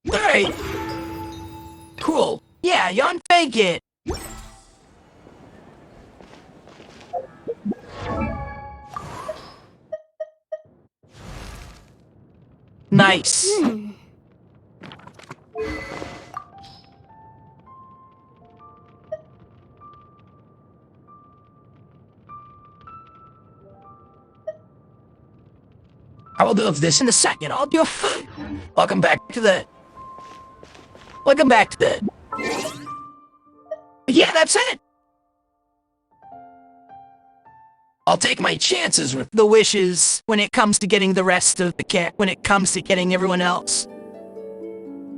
Alright. Cool. Yeah, Yanfei get. Nice. I will do this in a second. Welcome back to the... Yeah, that's it. I'll take my chances with the wishes when it comes to getting the rest of the when it comes to getting everyone else.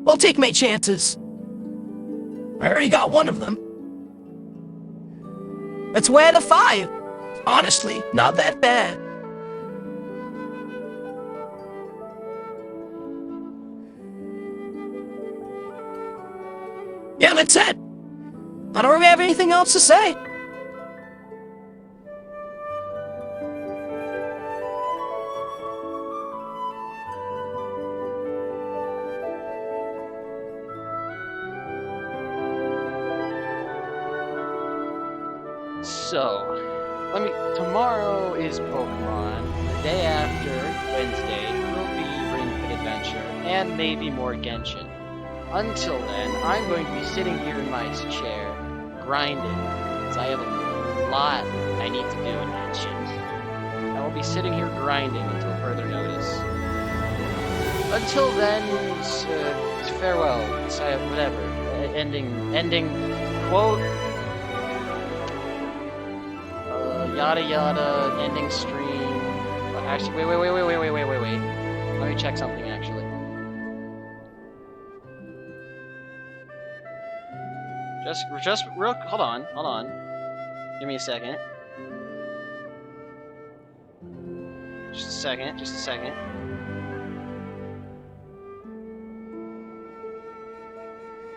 I'll take my chances. I already got one of them. That's where the 5. Honestly, not that bad. Yeah, that's it. I don't really have anything else to say. So, tomorrow is Pokemon. The day after, Wednesday, will be Ring Fit Adventure, and maybe more Genshin. Until then, I'm going to be sitting here in my chair, grinding, because I have a lot I need to do in Genshin. I will be sitting here grinding until further notice. Until then, farewell, whatever. Ending quote. Yada yada, ending stream. Actually, wait. Let me check something, actually. Just real, hold on. Give me a second. Just a second.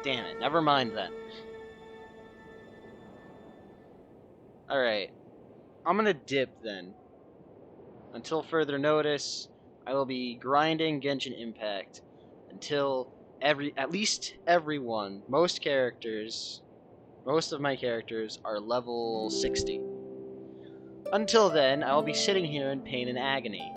Damn it, never mind then. Alright. I'm gonna dip then. Until further notice, I will be grinding Genshin Impact until at least everyone, most of my characters are level 60. Until then, I will be sitting here in pain and agony.